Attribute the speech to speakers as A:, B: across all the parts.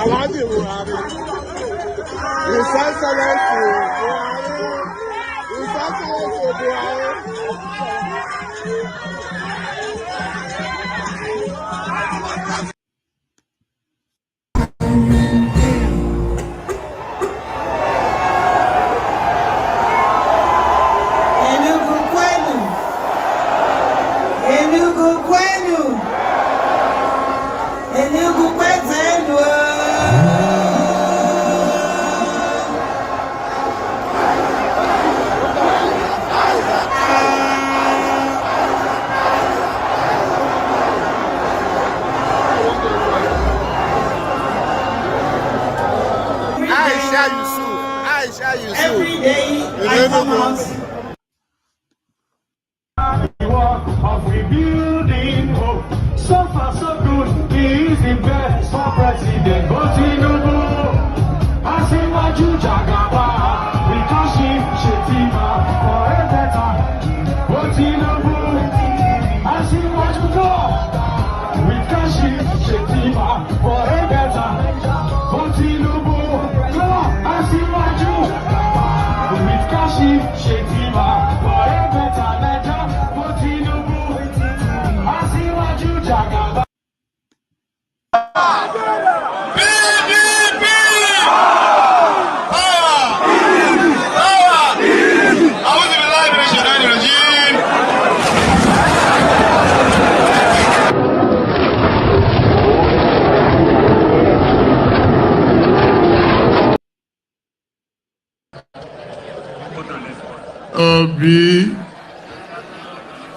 A: Alhaji Buhari. His Excellency Buhari. His Excellency Buhari.
B: Every day I come out of rebuilding hope. So far so good, he is the best for president. But Tinubu, I see what you jagaba. We can shift Shetima for a better. But Tinubu, I see what you do. We can shift Shetima for a better. But Tinubu, come on, I see what you do. With Kashi, Shetima, for a better letter, for Tinubu, I see what you jagaba.
C: Obi,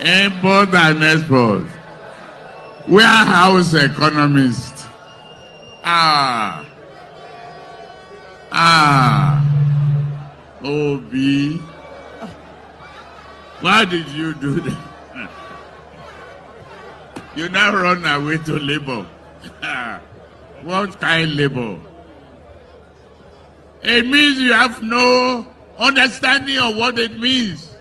C: import and export, warehouse economist. Obi, why did you do that? You now run away to labor. What kind of labor? It means you have no understanding of what it means.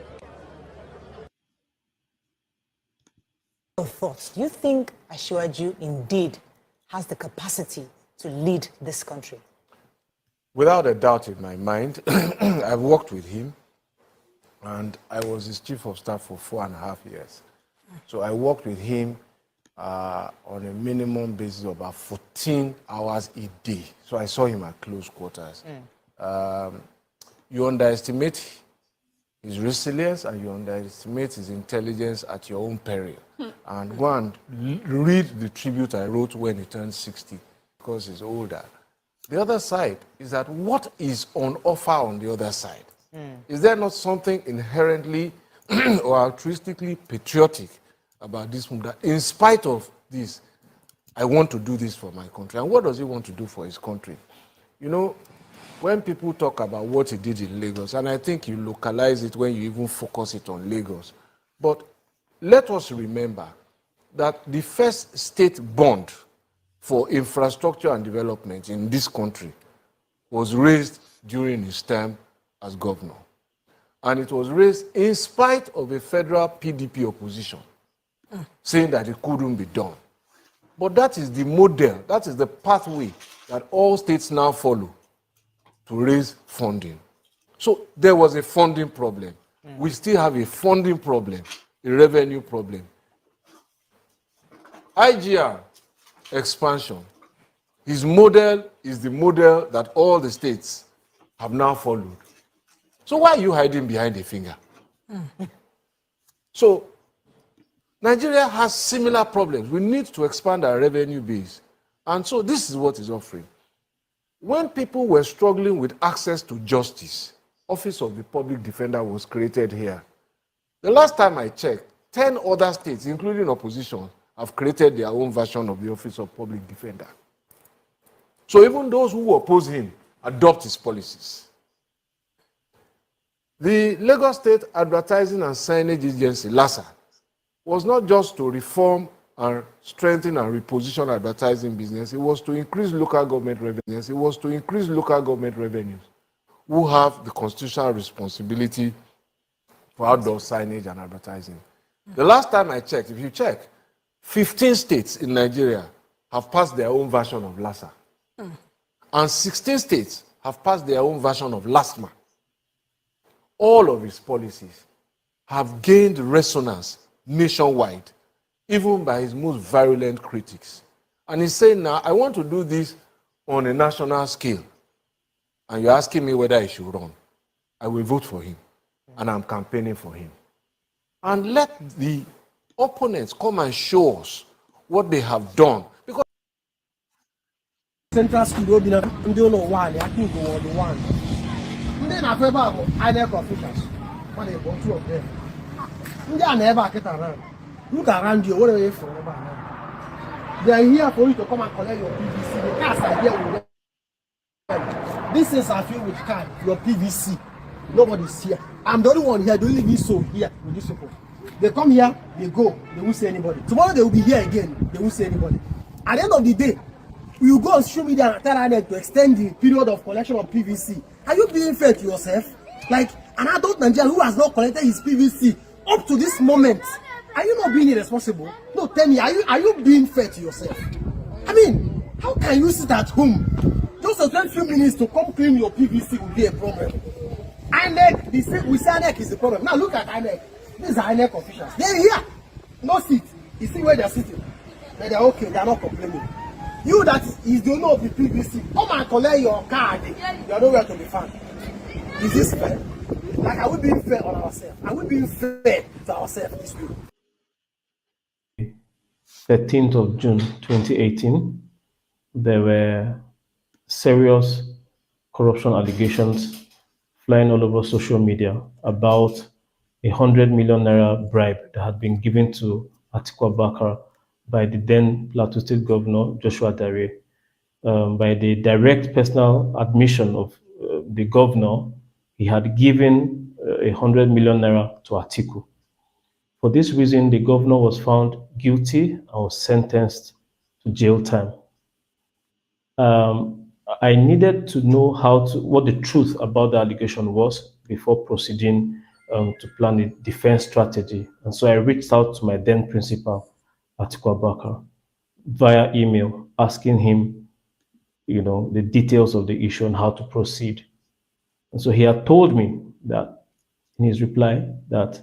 D: Your thoughts? Do you think Asiwaju indeed has the capacity to lead this country?
A: Without a doubt in my mind, I've worked with him, and I was his chief of staff for 4.5 years. So I worked with him on a minimum basis of about 14 hours a day. So I saw him at close quarters. You underestimate his resilience and you underestimate his intelligence at your own peril. And go and read the tribute I wrote when he turned 60, because he's older. The other side is that what is on offer on the other side? Is there not something inherently or altruistically patriotic about this one, that in spite of this, I want to do this for my country? And what does he want to do for his country? You know, when people talk about what he did in Lagos, and I think you localize it when you even focus it on Lagos, but let us remember that the first state bond for infrastructure and development in this country was raised during his term as governor. And it was raised in spite of a federal PDP opposition saying that it couldn't be done. But that is the model, that is the pathway that all states now follow to raise funding. So there was a funding problem. We still have a funding problem, a revenue problem. IGR expansion, his model is the model that all the states have now followed. So why are you hiding behind a finger? So Nigeria has similar problems. We need to expand our revenue base. And so this is what he's offering. When people were struggling with access to justice, Office of the Public Defender was created here. The last time I checked, 10 other states, including opposition, have created their own version of the Office of Public Defender. So even those who oppose him adopt his policies. The Lagos State Advertising and Signage Agency, LASA, was not just to reform and strengthen and reposition advertising business. It was to increase local government revenues. It was to increase local government revenues who have the constitutional responsibility for outdoor signage and advertising. The last time I checked, if you check, 15 states in Nigeria have passed their own version of LASA. And 16 states have passed their own version of LASTMA. All of his policies have gained resonance nationwide, even by his most virulent critics. And he's saying now, I want to do this on a national scale. And you're asking me whether I should run. I will vote for him. And I'm campaigning for him. And let the opponents come and show us what they have done. Because
E: Central School, I don't know why, Atiku was the one. And then I've ever INEC officials. What they go two of them. They are never get around. Look around you, what are you for? They are here for you to come and collect your PVC. The cars are here with them. This is a field with card, your PVC. Nobody's here. I'm the only one here, the only me so here with these people. They come here, they go, they won't see anybody. Tomorrow they will be here again, they won't see anybody. At the end of the day, you go on social media and tell INEC to extend the period of collection of PVC. Are you being fair to yourself? Like an adult Nigerian who has not collected his PVC up to this moment, are you not being irresponsible? No, tell me, are you being fair to yourself? I mean, how can you sit at home just to spend a few minutes to come clean your PVC will be a problem? INEC, we say INEC is the problem. Now look at INEC. These are INEC officials. They're here. No seat. You see where they're sitting. They're okay. They're not complaining. You that is the owner of the PVC, come and collect your card. You're nowhere to be found. Is this fair? Like, are we being fair on ourselves? Are we being fair to ourselves this week?
F: 13th of June 2018, there were serious corruption allegations flying all over social media about 100 million naira bribe that had been given to Atiku by the then Plateau State Governor Joshua Dare, by the direct personal admission of the governor. He had given 100 million naira to Atiku. For this reason, the governor was found guilty and was sentenced to jail time. I needed to know what the truth about the allegation was before proceeding to plan a defense strategy. And so I reached out to my then principal, Atiku via email, asking him, the details of the issue and how to proceed. And so he had told me that in his reply that,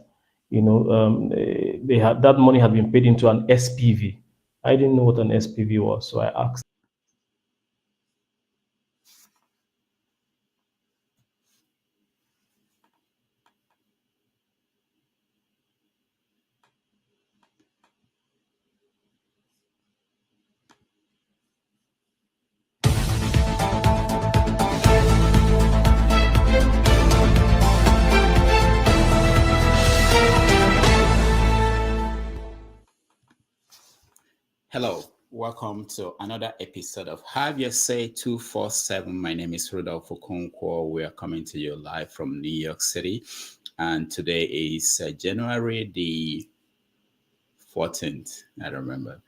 F: that money had been paid into an SPV. I didn't know what an SPV was, so I asked.
G: Hello, welcome to another episode of Have Your Say 247. My name is Rodolfo Okonkwo. We are coming to you live from New York City. And today is January the 14th. I don't remember.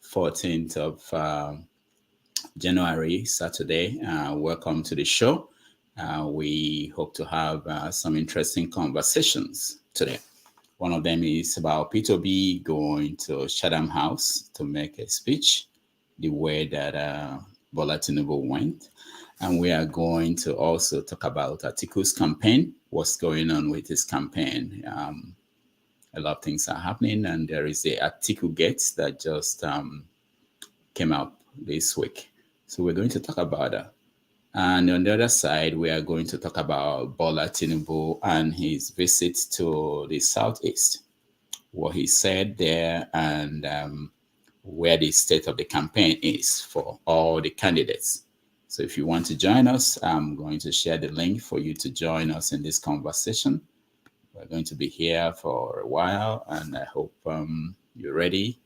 G: 14th of January, Saturday. Welcome to the show. We hope to have some interesting conversations today. One of them is about P2B going to Chatham House to make a speech, the way that Bola Tinubu went. And we are going to also talk about Atiku's campaign, what's going on with his campaign. A lot of things are happening, and there is a Atikugate that just came out this week. So we're going to talk about that. And on the other side, we are going to talk about Bola Tinubu and his visit to the Southeast, what he said there, and where the state of the campaign is for all the candidates. So if you want to join us, I'm going to share the link for you to join us in this conversation. We're going to be here for a while, and I hope you're ready.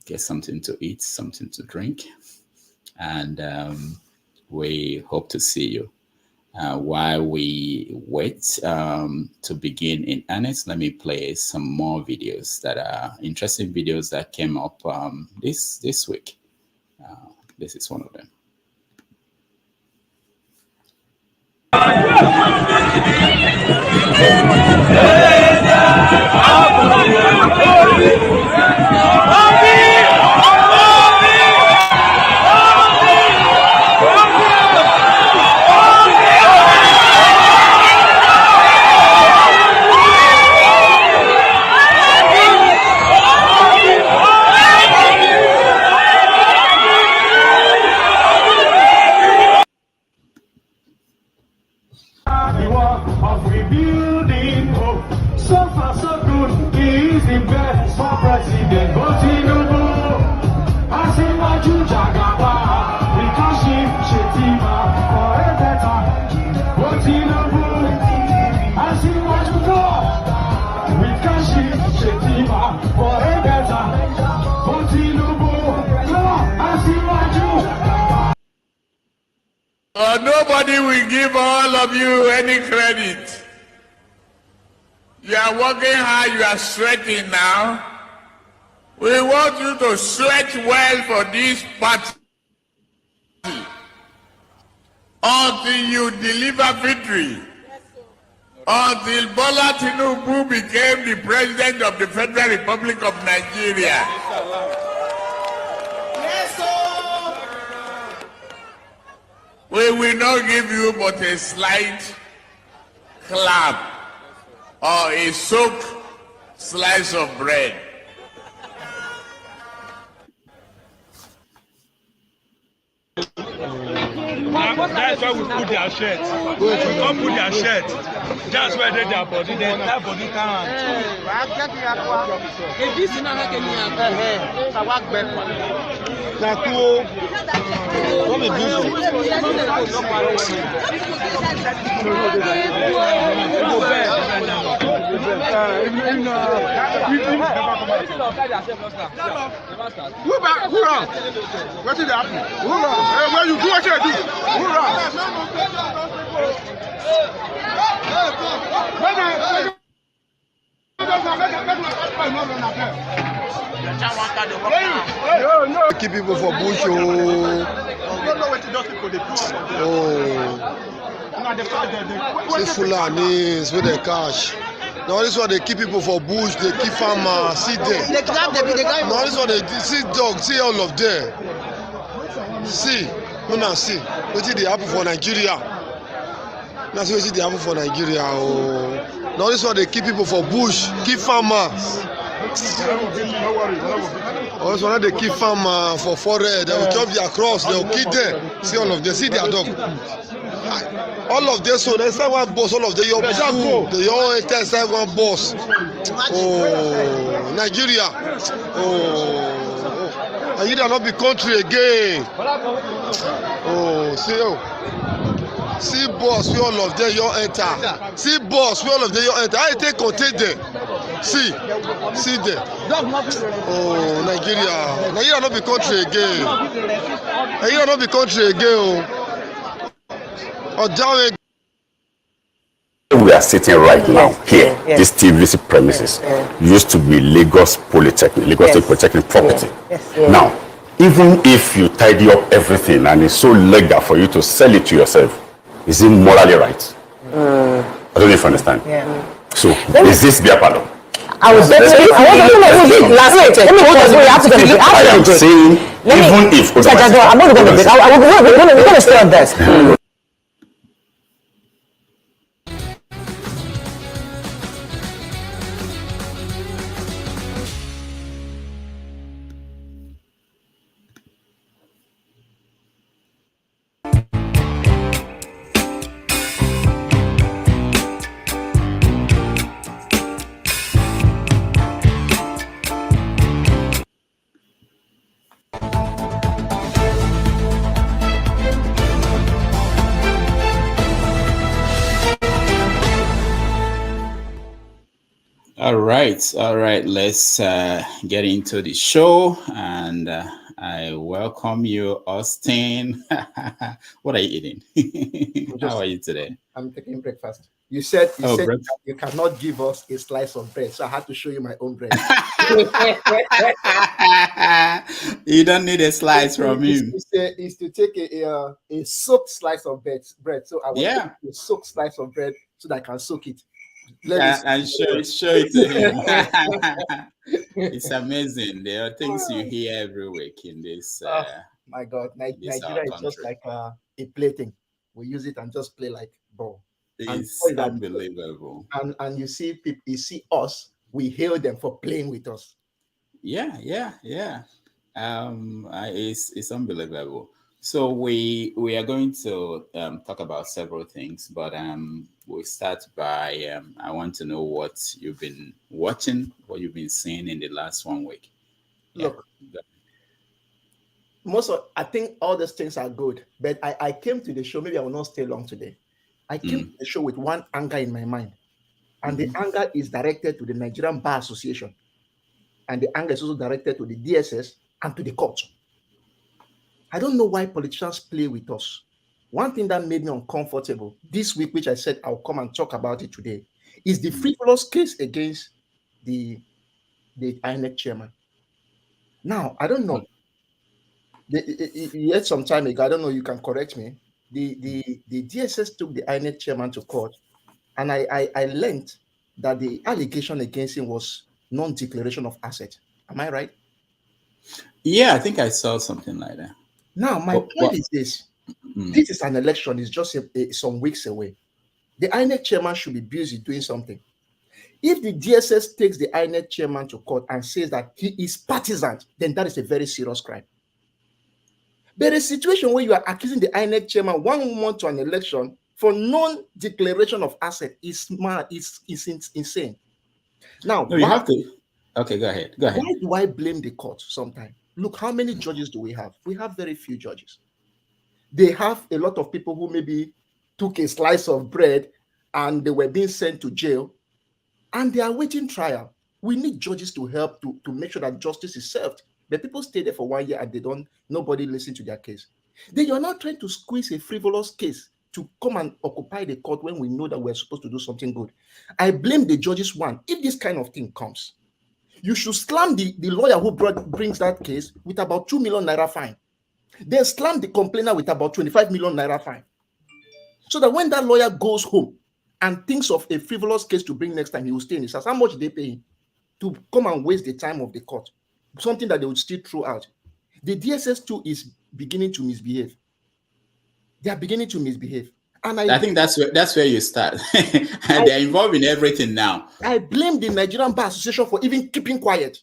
G: Get something to eat, something to drink, and we hope to see you. While we wait to begin in earnest, let me play some more videos that are interesting videos that came up this week. This is one of them.
B: So far so good, he is the best for president. But Tinubu, Asimaju Jagaba, Rikashi Shetima, for a better. But Tinubu, Asimaju God, Rikashi Shetima, for a better. But Tinubu, Asimaju.
C: Nobody will give all of you any credit. You are working hard, you are sweating now. We want you to sweat well for this party until you deliver victory. Until Bola Tinubu became the president of the Federal Republic of Nigeria. We will not give you but a slight clap or a soaked slice of bread.
B: That's why we put their shirt. We don't put their shirt. That's why they their body. Then that body can't. Who wrong? What did happen? Who wrong? When you do what you do, who wrong?
H: Keep people for bush. See Fulanis with the cash. Now this one they keep people for bush, they keep farmers, see them. Now this one they see dogs, see all of them. See, now see, what did they happen for Nigeria? Now see what did they happen for Nigeria. Oh. Now this one they keep people for bush, keep farmers. Oh, this one they keep farmers for forest, they will chop their cross, they will kill them. See all of them, see their dog. All of them, so there's one boss, all of them, your food, they all enter one boss. Oh, Nigeria. Oh, and you not be country again. Oh, see boss, we all of them, you enter. See boss, we all of them, you enter. I take contain them. See them. Oh, Nigeria. Nigeria not be country again. Nigeria not be country again. Oh, down.
I: We are sitting right now here, this TVC premises, used to be Lagos Polytechnic, Lagos State Polytechnic property. Now, even if you tidy up everything and it's so legal for you to sell it to yourself, is it morally right? I don't know if you understand. So, is this beer parlor?
D: I was saying,
I: even if
D: I'm not going to break. We're going to stay on this.
G: All right. Let's get into the show, and I welcome you, Austin. What are you eating? How are you today?
E: I'm taking breakfast. You said you cannot give us a slice of bread, so I had to show you my own bread.
G: You don't need a slice from him.
E: It's to take a soaked slice of bread. So I want a soaked slice of bread so that I can soak it.
G: And show it to him. It's amazing. There are things you hear every week in this.
E: My God, Nigeria is just like a plaything. We use it and just play like ball.
G: It's unbelievable.
E: And you see people, you see us. We hail them for playing with us.
G: Yeah. It's unbelievable. So we are going to talk about several things, but we'll start by I want to know what you've been watching, what you've been seeing in the last 1 week.
J: Look, I think all these things are good, but I came to the show. Maybe I will not stay long today. I came to the show with one anger in my mind, and the anger is directed to the Nigerian Bar Association, and the anger is also directed to the DSS and to the court. I don't know why politicians play with us. One thing that made me uncomfortable this week, which I said I'll come and talk about it today, is the frivolous case against the INEC chairman. Now, I don't know. Yet some time ago, I don't know, you can correct me. The DSS took the INEC chairman to court, and I learned that the allegation against him was non-declaration of asset. Am I right?
G: Yeah, I think I saw something like that.
J: Now, my point is this. This is an election. It's just some weeks away. The INEC chairman should be busy doing something. If the DSS takes the INEC chairman to court and says that he is partisan, then that is a very serious crime. But a situation where you are accusing the INEC chairman 1 month to an election for non-declaration of asset is insane. Now,
G: no, you have to. Okay, go ahead. Go ahead.
J: Why do I blame the court sometimes? Look, how many judges do we have? We have very few judges. They have a lot of people who maybe took a slice of bread and they were being sent to jail and they are waiting trial. We need judges to help to make sure that justice is served. But people stay there for 1 year and nobody listens to their case. Then you're not trying to squeeze a frivolous case to come and occupy the court when we know that we're supposed to do something good. I blame the judges. One, if this kind of thing comes, you should slam the lawyer who brings that case with about 2 million naira fine. Then slam the complainer with about 25 million naira fine. So that when that lawyer goes home and thinks of a frivolous case to bring next time, he will stay in his house. How much they pay him to come and waste the time of the court? Something that they would still throw out. The DSS too is beginning to misbehave. They are beginning to misbehave. And I
G: think that's where you start. They're involved in everything now.
J: I blame the Nigerian Bar Association for even keeping quiet.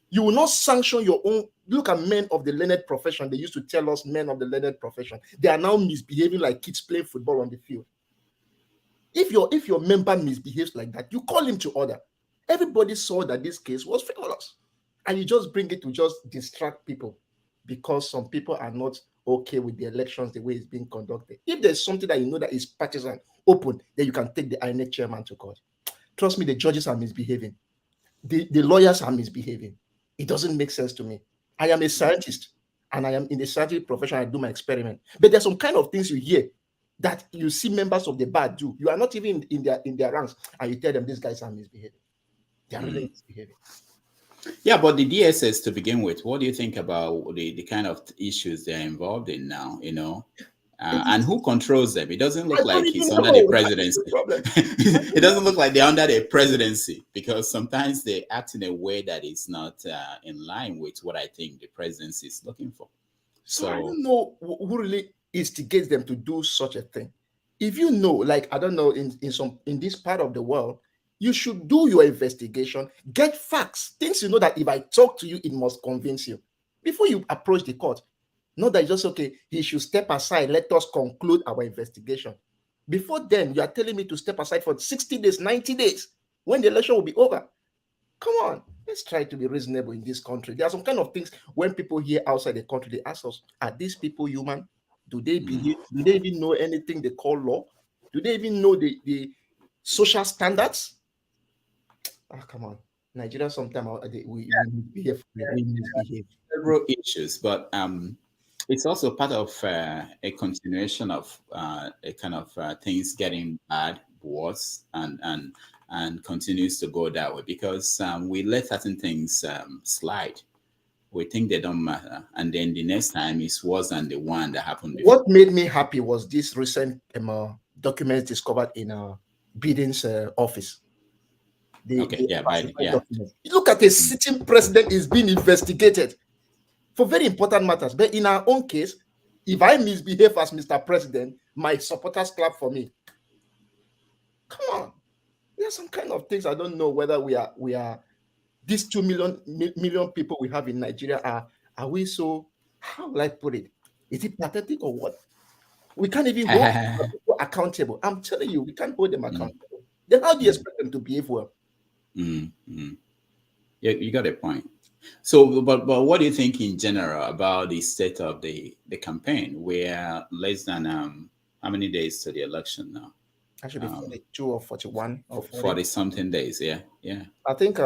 J: You will not sanction your own. Look at men of the learned profession. They used to tell us men of the learned profession. They are now misbehaving like kids playing football on the field. If your member misbehaves like that, you call him to order. Everybody saw that this case was frivolous. And you just bring it to just distract people because some people are not okay with the elections the way it's being conducted. If there's something that you know that is partisan, open, then you can take the INEC chairman to court. Trust me, the judges are misbehaving. The lawyers are misbehaving. It doesn't make sense to me. I am a scientist and I am in the scientific profession. I do my experiment. But there's some kind of things you hear that you see members of the bar do. You are not even in their ranks and you tell them these guys are misbehaving. They are really misbehaving.
G: Yeah, but the DSS to begin with, what do you think about the kind of issues they're involved in now, and who controls them? It doesn't look like he's under the presidency. It doesn't look like they're under the presidency because sometimes they act in a way that is not in line with what I think the presidency is looking for.
J: So I don't know who really instigates them to do such a thing. If you know, like, I don't know, in this part of the world, you should do your investigation, get facts, things you know that if I talk to you, it must convince you before you approach the court. Not that it's just, okay, he should step aside, let us conclude our investigation. Before then, you are telling me to step aside for 60 days, 90 days, when the election will be over. Come on, let's try to be reasonable in this country. There are some kind of things when people here outside the country, they ask us, are these people human? Do they believe? Do they even know anything they call law? Do they even know the social standards? Come on, Nigeria. Sometimes we misbehave.
G: Several issues, but it's also part of a continuation of a kind of things getting bad, worse, and continues to go that way because we let certain things slide. We think they don't matter, and then the next time is worse than the one that happened before.
J: What made me happy was this recent documents discovered in Biden's office.
G: Look
J: at a sitting president is being investigated for very important matters. But in our own case, if I misbehave as Mr. President, my supporters clap for me. Come on. There are some kind of things I don't know whether we are these 2 million people we have in Nigeria are we so, how will I put it? Is it pathetic or what? We can't even hold people accountable. I'm telling you, we can't hold them accountable. Then how do you expect them to behave well?
G: Yeah, you got a point. So, but what do you think in general about the state of the campaign? We're less than how many days to the election now?
J: Actually, 42 or 41 or
G: 40 something days. Yeah.
J: I think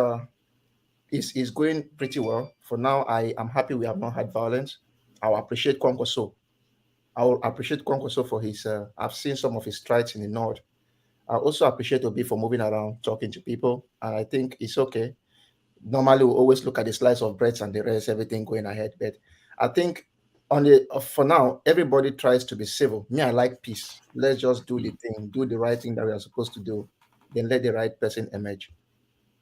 J: it's going pretty well. For now, I am happy we have not had violence. I'll appreciate Kwankwaso. I'll appreciate Kwankwaso for his, I've seen some of his strides in the north. I also appreciate Obi for moving around, talking to people. And I think it's okay. Normally, we always look at the slice of bread and the rest, everything going ahead. But I think for now, everybody tries to be civil. Me, I like peace. Let's just do the thing, do the right thing that we are supposed to do. Then let the right person emerge.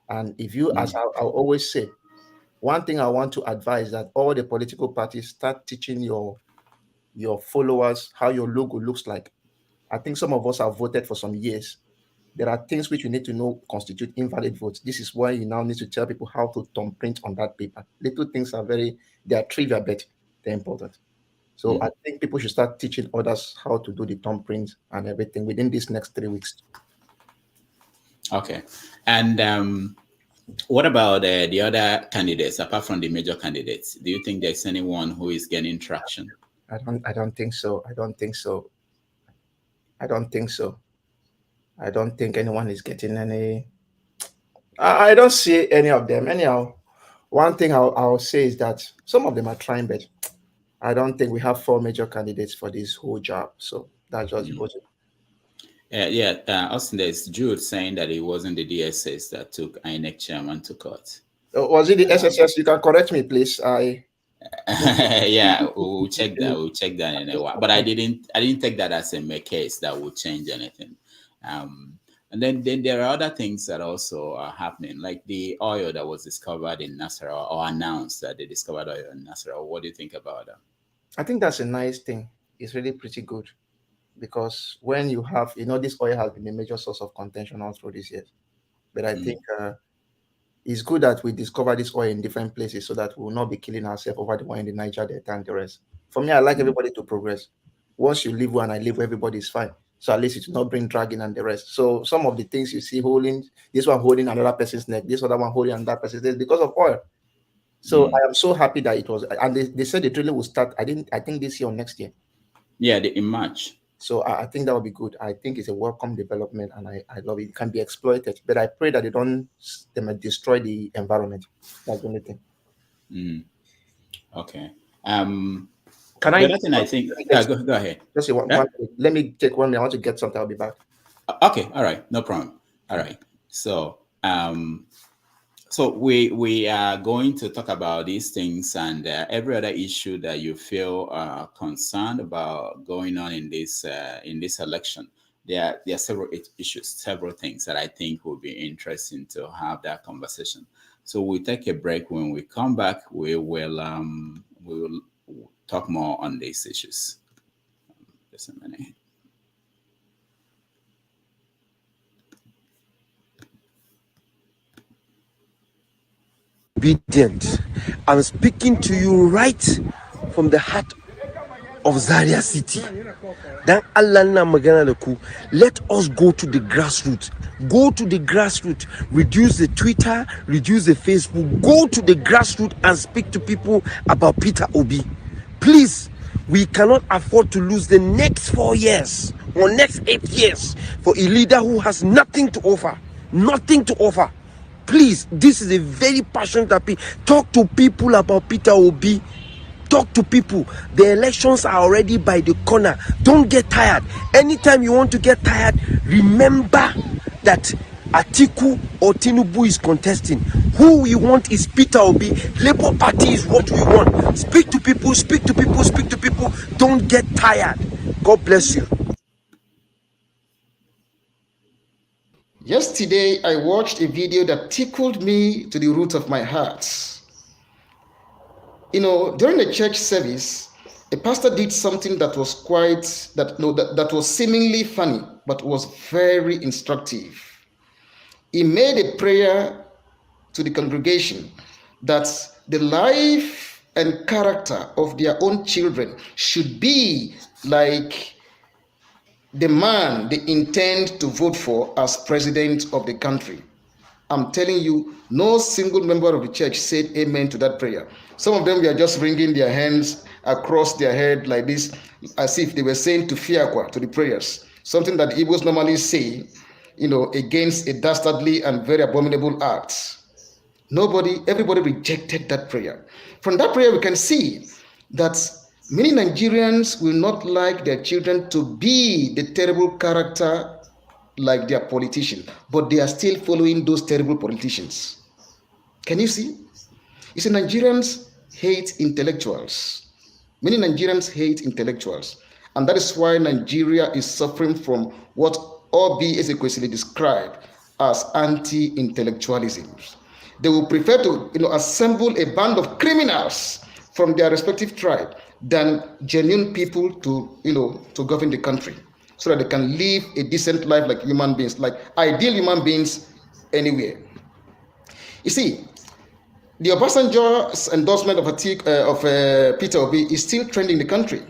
J: And if you, as I'll always say, one thing I want to advise that all the political parties start teaching your followers how your logo looks like. I think some of us have voted for some years. There are things which you need to know constitute invalid votes. This is why you now need to tell people how to thumbprint on that paper. Little things they are trivial, but they're important. So I think people should start teaching others how to do the thumbprint and everything within these next 3 weeks.
G: Okay. And what about the other candidates, apart from the major candidates? Do you think there's anyone who is getting traction?
J: I don't think so. I don't think anyone is getting any. I don't see any of them. Anyhow, one thing I'll say is that some of them are trying, but I don't think we have 4 major candidates for this whole job. So that's just
G: Austin, there's Jude saying that it wasn't the DSS that took INEC chairman to court.
J: Was it the SSS? You can correct me, please.
G: Yeah, we'll check that. We'll check that in a while. But I didn't take that as a case that would change anything. And then there are other things that also are happening, like the oil that was discovered in Nasarawa, or announced that they discovered oil in Nasarawa. What do you think about that?
J: I think that's a nice thing. It's really pretty good, because when you have, this oil has been a major source of contention all through this year. But I think it's good that we discover this oil in different places so that we will not be killing ourselves over the one in the Niger Delta and the rest. For me, I like everybody to progress. Once you leave one, I leave, everybody is fine. So at least it will not bring dragging and the rest. So some of the things you see holding, this one holding another person's neck, this other one holding another person's neck, because of oil. So I am so happy that it was, and they said the drilling will start, I think this year or next year.
G: Yeah, in March.
J: So I think that would be good. I think it's a welcome development, and I love it. It can be exploited, but I pray that they might destroy the environment. That's the only thing.
G: Okay.
J: Can I?
G: I think. Go ahead.
J: Just one, let me take 1 minute. I want to get something. I'll be back.
G: Okay. All right. No problem. All right. So, so we are going to talk about these things and every other issue that you feel concerned about going on in this election. There are several issues, several things that I think will be interesting to have that conversation. So we'll take a break. When we come back, we will talk more on these issues. Just a minute.
K: Obedient. I'm speaking to you right from the heart of Zaria City. Dan Allah na magana da ku. Let us go to the grassroots. Go to the grassroots. Reduce the Twitter, reduce the Facebook. Go to the grassroots and speak to people about Peter Obi. Please, we cannot afford to lose the next 4 years or next 8 years for a leader who has nothing to offer. Nothing to offer. Please, this is a very passionate appeal. Talk to people about Peter Obi. Talk to people. The elections are already by the corner. Don't get tired. Anytime you want to get tired, remember that Atiku or Tinubu is contesting. Who we want is Peter Obi. Labour Party is what we want. Speak to people, speak to people, speak to people. Don't get tired. God bless you.
J: Yesterday, I watched a video that tickled me to the root of my heart. During the church service, a pastor did something that was that was seemingly funny, but was very instructive. He made a prayer to the congregation that the life and character of their own children should be like the man they intend to vote for as president of the country. I'm telling you, no single member of the church said amen to that prayer. Some of them were just wringing their hands across their head like this, as if they were saying to fiakwa, to the prayers, something that the Igbos normally say, against a dastardly and very abominable act. Everybody rejected that prayer. From that prayer, we can see that many Nigerians will not like their children to be the terrible character like their politician, but they are still following those terrible politicians. Can you see? You see, Nigerians hate intellectuals. Many Nigerians hate intellectuals. And that is why Nigeria is suffering from what Obi Ezekwesili described as anti-intellectualism. They will prefer to assemble a band of criminals from their respective tribe than genuine people to govern the country, so that they can live a decent life like human beings, like ideal human beings anywhere. You see, the Obasanjo's endorsement of Peter Obi is still trending in the country.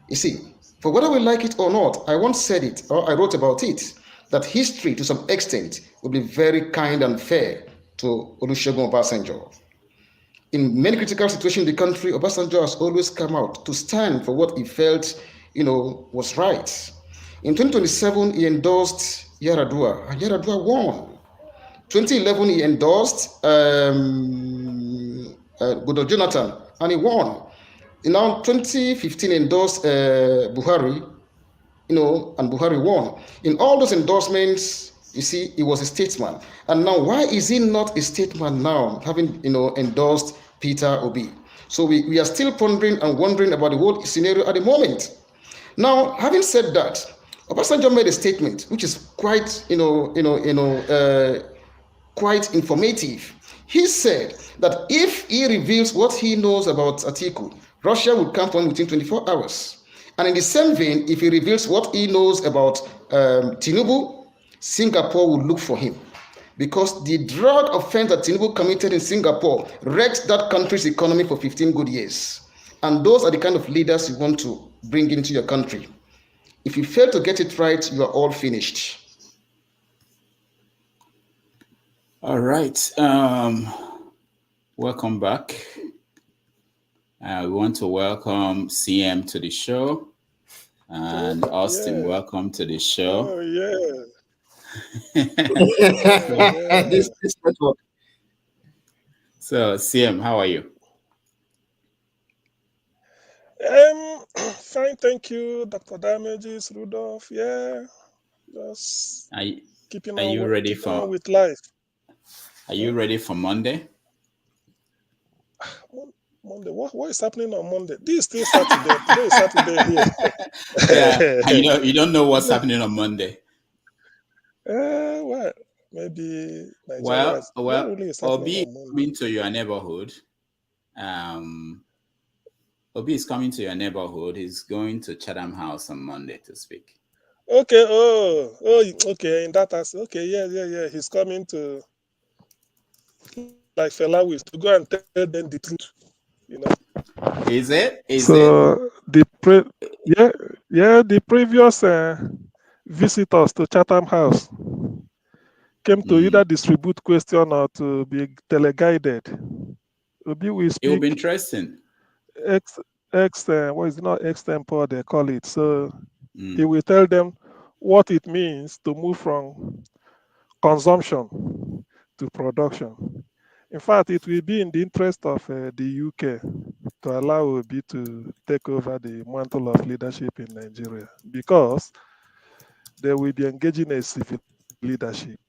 J: You see, for whether we like it or not, I once said it, or I wrote about it, that history to some extent will be very kind and fair to Olusegun Obasanjo. In many critical situations in the country, Obasanjo has always come out to stand for what he felt, was right. In 2027, he endorsed Yaradua, and Yaradua won. 2011, he endorsed Goodluck Jonathan, and he won. Now, 2015, endorsed Buhari, and Buhari won. In all those endorsements, you see, he was a statesman. And now, why is he not a statesman now, having, endorsed Peter Obi? So we are still pondering and wondering about the whole scenario at the moment. Now, having said that, Obasanjo made a statement which is quite, quite informative. He said that if he reveals what he knows about Atiku, Russia will come for him within 24 hours. And in the same vein, if he reveals what he knows about Tinubu, Singapore will look for him. Because the drug offense that Tinubu committed in Singapore wrecked that country's economy for 15 good years. And those are the kind of leaders you want to bring into your country. If you fail to get it right, you are all finished.
G: All right. Welcome back. We want to welcome CM to the show. And Austin, welcome to the show.
L: Oh, yeah.
J: This network.
G: So, CM, how are you?
L: Fine, thank you, Dr. Damages, Rudolph. Yeah, just keeping
G: are
L: on,
G: you ready for
L: with life.
G: Are you ready for Monday?
L: Monday. What is happening on Monday? This is still Saturday. Today is Saturday here.
G: Yeah, you don't know what's happening on Monday.
L: Well, maybe Nigeria.
G: Well,
L: really is
G: Obi is coming to your neighborhood. Obi is coming to your neighborhood. He's going to Chatham House on Monday to speak.
L: Okay. Okay. In that aspect. Okay. Yeah. He's coming to, like Fela with, to go and tell them the truth.
G: Is it?
L: The previous visitors to Chatham House came to either distribute question or to be teleguided. Obi will speak.
G: It will be interesting.
L: Extempore they call it. So he will tell them what it means to move from consumption to production. In fact, it will be in the interest of the UK to allow Obi to take over the mantle of leadership in Nigeria, because they will be engaging a civil leadership.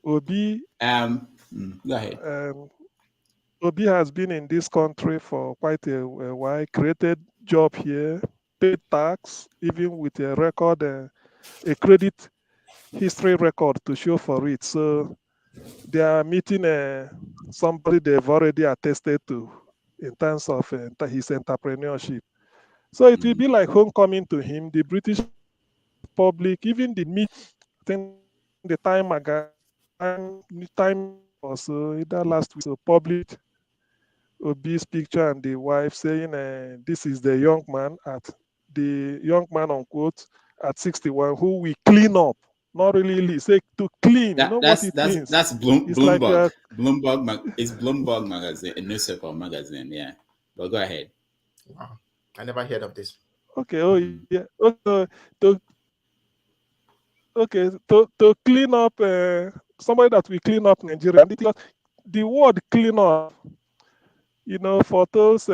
L: Obi,
G: go ahead.
L: Obi has been in this country for quite a while, created job here, paid tax, even with a record, a credit history record to show for it. So they are meeting somebody they've already attested to in terms of his entrepreneurship. So it will be like homecoming to him. The British public, even the media, I think the time or so, either last week, so public Obi's picture and the wife saying, this is the young man unquote, at 61 who we clean up. Not really say to clean. You know what it means?
G: That's
L: It's like
G: Bloomberg. It's Bloomberg magazine, a newspaper magazine. Yeah, but go ahead.
J: Wow, I never heard of this.
L: Okay. Oh yeah. To clean up somebody that we clean up Nigeria. Because the word clean up, foretells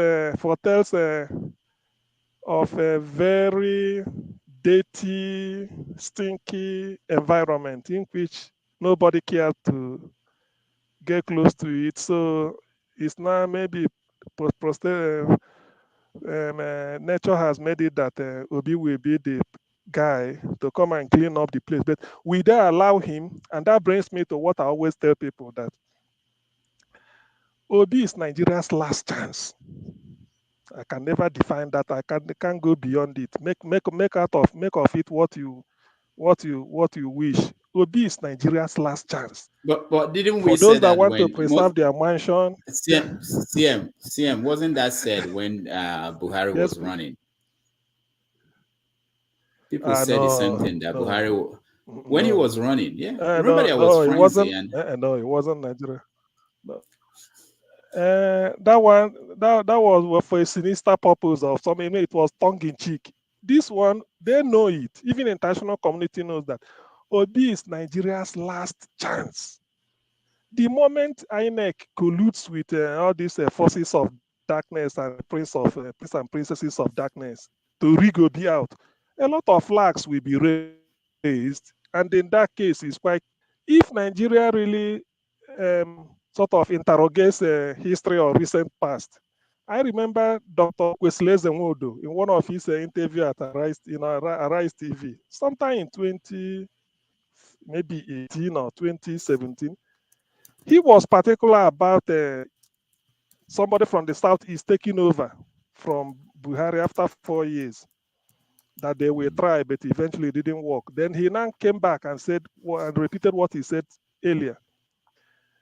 L: of a very dirty, stinky environment in which nobody cared to get close to it. So it's now maybe nature has made it that Obi will be the guy to come and clean up the place. But we don't allow him, and that brings me to what I always tell people, that Obi is Nigeria's last chance. I can never define that. I can't go beyond it. Make of it what you wish. Obi is Nigeria's last chance.
G: But didn't
L: For
G: we
L: those
G: say
L: that
G: that
L: want to
G: when
L: preserve their mansion?
G: CM wasn't that said when Buhari
L: Yes,
G: was running? People said the same thing that Buhari when he was running. Yeah, remember there was frenzy and
L: no, it wasn't Nigeria. No. That was for a sinister purpose of something. It was tongue in cheek. This one, they know it. Even the international community knows that Obi is Nigeria's last chance. The moment INEC colludes with all these forces of darkness and prince and princesses of darkness to rig Obi out, a lot of flags will be raised. And in that case, it's quite. If Nigeria really sort of interrogates history or recent past, I remember Dr. Kwesile Nwodo in one of his interview at Arise TV, sometime in maybe 18 or 2017. He was particular about somebody from the southeast taking over from Buhari after 4 years. That they will try, but eventually it didn't work. Then he now came back and said and repeated what he said earlier.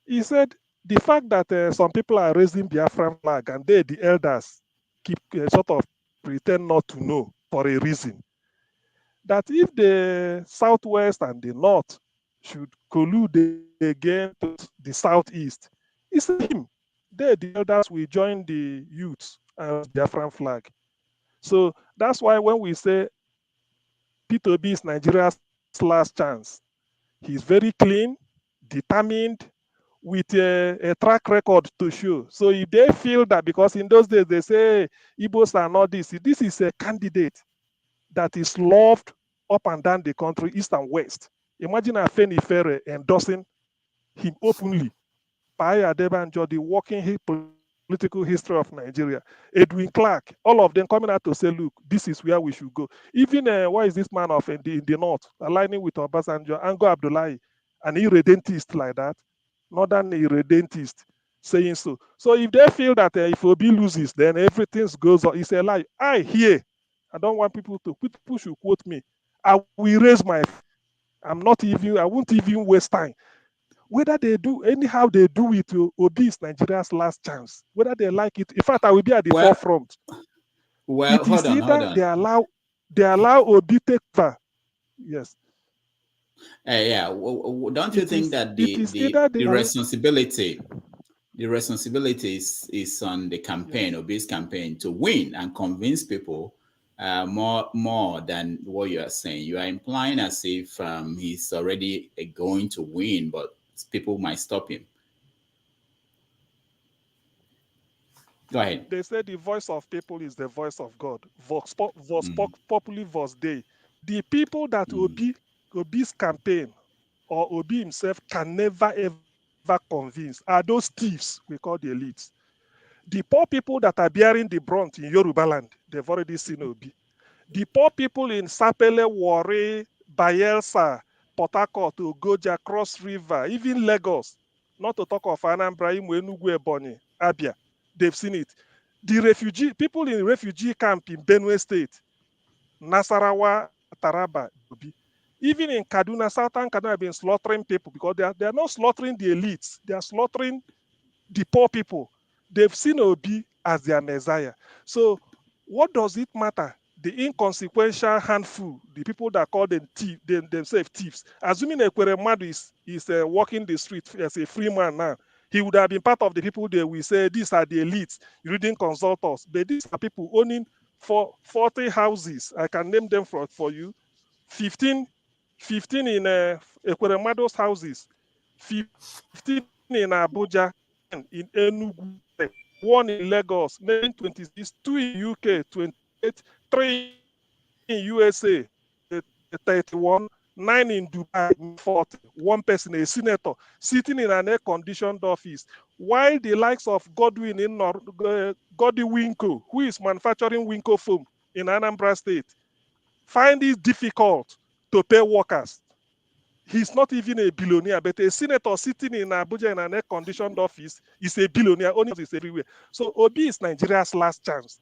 L: He said the fact that some people are raising Biafran flag and they, the elders, keep sort of pretend not to know for a reason. That if the southwest and the north should collude again to the southeast, it's him. They, the elders, will join the youths and Biafran flag. So that's why when we say P2B is Nigeria's last chance, he's very clean, determined, with a track record to show. So if they feel that, because in those days they say Igbos are not this is a candidate that is loved up and down the country, east and west. Imagine Afeni Fere endorsing him openly. Paya Adebanjo, the working political history of Nigeria. Edwin Clark, all of them coming out to say, look, this is where we should go. Even, why is this man of in the north, aligning with Obasanjo, Ango Abdullahi, an irredentist like that, northern irredentist, saying so. So if they feel that if Obi loses, then everything goes on, it's a lie. I don't want people should quote me. I will raise I won't even waste time. Whether they do, anyhow they do it, Obi is Nigeria's last chance. Whether they like it. In fact, I will be at the forefront.
G: Well,
L: it is
G: hold on.
L: They allow Obi take over. Yes.
G: Yeah. Don't you think that the responsibility is on the campaign, Obi's campaign, to win and convince people more than what you are saying? You are implying as if he's already going to win, but people might stop him. Go ahead.
L: They say the voice of people is the voice of God. Vox populi vox Dei. The people that Obi's campaign or Obi himself can never ever convince are those thieves we call the elites. The poor people that are bearing the brunt in Yoruba land, they've already seen Obi. The poor people in Sapele, Warri, Bayelsa, Port Harcourt, Ogoja, Cross River, even Lagos, not to talk of Anambra, Enugu, Ebonyi, Abia, they've seen it. The people in refugee camp in Benue State, Nasarawa, Taraba, Obi. Even in Kaduna, Southern Kaduna have been slaughtering people because they are not slaughtering the elites. They are slaughtering the poor people. they've seen Obi as their messiah. So what does it matter? The inconsequential handful, the people that call them themselves thieves, assuming Ekweremadu is walking the street as a free man now, he would have been part of the people that we say these are the elites, you didn't consult us. But these are people owning 40 houses. I can name them for you. 15 in Ekweremadu's houses, 15 in Abuja, in Enugu, 1 in Lagos, 26, 2 in UK, 28, 3 in USA, 31, 9 in Dubai, 40, 1 person, a senator, sitting in an air-conditioned office, while the likes of Godwin Winko, who is manufacturing Winko foam in Anambra State, find it difficult to pay workers. He's not even a billionaire, but a senator sitting in Abuja in an air-conditioned office is a billionaire. Only is everywhere. So Obi is Nigeria's last chance.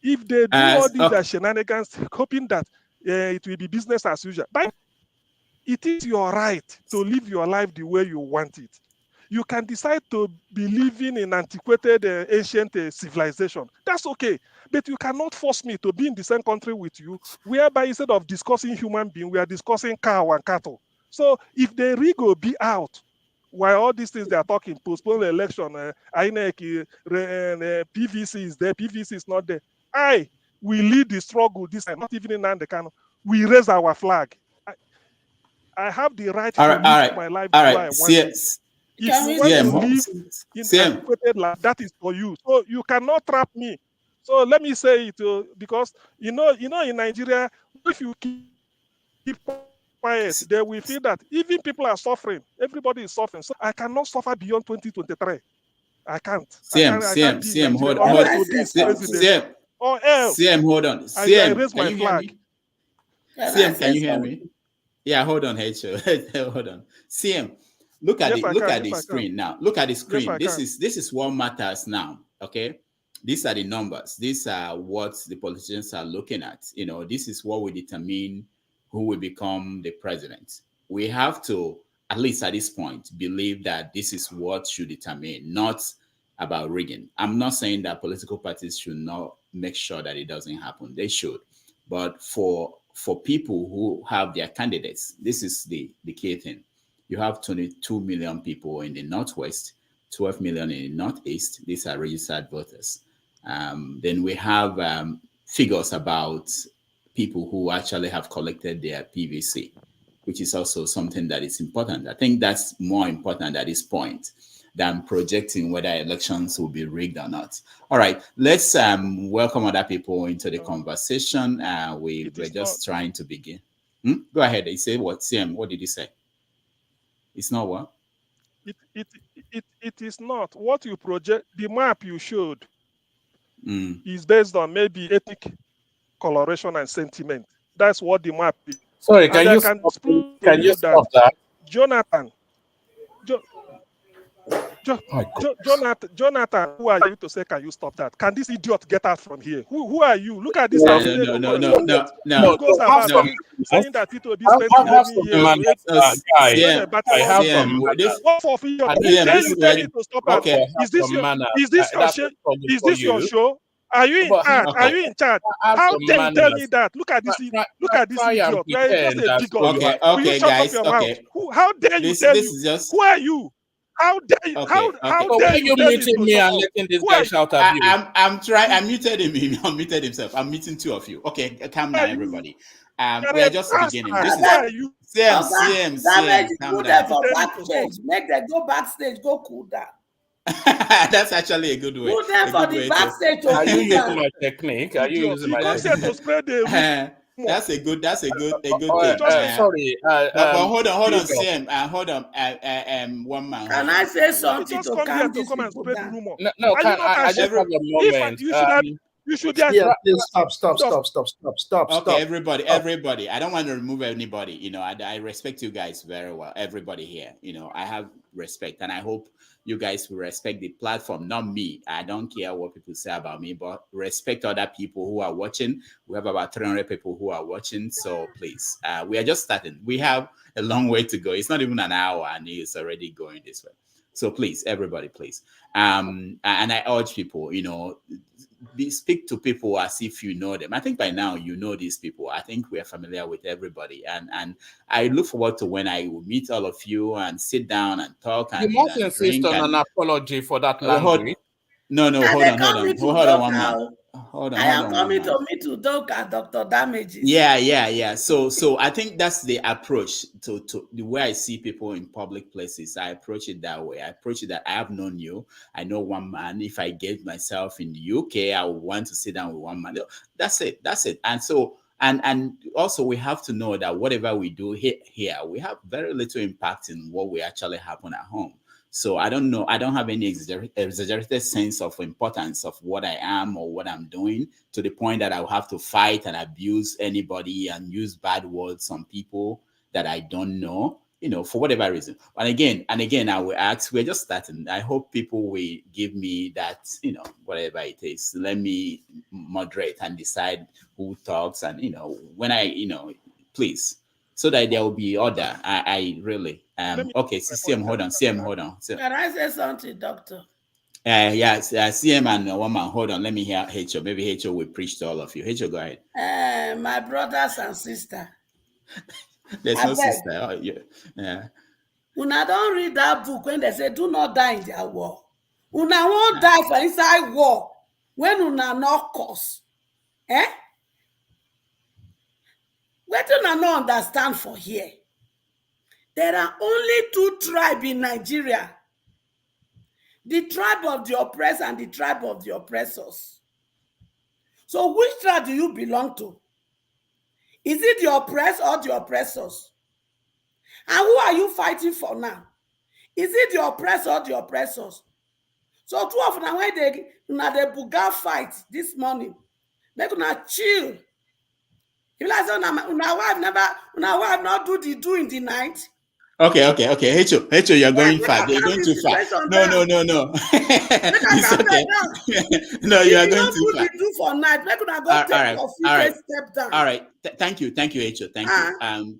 L: If they do all these shenanigans, hoping that it will be business as usual, but it is your right to live your life the way you want it. You can decide to be living in antiquated, ancient civilization. That's okay. But you cannot force me to be in the same country with you, whereby instead of discussing human being, we are discussing cow and cattle. So if the rig will be out, while all these things they are talking, postpone the election, INEC, PVC is there, PVC is not there. We lead the struggle this time, not even in Nandekano. We raise our flag. I have the right to live my life the way I want it. If you want to live in antiquated life, that is for you. So you cannot trap me. So let me say it, because you know, in Nigeria, if you keep quiet, they will feel that even people are suffering. Everybody is suffering. So I cannot suffer beyond 2023. I can't.
G: CM, hold on.
L: Or else,
G: CM, hold on.
L: I raise my flag.
G: CM, can you hear me? Yeah, hold on, hold on. CM, look at the screen now. Look at the screen. This is what matters now. Okay, these are the numbers. These are what the politicians are looking at. You know, this is what will determine who will become the president. We have to, at least at this point, believe that this is what should determine, not about rigging. I'm not saying that political parties should not make sure that it doesn't happen. They should. But for people who have their candidates, this is the key thing. You have 22 million people in the Northwest, 12 million in the Northeast. These are registered voters. Then we have figures about people who actually have collected their PVC, which is also something that is important. I think that's more important at this point than projecting whether elections will be rigged or not. All right, let's welcome other people into the conversation. We're just trying to begin. Go ahead. You say what? CM, what did you say? It's not what?
L: It is not. What you project, the map you showed is based on maybe ethnic coloration and sentiment. That's what the map is.
F: Sorry, can you stop that?
L: Jonathan, Jonathan, who are you to say, can you stop that? Can this idiot get out from here? Who are you? Look at this.
G: No.
L: Who goes about saying that Tito be spent 11 years?
F: I have some.
L: What for you? To stop
F: okay.
L: Is this your show? Are you in charge?
G: Okay.
L: Are you in charge? How dare you tell me that? Look at this idiot. You are just a bigot.
G: Okay, guys.
L: Okay. How dare you tell me? Who are you? How dare you?
G: Okay.
L: How dare you
F: muting me and letting this guy shout at you?
G: I'm trying. I muted him. He muted himself. I'm muting two of you. Okay, calm down, everybody. We are just beginning. This is CM.
M: Put them for backstage. Make them go backstage. Go cool down.
G: That's actually a good way.
M: Put them for the backstage.
F: Are you using my technique? Are you using my technique?
L: To spread the
G: That's a good thing.
F: Sorry.
G: But hold on, CM. Hold on. One man.
M: Can I say something to calm this
L: come and spread the rumor?
F: No, I just have a moment.
L: You should
J: Stop.
G: Okay, everybody. I don't want to remove anybody. You know, I respect you guys very well. Everybody here. You know, I have respect. And I hope you guys will respect the platform, not me. I don't care what people say about me, but respect other people who are watching. We have about 300 people who are watching. So please, we are just starting. We have a long way to go. It's not even an hour and it's already going this way. So please, everybody, please. And I urge people, speak to people as if you know them. I think by now you know these people. I think we are familiar with everybody. And I look forward to when I will meet all of you and sit down and talk and,
N: you must
G: and
N: insist
G: drink.
N: on an apology for that language.
G: No, hold on. Hold on one minute.
M: I am coming to meet Udoka, Dr. Damages.
G: Yeah. So I think that's the approach to the way I see people in public places. I approach it that way. I approach it that I have known you. I know one man. If I get myself in the UK, I would want to sit down with one man. That's it. And so and also we have to know that whatever we do here, we have very little impact in what will actually happen at home. So I don't know. I don't have any exaggerated sense of importance of what I am or what I'm doing to the point that I'll have to fight and abuse anybody and use bad words on people that I don't know, for whatever reason. And again, I will ask, we're just starting. I hope people will give me that, whatever it is. Let me moderate and decide who talks and, when I, please. So that there will be order. I really okay. CM, hold on.
M: Can I say something, Doctor?
G: Yes. CM and woman, hold on. Let me hear H.O. Maybe H.O. will preach to all of you. H.O., go ahead.
M: My brothers and sisters.
G: There's no sister. Oh, yeah.
M: Una don't read that book when they say do not die in their war. Una won't die for inside war when una not cause. What do you not understand for here? There are only two tribes in Nigeria. The tribe of the oppressed and the tribe of the oppressors. So which tribe do you belong to? Is it the oppressed or the oppressors? And who are you fighting for now? Is it the oppressed or the oppressors? So two of them, when they buga fight this morning, they're gonna chill. If like say una wife not do the do in the night.
G: Okay. H.O., you're going far. You're going too far. No. It's okay. No, you are going too far.
M: Do for night. Make una go take your step down.
G: All right. Thank you, H.O. Thank you.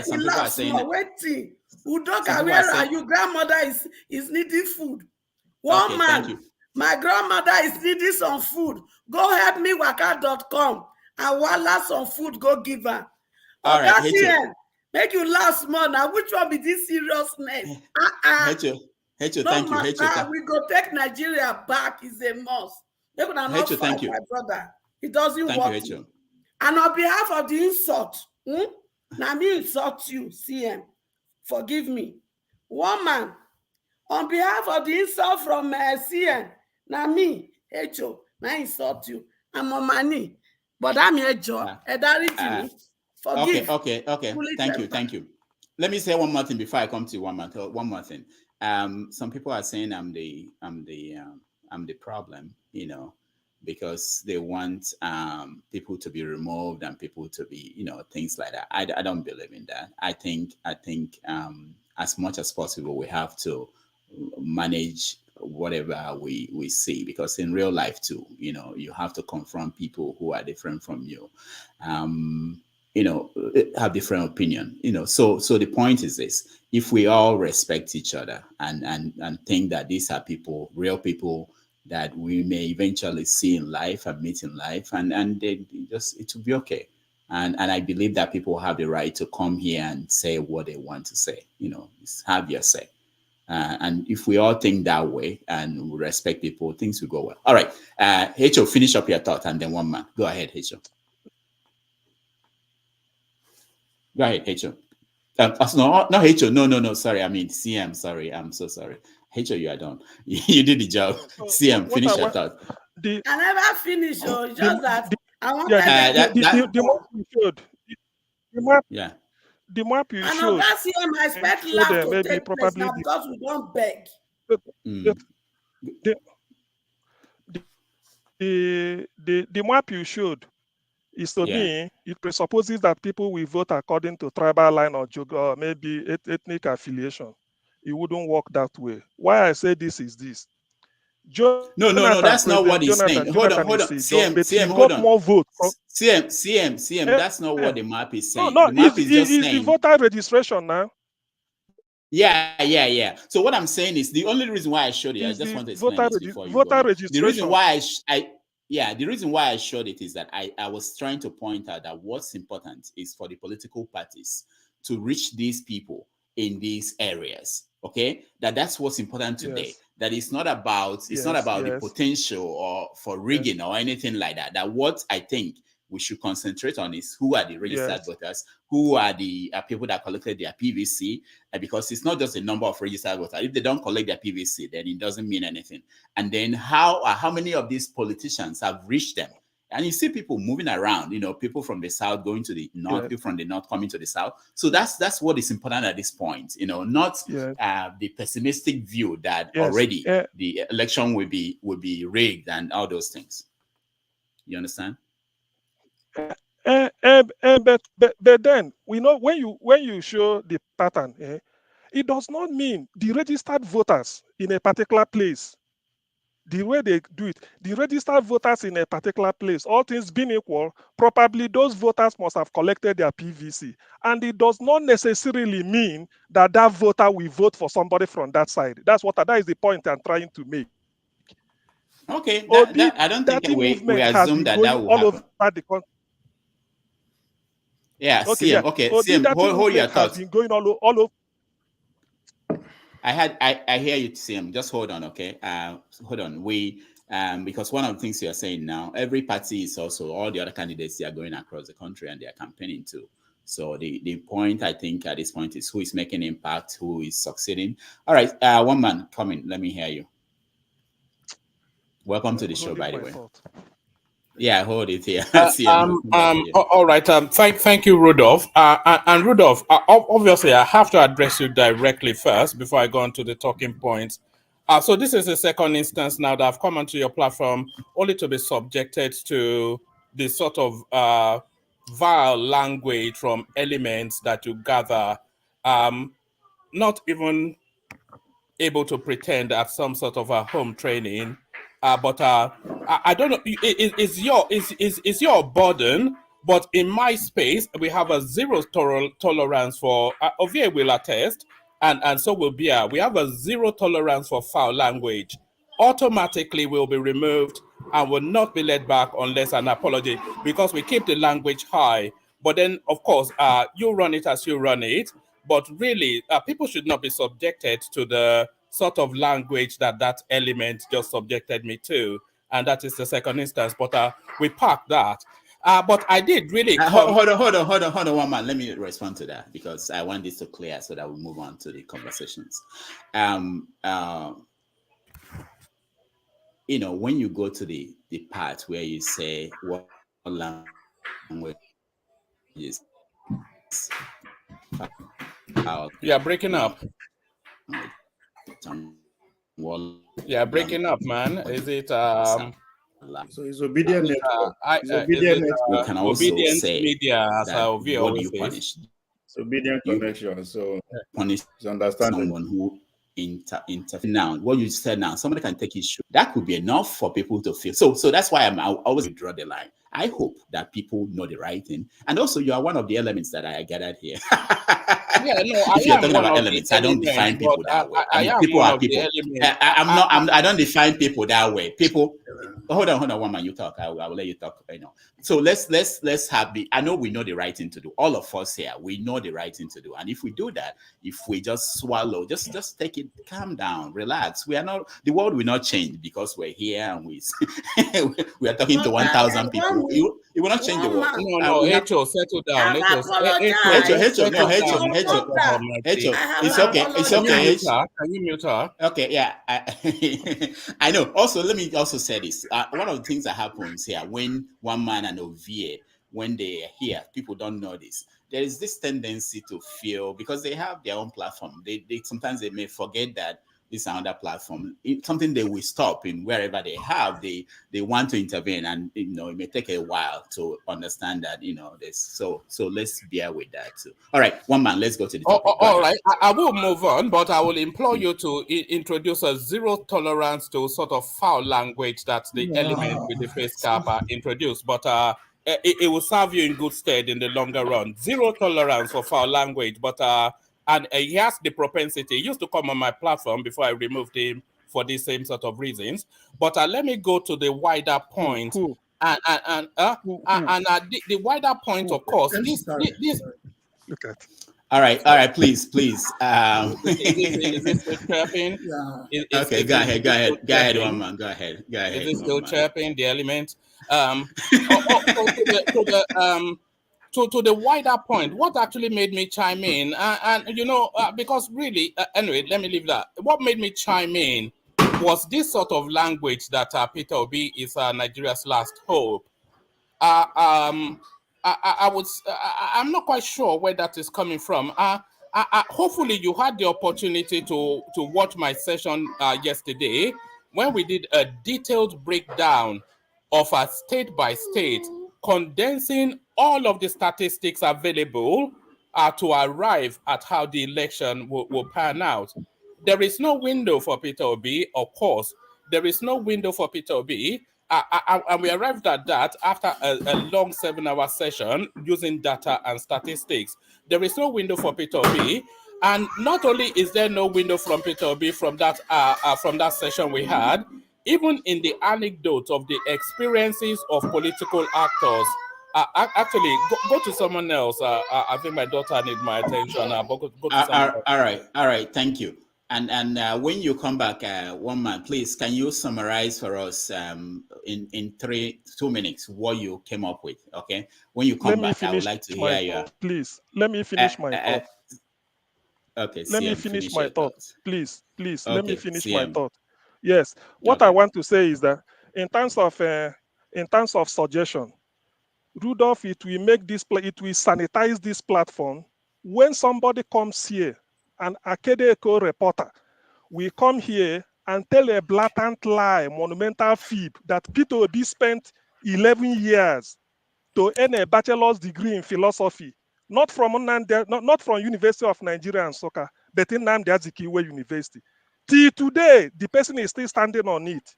G: Some people are saying
M: waiting. Udoka, where are you? Grandmother is needing food. One man, my grandmother is needing some food. Go help me waka.com and wala some food. Go give her.
G: All right, H.O.
M: Make you last more now. Which one be this seriousness?
G: H.O., thank you. H.O.,
M: we go take Nigeria back is a must. They're gonna not fight my brother. It doesn't work.
G: Thank you, H.O.
M: And on behalf of the insult, now me insult you, CM. Forgive me. One man, on behalf of the insult from CM, now me, H.O., now insult you. I'm on my knee. But I'm here, Joe. Forgive.
G: Okay. Thank you. Let me say one more thing before I come to one more thing. Some people are saying I'm the problem, because they want people to be removed and people to be, things like that. I don't believe in that. I think as much as possible we have to manage whatever we see, because in real life too, you have to confront people who are different from you. Have different opinion, so the point is this: if we all respect each other and think that these are real people that we may eventually see in life and meet in life, and it will be okay. And I believe that people have the right to come here and say what they want to say, have your say. And if we all think that way and we respect people, things will go well. All right, H.O., finish up your thought, and then one man. Go ahead, H.O. Go ahead, H.O. No, H.O. No. Sorry, I mean CM. Sorry, I'm so sorry. H.O., you are done. You did the job. CM, finish your thought.
M: I never finish. Just that I want
L: the map you showed. The map you
M: and
L: showed.
M: And on CM, I expect love to take place now because we don't beg.
L: The map you showed is to me, it presupposes that people will vote according to tribal line or maybe ethnic affiliation. it wouldn't work that way. Why I say this is this.
G: No, that's not what he's saying. Hold on. CM, hold on.
L: More votes.
G: CM, that's not what the map is saying.
L: No,
G: the map is just
L: saying the voter registration now.
G: Yeah. So what I'm saying is the only reason why I showed it, I just want to explain this before you go on. The reason why the reason why I showed it is that I was trying to point out that what's important is for the political parties to reach these people in these areas. Okay, that's what's important today. Yes. That it's not about the potential or for rigging or anything like that. That what I think we should concentrate on is who are the registered voters, who are the people that collected their PVC, because it's not just a number of registered voters. If they don't collect their PVC, then it doesn't mean anything. And then how many of these politicians have reached them? And you see people moving around, people from the south going to the north, people from the north coming to the south. So that's what is important at this point, not the pessimistic view that already the election will be rigged and all those things. You understand?
L: But then we know when you show the pattern, it does not mean the registered voters in a particular place. The way they do it, the registered voters in a particular place, all things being equal, probably those voters must have collected their PVC. And it does not necessarily mean that voter will vote for somebody from that side. That is the point I'm trying to make.
G: Okay, I don't think we assume that will
L: all
G: happen.
L: Over the country.
G: Yeah, CM, CM, hold your thoughts.
L: Has been going all over.
G: I hear you, CM. Just hold on, okay? Hold on. Because one of the things you're saying now, every party is also, all the other candidates, they are going across the country and they are campaigning too. So the point, I think, at this point is who is making impact, who is succeeding. All right, one man, come in. Let me hear you. Welcome to the show, by the way. Yeah, hold it here.
N: All right. Thank you, Rudolph. And Rudolph, obviously, I have to address you directly first before I go on to the talking points. So this is the second instance now that I've come onto your platform only to be subjected to this sort of vile language from elements that you gather, not even able to pretend at some sort of a home training. But I don't know. It's your burden. But in my space, we have a zero tolerance for. Ovie will attest, and so will Bia. We have a zero tolerance for foul language. Automatically will be removed and will not be let back unless an apology, because we keep the language high. But then, of course, you run it as you run it. But really, people should not be subjected to the sort of language that element just subjected me to. And that is the second instance. But we parked that. But I did really
G: hold on, one man. Let me respond to that because I want this to clear so that we move on to the conversations. When you go to the part where you say what language is,
N: you're breaking up. Yeah, breaking up, man. Is it
O: so it's obedient network.
G: We can also say
N: media,
G: that what do you punish?
O: It's obedient connection. So
G: punish
O: understanding
G: someone who interfere. Now, what you said now, somebody can take issue. That could be enough for people to feel. So that's why I always draw the line. I hope that people know the right thing. And also, you are one of the elements that I gathered here.
N: Yeah, no,
G: if you're talking about elements, I don't define people that way. People are people. I don't define people that way. People. Hold on, one man. You talk. I will let you talk. So let's have the. I know we know the right thing to do. All of us here, we know the right thing to do. And if we do that, if we just swallow, just take it, calm down, relax. We are not. The world will not change because we're here and we are talking to 1,000 people. It will not change the world.
N: No, Hecho, settle down.
G: Hecho, it's okay. It's okay.
N: Can you mute her?
G: Okay, yeah. I know. Also, let me also say this. One of the things that happens here when one man and Ovie, when they are here, people don't know this. There is this tendency to feel, because they have their own platform, they sometimes they may forget that this is another platform. It's something they will stop in wherever they have. They want to intervene, and it may take a while to understand that this. So let's bear with that too. All right, one man. Let's go to the topic.
N: All right, I will move on, but I will implore you to introduce a zero tolerance to sort of foul language that the element with the face cap introduced. But it will serve you in good stead in the longer run. Zero tolerance for foul language, but and he has the propensity. He used to come on my platform before I removed him for the same sort of reasons. But let me go to the wider point. And the wider point, of course, this.
L: Look at.
G: All right, please. Is
N: this still chirping?
G: Okay, go ahead, one man. Go ahead.
N: Is it still chirping the element? To the wider point, what actually made me chime in, because really, anyway, let me leave that. What made me chime in was this sort of language that Peter Obi is Nigeria's last hope. I'm not quite sure where that is coming from. Hopefully, you had the opportunity to watch my session yesterday when we did a detailed breakdown of a state by state, condensing all of the statistics available to arrive at how the election will pan out. There is no window for Peter Obi, of course. There is no window for Peter Obi. And we arrived at that after a long 7-hour session using data and statistics. There is no window for Peter Obi. And not only is there no window from Peter Obi from that session we had, even in the anecdote of the experiences of political actors. Actually, go to someone else. I think my daughter needs my attention. Go to someone else.
G: All right. Thank you. And when you come back, one man, please, can you summarize for us in 2 minutes what you came up with? Okay. When you come back, I would like to hear you.
L: Please, let me finish my thought.
G: Okay.
L: Let me finish my thought. Please.
G: Okay,
L: Let me finish
G: CM.
L: my thought. Yes. What I want to say is that in terms of suggestion, Rudolph, it will sanitize this platform. When somebody comes here, an Akede Echo reporter, we come here and tell a blatant lie, monumental fib, that Peter Obi spent 11 years to earn a bachelor's degree in philosophy, not from University of Nigeria and Soka, but in Nnamdi Azikiwe University. Till today, the person is still standing on it.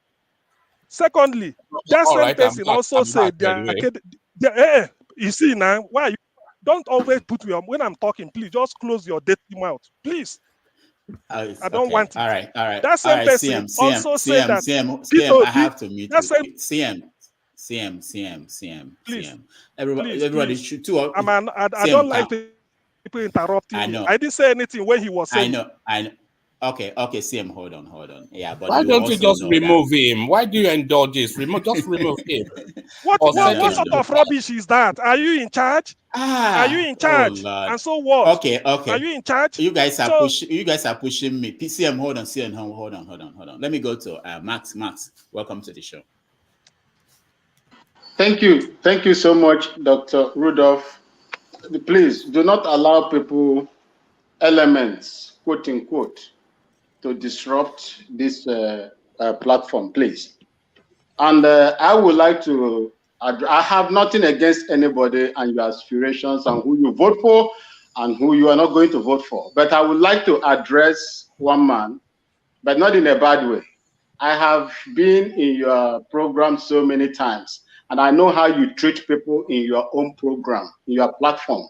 L: Secondly, that same person also said that you see now, why you don't always put your, when I'm talking, please just close your dirty mouth, please. I don't want it.
G: All right.
L: That same person also said that
G: CM, I have to mute you. CM.
L: Please,
G: everybody should too.
L: I don't like people interrupting me. I didn't say anything when he was saying.
G: I know. Okay, CM, hold on. Yeah, but
N: why don't you just remove him? Why do you indulge this? Just remove him.
L: What sort of rubbish is that? Are you in charge? Are you in charge? And so what?
G: Okay.
L: Are you in charge?
G: You guys are pushing me. CM, hold on. Let me go to Max. Max, welcome to the show.
P: Thank you so much, Dr. Rudolph. Please do not allow people elements, quote unquote, to disrupt this platform, please. And I would like to, I have nothing against anybody and your aspirations and who you vote for and who you are not going to vote for. But I would like to address one man, but not in a bad way. I have been in your program so many times, and I know how you treat people in your own program, in your platform.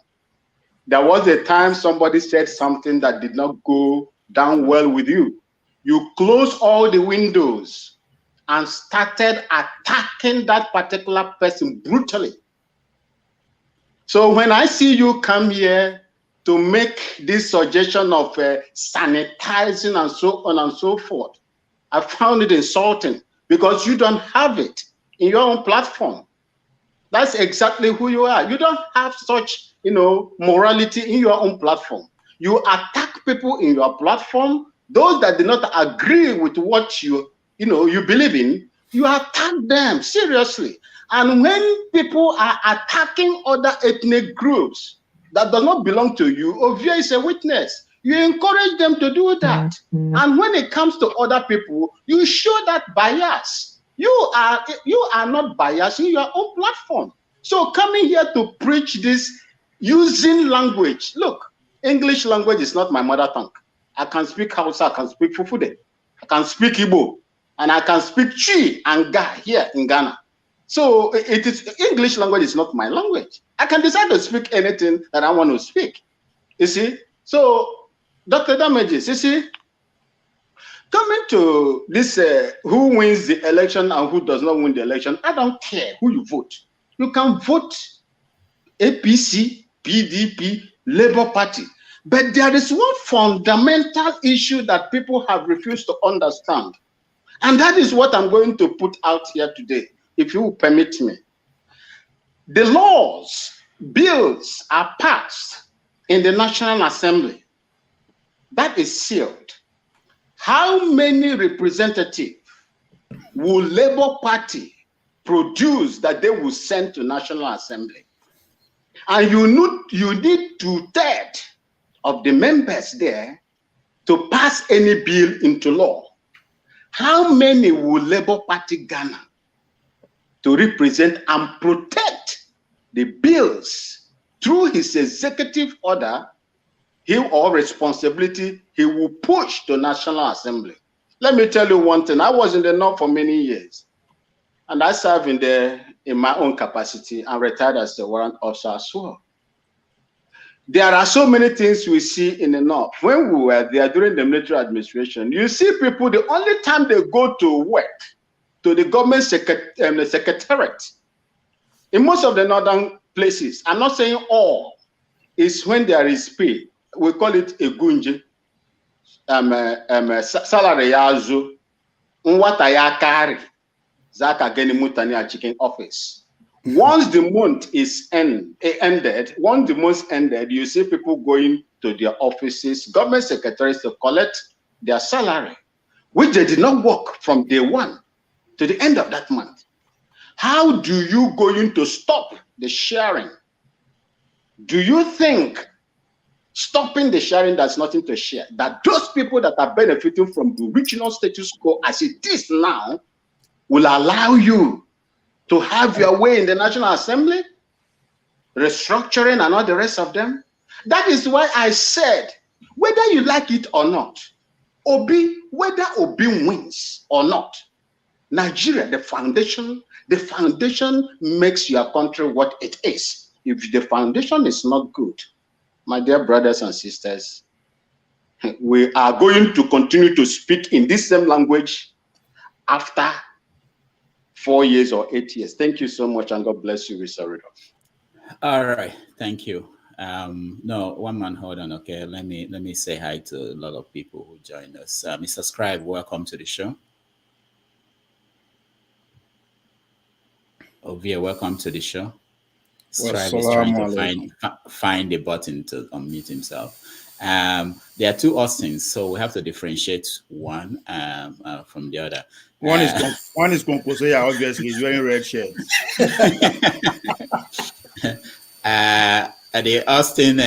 P: There was a time somebody said something that did not go down well with you. You closed all the windows and started attacking that particular person brutally. So when I see you come here to make this suggestion of sanitizing and so on and so forth, I found it insulting because you don't have it in your own platform. That's exactly who you are. You don't have such, morality in your own platform. You attack people in your platform. Those that do not agree with what you believe in, you attack them seriously. And when people are attacking other ethnic groups that do not belong to you, Ovia is a witness. You encourage them to do that. And when it comes to other people, you show that bias. You are not biased in your own platform. So coming here to preach this using language, look, English language is not my mother tongue. I can speak Hausa, I can speak Fufude, I can speak Igbo, and I can speak Chi and Ga here in Ghana. So it is English language is not my language. I can decide to speak anything that I want to speak. You see? So Dr. Damages, you see, coming to this who wins the election and who does not win the election, I don't care who you vote. You can vote APC, PDP, Labour Party. But there is one fundamental issue that people have refused to understand. And that is what I'm going to put out here today, if you will permit me. The laws, bills are passed in the National Assembly. That is sealed. How many representatives will Labour Party produce that they will send to National Assembly? And you need 2/3 of the members there to pass any bill into law. How many will Labour Party Ghana to represent and protect the bills through his executive order, or responsibility he will push to National Assembly? Let me tell you one thing. I was in the North for many years, and I served in my own capacity and retired as the warrant officer as well. There are so many things we see in the North. When we were there during the military administration, you see people, the only time they go to work, to the government secretariat, in most of the northern places, I'm not saying all, is when there is pay. We call it a gunje, salary yazu, nwata ya kari, zaka geni mutani a chicken office. Once the month is ended, you see people going to their offices, government secretaries, to collect their salary, which they did not work from day one to the end of that month. How do you going to stop the sharing? Do you think stopping the sharing, that's nothing to share, that those people that are benefiting from the original status quo as it is now will allow you to have your way in the National Assembly, restructuring and all the rest of them? That is why I said, whether you like it or not, whether Obi wins or not, Nigeria, the foundation makes your country what it is. If the foundation is not good, my dear brothers and sisters, we are going to continue to speak in this same language after 4 years or 8 years. Thank you so much, and God bless you, Mr. Rudolph.
G: All right, thank you. No, one man, hold on. Okay, let me say hi to a lot of people who joined us. Mr. Scribe, welcome to the show. Ovia, welcome to the show. Scribe is trying to find the button to unmute himself. There are two Austins, so we have to differentiate one from the other.
O: One is Konkosoya, obviously, he's wearing red shirt.
G: The Austin,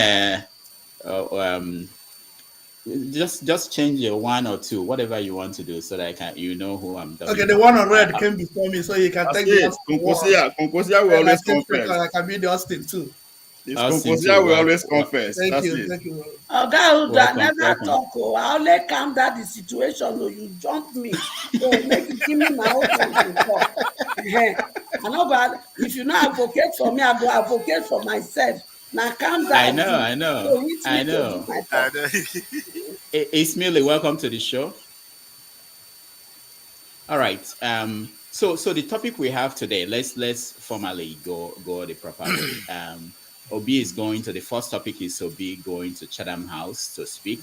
G: just change your one or two, whatever you want to do, so that you know who I'm talking.
E: Okay, the one on red came before me, so you can take the
O: Konkosoya will always confess.
E: I can be the Austin too.
O: Konkosoya will always confess.
E: Thank you.
M: I never talk. I only calm down the situation. Or you jump me, so make you give me my own time to talk. I know, but if you not advocate for me, I go advocate for myself. Now calm down.
G: I know. Ismaili, welcome to the show. All right. So the topic we have today, let's formally go the proper way. Obi is going to, the first topic is Obi going to Chatham House to speak.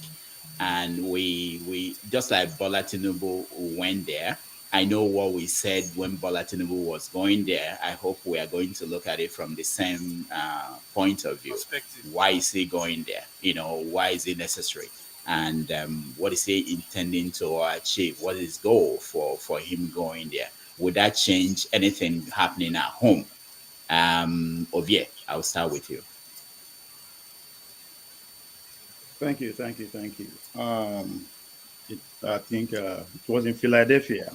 G: And we just like Bola Tinubu went there. I know what we said when Bola Tinubu was going there. I hope we are going to look at it from the same point of view. Why is he going there? Why is it necessary? And what is he intending to achieve? What is his goal for him going there? Would that change anything happening at home? Ovie, I'll start with you.
O: Thank you. I think it was in Philadelphia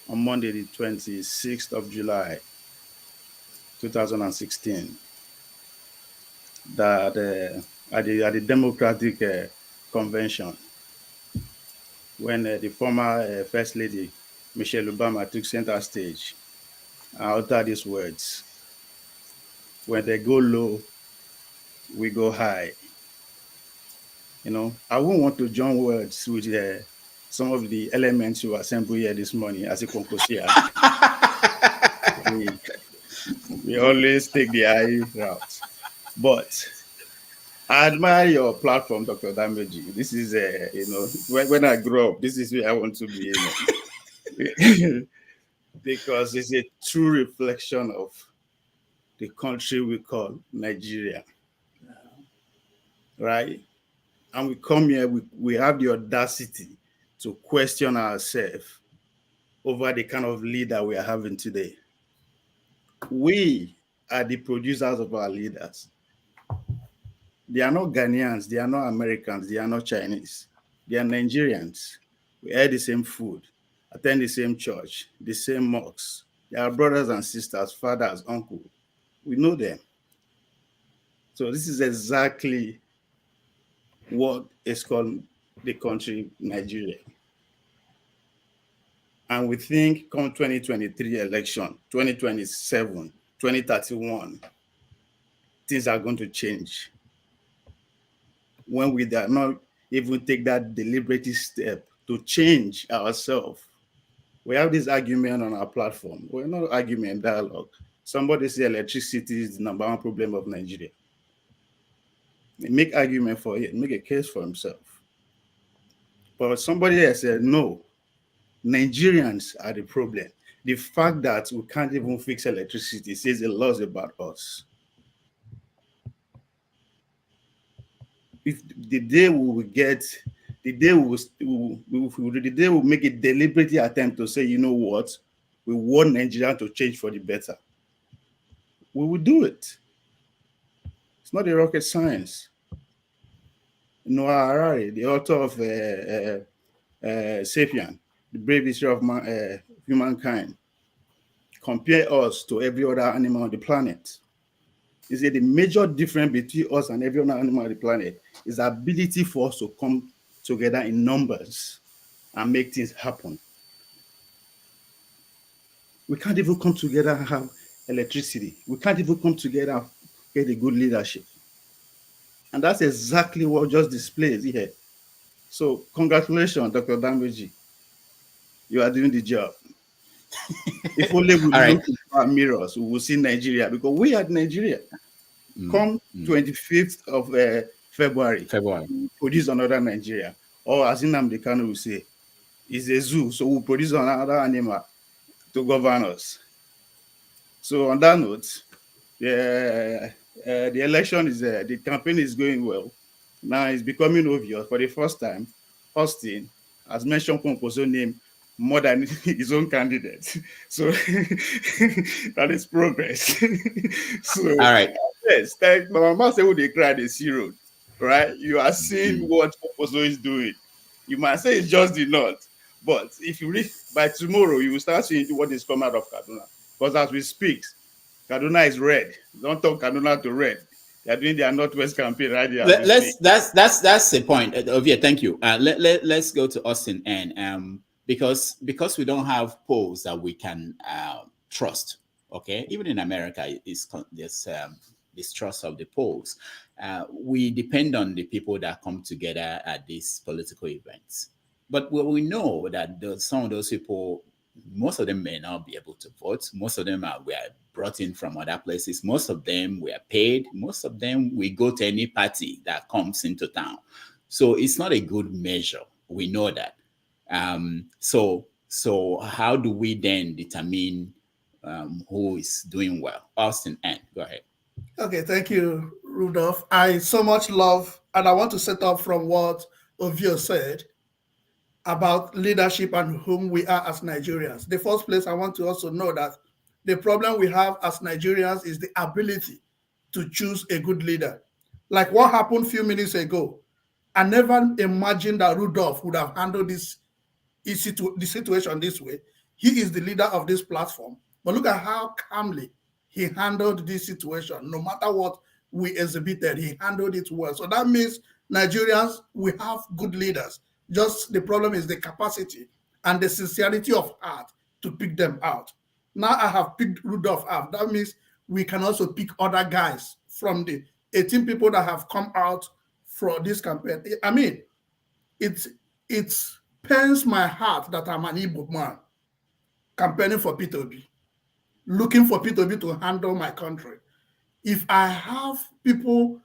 O: on Monday, the 26th of July, 2016, that at the Democratic Convention, when the former First Lady Michelle Obama took center stage and uttered these words: "When they go low, we go high." You know, I won't want to join words with some of the elements you assemble here this morning as a concosia. we always take the high route. But I admire your platform, Dr. Dameji. This is, when I grow up, this is where I want to be, because it's a true reflection of the country we call Nigeria, right? And we come here, we have the audacity to question ourselves over the kind of leader we are having today. We are the producers of our leaders. They are not Ghanaians, they are not Americans, they are not Chinese. They are Nigerians. We eat the same food, attend the same church, the same mosques. They are brothers and sisters, fathers, uncles. We know them. So this is exactly what is called the country Nigeria. And we think come 2023 election, 2027, 2031, things are going to change. When we do not even take that deliberate step to change ourselves. We have this argument on our platform. We're not argument, dialogue. Somebody say electricity is the number one problem of Nigeria. Make argument for it, make a case for himself. But somebody else said, no, Nigerians are the problem. The fact that we can't even fix electricity says a lot about us. If the day we will get, the day we will make a deliberate attempt to say, you know what, we want Nigeria to change for the better, we will do it. It's not a rocket science. Noah Harari, the author of Sapien, the brave history of humankind, compare us to every other animal on the planet. He said the major difference between us and every other animal on the planet is the ability for us to come together in numbers and make things happen. We can't even come together and have electricity. We can't even come together and get a good leadership. And that's exactly what just displayed here. So congratulations, Dr. Dameji. You are doing the job. If only we look into our mirrors, we will see Nigeria, because we are Nigeria. Come 25th of February, we produce another Nigeria. Or as Nnamdi Kanu will say, it's a zoo, so we'll produce another animal to govern us. So on that note, the election is the campaign is going well. Now it's becoming obvious for the first time, Austin has mentioned Kwankwaso's name more than his own candidate. So that is progress. So,
G: all right.
O: Yes, thank my mama say, they cry the zero, right? You are seeing what Kwankwaso is doing. You might say it's just the north, but if you read by tomorrow, you will start seeing what is coming out of Kaduna. Because as we speak, Kaduna is red. Don't talk Kaduna to red. They are doing their Northwest campaign right there.
G: That's the point. Ovia, thank you. Let's go to Austin and because we don't have polls that we can trust. Okay, even in America, there's distrust of the polls. We depend on the people that come together at these political events. But we know that some of those people, most of them may not be able to vote. Most of them were brought in from other places. Most of them were paid. Most of them we go to any party that comes into town. So it's not a good measure. We know that. So how do we then determine who is doing well? Austin, go ahead.
E: Okay, thank you, Rudolph. I so much love, and I want to set up from what Ovio said about leadership and whom we are as Nigerians. The first place I want to also know that the problem we have as Nigerians is the ability to choose a good leader. Like what happened a few minutes ago.
Q: I never imagined that Rudolph would have handled the situation this way. He is the leader of this platform. But look at how calmly he handled this situation. No matter what we exhibited, he handled it well. So that means Nigerians, we have good leaders. Just the problem is the capacity and the sincerity of heart to pick them out. Now I have picked Rudolph out. That means we can also pick other guys from the 18 people that have come out for this campaign. I mean, it pains my heart that I'm an Igbo man campaigning for Peter Obi, looking for Peter Obi to handle my country. If I have people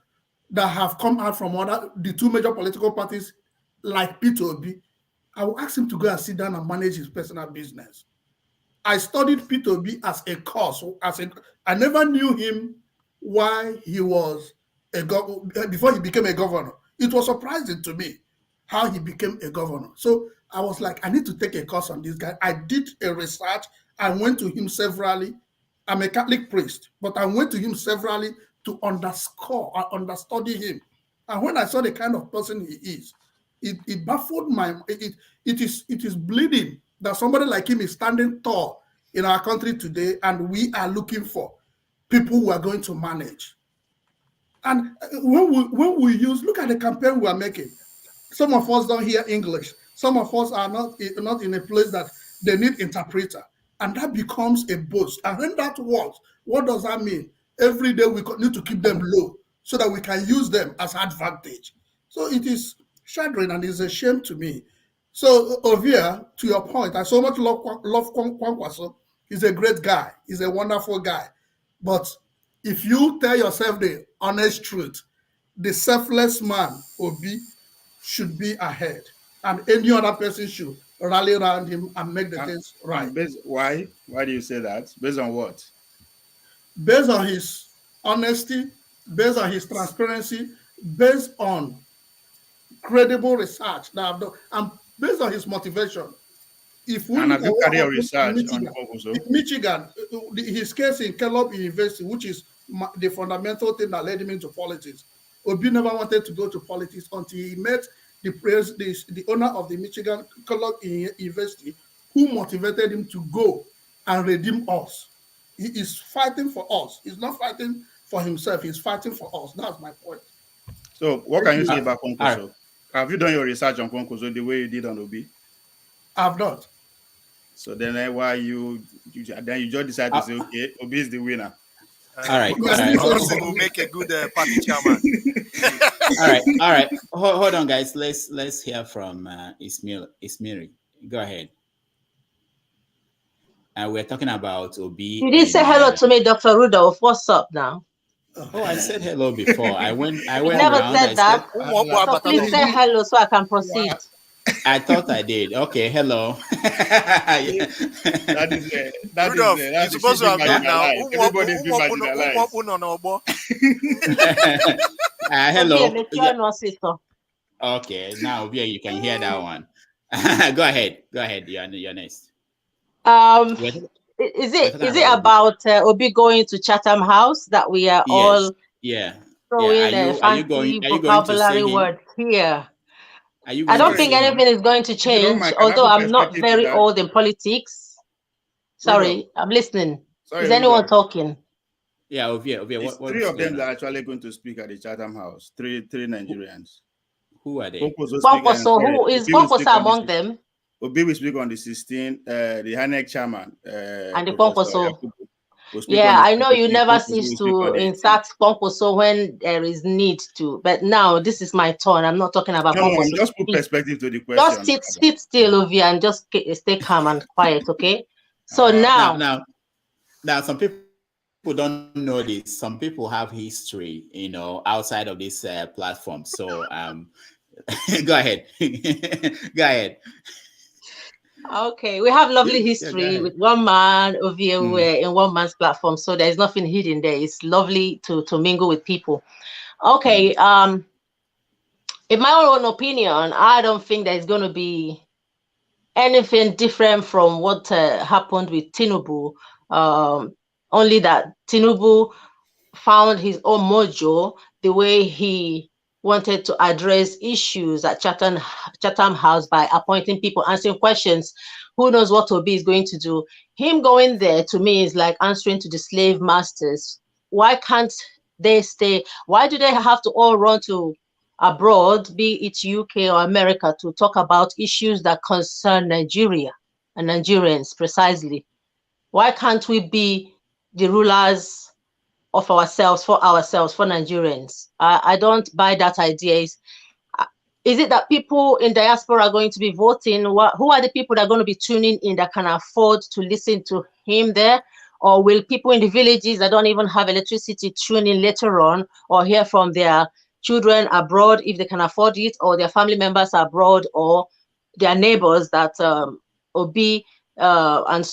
Q: that have come out from the two major political parties like Peter Obi, I will ask him to go and sit down and manage his personal business. I studied Peter Obi as a course. I never knew him why he was before he became a governor. It was surprising to me how he became a governor. So I was like, I need to take a course on this guy. I did a research. I went to him severally. I'm a Catholic priest, but I went to him severally to understudy him. And when I saw the kind of person he is, it baffled it is bleeding that somebody like him is standing tall in our country today, and we are looking for people who are going to manage. And when we look at the campaign we are making, some of us don't hear English. Some of us are not in a place that they need interpreter. And that becomes a boast. And when that works, what does that mean? Every day we need to keep them low so that we can use them as advantage. So it is shattering and it's a shame to me. So Ovia, to your point, I so much love Kwankwaso. He's a great guy. He's a wonderful guy. But if you tell yourself the honest truth, the selfless man, Obi, should be ahead. And any other person should rally around him and make the things right.
O: Why? Why do you say that? Based on what?
Q: Based on his honesty, based on his transparency, based on credible research that I've done, and based on his motivation. If we
O: have you carried your research
Q: Michigan,
O: on Konkoso?
Q: In Michigan, his case in Kellogg University, which is the fundamental thing that led him into politics, Obi never wanted to go to politics until he met the owner of the Michigan Kellogg University, who motivated him to go and redeem us. He is fighting for us. He's not fighting for himself. He's fighting for us. That's my point.
O: So what can you say about Konkoso? Have you done your research on Konkoso the way you did on Obi?
Q: I've not.
O: So then why you just decide to say, okay, Obi is the winner?
G: All right.
R: Will make a good party chairman.
G: All right. Hold on, guys. Let's hear from Ismiri. Go ahead. We're talking about Obi.
S: You didn't say hello to me, Dr. Rudolph. What's up now?
G: Oh, I said hello before. I went.
S: You never
G: around,
S: said that. So please say hello so I can proceed.
G: I thought I did. Okay, hello.
R: Rudolph, you're supposed to have done now.
G: Hello. Okay, now you can hear that one. Go ahead. You're next.
S: Is it about Obi going to Chatham House that we are all throwing fancy vocabulary word here? I don't think anything is going to change, although I'm not very old in politics. Sorry, I'm listening. Is anyone talking?
G: Yeah, Ovia.
O: Three of them that are actually going to speak at the Chatham House. Three Nigerians.
G: Who are they?
S: Kwankwaso, who is Kwankwaso among them?
O: Obi will speak on the 16th, the HANEC chairman.
S: And the Kwankwaso. Yeah, I know you never cease to insert Kwankwaso when there is need to, but now this is my turn. I'm not talking about Kwankwaso.
O: Just put perspective to the question.
S: Just sit still, Ovia, and just stay calm and quiet, okay? So now,
G: some people don't know this. Some people have history, outside of this platform. So, go ahead. Go ahead.
S: Okay, we have lovely history with one man over here in one man's platform, so there's nothing hidden there. It's lovely to mingle with people. Okay, in my own opinion, I don't think there's going to be anything different from what happened with Tinubu. Only that Tinubu found his own mojo the way he wanted to address issues at Chatham House by appointing people, answering questions. Who knows what Obi is going to do? Him going there, to me, is like answering to the slave masters. Why can't they stay? Why do they have to all run to abroad, be it UK or America, to talk about issues that concern Nigeria and Nigerians precisely? Why can't we be the rulers of ourselves, for Nigerians? I don't buy that idea. Is it that people in diaspora are going to be voting? Who are the people that are going to be tuning in that can afford to listen to him there? Or will people in the villages that don't even have electricity tune in later on, or hear from their children abroad if they can afford it, or their family members abroad, or their neighbors that Obi and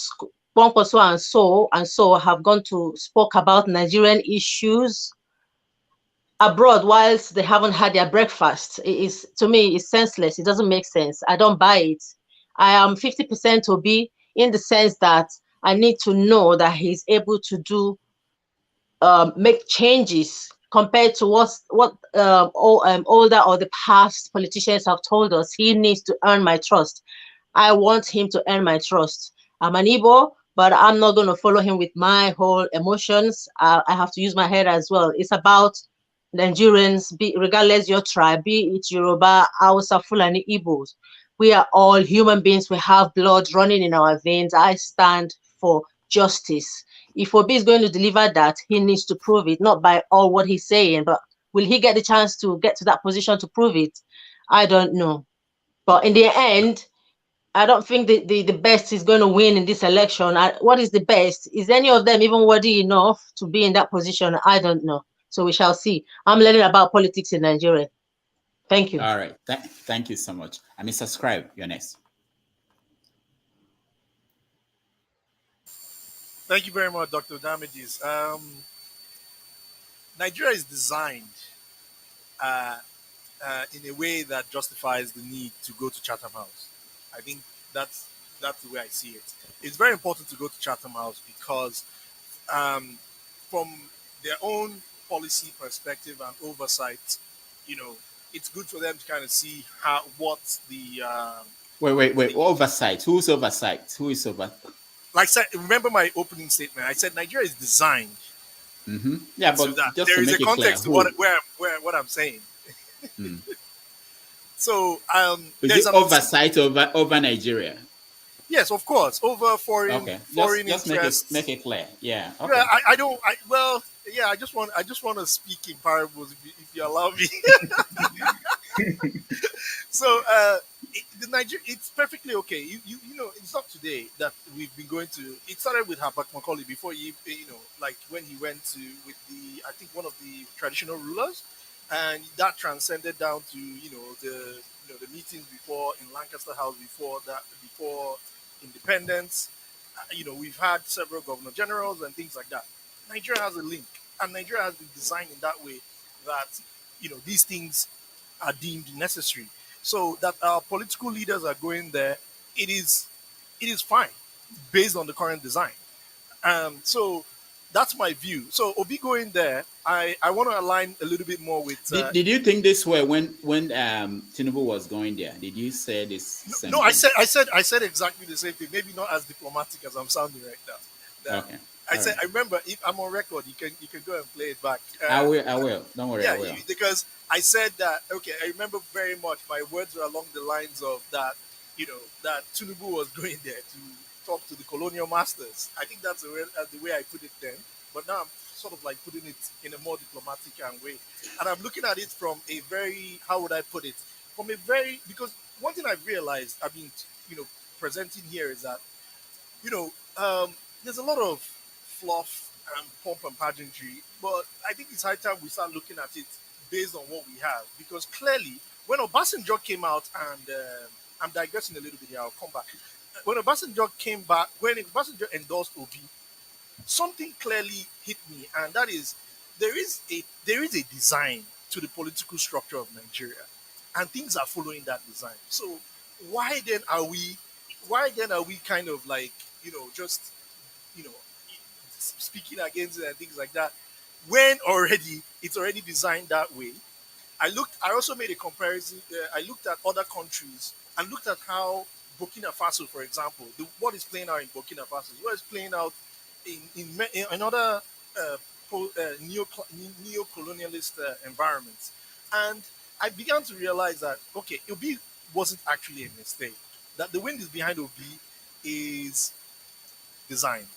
S: Bonkoso and so have gone to spoke about Nigerian issues abroad whilst they haven't had their breakfast? It is, to me, it's senseless. It doesn't make sense. I don't buy it. I am 50% Obi in the sense that I need to know that he's able to do make changes compared to what older or the past politicians have told us. He needs to earn my trust. I want him to earn my trust. I'm an Igbo, but I'm not going to follow him with my whole emotions. I have to use my head as well. It's about Nigerians, regardless your tribe, be it Yoruba, Hausa, Fulani, Igbos. We are all human beings. We have blood running in our veins. I stand for justice. If Obi is going to deliver that, he needs to prove it, not by all what he's saying, but will he get the chance to get to that position to prove it? I don't know. But in the end, I don't think the best is going to win in this election. What is the best? Is any of them even worthy enough to be in that position? I don't know. So we shall see. I'm learning about politics in Nigeria. Thank you.
G: All right. Thank you so much. I mean, subscribe. You're next.
R: Thank you very much, Dr. Damages. Nigeria is designed in a way that justifies the need to go to Chatham House. I think that's the way I see it. It's very important to go to Chatham House because from their own policy perspective and oversight, it's good for them to kind of see what the
G: wait, oversight. Who's oversight? Who is over?
R: Like I said, remember my opening statement. I said Nigeria is designed.
G: Mm-hmm. Yeah, but just
R: there
G: to
R: is
G: make
R: a context
G: it clear,
R: to what I'm saying. So
G: is it oversight over Nigeria?
R: Yes, of course, over foreign
G: just
R: interests.
G: make it clear. Yeah. Okay.
R: Yeah, I just want to speak in parables if you allow me. So it's perfectly okay. You know, it's not today that we've been going to. It started with Hapak Macaulay before like when he went to with I think one of the traditional rulers, and that transcended down to the meetings before in Lancaster House before independence. We've had several governor generals and things like that. Nigeria has a link, and Nigeria has been designed in that way that these things are deemed necessary. So that our political leaders are going there, it is fine based on the current design. So that's my view. So Obi going there, I want to align a little bit more with.
G: Did you think this way when Tinubu was going there? Did you say this?
R: No, I said exactly the same thing. Maybe not as diplomatic as I'm sounding right now.
G: Okay.
R: I remember, if I'm on record, you can go and play it back.
G: I will. Don't worry.
R: Yeah,
G: I will.
R: because I said that. Okay, I remember very much. My words were along the lines of that. That Tinubu was going there to talk to the colonial masters. I think that's the way I put it then. But now I'm sort of like putting it in a more diplomatic way. And I'm looking at it from a very, how would I put it? Because one thing I've realized, I've been, presenting here is that, there's a lot of fluff and pomp and pageantry, but I think it's high time we start looking at it based on what we have. Because clearly, when Obasanjo came out, and I'm digressing a little bit here, I'll come back. When Obasanjo endorsed Obi, something clearly hit me, and that is there is a design to the political structure of Nigeria, and things are following that design. So why then are we kind of like just speaking against it and things like that when it's already designed that way, I also made a comparison. I looked at other countries and looked at how Burkina Faso, for example, what is playing out in Burkina Faso, what is playing out in other neo-colonialist environments. And I began to realize that, okay, Obi wasn't actually a mistake. That the wind is behind Obi is designed.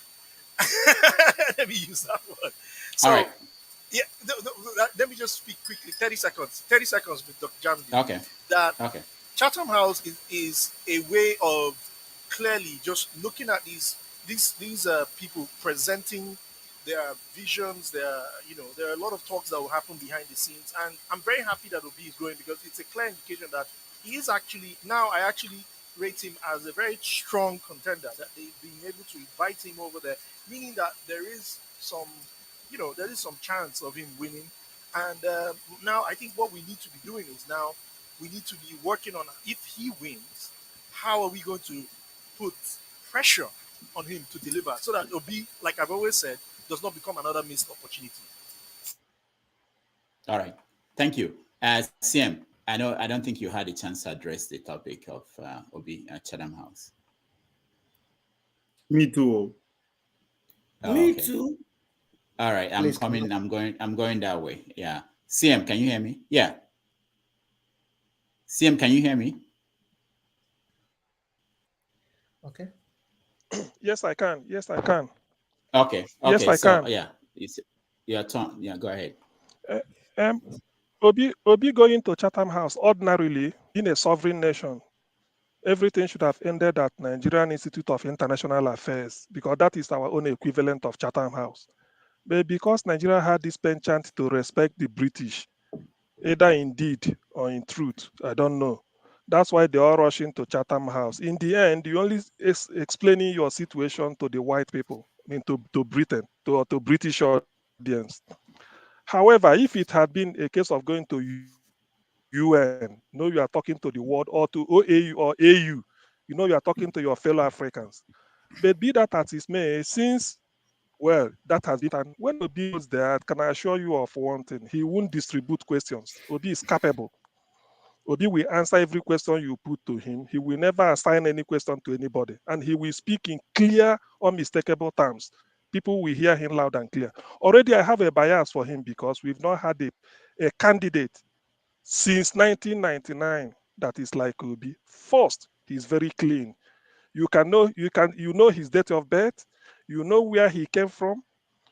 R: Let me use that word. So,
G: All right.
R: yeah, let me just speak quickly. 30 seconds. 30 seconds with Dr. Jamdi.
G: Okay.
R: That
G: Okay.
R: Chatham House is a way of clearly just looking at these people presenting their visions. There are a lot of talks that will happen behind the scenes, and I'm very happy that Obi is growing because it's a clear indication that he is actually now. I actually rate him as a very strong contender. That they've been able to invite him over there, meaning that there is some chance of him winning. And now I think what we need to be doing is now we need to be working on if he wins, how are we going to put pressure on him to deliver so that Obi, like I've always said, does not become another missed opportunity.
G: All right. Thank you. CM, I don't think you had a chance to address the topic of Obi at Chatham House.
O: Me too.
M: Me too.
G: All right, I'm coming. I'm going that way. Yeah. CM, can you hear me? Yeah. CM, can you hear me?
E: Okay.
L: Yes, I can. Yes, I can.
G: Okay.
L: Yes, I can.
G: Yeah, it's your turn. Yeah, go ahead.
L: Obi going to Chatham House, ordinarily, in a sovereign nation, everything should have ended at Nigerian Institute of International Affairs, because that is our own equivalent of Chatham House. But because Nigeria had this penchant to respect the British, either in deed or in truth, I don't know. That's why they all rush into Chatham House. In the end, you only explaining your situation to the white people, I mean to Britain, to British audience. However, if it had been a case of going to UN, you are talking to the world, or to OAU or AU, you are talking to your fellow Africans. But be that as it may, since, well, that has been, and when Obi was there, can I assure you of one thing? He won't distribute questions. Obi is capable. Obi will answer every question you put to him. He will never assign any question to anybody. And he will speak in clear, unmistakable terms. People will hear him loud and clear. Already I have a bias for him because we've not had a candidate since 1999 that is like Obi. First, he's very clean. You know his date of birth, you know where he came from,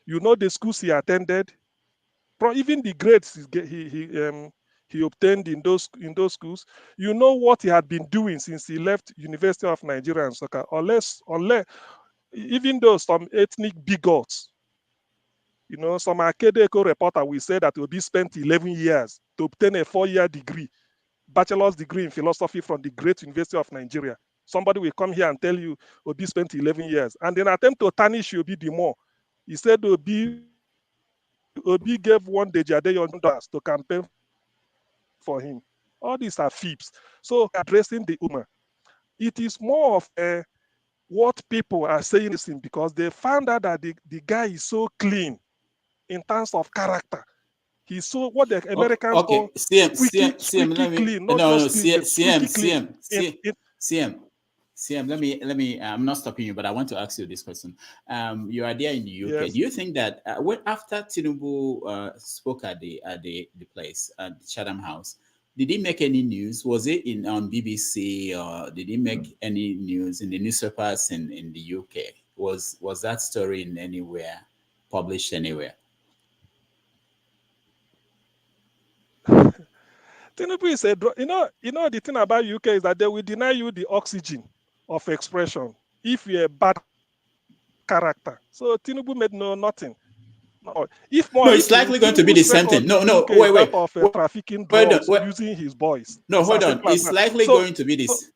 L: you know the schools he attended, even the grades he obtained in those schools. You know what he had been doing since he left University of Nigeria and Soccer. Unless even though some ethnic bigots, some Akedeko reporter will say that Obi spent 11 years to obtain a 4-year degree, bachelor's degree in philosophy from the great University of Nigeria. Somebody will come here and tell you Obi spent 11 years. And then attempt to tarnish Obi the more. He said Obi gave one $1 to campaign for him. All these are fibs. So addressing the Ummah, it is more of what people are saying is him, because they found out that the guy is so clean in terms of character. He's so what the Americans call squeaky clean, not just clean, but squeaky clean.
G: CM, let me. I'm not stopping you, but I want to ask you this question. You are there in the UK.
L: Yes.
G: Do you think that after Tinubu spoke at the place at Chatham House, did he make any news? Was it on BBC, or did he make any news in the newspapers in the UK? Was that story in anywhere published anywhere?
L: Tinubu is the thing about UK is that they will deny you the oxygen of expression if you're a bad character. So Tinubu made nothing. No,
G: it's likely going to be the same thing. No, wait.
L: Of trafficking drugs using his boys.
G: No, hold on. It's likely going to be this.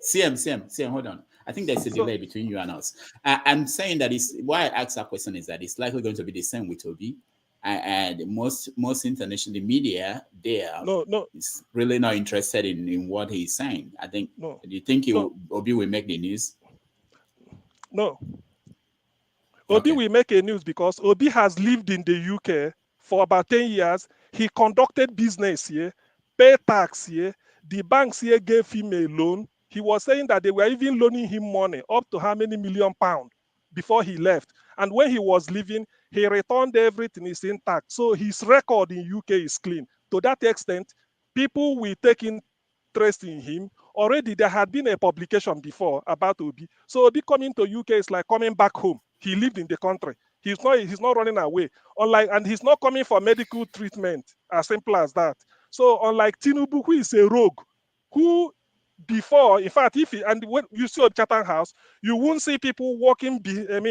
G: CM, hold on. I think there's a delay between you and us. I'm saying that why I asked that question is that it's likely going to be the same with Obi. And most international media there is really not interested in what he's saying. I think. Do you think Obi will make the news?
L: No. Obi will make a news because Obi has lived in the UK for about 10 years. He conducted business here, paid tax here. The banks here gave him a loan. He was saying that they were even loaning him money up to how many £1 million before he left. And when he was leaving, he returned everything is intact. So his record in UK is clean. To that extent, people will take interest in him. Already there had been a publication before about Obi. So Obi coming to UK is like coming back home. He lived in the country. He's not running away. And he's not coming for medical treatment, as simple as that. So unlike Tinubu, who is a rogue, who before, in fact, when you see at Chatham House, you won't see people walking,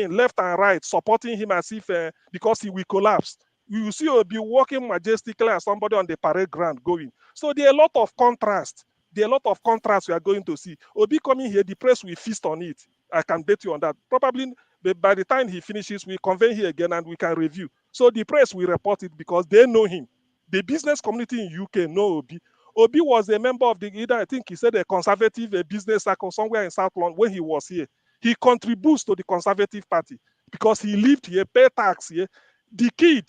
L: left and right, supporting him as if because he will collapse. You see Obi walking majestically as somebody on the parade ground going. So there are a lot of contrast. There are a lot of contrast we are going to see. Obi coming here, the press will feast on it. I can bet you on that. Probably by the time he finishes, we convene here again and we can review. So the press will report it because they know him. The business community in UK know Obi. Obi was a member of I think he said a conservative business circle somewhere in South London when he was here. He contributes to the Conservative Party because he lived here, paid tax here. The kid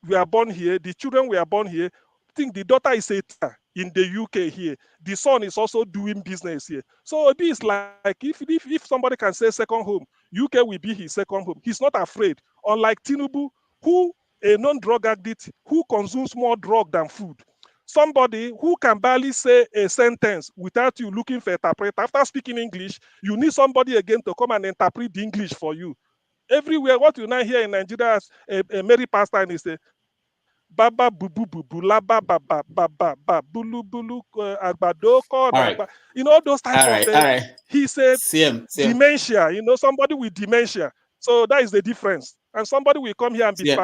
L: were born here, the children were born here. I think the daughter is in the UK here. The son is also doing business here. So Obi is like, if somebody can say second home, UK will be his second home. He's not afraid. Unlike Tinubu, who a non-drug addict, who consumes more drug than food. Somebody who can barely say a sentence without you looking for a interpreter. After speaking English, you need somebody again to come and interpret the English for you. Everywhere, what you now hear in Nigeria as a merry pastime is a baba bubu bubu laba baba baba bulu bulu agbado korda. You know those types of things. He said dementia. You know, somebody with dementia. So that is the difference. And somebody will come here and be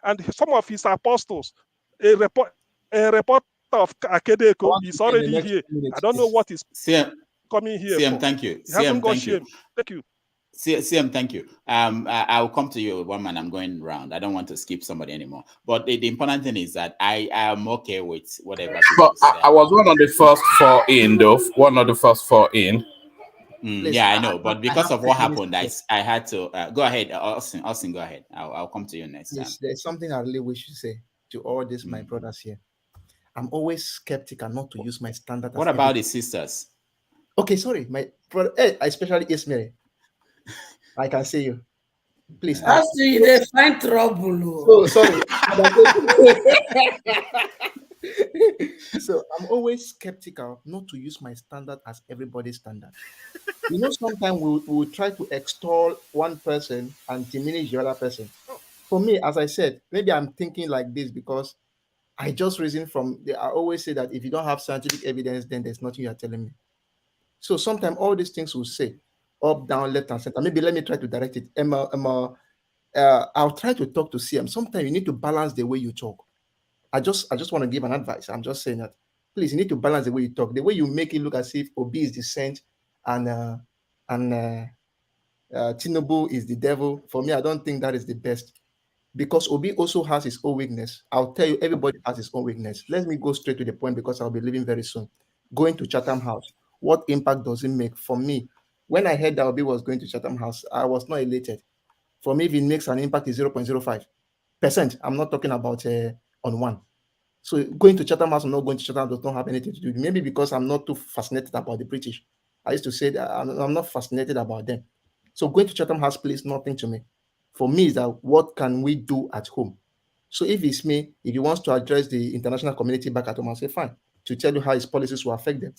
L: and some of his apostles, a reporter of Akedeko is already here. I don't know what is coming here for.
G: Thank you.
L: He hasn't got shame. Thank you.
G: CM, thank you. I'll come to you one man. I'm going round. I don't want to skip somebody anymore. But the important thing is that I am okay with whatever.
N: But I was one of the first four in, though. One of the first four in.
G: Yeah, I know. But because of what happened, I had to go ahead. Austin, go ahead. I'll come to you next.
J: Yes, there's something I really wish to say to all these my brothers here. I'm always skeptical not to use my standard.
G: What about the sisters?
J: Okay, sorry, my brother, especially Ismail. I can see you. Please.
M: They find trouble.
J: Oh, sorry. So I'm always skeptical not to use my standard as everybody's standard. You know, sometimes we'll try to extol one person and diminish the other person. For me, as I said, maybe I'm thinking like this because I just reason I always say that if you don't have scientific evidence, then there's nothing you're telling me. So sometimes all these things will say up, down, left, and center. Maybe let me try to direct it. I'll try to talk to CM. Sometimes you need to balance the way you talk. I just want to give an advice. I'm just saying that. Please, you need to balance the way you talk. The way you make it look as if Obi is the saint and Tinubu is the devil. For me, I don't think that is the best. Because Obi also has his own weakness. I'll tell you, everybody has his own weakness. Let me go straight to the point because I'll be leaving very soon. Going to Chatham House. What impact does it make for me? When I heard that Obi was going to Chatham House, I was not elated. For me, if it makes an impact, is 0.05%. I'm not talking about on one. So going to Chatham House or not going to Chatham House does not have anything to do with it. Maybe because I'm not too fascinated about the British. I used to say that I'm not fascinated about them. So going to Chatham House plays nothing to me. For me, is that what can we do at home? So if it's me, if he wants to address the international community back at home, I'll say fine, to tell you how his policies will affect them.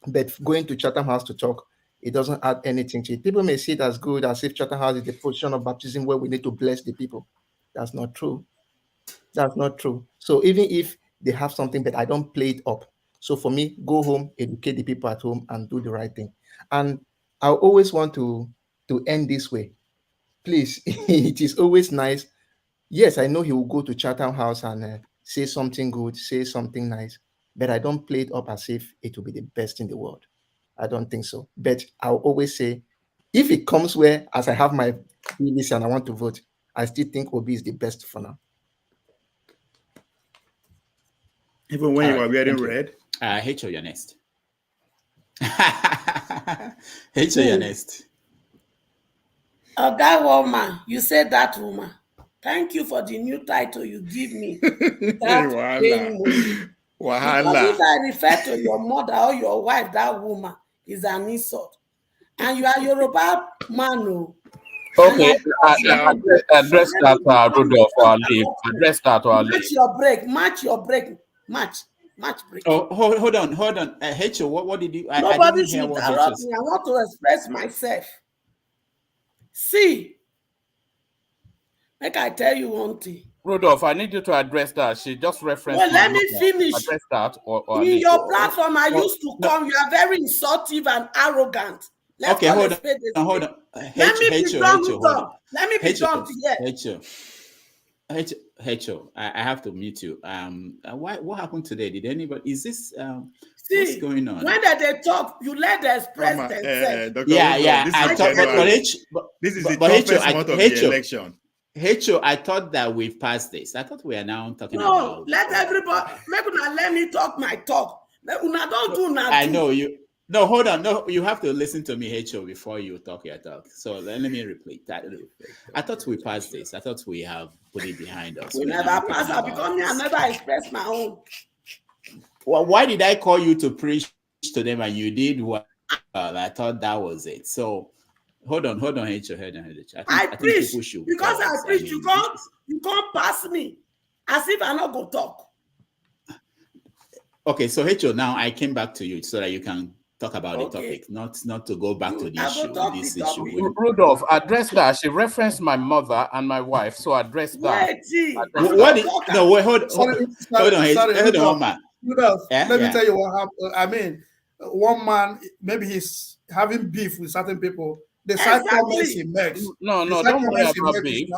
J: But going to Chatham House to talk, it doesn't add anything to it. People may see it as good, as if Chatham House is the position of baptism where we need to bless the people. That's not true. That's not true. So even if they have something, but I don't play it up. So for me, go home, educate the people at home, and do the right thing. And I always want to end this way. Please, it is always nice. Yes, I know he will go to Chatham House and say something good, say something nice, but I don't play it up as if it will be the best in the world. I don't think so. But I'll always say, if it comes where, as I have my BBC and I want to vote, I still think Obi is the best for now.
O: Even when you are wearing red?
G: H.O., you're next. H.O., you're next.
M: That woman, you said that woman. Thank you for the new title you give me without paying money. Because if I refer to your mother or your wife, that woman is an insult. And you are Yoruba man, no.
N: Okay, address that, Rudolph, or leave. Address that, or leave.
M: Match your break. Match your break. Match break.
G: Oh, hold on. Hecho, what did you?
M: Nobody
G: I didn't hear
M: should
G: what
M: interrupt
G: Hecho.
M: me. I want to express myself. See, like I tell you one thing.
N: Rudolph, I need you to address that. She just referenced.
M: Well, let me finish.
N: Address that, or
M: in
N: leave.
M: your platform, I used to come. You are very insultive and arrogant. Let's
G: Okay, hold on.
M: Let me be done with them. Let me be done here.
G: Hecho, I have to mute you. What happened today? Did anybody? Is this?
M: See,
G: what's going on?
M: When they talk, you let them express themselves.
G: I thought,
O: this is the toughest month of the election.
G: Hecho, I thought that we've passed this. I thought we are now talking about.
M: No, let everybody. Maybe not let me talk my talk. Don't do nothing.
G: I know you. No, hold on. No, you have to listen to me, Hecho, before you talk your talk. So let me repeat that. I thought we passed this. I thought we have put it behind us.
M: We never passed it because me, I never expressed my own.
G: Well, why did I call you to preach to them and you did what? I thought that was it. So hold on, Hecho.
M: I preach because I preach. You can't pass me as if I not go talk.
G: Okay, so Hecho, now I came back to you so that you can talk about the topic, not to go back to the issue.
N: Rudolph, address that. She referenced my mother and my wife, so address that.
G: Hold on, man.
Q: Rudolph, let me tell you what happened. I mean, one man, maybe he's having beef with certain people. The side comments he makes.
N: No, don't worry about beef.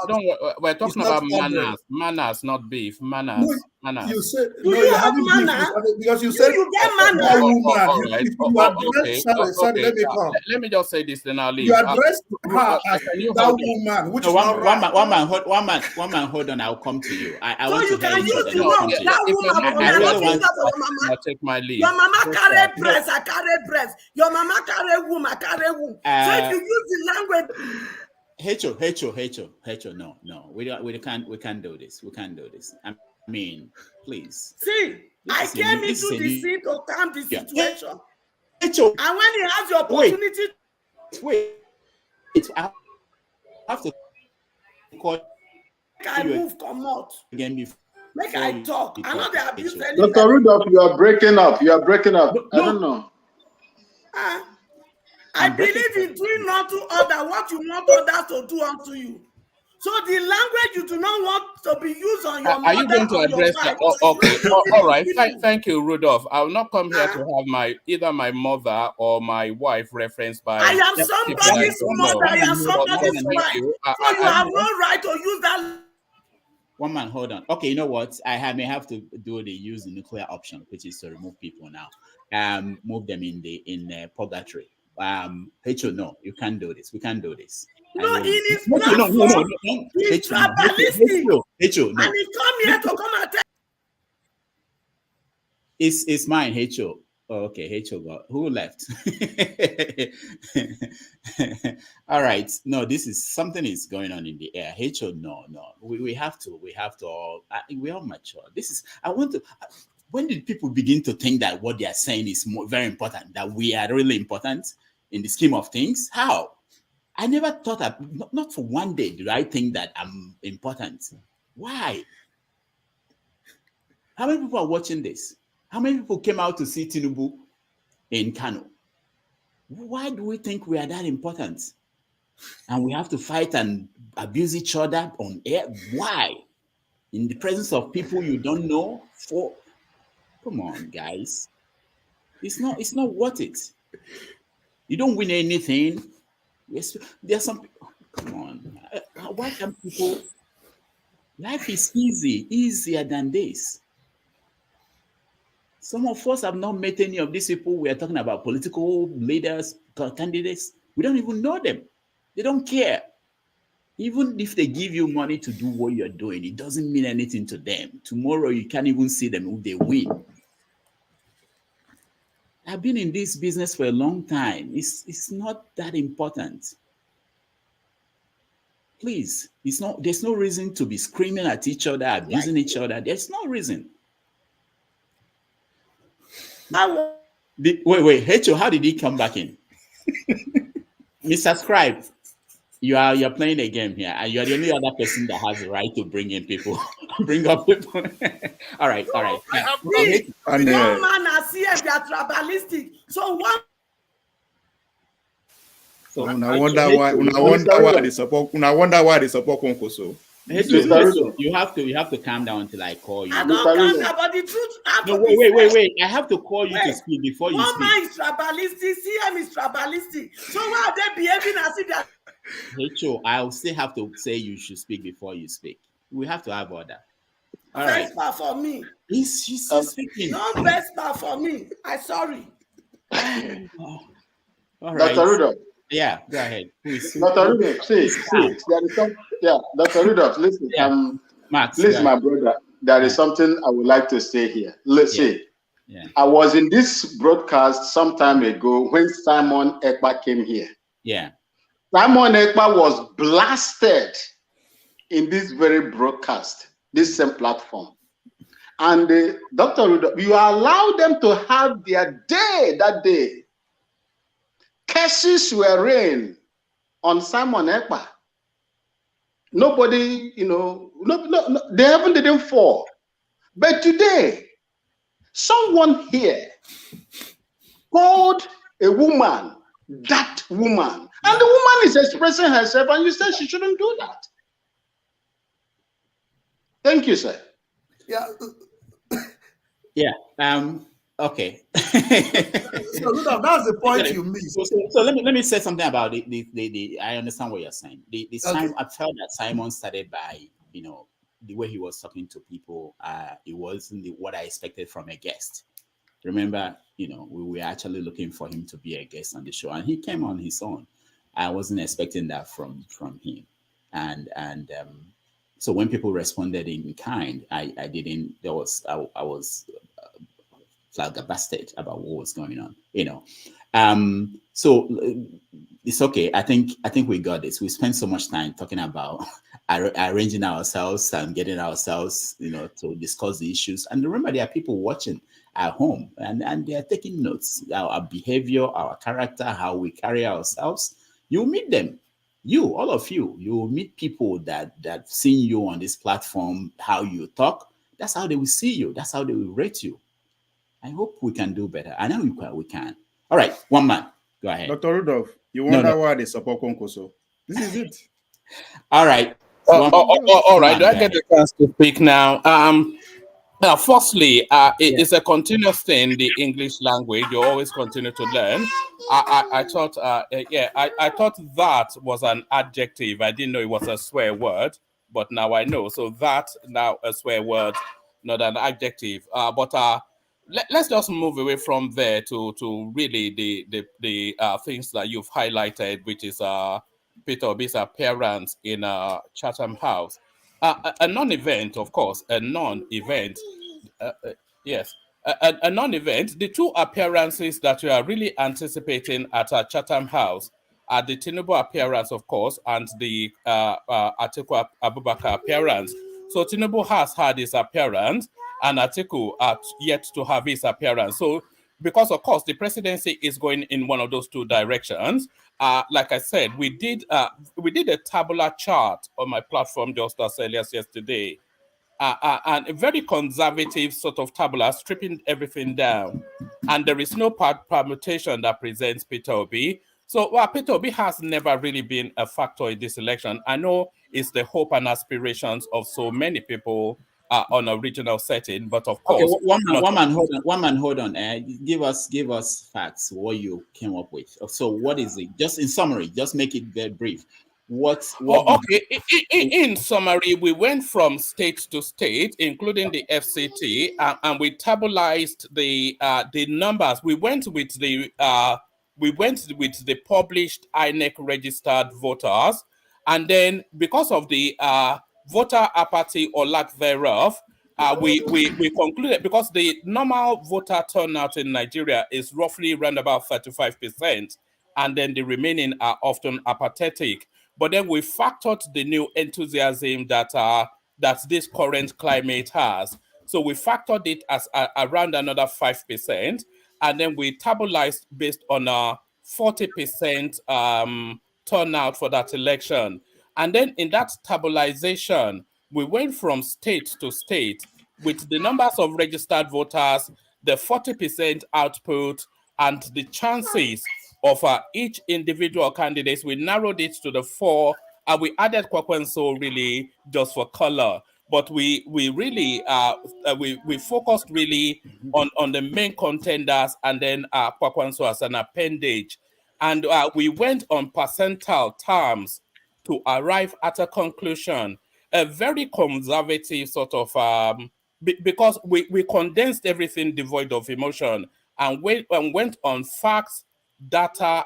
N: We're talking about manners, not beef. Manners.
Q: You said you're having beef because you said
M: you get manners.
Q: Sorry, let me come.
N: Let me just say this, then I'll leave.
Q: You addressed her as that woman, which is not right.
G: One man, hold on. I'll come to you. I want to hear you.
N: I'll take my leave.
M: Your mama carry breast, I carry breast. Your mama carry womb, I carry womb. So if you use the language.
G: Hecho, no. We can't do this. We can't do this. I mean, please.
M: See, I came into the scene to calm the situation.
G: Hecho.
M: And when he has the opportunity.
G: Wait. I have to call.
M: I move, come out.
G: Again,
M: make I talk. I know they abuse
P: Dr. Rudolph, you are breaking up. I don't know.
M: I believe in doing not to others what you want others to do unto you. So the language you do not want to be used on your mother.
N: Are you going to address that? Okay. All right. Thank you, Rudolph. I will not come here to have either my mother or my wife referenced by.
M: I am somebody's mother. I am somebody's wife. So you have no right to use that.
G: One man, hold on. Okay, you know what? I may have to use the nuclear option, which is to remove people now. Move them in purgatory. Hecho, no, you can't do this. We can't do this.
M: No, in his platform,
G: no.
M: He's tribalistic.
G: Hecho, no.
M: And he come here to come and tell.
G: It's mine, Hecho. Oh, okay, Hecho, who left? All right. No, something is going on in the air. Hecho, no. We have to all, we are mature. When did people begin to think that what they are saying is very important, that we are really important in the scheme of things? How? I never thought that, not for one day did I think that I'm important. Why? How many people are watching this? How many people came out to see Tinubu in Kano? Why do we think we are that important? And we have to fight and abuse each other on air? Why? In the presence of people you don't know? Come on, guys. It's not worth it. You don't win anything. There's some people. Come on. Why can't people? Life is easier than this. Some of us have not met any of these people. We are talking about political leaders, candidates. We don't even know them. They don't care. Even if they give you money to do what you're doing, it doesn't mean anything to them. Tomorrow, you can't even see them if they win. I've been in this business for a long time. It's not that important. Please, there's no reason to be screaming at each other, abusing each other. There's no reason. Wait, Hecho, how did he come back in? Mr. Scribe, you're playing a game here, and you're the only other person that has the right to bring in people, bring up people. all right.
M: One man has here, they are tribalistic. So one.
O: So I wonder why they support. I wonder why they support Konkoso.
G: You have to calm down until I call you.
M: I don't calm down, but the truth.
G: No, wait. I have to call you to speak before you speak.
M: One man is tribalistic, CM is tribalistic. So why are they behaving as if they're...
G: Rachel, I'll still have to say you should speak before you speak. We have to have order. All right.
M: Vespa for me.
G: She's speaking.
M: No Vespa for me. I'm sorry.
G: All right.
P: Dr. Rudolph.
G: Yeah, go ahead. Please.
P: Dr. Rudolph, there is some, Dr. Rudolph, listen,
G: Max,
P: listen, my brother, there is something I would like to say here. Let's see.
G: Yeah.
P: I was in this broadcast some time ago when Simon Ekpa came here.
G: Yeah.
P: Simon Ekpa was blasted in this very broadcast, this same platform. And Dr. Rudolph, you allow them to have their day that day. Cases were rained on Simon Ekpa. Nobody, they didn't fall. But today, someone here called a woman, that woman, and the woman is expressing herself, and you said she shouldn't do that. Thank you, sir.
Q: Yeah.
G: Yeah. Okay.
Q: So that's the point you missed.
G: So let me say something about the I understand what you're saying. I felt that Simon started by, the way he was talking to people, it wasn't what I expected from a guest. Remember, we were actually looking for him to be a guest on the show, and he came on his own. I wasn't expecting that from him. And so when people responded in kind, I was flabbergasted about what was going on, so it's okay. I think we got this. We spent so much time talking about arranging ourselves and getting ourselves, to discuss the issues. And remember, there are people watching at home, and they are taking notes. Our behavior, our character, how we carry ourselves. You meet them. All of you will meet people that seen you on this platform, how you talk. That's how they will see you. That's how they will rate you. I hope we can do better. I know we can. All right, one man. Go ahead.
O: Dr. Rudolph, you wonder why they support Konkoso. This is it.
G: All right.
N: All right. Do I get the chance to speak now? Now, firstly, it's a continuous thing, the English language. You always continue to learn. I thought, I thought that was an adjective. I didn't know it was a swear word, but now I know. So that now a swear word, not an adjective. Let's just move away from there to really the things that you've highlighted, which is Peter Obi's appearance in Chatham House. A non-event, of course, a non-event. Yes, a non-event. The two appearances that we are really anticipating at Chatham House are the Tinubu appearance, of course, and the Atiku Abubakar appearance. So Tinubu has had his appearance, and Atiku are yet to have his appearance. So, because of course the presidency is going in one of those two directions. Like I said, we did a tabular chart on my platform just as early as yesterday, and a very conservative sort of tabular, stripping everything down, and there is no permutation that presents Peter Obi. So, Peter Obi has never really been a factor in this election. I know it's the hope and aspirations of so many people on a regional setting, but of course,
G: okay, one man, hold on. Give us facts. What you came up with. So, what is it? Just in summary, just make it very brief.
N: Okay. In summary, we went from state to state, including the FCT, and we tabularized the numbers. We went with the published INEC registered voters, and then because of the voter apathy or lack thereof, we concluded, because the normal voter turnout in Nigeria is roughly around about 35%, and then the remaining are often apathetic. but then we factored the new enthusiasm that this current climate has. So we factored it as around another 5%, and then we tabularized based on a 40% turnout for that election. And then in that tabulation, we went from state to state with the numbers of registered voters, the 40% output, and the chances of each individual candidate. We narrowed it to the 4, and we added Kwakwenso really just for color. But we really we focused really on the main contenders, and then Kwakwenso as an appendage. And we went on percentile terms to arrive at a conclusion, a very conservative sort of, because we condensed everything devoid of emotion and went on facts, data,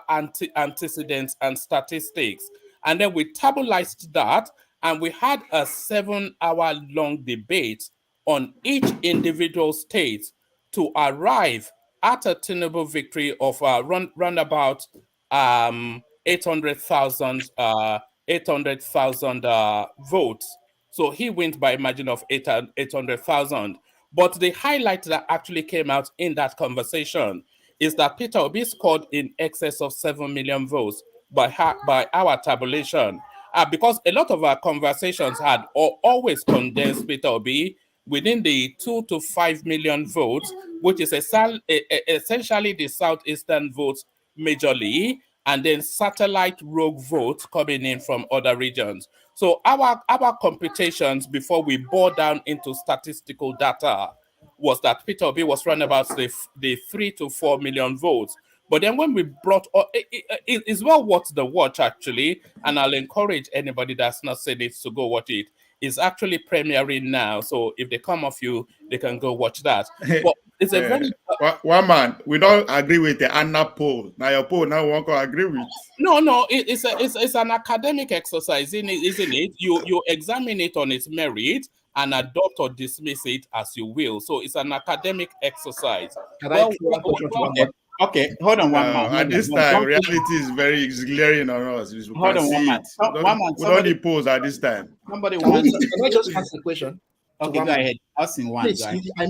N: antecedents, and statistics. And then we tabularized that, and we had a 7-hour-long debate on each individual state to arrive at a Tinubu victory of round about 800,000 votes. So he wins by a margin of 800,000. But the highlight that actually came out in that conversation is that Peter Obi scored in excess of 7 million votes by our tabulation. Because a lot of our conversations had always condensed Peter Obi within the 2 to 5 million votes, which is essentially the southeastern votes majorly, and then satellite rogue votes coming in from other regions. So our computations before we bore down into statistical data was that Peter Obi was run about the 3 to 4 million votes. But then when we brought, it's well worth the watch actually, and I'll encourage anybody that's not seen it to go watch it. It's actually premiering now, so if they come off you, they can go watch that. But it's a very
T: one man. We don't agree with the Anna poll. Now your poll now won't agree with.
N: No. It's an academic exercise, isn't it? You examine it on its merit and adopt or dismiss it as you will. So it's an academic exercise.
G: Okay, hold on one man.
T: At this time, reality is very glaring on us.
G: Hold on one man.
T: We don't need polls at this time.
G: Somebody
J: Can
G: wants.
J: I just ask a question?
G: Okay, go ahead. Ask in one.
J: Please,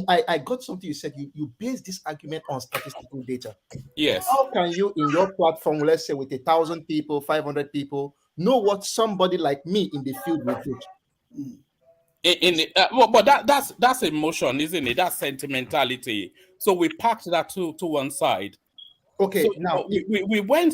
J: I got something you said. You base this argument on statistical data.
N: Yes.
J: How can you, in your platform, let's say with 1,000 people, 500 people, know what somebody like me in the field will do?
N: But that's emotion, isn't it? That's sentimentality. So we packed that to one side.
J: Okay,
N: so
J: now
N: we went.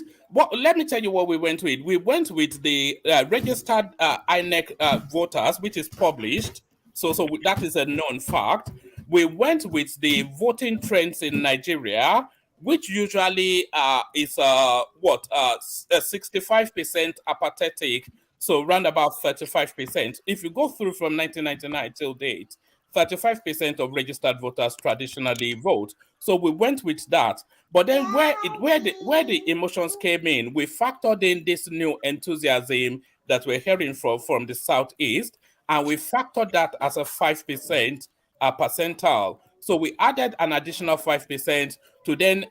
N: Let me tell you what we went with. We went with the registered INEC voters, which is published. So that is a known fact. We went with the voting trends in Nigeria, which usually is 65% apathetic. So around about 35%. If you go through from 1999 till date, 35% of registered voters traditionally vote. So we went with that. But then where the emotions came in, we factored in this new enthusiasm that we're hearing from the Southeast, and we factored that as a 5% percentile. So we added an additional 5% to then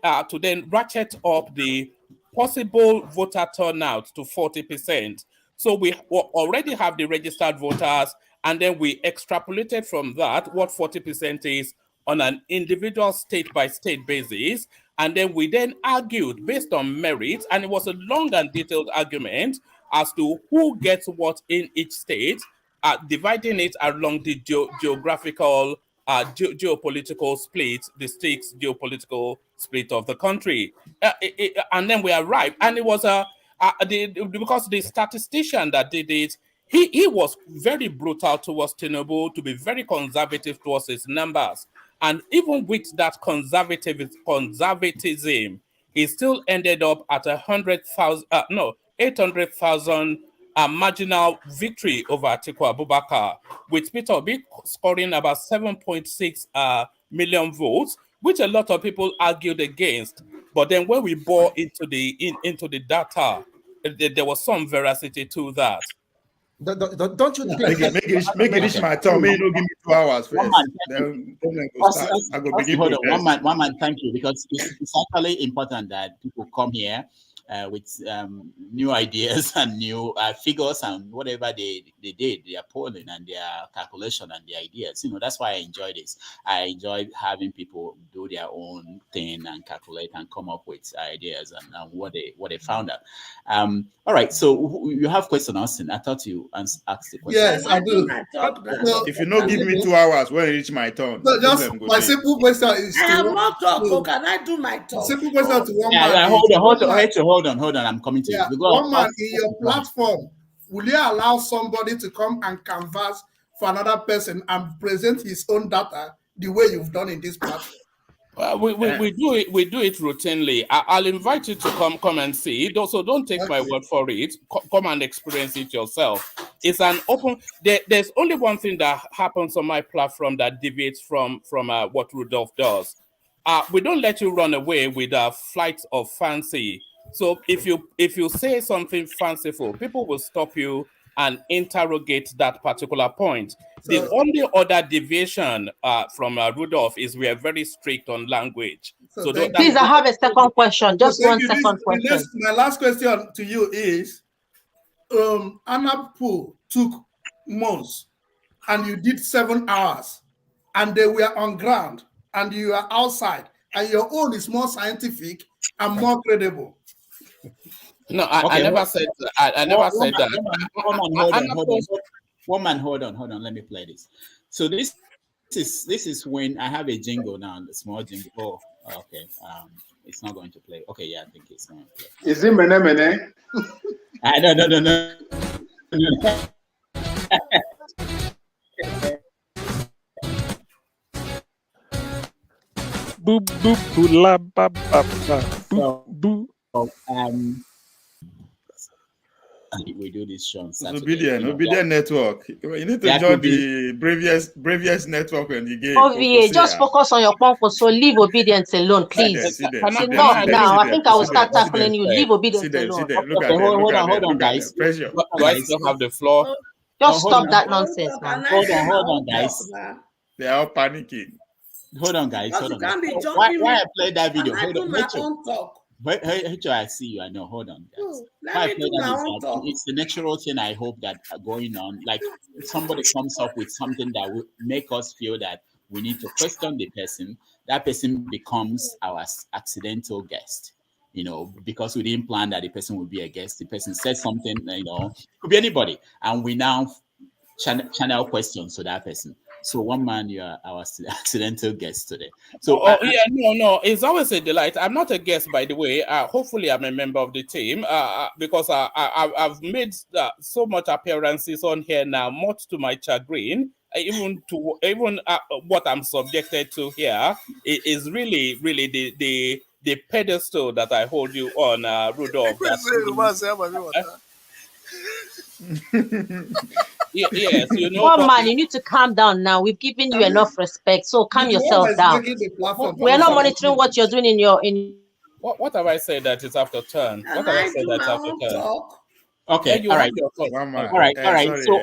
N: ratchet up the possible voter turnout to 40%. So we already have the registered voters, and then we extrapolated from that what 40% is on an individual state-by-state basis. And then we argued based on merit, and it was a long and detailed argument as to who gets what in each state, dividing it along the geographical, geopolitical split, the state's geopolitical split of the country. And then we arrived, and it was because the statistician that did it, he was very brutal towards Tinubu, to be very conservative towards his numbers. And even with that conservatism, he still ended up at 800,000 marginal victory over Atiku Abubakar, with Peter Obi scoring about 7.6 million votes, which a lot of people argued against. But then when we bore into the data, there was some veracity to that.
J: Don't you think?
T: Make it reach my turn. May you give me 2 hours first. Then go start. I go begin.
G: Hold on, one man. Thank you, because it's actually important that people come here new ideas and new figures and whatever they did, their polling and their calculation and the ideas. That's why I enjoy this. I enjoy having people do their own thing and calculate and come up with ideas and what they found out. All right, so you have question, Austin. I thought you asked the question.
Q: Yes, I do.
T: If you don't give me 2 hours when it reach my turn.
Q: So just my simple question is
M: I am not talk. Can I do my talk?
Q: Simple question to one man.
G: Hold on. I'm coming to you.
Q: One man in your platform, will you allow somebody to come and canvass for another person and present his own data the way you've done in this platform?
N: We do it routinely. I'll invite you to come and see it. Also, don't take my word for it. Come and experience it yourself. It's an open. There's only one thing that happens on my platform that deviates from what Rudolph does. We don't let you run away with flights of fancy. So if you say something fanciful, people will stop you and interrogate that particular point. The only other deviation from Rudolph is we are very strict on language. So
S: please, I have a second question. Just one second question.
Q: My last question to you is, Anapu took months and you did 7 hours and they were on ground and you are outside and your own is more scientific and more credible.
N: No, I never said that. I never said that.
G: Hold on. Let me play this. So this is when I have a jingle now, the small jingle. Oh, okay. It's not going to play. Okay, yeah, I think it's going to play.
P: Is it mene?
G: No.
L: Boop boop boop la ba ba ba boop boop.
G: We do this show on Saturday.
T: Obedient network. You need to join the bravest network in the game.
S: OVA, just focus on your purpose. So leave obedience alone, please. Enough now. I think I will start tackling you. Leave obedience alone.
G: Hold on, guys.
T: Pressure.
N: Do I still have the floor?
S: Just stop that nonsense, man.
G: Hold on, guys.
T: They are all panicking.
G: Hold on, guys. Hold on.
M: Why
G: I played that video?
M: Hold on. My own talk.
G: I see you. I know. Hold on, guys. It's the natural thing. I hope that going on, like if somebody comes up with something that will make us feel that we need to question the person. That person becomes our accidental guest. Because we didn't plan that the person would be a guest. The person said something. Could be anybody, and we now channel questions to that person. So one man, you are our accidental guest today. So
N: no, it's always a delight. I'm not a guest, by the way. Hopefully, I'm a member of the team because I've made so much appearances on here now, much to my chagrin. Even what I'm subjected to here is really the pedestal that I hold you on, Rudolph. Yes,
S: One man, you need to calm down now. We've given you enough respect, so calm yourself down. We're not monitoring what you're doing in your.
N: What have I said that is after turn? What have I said that's after turn?
G: Okay, all right. All right. So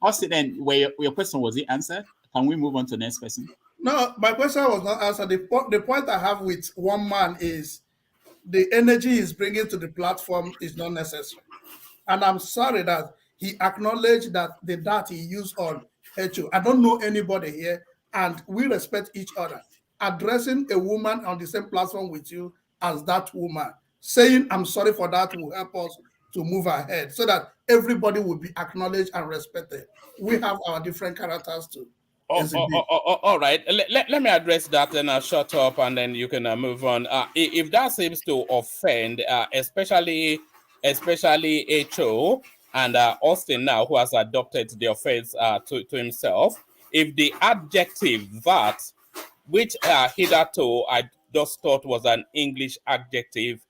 G: Austin, where your question was it answered? Can we move on to the next person?
Q: No, my question was not answered. The point I have with one man is the energy he's bringing to the platform is not necessary. And I'm sorry that he acknowledged that the data he used on HO. I don't know anybody here, and we respect each other. Addressing a woman on the same platform with you as that woman, saying I'm sorry for that will help us to move ahead so that everybody will be acknowledged and respected. We have our different characters too.
N: All right. Let me address that, and I'll shut up, and then you can move on. If that seems to offend, especially HO and Austin now, who has adopted the offense to himself, if the adjective that, which hitherto I just thought was an English adjective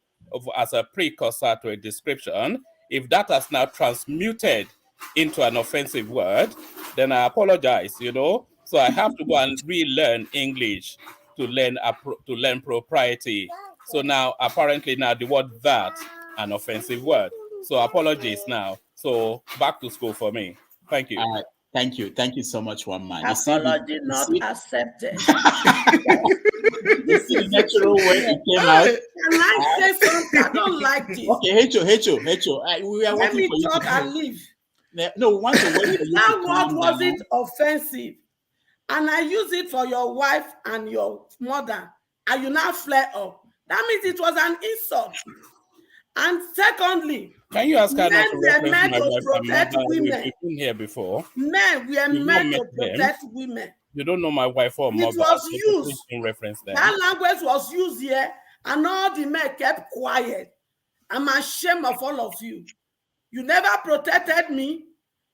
N: as a precursor to a description, if that has now transmuted into an offensive word, then I apologize, So I have to go and relearn English to learn propriety. So now, apparently now the word that, an offensive word. So apologies now. So back to school for me. Thank you.
G: Thank you so much, one man.
M: Apology not accepted.
G: You see the natural way it came out.
M: Can I say something? I don't like this.
G: Okay, Hecho. We are
M: Let
G: waiting
M: me
G: for you
M: talk
G: to
M: and leave.
G: No, we want to wait
M: If
G: for you
M: that
G: to
M: word
G: calm
M: wasn't
G: down.
M: offensive, and I use it for your wife and your mother, and you now flare up, that means it was an insult. And secondly,
N: can you ask her not
M: men
N: to
M: were
N: reference
M: meant
N: my
M: to
N: wife and
M: protect
N: mother?
M: women.
N: We've been here before.
M: Men were
N: You've not
M: meant
N: met
M: to
N: them.
M: protect women.
N: You don't know my wife or
M: It
N: mother.
M: was
N: So
M: used.
N: please don't reference them.
M: That language was used here, and all the men kept quiet. I'm ashamed of all of you. You never protected me,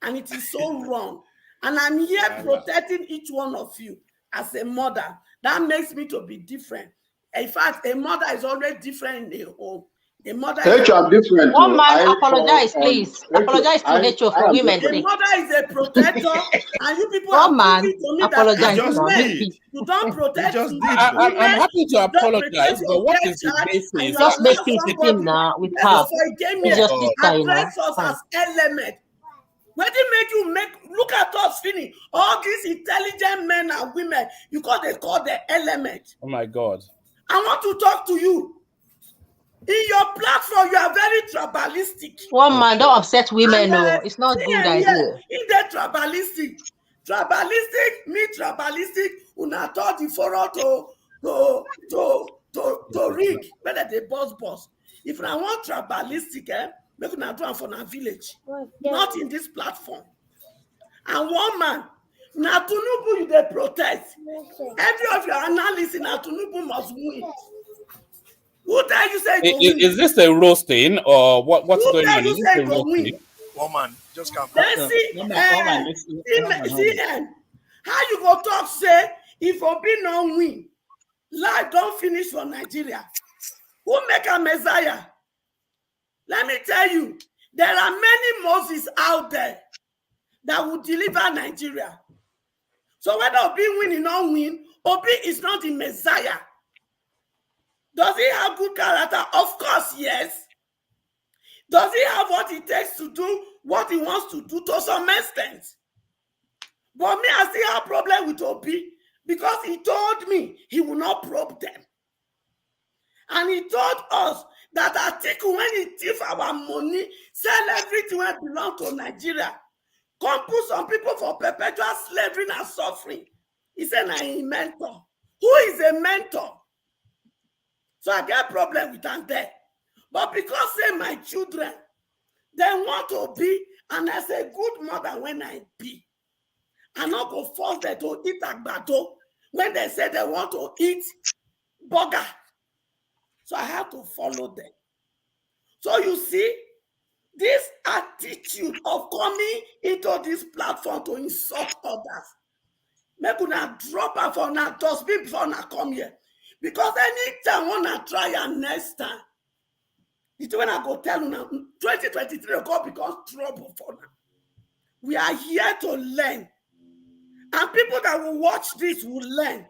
M: and it is so wrong. And I'm here protecting each one of you as a mother. That makes me to be different. In fact, a mother is already different in a home. A mother is
P: I'm different.
S: One man, apologize, please. Apologize to HO for women's
M: a
S: sake.
M: mother is a protector, and you people
S: One
M: are
S: man,
M: proving to me
S: apologize
M: that as
S: now.
M: men, you don't protect
N: I'm
M: women.
N: happy to
M: You don't
N: apologize,
M: protect
N: but
M: your
N: what
M: girl
N: is the
M: child, and
N: basis?
M: you
S: Just make
M: allow
S: peace with him
M: somebody
S: now, with
M: just
S: her.
M: for a game
S: He's
M: here,
S: your sister, you know.
M: address us
S: Fine.
M: as element. When they look at us, Finny, all these intelligent men and women, they call the element.
N: Oh my God.
M: I want to talk to you. In your platform, you are very tribalistic.
S: One man, don't upset women,
M: And,
S: no. It's not a good idea.
M: In the tribalistic, una thought the furrow to rig, whether they boss. If I want tribalistic, make una do am for na village, not in this platform. And one man, na Tinubu you dey protect. Every of your analysis, na Tinubu must win. Who tell you say go win?
N: Is this a roasting or what's going
M: Who tell
N: on?
M: you
N: Is this
M: say
N: a
M: go win?
N: roasting?
R: One man, just calm
M: Then
R: down.
M: see, how you go talk say if Obi no win, life don't finish for Nigeria. Who make a Messiah? Let me tell you, there are many Moses out there that will deliver Nigeria. So whether Obi win or not win, Obi is not the Messiah. Does he have good character? Of course, yes. Does he have what it takes to do what he wants to do to some extent? But me, I still have a problem with Obi because he told me he will not probe them. And he told us that Atiku, when he thief our money, sell everything that belongs to Nigeria, come put some people for perpetual slavery and suffering. He said, I'm a mentor. Who is a mentor? So I get a problem with them there. But because say my children, they want to be, and as a good mother when I be, I not go force them to eat agbado when they say they want to eat burger. So I have to follow them. So you see, this attitude of coming into this platform to insult others, make una drop her for una dustbin before una come here. Because anytime wanna try and next time, it's when I go tell una 2023 go become trouble for now. We are here to learn. And people that will watch this will learn.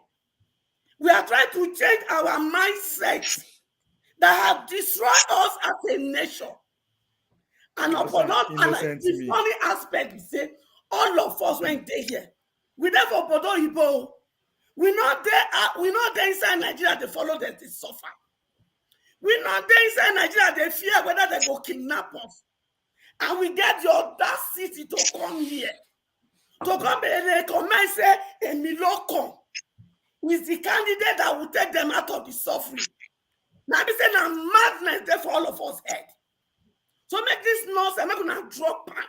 M: We are trying to change our mindset that have destroyed us as a nation. And upon us, and the funny aspect is say, all of us went there here. We there for Bodo Ibo. We not there inside Nigeria, they follow them, they suffer. We not there inside Nigeria, they fear whether they go kidnap us. And we get the audacity to come here. To come and recommend, say, Emiloko is the candidate that will take them out of the suffering. Now, I'm saying a madness there for all of us head. So make this nonsense, make una drop pan.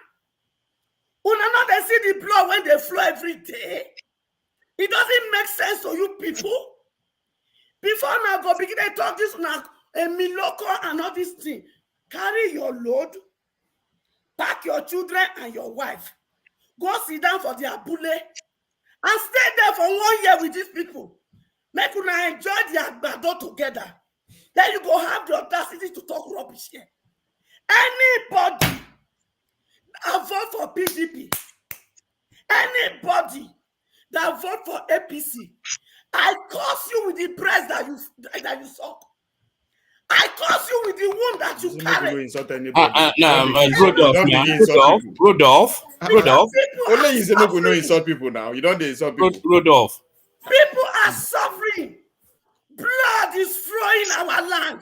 M: Una not they see the blood when they flow every day. It doesn't make sense to you people. Before now go begin to talk this now, Emiloko and all this thing. Carry your load, pack your children and your wife. Go sit down for their bullet and stay there for 1 year with these people. Make una enjoy their agbado together. Then you go have the audacity to talk rubbish here. Anybody that vote for PDP, anybody that vote for APC, I curse you with the breast that you suck. I curse you with the womb that you carry.
N: Rudolph.
T: Only you say no insult people now. You don't insult people.
N: Rudolph.
M: People are suffering. Blood is flowing our land.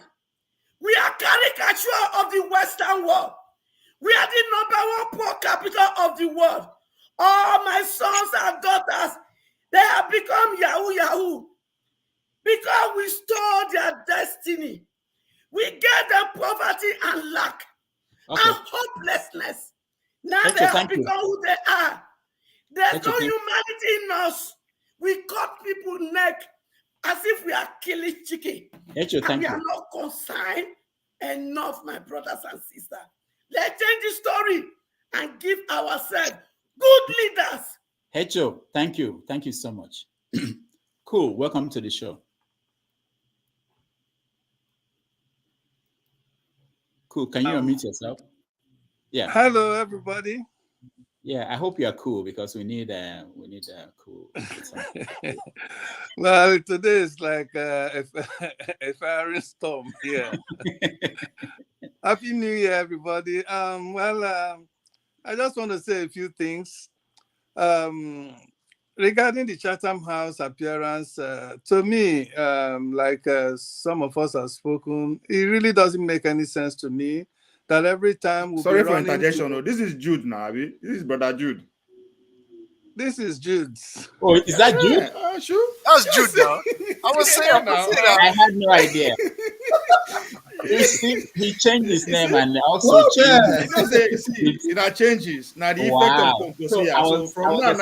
M: We are caricature of the Western world. We are the #1 poor capital of the world. All my sons and daughters, they have become Yahoo. Because we stole their destiny. We gave them poverty and lack and hopelessness. Now they have become who they are. There's no humanity in us. We cut people's neck as if we are killing chicken. And we are not concerned enough, my brothers and sisters. Let's change the story and give ourselves good leaders.
G: Hecho, thank you. Thank you so much. Cool. Welcome to the show. Cool. Can you unmute yourself? Yeah.
U: Hello, everybody.
G: Yeah, I hope you are cool because we need cool.
U: Well, today is like a fiery storm here. Happy New Year, everybody. I just want to say a few things regarding the Chatham House appearance. To me, some of us have spoken, it really doesn't make any sense to me that every time we'll
T: Sorry for interjection. This is Jude now. This is Brother Jude.
U: This is Jude.
G: Oh, is that Jude?
T: Sure.
R: That's Jude now. I was saying now.
G: I had no idea. He changed his name and also changed
T: it changes. Now the effect of composition. So from now on,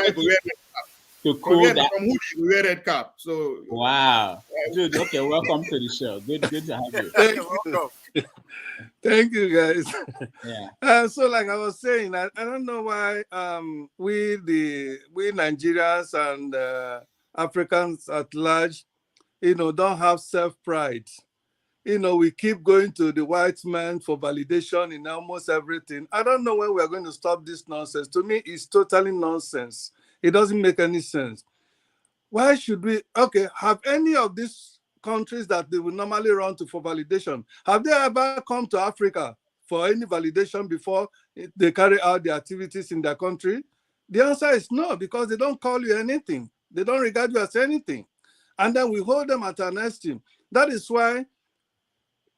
G: to cool that.
T: From who you wear red cap. So
G: wow. Jude, okay, welcome to the show. Good to have you.
U: Thank you, guys.
G: Yeah.
U: So, like I was saying, I don't know why we Nigerians and Africans at large, don't have self-pride. We keep going to the white man for validation in almost everything. I don't know when we are going to stop this nonsense. To me, it's totally nonsense. It doesn't make any sense. Why should we? Okay, have any of these countries that they will normally run to for validation, have they ever come to Africa for any validation before they carry out their activities in their country? The answer is no, because they don't call you anything. They don't regard you as anything. And then we hold them at an esteem. That is why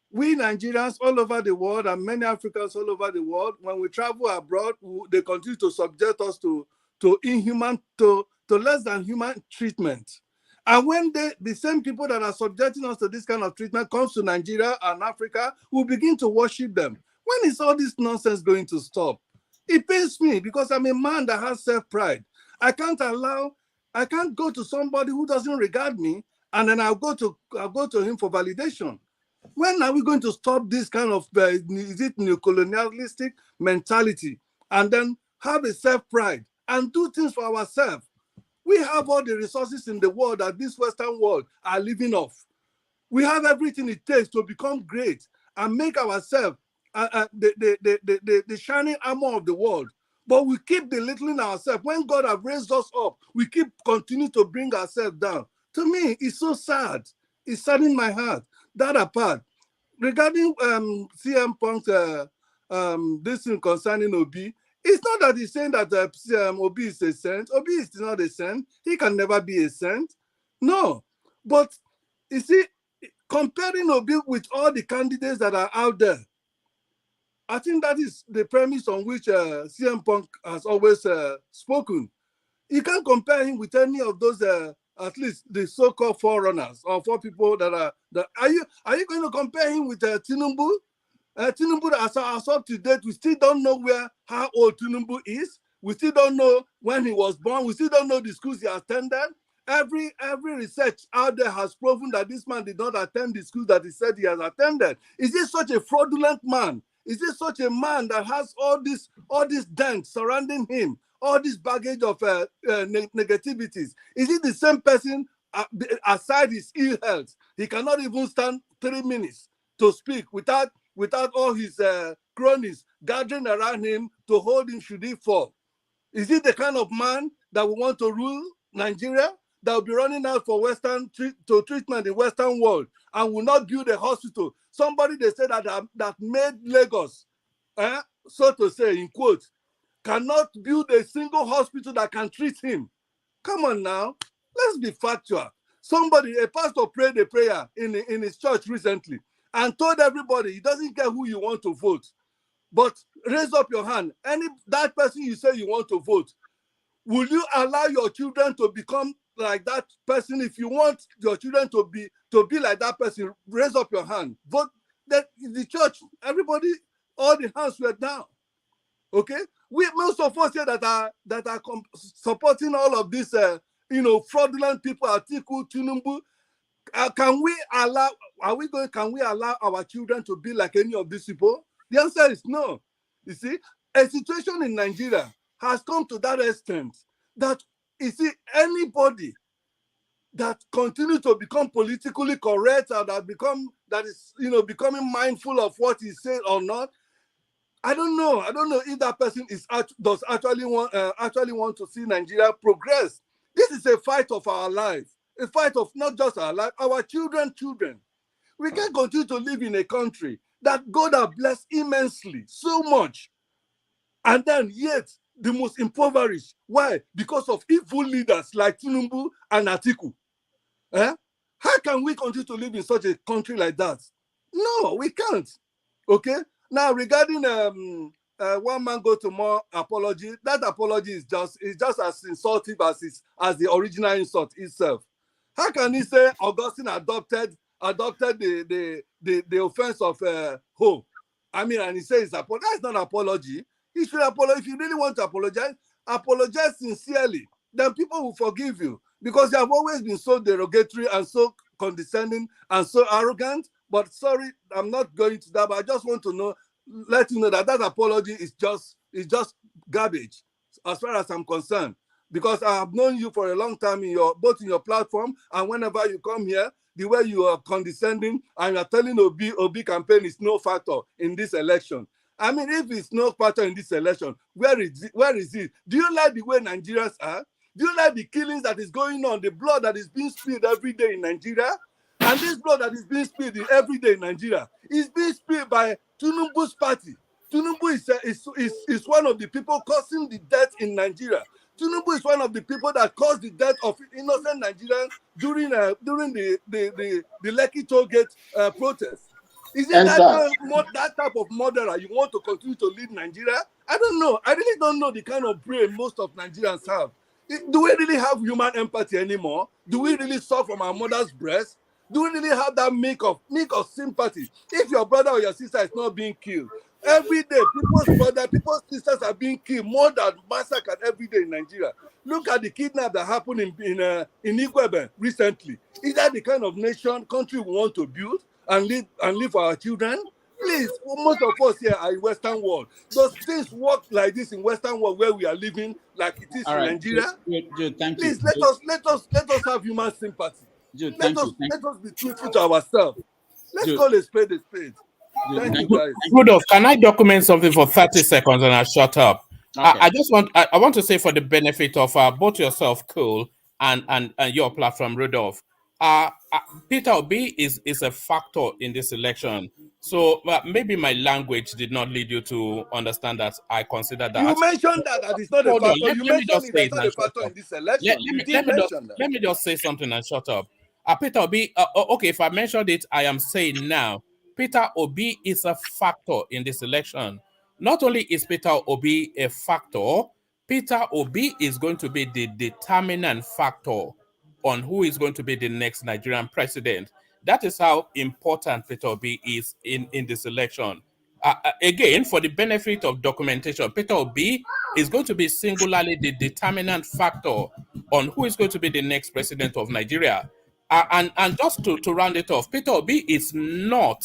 U: we Nigerians all over the world and many Africans all over the world, when we travel abroad, they continue to subject us to inhuman, to less than human treatment. And when the same people that are subjecting us to this kind of treatment comes to Nigeria and Africa, we begin to worship them. When is all this nonsense going to stop? It pains me because I'm a man that has self-pride. I can't go to somebody who doesn't regard me and then I'll go to him for validation. When are we going to stop this kind of neocolonialistic mentality and then have a self-pride and do things for ourselves? We have all the resources in the world that this Western world are living off. We have everything it takes to become great and make ourselves the shining armor of the world. But we keep belittling ourselves. When God has raised us up, we continue to bring ourselves down. To me, it's so sad. It's saddening my heart. That apart, regarding CM Punk's this thing concerning Obi, it's not that he's saying that Obi is a saint. Obi is not a saint. He can never be a saint. No. But you see, comparing Obi with all the candidates that are out there, I think that is the premise on which CM Punk has always spoken. You can't compare him with any of those, at least the so-called forerunners or four people that are. Are you going to compare him with Tinubu? Tinubu, as up to date, we still don't know how old Tinubu is. We still don't know when he was born. We still don't know the schools he attended. Every research out there has proven that this man did not attend the school that he said he has attended. Is this such a fraudulent man? Is this such a man that has all this dent surrounding him, all this baggage of negativities? Is he the same person aside his ill health? He cannot even stand 3 minutes to speak without all his cronies gathering around him to hold him should he fall. Is he the kind of man that we want to rule Nigeria? that will be running out for treatment in Western world and will not build a hospital. Somebody they said that made Lagos, so to say, in quotes, cannot build a single hospital that can treat him. Come on now, let's be factual. Somebody, a pastor prayed a prayer in his church recently and told everybody he doesn't care who you want to vote, but raise up your hand. That person you say you want to vote, will you allow your children to become like that person? If you want your children to be like that person, raise up your hand. Vote. That the church, everybody, all the hands were down. Okay, most of us here that are supporting all of these, fraudulent people, Atiku, Tinubu. Can we allow our children to be like any of these people? The answer is no. You see, a situation in Nigeria has come to that extent that, you see, anybody that continue to become politically correct or that is becoming mindful of what he said or not, I don't know if that person does actually want to see Nigeria progress. This is a fight of our life, a fight of not just our life, our children. We can't continue to live in a country that God has blessed immensely, so much, and then yet the most impoverished. Why? Because of evil leaders like Tinubu and Atiku. How can we continue to live in such a country like that? No, we can't. Okay. Now, regarding one man go to more apology, that apology is just as insultive as the original insult itself. How can he say Augustine adopted the offense of hope? I mean, and he says that's not apology. He should apologize. If you really want to apologize sincerely. Then people will forgive you, because you have always been so derogatory and so condescending and so arrogant. But sorry, I'm not going to that. But I just want to let you know that apology is just garbage, as far as I'm concerned. Because I have known you for a long time both in your platform and whenever you come here, the way you are condescending and you're telling Obi campaign is no factor in this election. I mean, if it's no factor in this election, where is it? Do you like the way Nigerians are? Do you like the killings that is going on, the blood that is being spilled every day in Nigeria? And this blood that is being spilled every day in Nigeria is being spilled by Tinubu's party. Tinubu is one of the people causing the death in Nigeria. Tinubu is one of the people that caused the death of innocent Nigerians during the Lekki toll gate protest. Is it that type of murderer you want to continue to lead Nigeria? I don't know. I really don't know the kind of brain most of Nigerians have. Do we really have human empathy anymore? Do we really suck from our mother's breast? Do we really have that milk of sympathy? If your brother or your sister is not being killed, every day people's sisters are being killed, more than massacred every day in Nigeria. Look at the kidnap that happened in Igbo recently. Is that the kind of country we want to build and live for our children? Please, most of us here are in Western world. Does things work like this in Western world where we are living like it is in Nigeria?
G: Jude, thank
U: Please,
G: you.
U: let us have human sympathy.
G: Jude,
U: let us be truthful to ourselves. Let's call a spade a spade. Thank you, guys.
N: Rudolph, can I document something for 30 seconds and I'll shut up? Okay. I want to say, for the benefit of both yourself, Cole, and your platform, Rudolph, Peter Obi is a factor in this election. So maybe my language did not lead you to understand that I consider that.
U: You mentioned that it's not a factor. You mentioned it's not a factor in this election.
N: Let me just say something and shut up. Peter Obi, okay, if I mentioned it, I am saying now, Peter Obi is a factor in this election. Not only is Peter Obi a factor, Peter Obi is going to be the determinant factor on who is going to be the next Nigerian president. That is how important Peter Obi is in this election. Again, for the benefit of documentation, Peter Obi is going to be singularly the determinant factor on who is going to be the next president of Nigeria. And just to round it off, Peter Obi is not,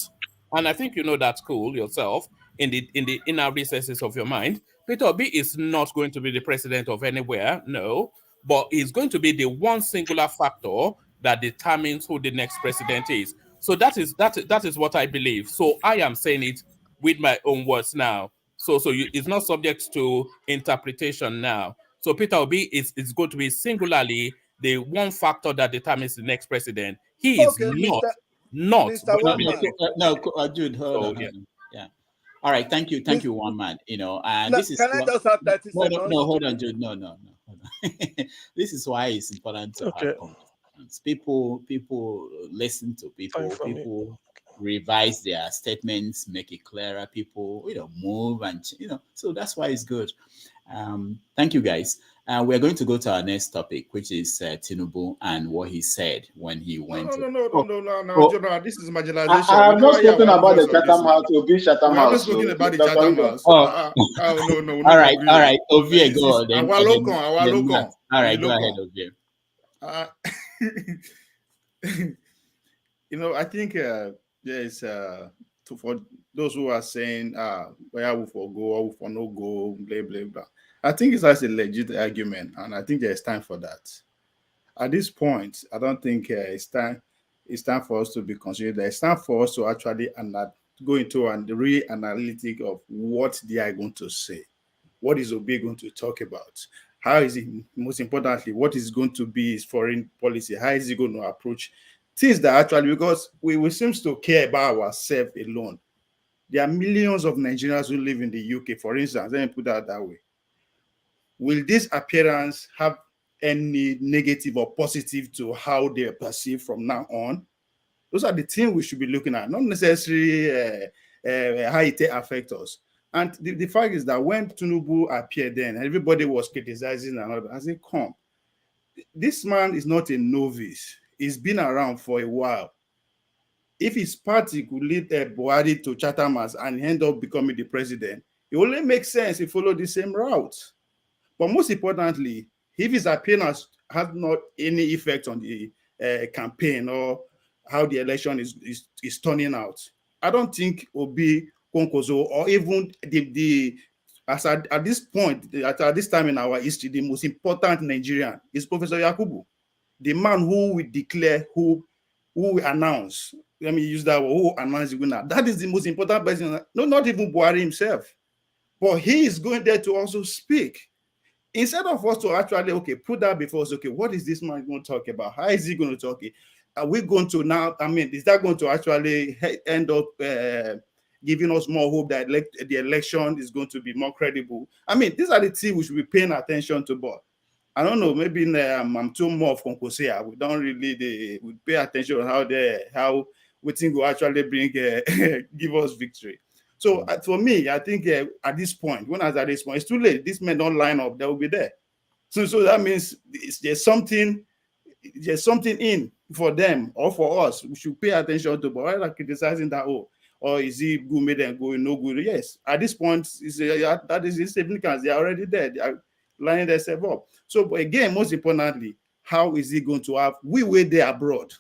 N: and I think you know that, Cool, yourself, in the inner recesses of your mind, Peter Obi is not going to be the president of anywhere, no, but he's going to be the one singular factor that determines who the next president is. So that is what I believe. So I am saying it with my own words now. So it's not subject to interpretation now. So Peter Obi is going to be singularly the one factor that determines the next president. He is
U: Okay,
N: not.
U: Mr. One Man.
G: Dude, hold on. Yeah. All right, thank you, One Man. You know, and
U: Now,
G: this is
U: can I just have 30 seconds?
G: No, hold on, Jude. No, hold on. This is why it's important to have conversations. People listen to people revise their statements, make it clearer. People, move and so that's why it's good. Thank you, guys. We're going to go to our next topic, which is Tinubu and what he said when he went.
T: No, this is marginalization.
P: I have not spoken about the Chatham House. Chatham
T: We
P: House.
T: haven't spoken about the Chatham House. No.
G: All right. Ovie, go on.
T: Our local.
G: All right, go ahead, Ovie.
T: I think there is for those who are saying where we for go or for no go, blah blah blah. I think it's a legit argument, and I think there's time for that. At this point, I don't think it's time for us to be considered. It's time for us to actually go into the real analytic of what they are going to say. What is Obi going to talk about? How is it, most importantly, what is going to be his foreign policy? How is he going to approach things that actually, because we seem to care about ourselves alone. There are millions of Nigerians who live in the UK, for instance. Let me put that way. Will this appearance have any negative or positive to how they are perceived from now on? Those are the things we should be looking at, not necessarily how it affects us. And the fact is that when Tinubu appeared then, everybody was criticizing another. I said, come, this man is not a novice. He's been around for a while. If his party could lead Buhari to Chatham House and end up becoming the president, it only makes sense to follow the same route. But most importantly, if his appearance has not any effect on the campaign or how the election is turning out, I don't think Obi Konkozo or even at this point, at this time in our history, the most important Nigerian is Professor Yakubu, the man who will declare, who will announce. Let me use that word, who announce the winner. That is the most important person. No, not even Buhari himself, but he is going there to also speak. Instead of us to actually, put that before us, what is this man going to talk about? How is he going to talk? Are we going to now, is that going to actually end up giving us more hope that the election is going to be more credible? These are the things we should be paying attention to, but I don't know, maybe I'm too more of Konkosea. We don't really we pay attention on how we think will actually bring give us victory. So for me, I think at this point, it's too late. These men don't line up; they will be there. So that means there's something in for them or for us. We should pay attention to. But rather criticizing that, or is he good, made them go no good? Yes, at this point, that is insignificant. They are already there. They are lining themselves up. So, but again, most importantly, how is he going to have? We were there abroad.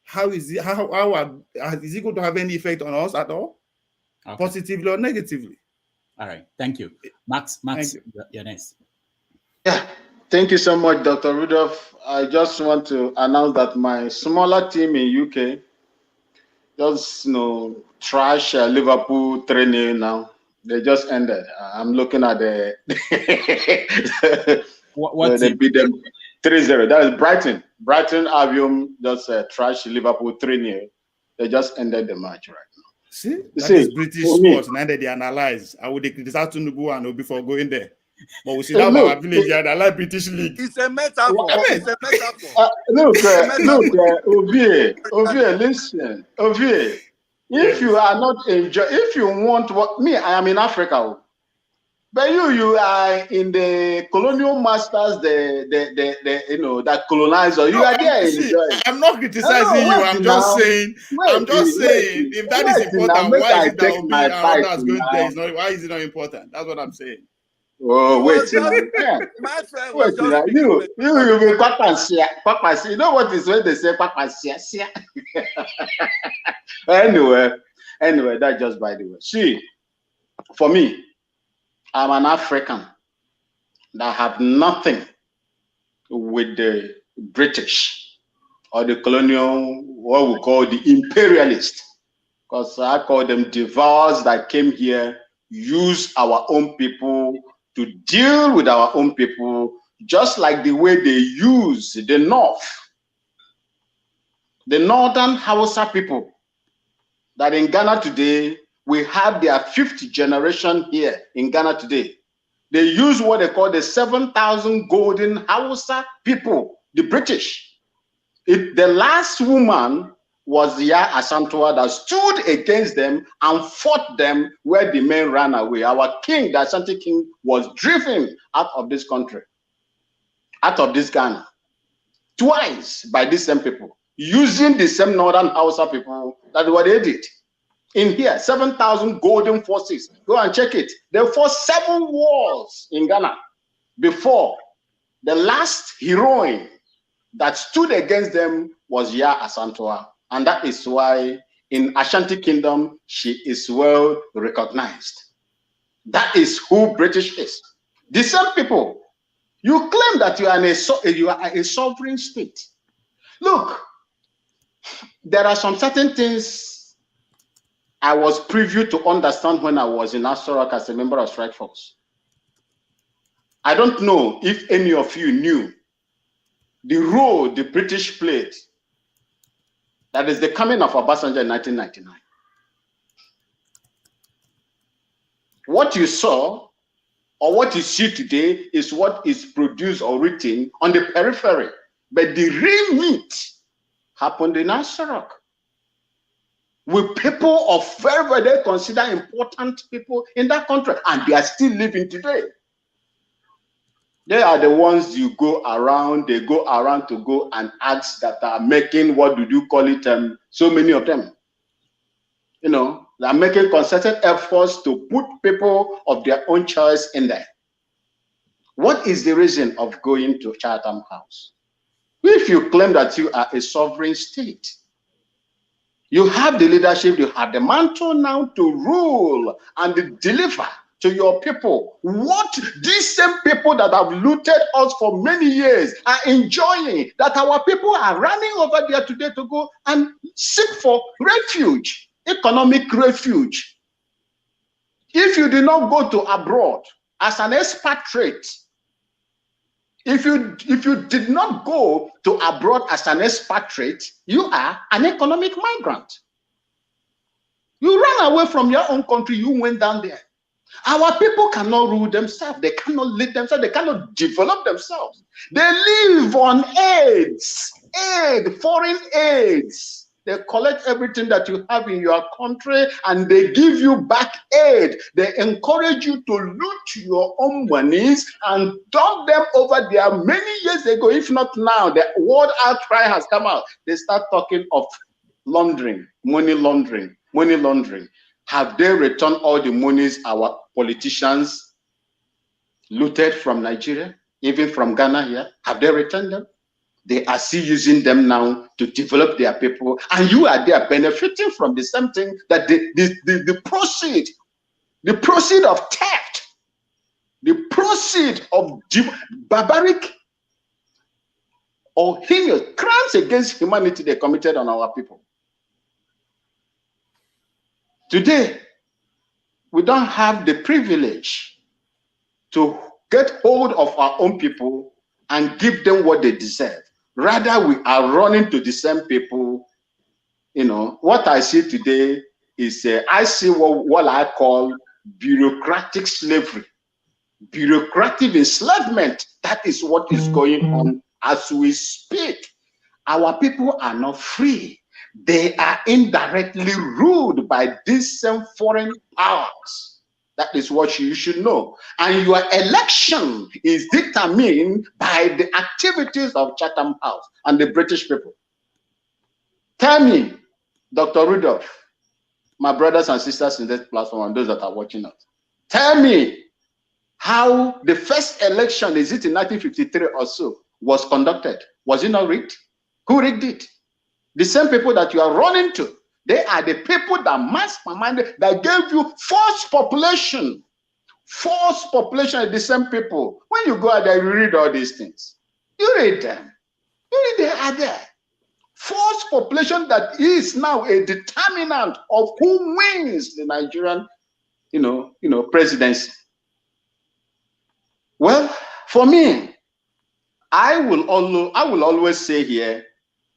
T: How is he? Is he going to have any effect on us at all? Okay. Positively or negatively?
G: All right, thank you. Max, you're next.
P: Yeah, thank you so much, Dr. Rudolph. I just want to announce that my smaller team in UK just trash Liverpool 3-0 now. They just ended. I'm looking at the they beat them 3-0. That is Brighton. Brighton Albion just trash Liverpool 3-0. They just ended the match right now.
T: See, that is British sports. Now that they analyze, I would criticize Tinubu and before going there. But we see that our village here, I like British League.
U: It's a metaphor. It's a metaphor.
P: Ovie, listen. Ovie, if you are not if you want I am in Africa. But you are in the colonial masters, that colonizer. You are there.
T: I'm not criticizing you. I'm just saying. If that is important, why is it that Obi and others going there? Is not. Why is it not important? That's what I'm saying.
P: Oh wait,
U: my friend was just
P: you be papasia. You know what is when they say papasia? Anyway, that's just by the way. See, for me, I'm an African that have nothing with the British or the colonial, what we call the imperialist, because I call them devours that came here, use our own people to deal with our own people, just like the way they use the north, the northern Hausa people, that in Ghana today, we have their 5th generation here in Ghana today. They use what they call the 7,000 golden Hausa people, the British. The last woman was Ya Asantua that stood against them and fought them where the men ran away. Our king, the Ashanti king, was driven out of this country, out of this Ghana, twice by these same people, using the same northern Hausa people. That's what they did. In here, 7,000 golden forces. Go and check it. They fought 7 wars in Ghana before the last heroine that stood against them was Ya Asantua. And that is why in Ashanti Kingdom, she is well recognized. That is who British is. The same people. You claim that you are a sovereign state. Look, there are some certain things I was privy to understand when I was in Asorok as a member of Strike Force. I don't know if any of you knew the role the British played. That is the coming of Obasanjo in 1999. What you saw or what you see today is what is produced or written on the periphery. But the real meat happened in Asorok, with people of very, they consider important people in that country, and they are still living today. They are the ones you go around, they go around to go and ask that are making, what do you call it, so many of them. You know, they are making concerted efforts to put people of their own choice in there. What is the reason of going to Chatham House? If you claim that you are a sovereign state, you have the leadership, you have the mantle now to rule and deliver to your people what these same people that have looted us for many years are enjoying, that our people are running over there today to go and seek for refuge, economic refuge. If you did not go to abroad as an expatriate, if you did not go to abroad as an expatriate, you are an economic migrant. You ran away from your own country, you went down there. Our people cannot rule themselves, they cannot lead themselves, they cannot develop themselves. They live on aids, foreign aids. They collect everything that you have in your country and they give you back aid. They encourage you to loot your own monies and dump them over there many years ago. If not now, the word outcry has come out. They start talking of laundering, money laundering, money laundering. Have they returned all the monies our politicians looted from Nigeria, even from Ghana here? Have they returned them? They are still using them now to develop their people, and you are there benefiting from the same thing that the proceed of theft, the proceed of barbaric or heinous crimes against humanity they committed on our people. Today, we don't have the privilege to get hold of our own people and give them what they deserve. Rather, we are running to the same people. You know, what I see today is, I see what I call bureaucratic slavery, bureaucratic enslavement. That is what is going on as we speak. Our people are not free. They are indirectly ruled by these same foreign powers. That is what you should know. And your election is determined by the activities of Chatham House and the British people. Tell me, Dr. Rudolph, my brothers and sisters in this platform and those that are watching us, tell me how the first election, is it in 1953 or so, was conducted. Was it not rigged? Who rigged it? The same people that you are running to. They are the people that masterminded, that gave you false population. False population is the same people. When you go out there, you read all these things. You read them. You read they are there. False population that is now a determinant of who wins the Nigerian, presidency. Well, for me, I will always say here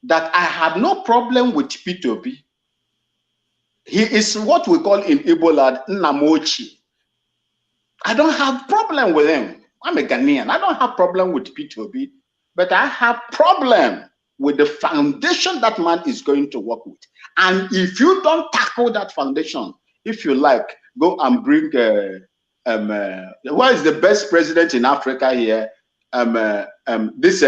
P: that I have no problem with P2P. He is what we call in Igbo land Namochi. I don't have problem with him. I'm a Ghanaian. I don't have problem with P2P, but I have problem with the foundation that man is going to work with. And if you don't tackle that foundation, if you like, go and bring who is the best president in Africa here? This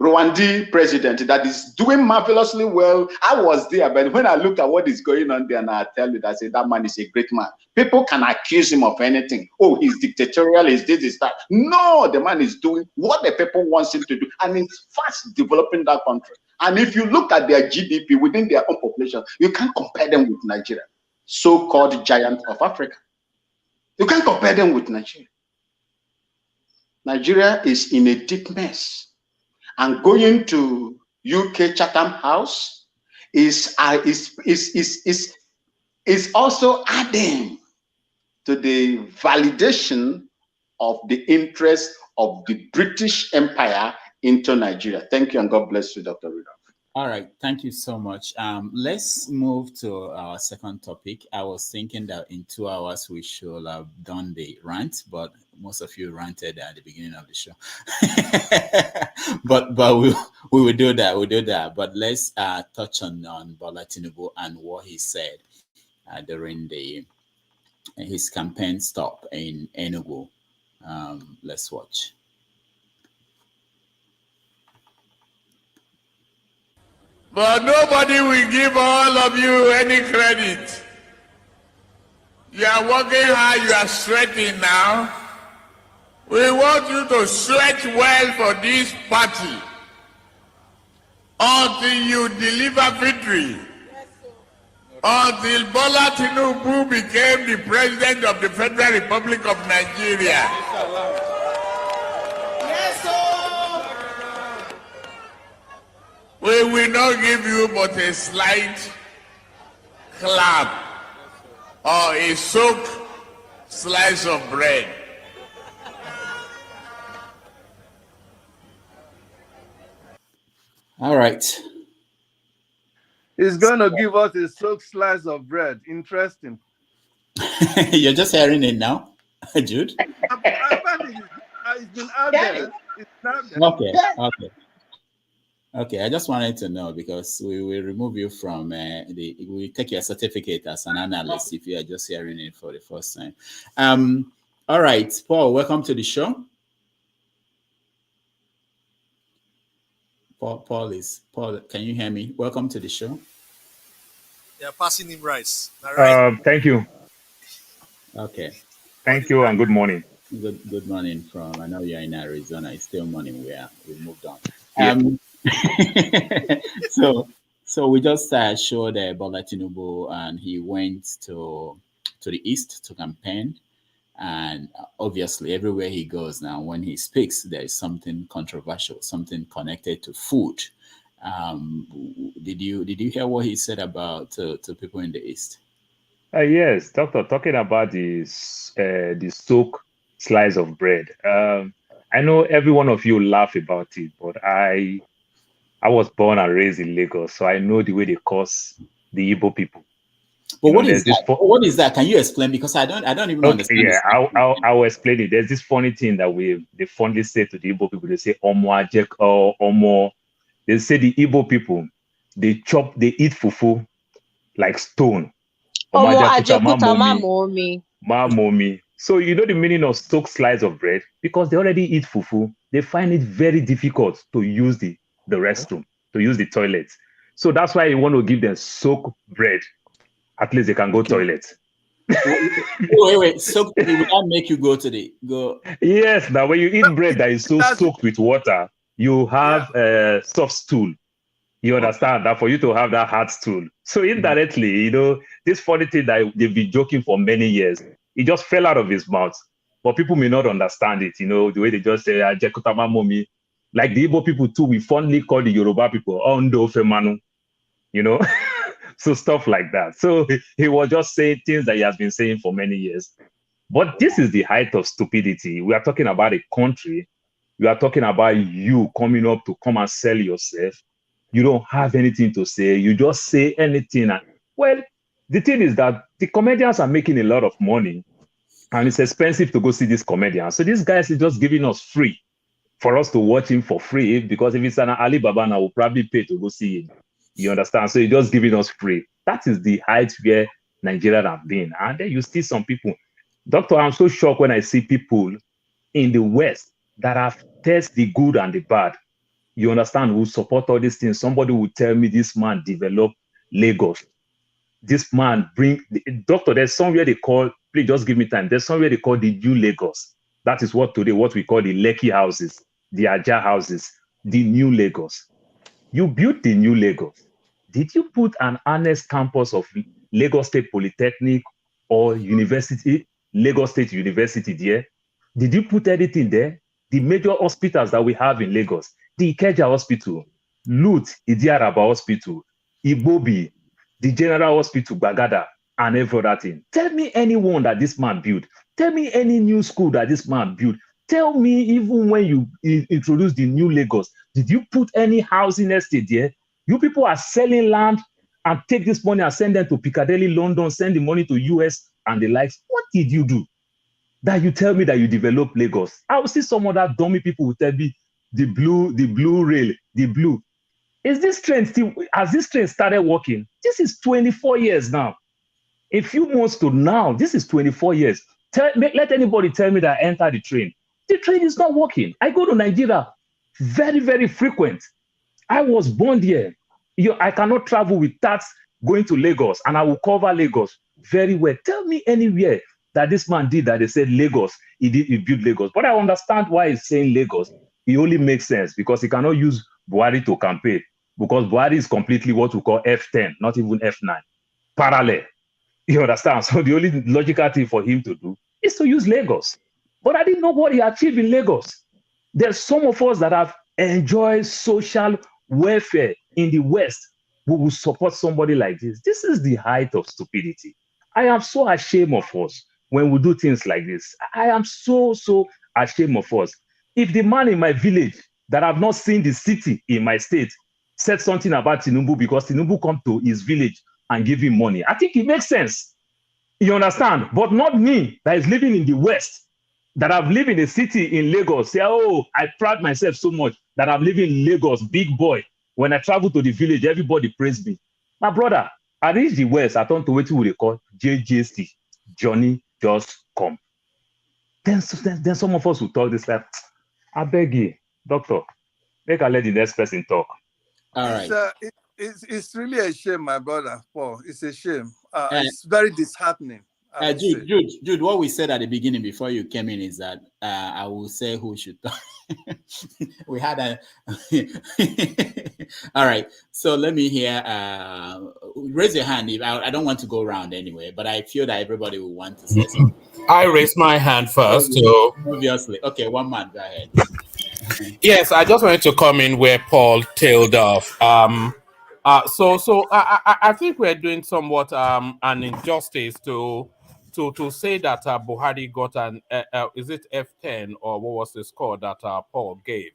P: Rwandi president that is doing marvelously well. I was there, but when I look at what is going on there, and I tell you, I say that man is a great man. People can accuse him of anything. Oh, he's dictatorial, he's this, he's that. No, the man is doing what the people wants him to do, and he's fast developing that country. And if you look at their GDP within their own population, you can't compare them with Nigeria, so-called giant of Africa. You can't compare them with Nigeria. Nigeria is in a deep mess. And going to UK Chatham House is also adding to the validation of the interest of the British Empire into Nigeria. Thank you, and God bless you, Dr. Rudolph.
G: All right, thank you so much. Let's move to our second topic. I was thinking that in 2 hours we should have done the rant, but most of you ranted at the beginning of the show. but we will do that. We'll do that. But let's touch on Bola Tinubu and what he said during his campaign stop in Enugu. Let's watch.
C: But nobody will give all of you any credit. You are working hard, you are sweating now. We want you to sweat well for this party until you deliver victory. Until Bola Tinubu became the president of the Federal Republic of Nigeria. We will not give you but a slight clap or a soaked slice of bread.
G: All right.
U: He's going to give us a soaked slice of bread. Interesting.
G: You're just hearing it now, Jude?
U: It's been out there. It's out there.
G: Okay, I just wanted to know because we will remove you from we take your certificate as an analyst if you are just hearing it for the first time. All right, Paul, welcome to the show. Paul, can you hear me? Welcome to the show.
R: Yeah, passing him rice.
A: Thank you.
G: Okay.
A: Thank you and good morning.
G: Good morning from, I know you're in Arizona. It's still morning. We moved on.
A: Yeah.
G: So we just showed Bola Tinubu, and he went to the east to campaign, and obviously everywhere he goes now, when he speaks, there is something controversial, something connected to food. Did you hear what he said about to people in the east?
A: Yes, doctor, talking about the soaked slice of bread. I know every one of you laugh about it, but I was born and raised in Lagos, so I know the way they curse the Igbo people.
G: But what is that? What is that? Can you explain? Because I don't even understand.
A: Yeah, I'll explain it. There's this funny thing that they fondly say to the Igbo people. They say Omo Ajek or Omo. They say the Igbo people, they eat fufu like stone.
S: Omo Ajekuta
A: Mamomi. So you know the meaning of soaked slice of bread? Because they already eat fufu, they find it very difficult to use the restroom, to use the toilet. So that's why you want to give them soaked bread. At least they can go toilet.
G: Wait. Soaked will that make you go?
A: Yes, now when you eat bread that is so soaked with water, you have a soft stool. You understand that for you to have that hard stool. So indirectly, you know, this funny thing that they've been joking for many years, it just fell out of his mouth. But people may not understand it, you know, the way they just say, Ajekutama Momi. Like the Igbo people too, we fondly call the Yoruba people, Ondo Femanu, you know? So stuff like that. So he was just saying things that he has been saying for many years. But this is the height of stupidity. We are talking about a country You are talking about you coming up to come and sell yourself. You don't have anything to say. You just say anything. And, well, the thing is that the comedians are making a lot of money, and it's expensive to go see these comedians. So these guys is just giving us free for us to watch him for free. Because if it's an Alibaba now, we'll probably pay to go see him. You understand? So he's just giving us free. That is the height where Nigeria have been. And then you see some people. Doctor, I'm so shocked when I see people in the West that have tested the good and the bad. You understand? Who support all these things. Somebody will tell me this man developed Lagos. This man bring, doctor, there's somewhere they call, please just give me time. There's somewhere they call the new Lagos. That is what today, what we call the Lekki houses, the Aja houses, the new Lagos. You built the new Lagos. Did you put an honest campus of Lagos State Polytechnic or University, Lagos State University there? Did you put anything there? The major hospitals that we have in Lagos, the Ikeja Hospital, Lut Idiaraba Hospital, Ibobi, the General Hospital, Bagada, and every other thing. Tell me anyone that this man built. Tell me any new school that this man built. Tell me, even when you introduced the new Lagos, did you put any housing estate there? You people are selling land and take this money and send them to Piccadilly, London, send the money to US and the likes. What did you do that you tell me that you developed Lagos? I will see some other dummy people who tell me the blue rail, the blue. Is this trend still, has this trend started working? This is 24 years now. A few months to now, this is 24 years. Let anybody tell me that I entered the train. The train is not working. I go to Nigeria very, very frequent. I was born here. I cannot travel with tax going to Lagos, and I will cover Lagos very well. Tell me anywhere that this man did that they said Lagos, he built Lagos. But I understand why he's saying Lagos. It only makes sense because he cannot use Buhari to campaign, because Buhari is completely what we call F10, not even F9, parallel. You understand? So the only logical thing for him to do is to use Lagos. But I didn't know what he achieved in Lagos. There's some of us that have enjoyed social welfare in the West who will support somebody like this. This is the height of stupidity. I am so ashamed of us when we do things like this. I am so ashamed of us. If the man in my village that have not seen the city in my state said something about Tinubu because Tinubu come to his village and give him money, I think it makes sense. You understand? But not me that is living in the West, that I've lived in a city in Lagos. Say, oh, I pride myself so much that I'm living in Lagos, big boy. When I travel to the village, everybody praise me. My brother, I reach the West, I turn to what we call JJC, Johnny Just Come. Then some of us will talk this like, I beg you, doctor, make I let the next person talk.
G: All right.
U: It's really a shame, my brother, Paul. It's a shame. It's very disheartening.
G: Jude, what we said at the beginning before you came in is that I will say who should talk. We had a all right. So let me hear. Raise your hand. I don't want to go around anyway, but I feel that everybody will want to say something.
N: I raised my hand first. So
G: obviously, okay, one man, go ahead.
N: Yes, I just wanted to come in where Paul tailed off. So I think we're doing somewhat an injustice to say that Buhari got an is it F10 or what was the score that Paul gave?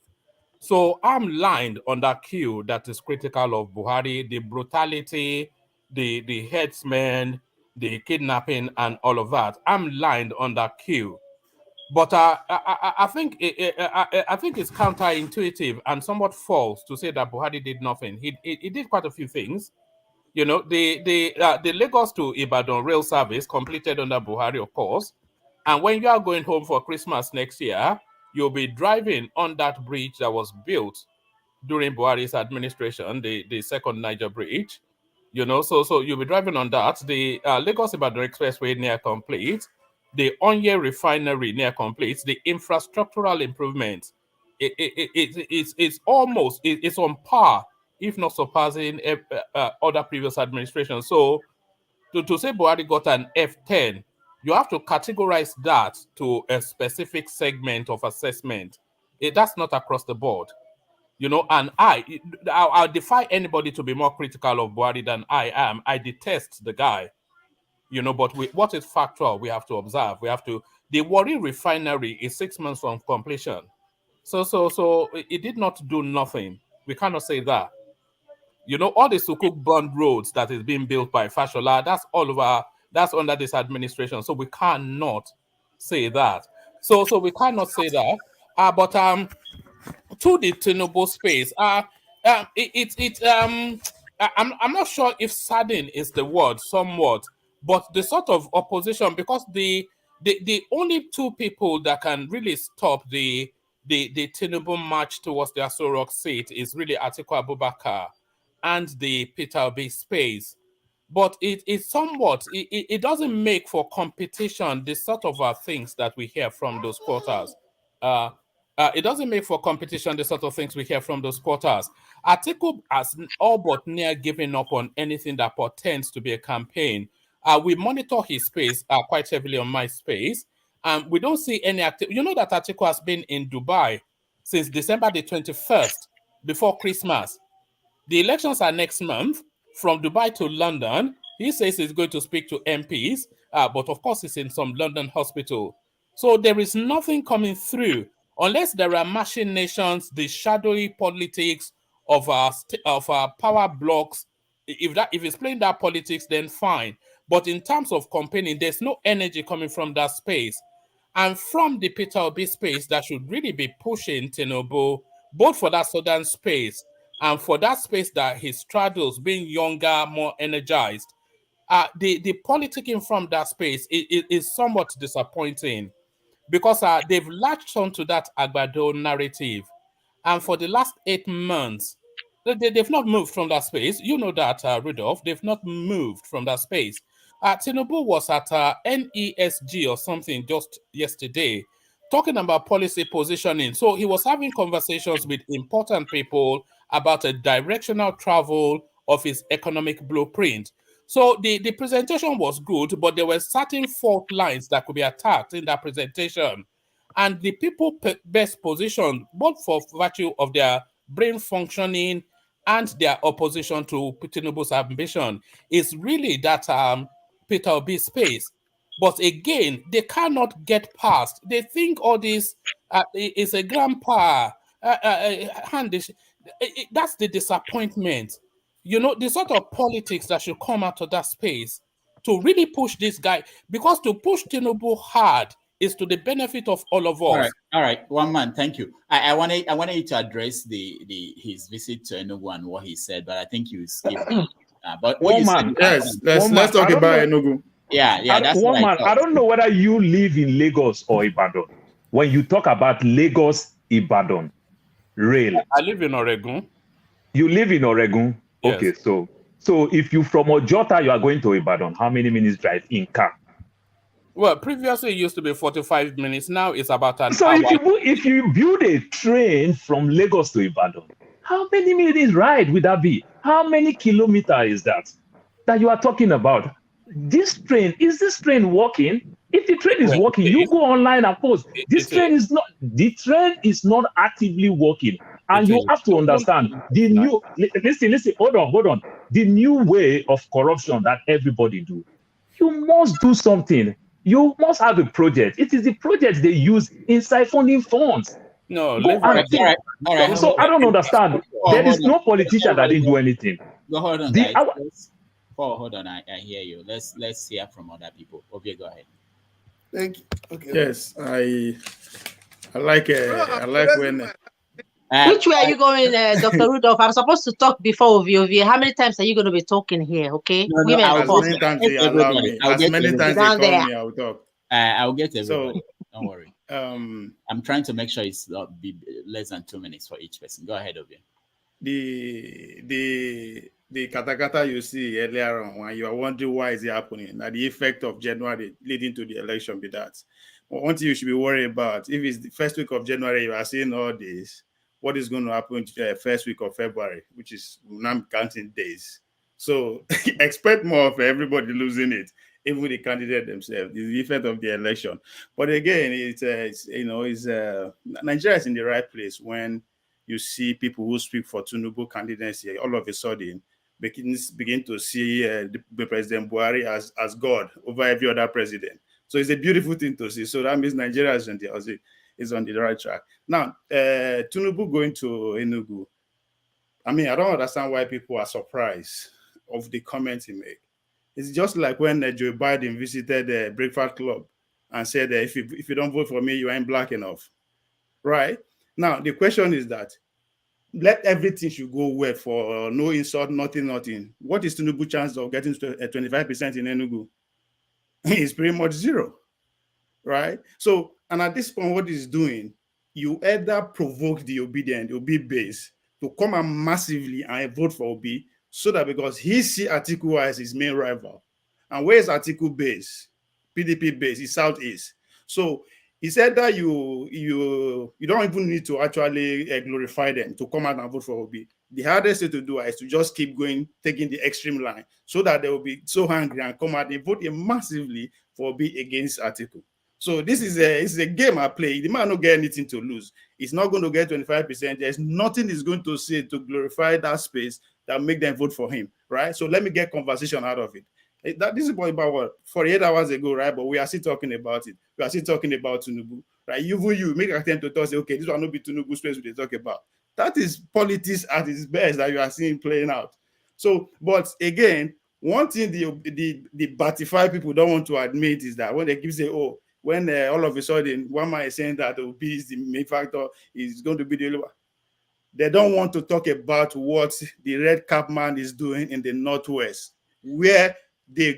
N: So I'm lined on that queue that is critical of Buhari, the brutality, the headsmen, the kidnapping, and all of that. I'm lined on that queue. But I think it's counterintuitive and somewhat false to say that Buhari did nothing. He did quite a few things. You know, the Lagos to Ibadan rail service completed under Buhari, of course. And when you are going home for Christmas next year, you'll be driving on that bridge that was built during Buhari's administration, the second Niger bridge. You know, so you'll be driving on that. The Lagos Ibadan Expressway near complete. The Onye refinery near complete. The infrastructural improvements. It's almost it's on par, if not surpassing other previous administrations. So to say Buhari got an F10, you have to categorize that to a specific segment of assessment. That's not across the board. You know, and I'll defy anybody to be more critical of Buhari than I am. I detest the guy, you know, but what is factual, we have to observe. The Warri refinery is 6 months from completion. So it did not do nothing. We cannot say that. You know, all the Sukuk bond roads that is being built by Fashola, that's all over, that's under this administration. So we cannot say that. So we cannot say that. But to the Tinubu space, I'm not sure if sadden is the word somewhat, but the sort of opposition, because the only two people that can really stop the Tinubu march towards the Aso Rock seat is really Atiku Abubakar and the Peter Obi space. But it somewhat, it doesn't make for competition the sort of things that we hear from those quarters. It doesn't make for competition the sort of things we hear from those quarters. Atiku has all but near given up on anything that portends to be a campaign. We monitor his space quite heavily on my space, and we don't see any activity. You know that Atiku has been in Dubai since December the 21st, before Christmas. The elections are next month. From Dubai to London, he says he's going to speak to MPs, but of course he's in some London hospital. So there is nothing coming through unless there are machinations, the shadowy politics of our power blocks. If it's playing that politics, then fine. But in terms of campaigning, there's no energy coming from that space. And from the Peter Obi space, that should really be pushing Tinubu, both for that southern space and for that space that he straddles, being younger, more energized. The politicking from that space is somewhat disappointing, because they've latched onto that Agbado narrative. And for the last 8 months, they've not moved from that space. You know that, Rudolph. They've not moved from that space. Tinubu was at NESG or something just yesterday, talking about policy positioning. So he was having conversations with important people about a directional travel of his economic blueprint. So the presentation was good, but there were certain fault lines that could be attacked in that presentation. And the people best positioned, both for virtue of their brain functioning and their opposition to Tinubu's ambition, is really that Peter Obi space. But again, they cannot get past. They think all this is a grandpa hand. That's the disappointment. You know, the sort of politics that should come out of that space to really push this guy, because to push Tinubu hard is to the benefit of all of us.
G: All right. One man, thank you. I wanted you to address his visit to Enugu and what he said, but I think you skipped. But what you said,
T: yes, let's talk about Enugu.
G: Yeah, that's
A: one man. I don't know whether you live in Lagos or Ibadan. When you talk about Lagos, Ibadan, rail.
N: I live in Oregon.
A: You live in Oregon?
N: Yes.
A: Okay, so if you from Ojota, you are going to Ibadan, how many minutes drive in car?
N: Well, previously it used to be 45 minutes. Now it's about an hour.
A: So if you build a train from Lagos to Ibadan, how many minutes ride would that be? How many kilometers is that you are talking about? Is this train working? If the train is working, you go online and post. The train is not actively working. And you have to understand the new, listen, hold on. The new way of corruption that everybody do. You must do something. You must have a project. It is the project they use in siphoning funds.
N: No,
A: all right. So I don't understand. There is no politician that didn't do anything.
G: Hold on, guys. Hold on. I hear you. Let's hear from other people. Okay, go ahead.
Q: Thank you. Okay.
T: Yes, I like when.
S: Which way are you going, Dr. Rudolph? I'm supposed to talk before Ovie. How many times are you going to be talking here? Okay, women
T: as many times they allow me. As many times they call me, I will talk.
G: I'll get everybody. Don't worry. I'm trying to make sure it's not be less than 2 minutes for each person. Go ahead, Ovie.
T: The katakata you see earlier on, when you are wondering why is it happening, that the effect of January leading to the election be that. One thing you should be worried about, if it's the first week of January, you are seeing all this, what is going to happen to the first week of February, which is now counting days. So expect more of everybody losing it, even the candidate themselves, the effect of the election. But again, Nigeria is in the right place when you see people who speak for Tinubu candidacy all of a sudden begin to see the President Buhari as God over every other president. So it's a beautiful thing to see. So that means Nigeria is in is on the right track. Now, Tinubu going to Enugu. I mean, I don't understand why people are surprised of the comments he made. It's just like when Joe Biden visited the Breakfast Club and said, if you don't vote for me, you ain't black enough, right? Now, the question is that let everything should go well for no insult, nothing. What is Tinubu's chance of getting to 25% in Enugu? It's pretty much zero, right? So, and at this point, what he's doing, you either provoke the obedient, the Obi base, to come and massively and vote for Obi, so that because he see Atiku as his main rival. And where is Atiku base? PDP base is Southeast. So he said that you don't even need to actually glorify them to come out and vote for Obi. The hardest thing to do is to just keep going, taking the extreme line, so that they will be so hungry and come out and vote massively for Obi against Atiku. So this is a game I play. The man don't get anything to lose. He's not going to get 25%. There's nothing he's going to say to glorify that space that make them vote for him, right? So let me get conversation out of it. This is about what 48 hours ago, right? But we are still talking about it. We are still talking about Tinubu, right? You make an attempt to talk, say, okay, this will not be Tinubu space we talk about. That is politics at its best that you are seeing playing out. So, but again, one thing the Batify people don't want to admit is that when they keep saying, oh, when all of a sudden one man is saying that Obi is the main factor, is going to be the only, they don't want to talk about what the red cap man is doing in the Northwest, where the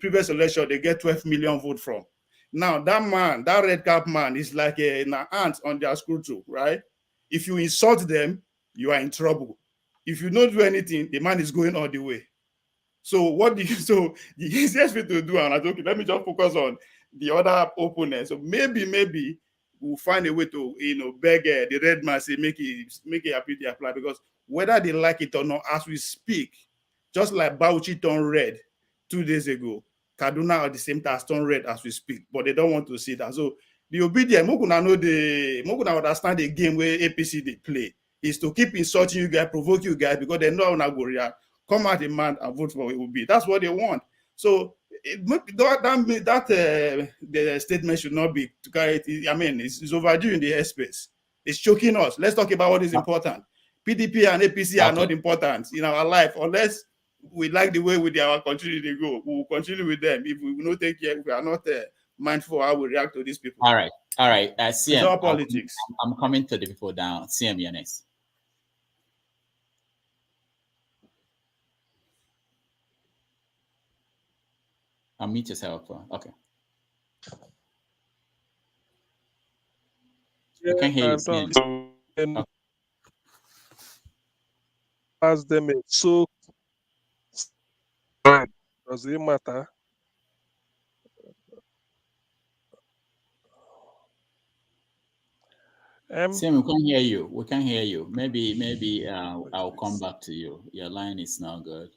T: previous election they get 12 million votes from. Now that man, that red cap man, is like an ant on their screw through, right? If you insult them, you are in trouble. If you don't do anything, the man is going all the way. So the easiest way to do, and I think, let me just focus on the other opponent. So maybe we'll find a way to beg the red man, say make it happy to apply, because whether they like it or not, as we speak, just like Bauchi turned red 2 days ago, Kaduna at the same time turned red as we speak, but they don't want to see that. So the obedient, Mokuna understand the game where APC they play is to keep insulting you guys, provoke you guys, because they know how to go react. Come out demand and vote for Obi. That's what they want. So the statement should not be to carry it. I mean, it's overdue in the airspace. It's choking us. Let's talk about what is important. PDP and APC are not important in our life unless we like the way our country they go. We will continue with them. If we will not take care, we are not mindful how we react to these people.
G: All right. CM,
T: it's all politics.
G: I'm coming to the people down. CM, you're next. Unmute yourself. Okay.
L: Yeah,
G: I can hear you.
L: And as them so does it matter?
G: Sam, we can't hear you. We can't hear you. Maybe I'll come back to you. Your line is not good.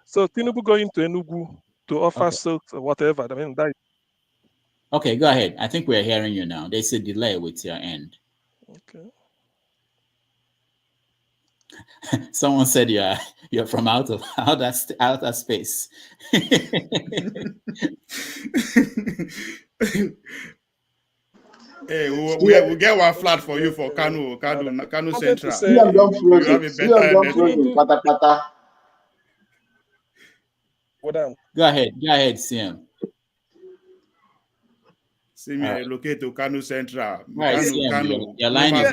L: So Tinubu going to Enugu to offer silks or whatever. I mean that.
G: Okay, go ahead. I think we're hearing you now. There's a delay with your end.
L: Okay.
G: Someone said you're from outer space.
T: Hey, we'll get one flat for you for Kanu Central.
G: Go ahead, CM.
T: See me locate to Kanu Central.
G: Right,
T: Kanu.
G: Your line is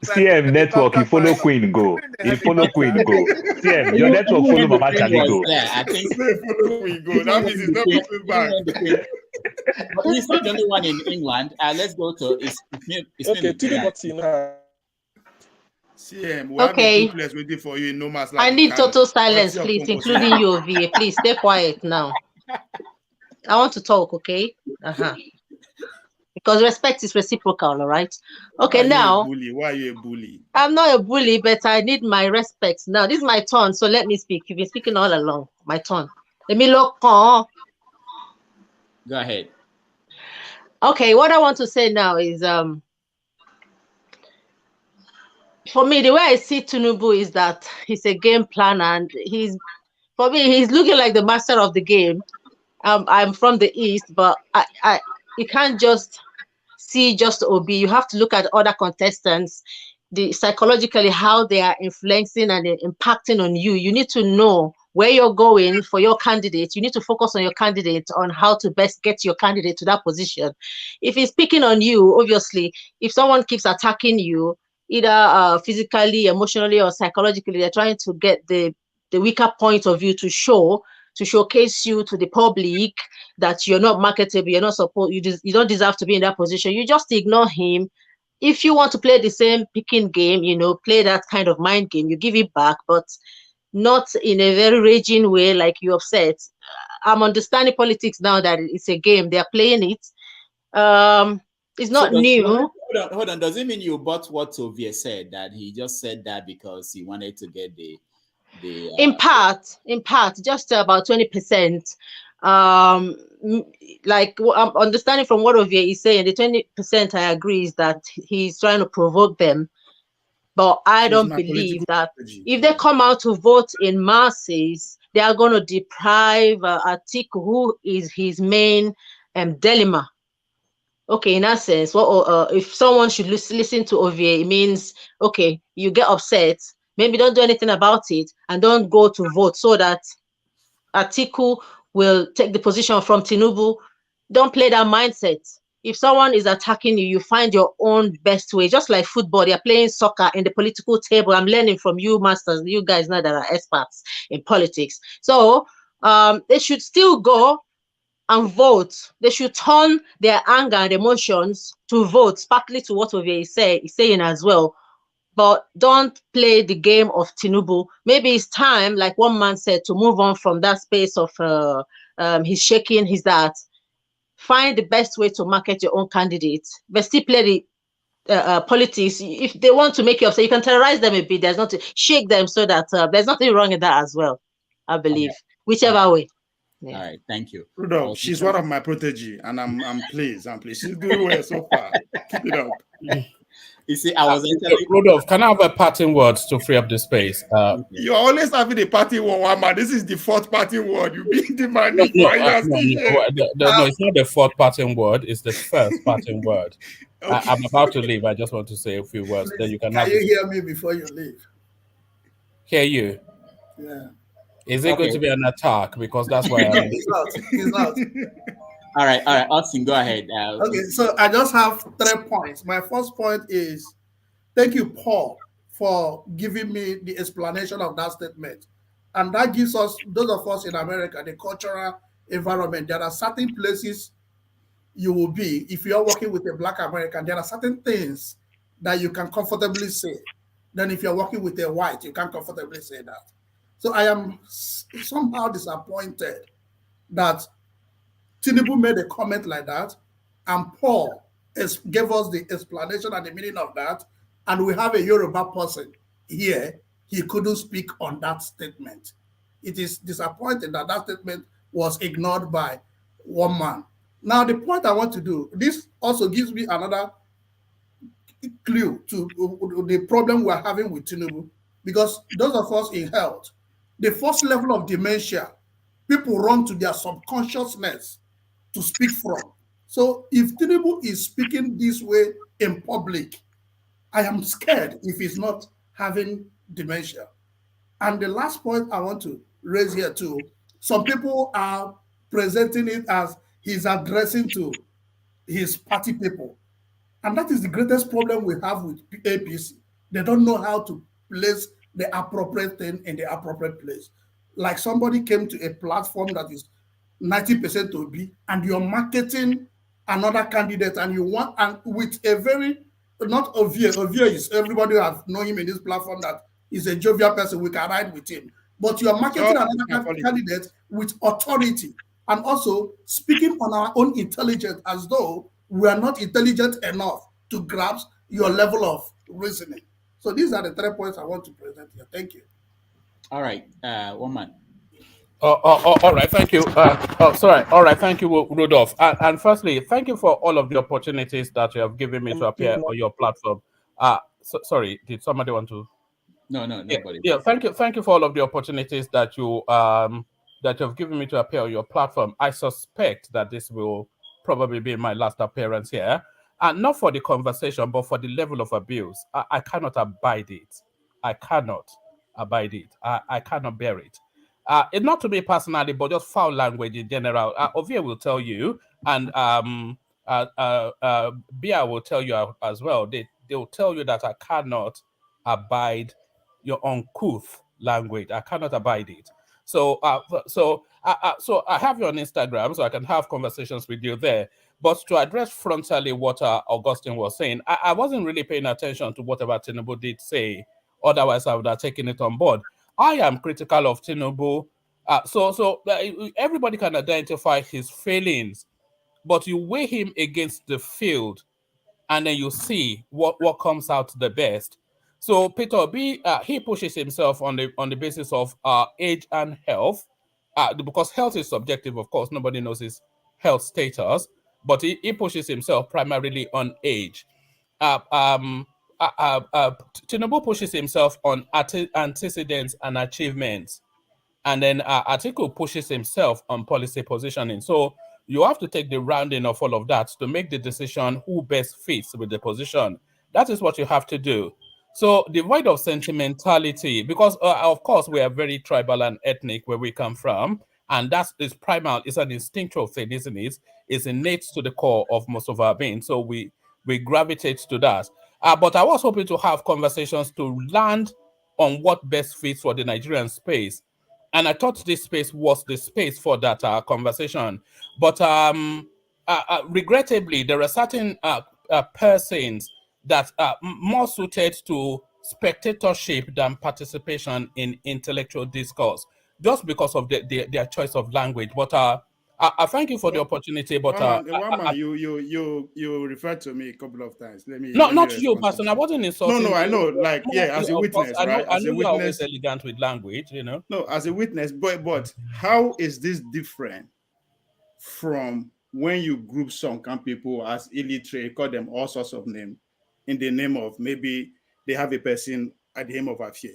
A: CM network, you follow Queen go. You follow Queen go. CM, your network follow Mama Charlie go.
G: I think
T: follow Queen go. That means it's not coming back.
G: But he's not the only one in England. Let's go to
T: CM, we have a duplex waiting for you in Noma's
S: I need total silence, please, including you, VA. Please stay quiet now. I want to talk, okay? Because respect is reciprocal, all right? Okay, now.
T: Why are you a bully?
S: I'm not a bully, but I need my respect. Now, this is my turn, so let me speak. You've been speaking all along. My turn. Let me look.
G: Go ahead.
S: Okay, what I want to say now is, for me, the way I see Tinubu is that he's a game planner, and for me, he's looking like the master of the game. I'm from the East, but you can't just see just Obi. You have to look at other contestants, psychologically how they are influencing and impacting on you. You need to know where you're going for your candidate. You need to focus on your candidate, on how to best get your candidate to that position. If he's picking on you, obviously, if someone keeps attacking you, either physically, emotionally, or psychologically, they're trying to get the weaker point of view to showcase you to the public that you're not marketable, you're not supposed, you don't deserve to be in that position. You just ignore him. If you want to play the same picking game, play that kind of mind game, you give it back, but not in a very raging way like you upset. I'm understanding politics now that it's a game. They're playing it. It's not new.
G: Hold on. Does it mean you bought what Tovia said, that he just said that because he wanted to get the
S: in part, just about 20%. Like I'm understanding from what Ovie is saying, the 20% I agree is that he's trying to provoke them. But I don't believe that if they come out to vote in masses, they are going to deprive Atiku, who is his main dilemma. Okay, in that sense, if someone should listen to Ovie, it means, okay, you get upset, maybe don't do anything about it and don't go to vote so that Atiku will take the position from Tinubu. Don't play that mindset. If someone is attacking you, you find your own best way. Just like football, they're playing soccer in the political table. I'm learning from you masters, you guys now that are experts in politics. So they should still go and vote. They should turn their anger and emotions to vote, partly to what Ovie is saying as well. But don't play the game of Tinubu. Maybe it's time, like one man said, to move on from that space of he's shaking, he's that. Find the best way to market your own candidate, but still play the politics. If they want to make you upset, you can terrorize them a bit. There's nothing, shake them so that there's nothing wrong in that as well, I believe. Okay. Whichever way.
G: Yeah. All right, thank you.
T: Rudolph, she's one of my protege, and I'm pleased. She's doing well so far. Keep it up.
G: You see, I was
N: Rudolph, can I have a parting words to free up the space?
T: You're always having a parting word, man. This is the fourth parting word. You being demanding.
N: No, it's not the fourth parting word. It's the first parting word. Okay. I'm about to leave. I just want to say a few words. Please, then you can
Q: hear me before you leave?
N: Hear you?
Q: Yeah.
N: Is it going to be an attack? Because that's why I'm...
Q: He's out.
G: All right, Austin, go ahead.
Q: Okay, so I just have 3 points. My first point is, thank you, Paul, for giving me the explanation of that statement. And that gives us, those of us in America, the cultural environment. There are certain places you will be, if you're working with a Black American, there are certain things that you can comfortably say. Then if you're working with a white, you can't comfortably say that. So I am somehow disappointed that Tinubu made a comment like that, and Paul gave us the explanation and the meaning of that, and we have a Yoruba person here, he couldn't speak on that statement. It is disappointing that that statement was ignored by one man. Now, the point I want to do, this also gives me another clue to the problem we're having with Tinubu, because those of us in health, the first level of dementia, people run to their subconsciousness to speak from. So if Tinubu is speaking this way in public, I am scared if he's not having dementia. And the last point I want to raise here too, some people are presenting it as he's addressing to his party people. And that is the greatest problem we have with APC. They don't know how to place the appropriate thing in the appropriate place. Like somebody came to a platform that is 90% to be, and you're marketing another candidate, and you want, and with a very, not obvious is, everybody has known him in this platform that he's a jovial person, we can ride with him. But you're marketing another candidate with authority, and also speaking on our own intelligence as though we are not intelligent enough to grasp your level of reasoning. So these are the 3 points I want to present here. Thank you.
G: All right, one man.
N: All right, thank you. All right, thank you, Rudolph. And firstly, thank you for all of the opportunities that you have given me to appear on your platform. Sorry, did somebody want to?
G: No, nobody.
N: Yeah, thank you for all of the opportunities that you have given me to appear on your platform. I suspect that this will probably be my last appearance here. not for the conversation, but for the level of abuse. I cannot abide it. I cannot abide it. I cannot bear it. It's not to me personally, but just foul language in general. Ovia will tell you, and Bia will tell you as well. They will tell you that I cannot abide your uncouth language. I cannot abide it. So so I have you on Instagram, so I can have conversations with you there. But to address frontally what Augustine was saying, I wasn't really paying attention to whatever Tinubu did say. Otherwise, I would have taken it on board. I am critical of Tinubu. So everybody can identify his failings, but you weigh him against the field, and then you see what comes out the best. So Peter B, he pushes himself on the basis of age and health, because health is subjective, of course. Nobody knows his health status, but he pushes himself primarily on age. Tinubu pushes himself on antecedents and achievements. And then Atiku pushes himself on policy positioning. So you have to take the rounding of all of that to make the decision who best fits with the position. That is what you have to do. So devoid of sentimentality, because of course we are very tribal and ethnic where we come from, and that is primal. It's an instinctual thing, isn't it? It's innate to the core of most of our being. So we gravitate to that. But I was hoping to have conversations to land on what best fits for the Nigerian space. And I thought this space was the space for that conversation. But regrettably, there are certain persons that are more suited to spectatorship than participation in intellectual discourse, just because of their choice of language. But I thank you for the opportunity. But
T: you referred to me a couple of times.
N: Not you, person. I wasn't insulting.
T: No, I know. Like, yeah, as a witness, right?
N: I know you're always elegant with language, you know.
T: No, as a witness, but how is this different from when you group some people as illiterate, call them all sorts of names in the name of maybe they have a person at the name of Afia?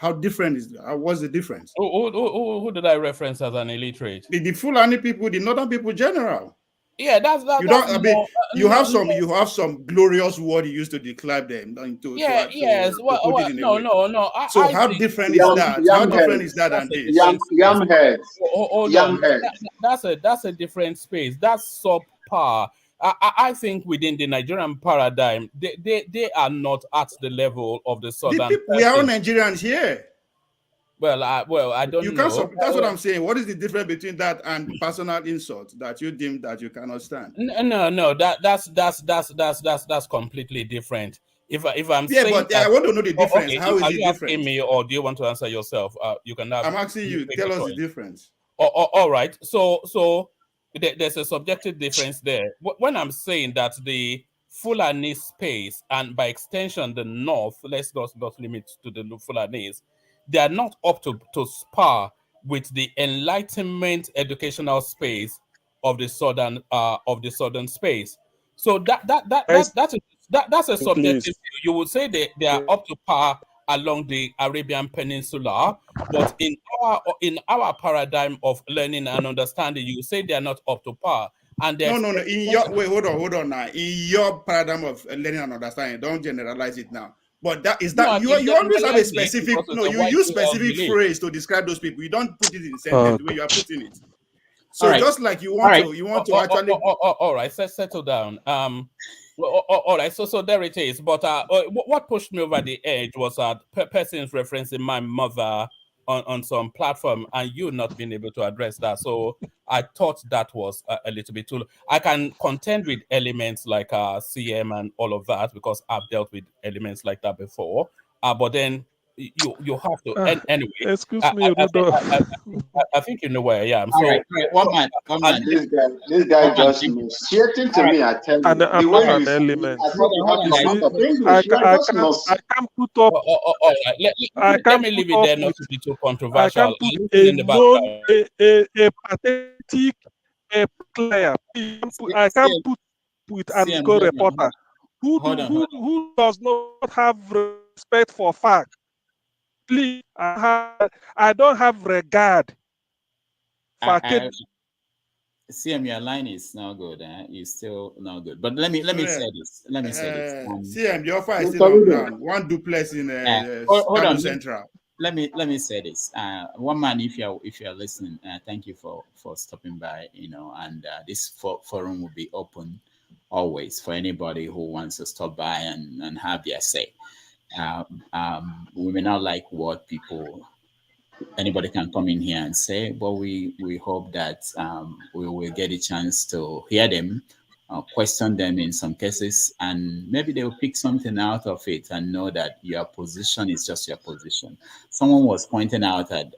T: How different is that? What's the difference?
N: Who did I reference as an illiterate?
T: The Fulani people, the northern people general.
N: Yeah, that's
T: you don't. I mean, you have some glorious word you used to declare them.
N: No.
T: So how different is that? How different is that than this?
P: Yam heads.
N: That's a different space. That's subpar. I think within the Nigerian paradigm, they are not at the level of the southern.
T: We are all Nigerians here.
N: Well, I don't know.
T: That's what I'm saying. What is the difference between that and personal insult that you deem that you cannot stand?
N: No. That's completely different. If I'm saying
T: but I want to know the difference. Okay, how is it different?
N: Asking me, or do you want to answer yourself? You can.
T: I'm asking you. Tell us the difference.
N: All right. So there's a subjective difference there. When I'm saying that the Fulani space, and by extension the North, let's not limit to the Fulanis, they are not up to spar with the Enlightenment educational space of the southern space. So that's a subjective view. You would say they are up to par along the Arabian Peninsula, but in our paradigm of learning and understanding, you say they are not up to par. And
T: no. Hold on now. In your paradigm of learning and understanding, don't generalize it now. But you always have a specific. No, you use specific phrase to describe those people. You don't put it in sentence the way you are putting it. So just like you want to actually.
N: All right, settle down. All right, so there it is. But what pushed me over the edge was persons referencing my mother on some platform, and you not being able to address that. So I thought that was a little bit too. I can contend with elements like CM and all of that because I've dealt with elements like that before. But then you have to anyway.
L: Excuse me,
N: I think you know where I am.
G: So right. One man.
P: This guy just shitting to me. I tell you,
L: an element. I can't put up.
N: Let me leave it there, not to be too controversial.
L: I can't put a pathetic player. I can't put with an Igbo reporter who does not have respect for fact. Please, I don't have regard for
G: CM, your line is not good. It's still not good. But let me say this. Let me say this.
T: CM, the offer is still on ground. One duplex in
G: hold on.
T: Central.
G: Let me say this. One man, if you're listening, thank you for stopping by. And this forum will be open always for anybody who wants to stop by and have their say. We may not like what anybody can come in here and say, but we hope that we will get a chance to hear them, question them in some cases, and maybe they will pick something out of it and know that your position is just your position. Someone was pointing out that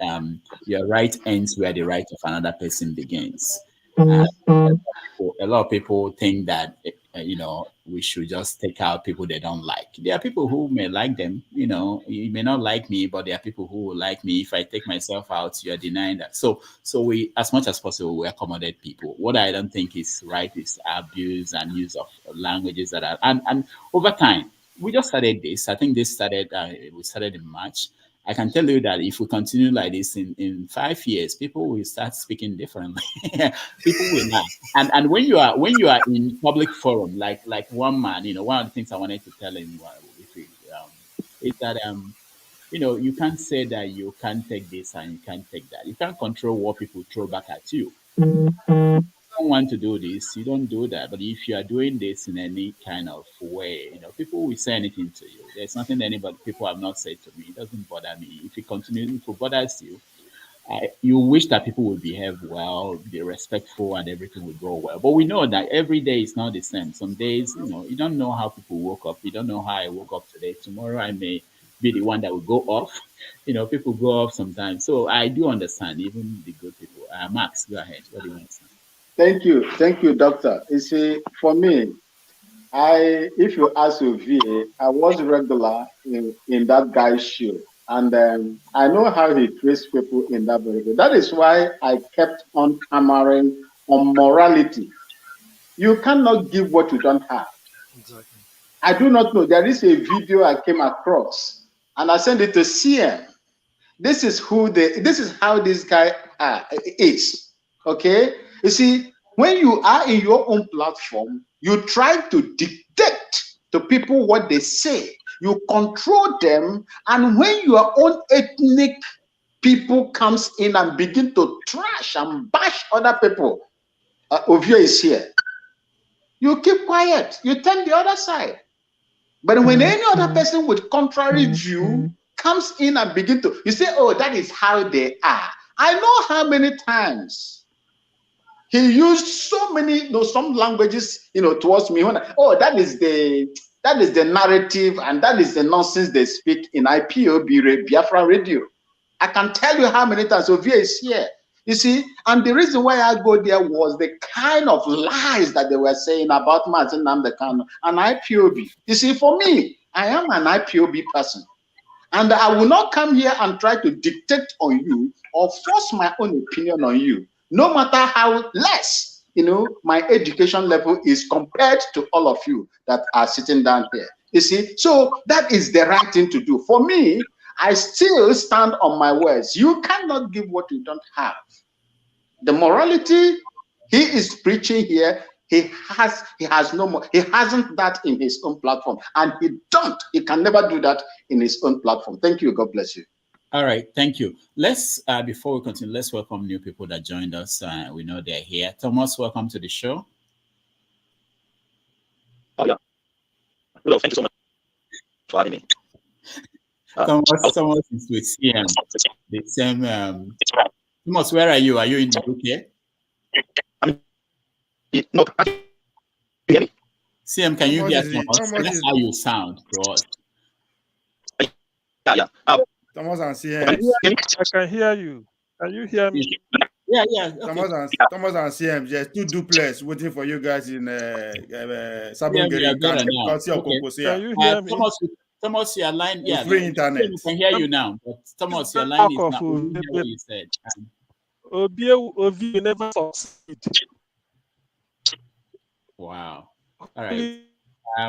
G: your right ends where the right of another person begins. A lot of people think that we should just take out people they don't like. There are people who may like them. You may not like me, but there are people who will like me. If I take myself out, you are denying that. So we, as much as possible, we accommodate people. What I don't think is right is abuse and use of languages that are and over time. We just started this. I think this started. We started in March. I can tell you that if we continue like this in 5 years, people will start speaking differently. People will not. And when you are in public forum, like one man, one of the things I wanted to tell him is that you can't say that you can't take this and you can't take that. You can't control what people throw back at you. Don't want to do this, you don't do that. But if you are doing this in any kind of way, people will say anything to you. There's nothing people have not said to me. It doesn't bother me. If it bothers you, you wish that people would behave well, be respectful, and everything would go well. But we know that every day is not the same. Some days, you don't know how people woke up. You don't know how I woke up today. Tomorrow I may be the one that will go off. People go off sometimes. So I do understand, even the good people. Max, go ahead. What do you want to say?
P: Thank you, Doctor. You see, for me, if you ask Ovie, I was regular in that guy's show, and I know how he treats people in that very way. That is why I kept on hammering on morality. You cannot give what you don't have.
R: Exactly.
P: I do not know. There is a video I came across, and I sent it to CM. This is how this guy is. Okay. You see, when you are in your own platform, you try to dictate to people what they say. You control them, and when your own ethnic people comes in and begin to trash and bash other people, Ovio is here. You keep quiet. You turn the other side. But when any other person with contrary view comes in and begin to, you say, oh, that is how they are. I know how many times he used so many, some languages, towards me. That is the narrative, and that is the nonsense they speak in IPOB Biafra radio. I can tell you how many times Ovie is here. You see, and the reason why I go there was the kind of lies that they were saying about Martin Namdekano and IPOB. You see, for me, I am an IPOB person. And I will not come here and try to dictate on you or force my own opinion on you, no matter how less, my education level is compared to all of you that are sitting down here. You see, so that is the right thing to do. For me, I still stand on my words. You cannot give what you don't have. The morality he is preaching here, he has no more. He hasn't that in his own platform, and he can never do that in his own platform. Thank you. God bless you.
G: All right, thank you. Let's before we continue, let's welcome new people that joined us. We know they're here. Thomas, welcome to the show.
B: Oh, yeah. Hello, thank you so much for having me.
G: Thomas is with CM. The same. Thomas, where are you? Are you in the UK?
B: No.
G: CM, can you hear Thomas? That's how you sound to us.
B: Yeah.
T: Thomas and CM.
L: I can hear you. Can you hear me?
G: Yeah. Okay.
T: Thomas and CM, just two duplex waiting for you guys in Sabongeri.
L: Can you hear me?
G: Thomas, your line,
T: free internet.
G: We can hear you now, but Thomas, your line is not. We hear what you said.
L: Ovie never succeed.
G: Wow. All right.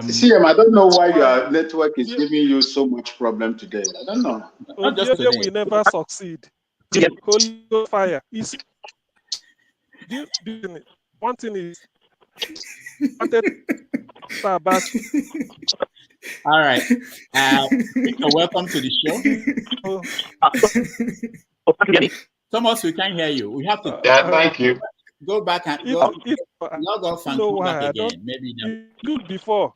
P: CM, I don't know why your network is giving you so much problem today. I don't know.
L: Ovie will never succeed. Holy fire. one thing is, wanted about.
G: All right. Victor, welcome to the show. Thomas, we can't hear you. We have to.
P: Thank you.
G: Go back and log off and come back again. Maybe
L: you before.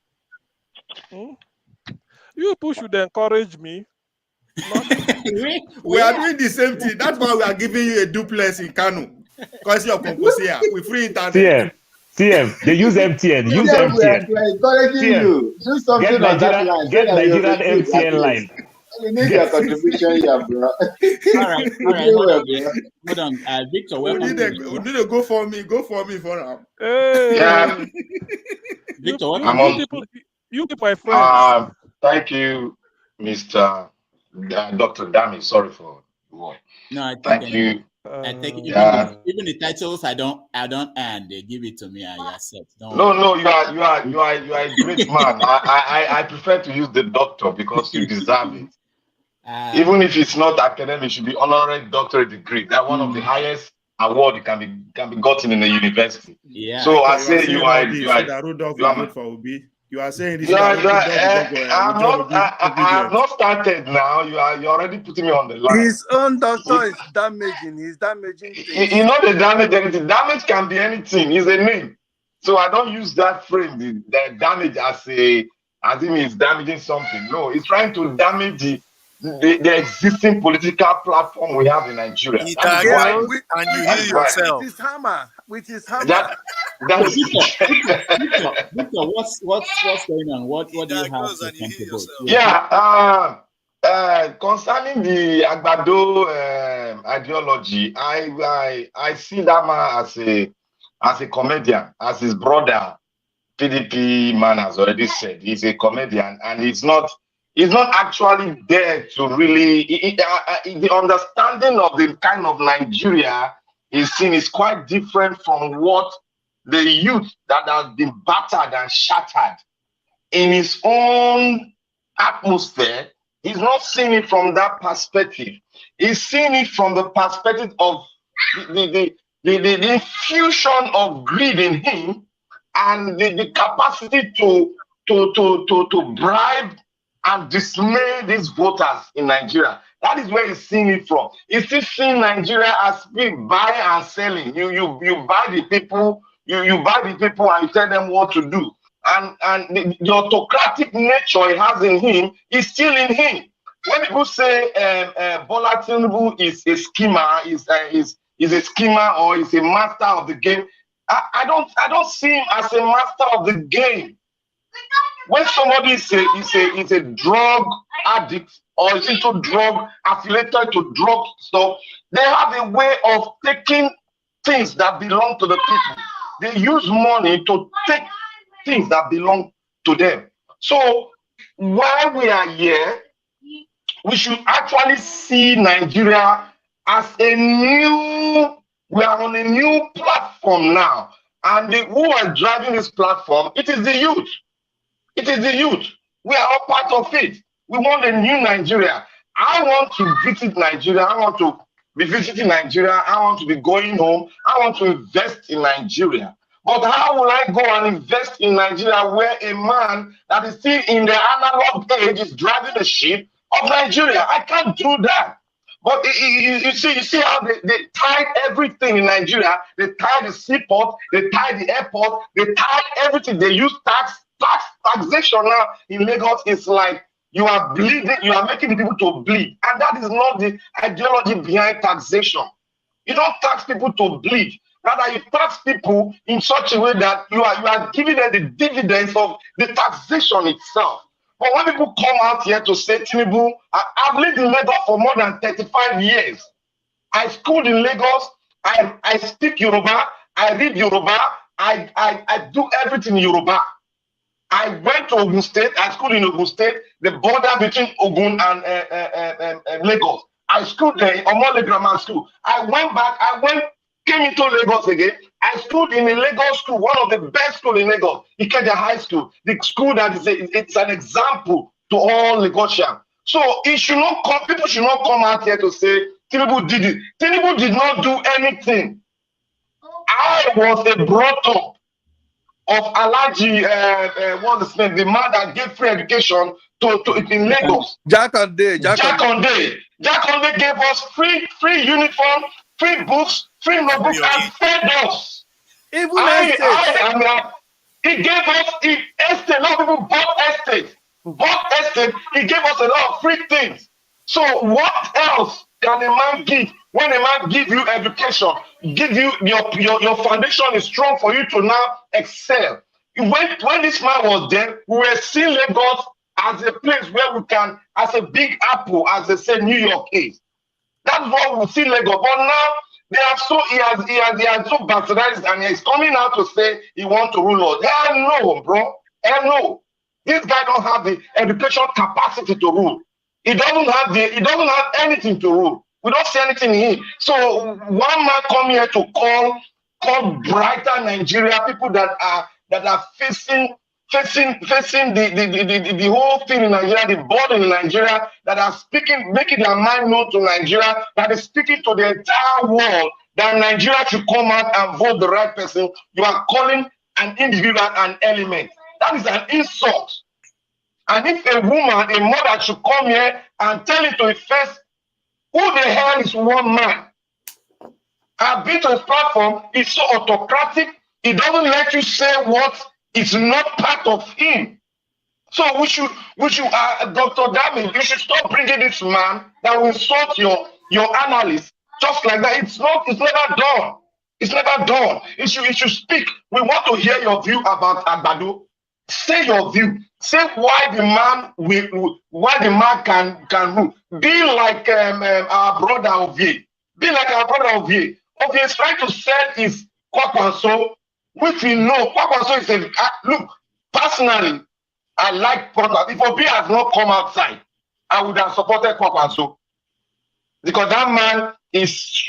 L: You people should encourage me.
T: We are doing the same thing. That's why we are giving you a duplex in Kano. Because you're Composia with free internet.
A: TM, they use MTN. Use MTN.
P: We are encouraging you. Do something on that line.
A: Get Nigerian MTN line.
P: We need your contribution here, bro.
G: All right. Hold on. Victor, welcome.
T: We need to go for me for now.
L: Hey.
P: Yeah.
G: Victor,
L: you be my friend.
H: Thank you, Mr. Dr. Dami. Sorry for the word.
G: No,
H: thank you.
G: I think even the titles I don't earn, they give it to me. I accept.
H: No, you are a great man. I prefer to use the doctor because you deserve it. Even if it's not academic, it should be honorary doctorate degree. That's one of the highest award you can be gotten in a university.
G: Yeah.
H: So I say you are
T: You are saying this.
H: I have not started now. You're already putting me on the line.
U: His own doctor is damaging. He's damaging things.
H: You know the damage. Anything. Damage can be anything. It's a name. So I don't use that phrase. The damage as if it's damaging something. No, it's trying to damage the existing political platform we have in Nigeria.
U: And you hear yourself. With his hammer.
H: That's
G: Victor, what's going on? What do you have to contribute?
H: Yeah, concerning the Agbado ideology, I see that man as a comedian, as his brother PDP man has already said. He's a comedian, and he's not actually there to really the understanding of the kind of Nigeria he's seen is quite different from what the youth that has been battered and shattered in his own atmosphere. He's not seeing it from that perspective. He's seeing it from the perspective of the infusion of greed in him and the capacity to bribe and dismay these voters in Nigeria. That is where he's seeing it from. He's still seeing Nigeria as being buying and selling. You buy the people, you buy the people and you tell them what to do. And the autocratic nature he has in him is still in him. When people say Bola Tinubu is a schemer, is a schemer or is a master of the game, I don't see him as a master of the game. When somebody is a drug addict or is into drug, affiliated to drug stuff, they have a way of taking things that belong to the people. They use money to take things that belong to them. So while we are here, we should actually see Nigeria as we are on a new platform now. And who are driving this platform, it is the youth. It is the youth. We are all part of it. We want a new Nigeria. I want to visit Nigeria. I want to be visiting Nigeria. I want to be going home. I want to invest in Nigeria. But how will I go and invest in Nigeria where a man that is still in the analog age is driving the ship of Nigeria? I can't do that. But you see how they tied everything in Nigeria. They tied the seaport, they tied the airport, they tied everything. They use taxation now in Lagos. It's like you are bleeding, you are making people to bleed. And that is not the ideology behind taxation. You don't tax people to bleed. Rather, you tax people in such a way that you are giving them the dividends of the taxation itself. But when people come out here to say, Tinubu, I've lived in Lagos for more than 35 years. I schooled in Lagos. I speak Yoruba. I read Yoruba. I do everything in Yoruba. I went to Ogun State. I schooled in Ogun State, the border between Ogun and Lagos. I schooled there in Omole Grammar School. I went back. Came into Lagos again. I schooled in a Lagos school, one of the best schools in Lagos, Ikeja High School, the school that it's an example to all Lagosians. So it should not come, people should not come out here to say Tinubu did it. Tinubu did not do anything. I was a brought up of Alaji, what's his name, the man that gave free education in Lagos.
U: Jack on Day.
H: Jack on Day gave us free uniform, free books, free notebooks, and fed us.
U: Even
H: he gave us estate. A lot of people bought estate. He gave us a lot of free things. So what else can a man give when a man give you education, give you your foundation is strong for you to now excel? When this man was there, we were seeing Lagos as a place where we can, as a big apple, as they say New York is. That's what we see Lagos. But now he has so bastardized, and he's coming out to say he wants to rule us. Hell no, bro. Hell no. This guy don't have the education capacity to rule. He doesn't have anything to rule. We don't see anything in him. So one man come here to call brighter Nigeria, people that are facing the whole thing in Nigeria, the board in Nigeria, that are making their mind known to Nigeria, that is speaking to the entire world that Nigeria should come out and vote the right person. You are calling an individual an element. That is an insult. And if a woman, a mother should come here and tell it to his face, who the hell is one man? I've been to his platform, it's so autocratic, it doesn't let you say what is not part of him. So we should, Dr. Dami, you should stop bringing this man that will insult your analyst just like that. It's never done. It's never done. You should speak. We want to hear your view about Agbado. Say your view. Say why the man can rule. Be like our brother Ovie. Be like our brother Ovie. Ovie is trying to sell his Kwakwanso, which we know. Kwakwanso is look, personally, I like Kwakwanso. If Ovie has not come outside, I would have supported Kwakwanso. Because that man is,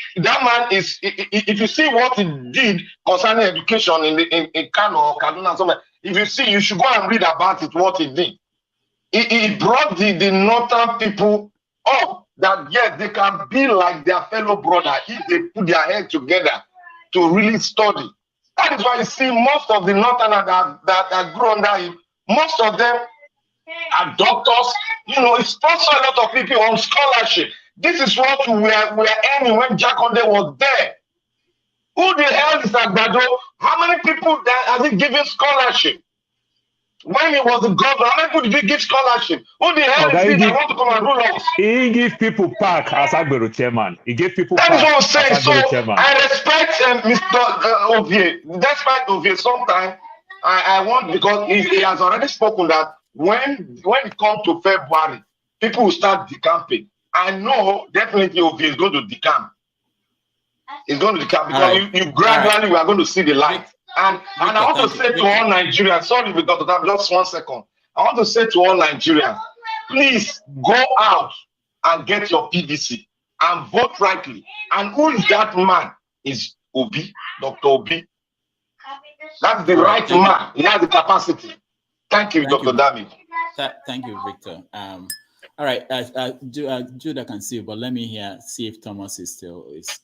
H: if you see what he did concerning education in Kano or Kaduna somewhere, if you see, you should go and read about it, what he did. He brought the northern people up that yes, they can be like their fellow brother if they put their head together to really study. That is why you see most of the northerners that grew under him, most of them are doctors. You know, it sponsors a lot of people on scholarship. This is what we are aiming when Jack Onde was there. Who the hell is Agbado? How many people has he given scholarship? When he was the governor, how many people did he give scholarship? Who the hell is he that want to come and rule us?
A: He gave people park as Agbero chairman. He gave people park
H: That is what I'm saying.
A: as Agbero chairman.
H: I respect Mr. Ovie. Despite Ovie, sometimes I want, because he has already spoken that when it comes to February, people will start decamping. I know definitely Ovie is going to decamp. It's going to decamp because you gradually we are going to see the light. And I want to say to all Nigerians, sorry, Dr. Tam, just 1 second. I want to say to all Nigerians, please go out and get your PVC and vote rightly. And who is that man? Is Obi, Dr. Obi. That's the right man. He has the capacity. Thank you, Dr. Dami.
G: Thank you, Victor. All right, Judah can see you, but let me see if Thomas is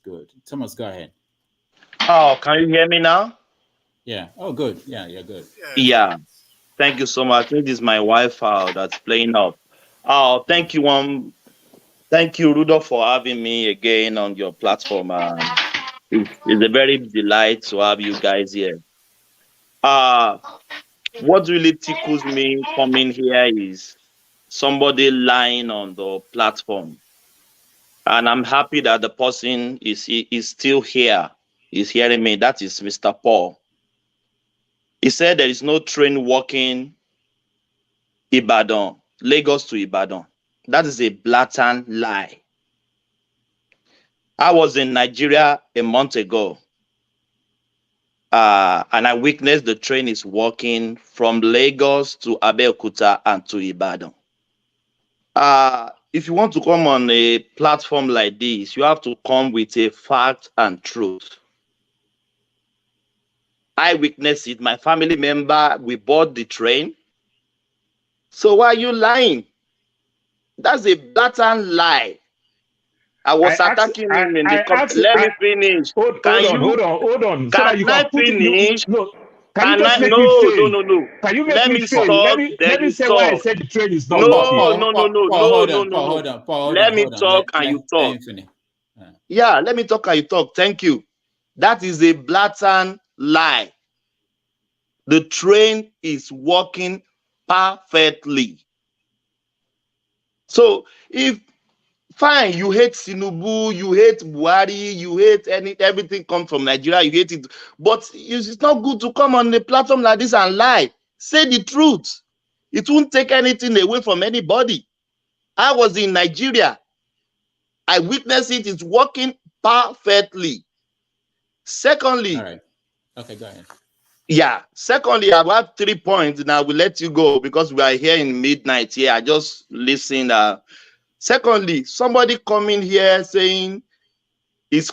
G: good. Thomas, go ahead.
I: Oh, can you hear me now?
G: Yeah. Oh, good. Yeah, you're good.
I: Yeah. Thank you so much. It is my Wi-Fi that's playing up. Oh, thank you, thank you, Rudolph, for having me again on your platform. It's a very delight to have you guys here. What really tickles me coming here is somebody lying on the platform. And I'm happy that the person is still here. He's hearing me. That is Mr. Paul. He said there is no train walking Ibadan, Lagos to Ibadan. That is a blatant lie. I was in Nigeria a month ago, and I witnessed the train is walking from Lagos to Abeokuta and to Ibadan. If you want to come on a platform like this, you have to come with a fact and truth. I witnessed it. My family member, we bought the train. So why are you lying? That's a blatant lie. I was attacking him in the comment. Let me finish.
A: Hold on. So that you
I: Can I
A: can put
I: finish?
A: no. Can you just make me
I: No.
A: fail? Can you make
I: Let
A: me
I: me
A: fail?
I: talk.
A: Let me say why I said the train is not working.
I: No. Let me talk and you talk. Yeah, let me talk and you talk. Thank you. That is a blatant lie. The train is working perfectly. So if fine, you hate Tinubu, you hate Buhari, you hate everything comes from Nigeria, you hate it. But it's not good to come on a platform like this and lie. Say the truth. It won't take anything away from anybody. I was in Nigeria. I witnessed it. It's working perfectly. Secondly,
G: all right. Okay, go ahead.
I: Yeah. Secondly, I have 3 points, and I will let you go because we are here in midnight here. I just listened. Secondly, somebody coming here saying is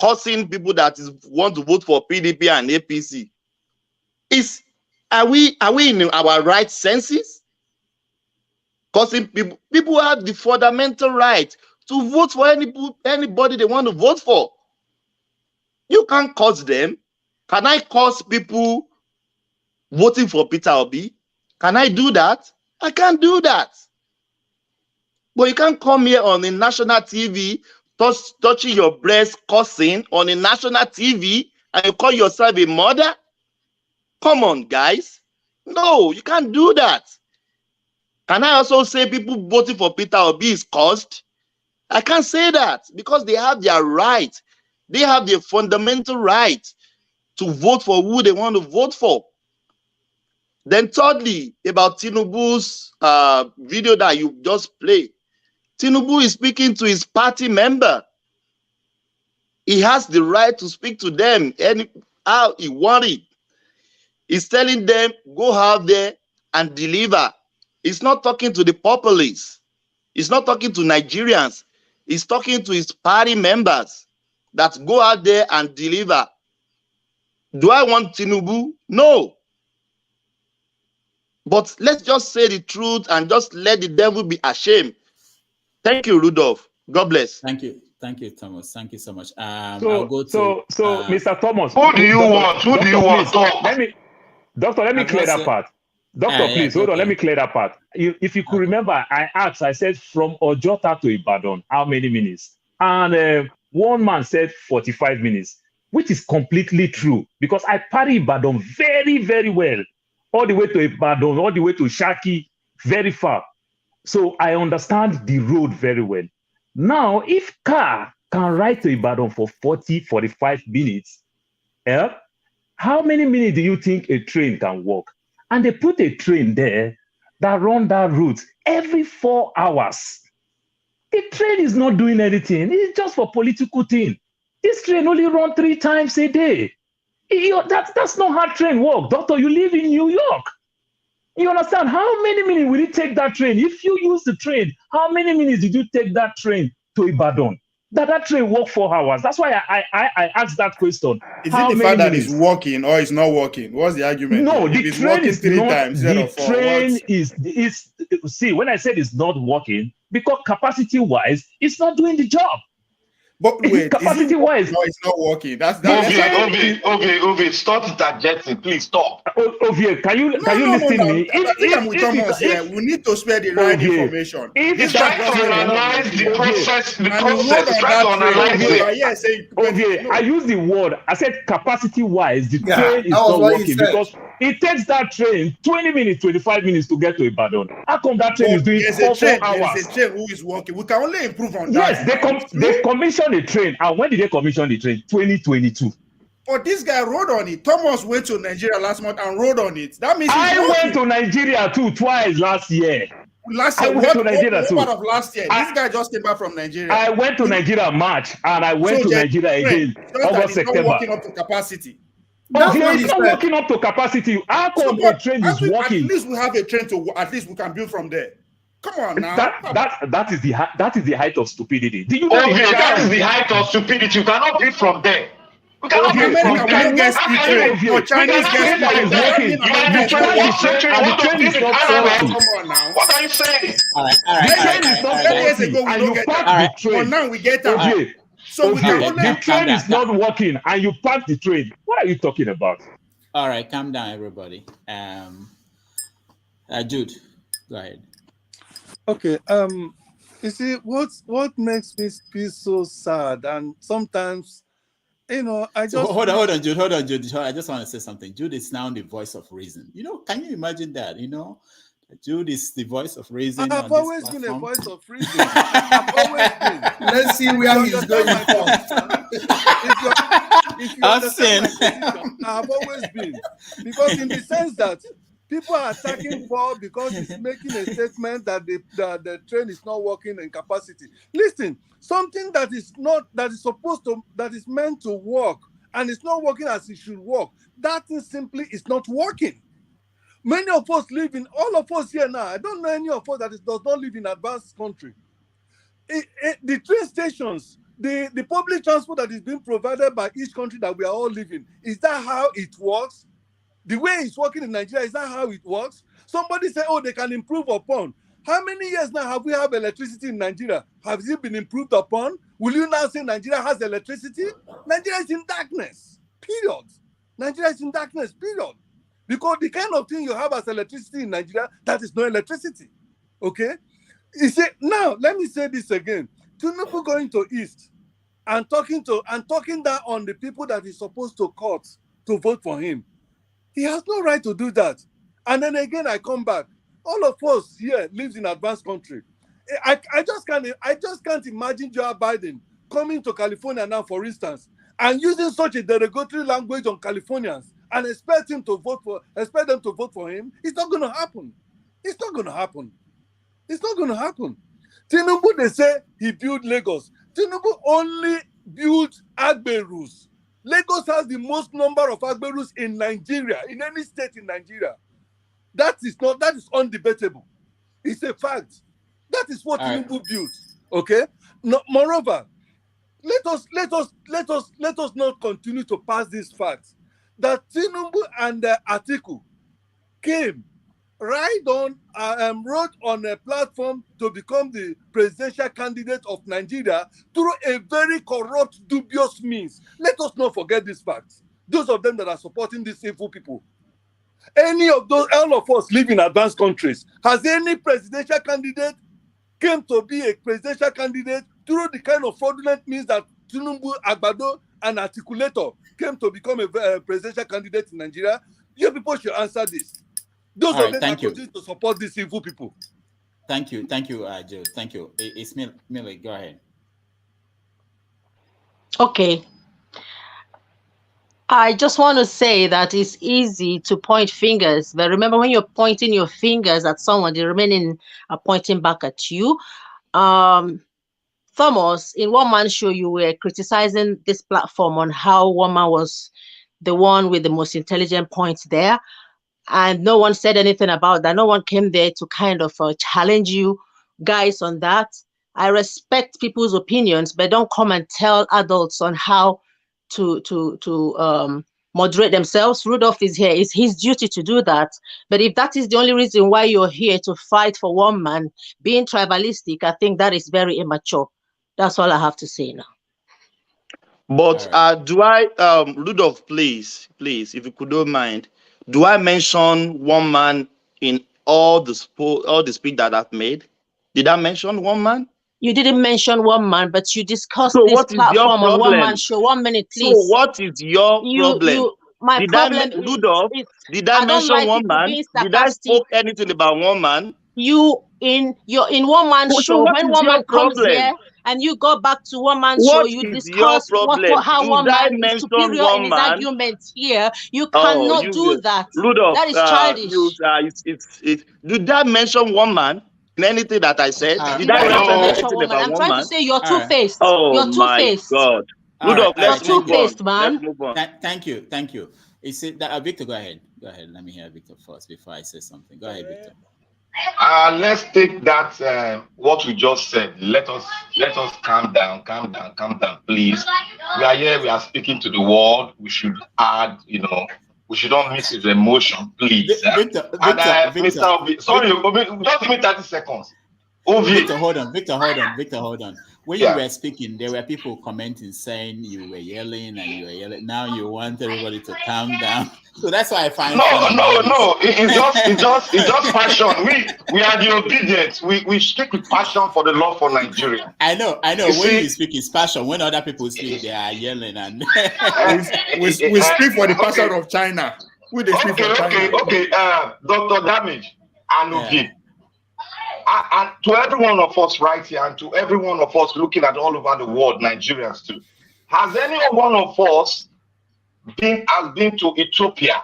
I: causing people that want to vote for PDP and APC. Are we in our right senses? Causing people have the fundamental right to vote for anybody they want to vote for. You can't cause them. Can I cause people voting for Peter Obi? Can I do that? I can't do that. But you can't come here on a national TV, touching your breast, cussing on a national TV, and you call yourself a mother? Come on, guys. No, you can't do that. Can I also say people voting for Peter Obi is caused? I can't say that because they have their right. They have their fundamental right to vote for who they want to vote for. Then thirdly, about Tinubu's video that you just played. Tinubu is speaking to his party member. He has the right to speak to them how he wants it. He's telling them, go out there and deliver. He's not talking to the populace. He's not talking to Nigerians. He's talking to his party members that go out there and deliver. Do I want Tinubu? No. But let's just say the truth and just let the devil be ashamed. Thank you, Rudolph. God bless.
G: Thank you, Thomas. Thank you so much.
A: I'll go to Mr. Thomas.
H: Who do you want? Who do you want?
A: Let me clear that part. Doctor, please hold on. Let me clear that part. If you could remember, I said from Ojota to Ibadan, how many minutes? And one man said 45 minutes, which is completely true because I parry Ibadan very, very well. All the way to Ibadan, all the way to Shaki, very far. So I understand the road very well. Now, if car can ride to Ibadan for 40, 45 minutes, how many minutes do you think a train can walk? And they put a train there that run that route every 4 hours. The train is not doing anything. It's just for political thing. This train only run 3 times a day. That's not how train work. Doctor, you live in New York. You understand? How many minutes will it take that train? If you use the train, how many minutes did you take that train to Ibadan? That train walk 4 hours. That's why I asked that question.
T: Is it the fact that it's working or it's not working? What's the argument?
A: No,
T: the train is
A: not.
T: Times,
A: the train is. See, when I said it's not working, because capacity-wise, it's not doing the job.
T: But wait,
A: capacity-wise,
T: no, it's not working.
H: Okay, stop interjecting, please stop.
A: Okay, can you listen to me?
T: We need to spare the right information.
H: He's trying to analyze the process.
A: I use the word. I said capacity-wise, the train is not working because it takes that train 20 minutes, 25 minutes to get to Ibadan. How come that train is doing 4 hours?
T: There's a train who is working. We can only improve on that.
A: Yes, they commissioned a train. And when did they commission the train? 2022.
T: But this guy rode on it. Thomas went to Nigeria last month and rode on it. That means
A: I went to Nigeria too twice last year.
T: I went to Nigeria too. Part of last year. This guy just came back from Nigeria.
A: I went to Nigeria March and I went to Nigeria again August, September.
T: Not working up to capacity.
A: It's not working up to capacity. How come the train is working?
T: At least we have a train to. At least we can build from there. Come on now.
A: That is the height of stupidity. Do you
H: know that is the height of stupidity? You cannot build from there. We cannot
T: Okay,
H: be
T: America, we don't get speed train, but Chinese get speed train. Does that mean America is not working?
A: And the train is not faulty.
H: Come on now. What are you saying?
G: All right.
A: The train is not
J: 10 years
A: faulty,
J: ago, we
A: and
J: don't
A: you
J: get
A: park
J: that.
A: the
J: But
A: train.
J: now we get that.
A: OJ,
J: So we can
A: OJ,
J: only...
A: the train is not working, and you park the train. What are you talking about?
G: All right, calm down, everybody. Jude, go ahead.
U: Okay. You see, what makes me feel so sad, and sometimes, I just
G: hold on, Jude. I just want to say something. Jude is now the voice of reason. Can you imagine that? Jude is the voice of reason.
U: I have always been a voice of reason. I've always been.
Q: Let's see where he's going from.
U: If you understand my position, I have always been. Because in the sense that people are attacking Paul because he's making a statement that the train is not working in capacity. Listen, something that is meant to work and it's not working as it should work, that thing simply is not working. Many of us all of us here now, I don't know any of us that does not live in advanced country. The train stations, the public transport that is being provided by each country that we are all living, is that how it works? The way it's working in Nigeria, is that how it works? Somebody say, oh, they can improve upon. How many years now have we had electricity in Nigeria? Has it been improved upon? Will you now say Nigeria has electricity? Nigeria is in darkness, period. Nigeria is in darkness, period. Because the kind of thing you have as electricity in Nigeria, that is no electricity. Okay? You see, now, let me say this again. Tinubu going to East and talking down on the people that he's supposed to cut to vote for him. He has no right to do that. And then again, I come back. All of us here lives in advanced country. I just can't imagine Joe Biden coming to California now, for instance, and using such a derogatory language on Californians and expect them to vote for him. It's not going to happen. It's not going to happen. It's not going to happen. Tinubu, they say he built Lagos. Tinubu only built Agberus. Lagos has the most number of Agberus in Nigeria, in any state in Nigeria. That is undebatable. It's a fact. That is what Tinubu built. Okay? No, moreover, let us not continue to pass this fact that Tinubu and Atiku came rode on a platform to become the presidential candidate of Nigeria through a very corrupt, dubious means. Let us not forget this fact. Those of them that are supporting these evil people. All of us live in advanced countries. Has any presidential candidate came to be a presidential candidate through the kind of fraudulent means that Tinubu, Agbado, and Articulator came to become a presidential candidate in Nigeria? You people should answer this. Those of them that continue to support these evil people.
G: Thank you, Joe. Thank you. It's Millie. Go ahead.
S: Okay. I just want to say that it's easy to point fingers, but remember, when you're pointing your fingers at someone, the remaining are pointing back at you. Thomas, in One Man Show, you were criticizing this platform on how One Man was the one with the most intelligent points there. And no one said anything about that. No one came there to kind of challenge you guys on that. I respect people's opinions, but don't come and tell adults on how to moderate themselves. Rudolph is here. It's his duty to do that. But if that is the only reason why you're here, to fight for one man, being tribalistic, I think that is very immature. That's all I have to say now.
I: But Rudolph, please, if you could don't mind, do I mention one man in all the speech that I've made? Did I mention one man?
S: You didn't mention one man, but you discussed this platform on One Man Show. 1 minute, please.
I: So what is your problem? Rudolph, did I mention one man? Did I spoke anything about one man?
S: You in One Man Show, when one man comes here and you go back to One Man Show, you discuss how one man is superior in his argument here. You cannot do that.
I: Rudolph,
S: that is childish.
I: Did I mention one man in anything that I said? Did I mention anything about one man?
S: I'm trying to say you're two-faced.
I: Oh,
S: you're two-faced.
I: My God. Rudolph, let's move on.
S: Man.
I: Let's move on.
G: Thank you. Is it that Victor? Go ahead. Let me hear Victor first before I say something. Go ahead, Victor.
H: Let's take that what we just said. Let us calm down, please. We are here. We are speaking to the world. We should add, we should not miss his emotion, please.
G: Victor,
H: Mr. Obi, sorry, Obi, just give me 30 seconds. Obi.
G: Victor, hold on. When you were speaking, there were people commenting saying you were yelling and you were yelling. Now you want everybody to calm down. So that's why I find
H: no. It's just passion. We are the obedient. We speak with passion for the love for Nigeria.
G: I know. When you speak, it's passion. When other people speak, they are yelling and
T: we speak for the passion of China.
H: Okay. Dr. Damage and Obi. And to every one of us right here, and to every one of us looking at all over the world, Nigerians too, has any one of us been to Ethiopia?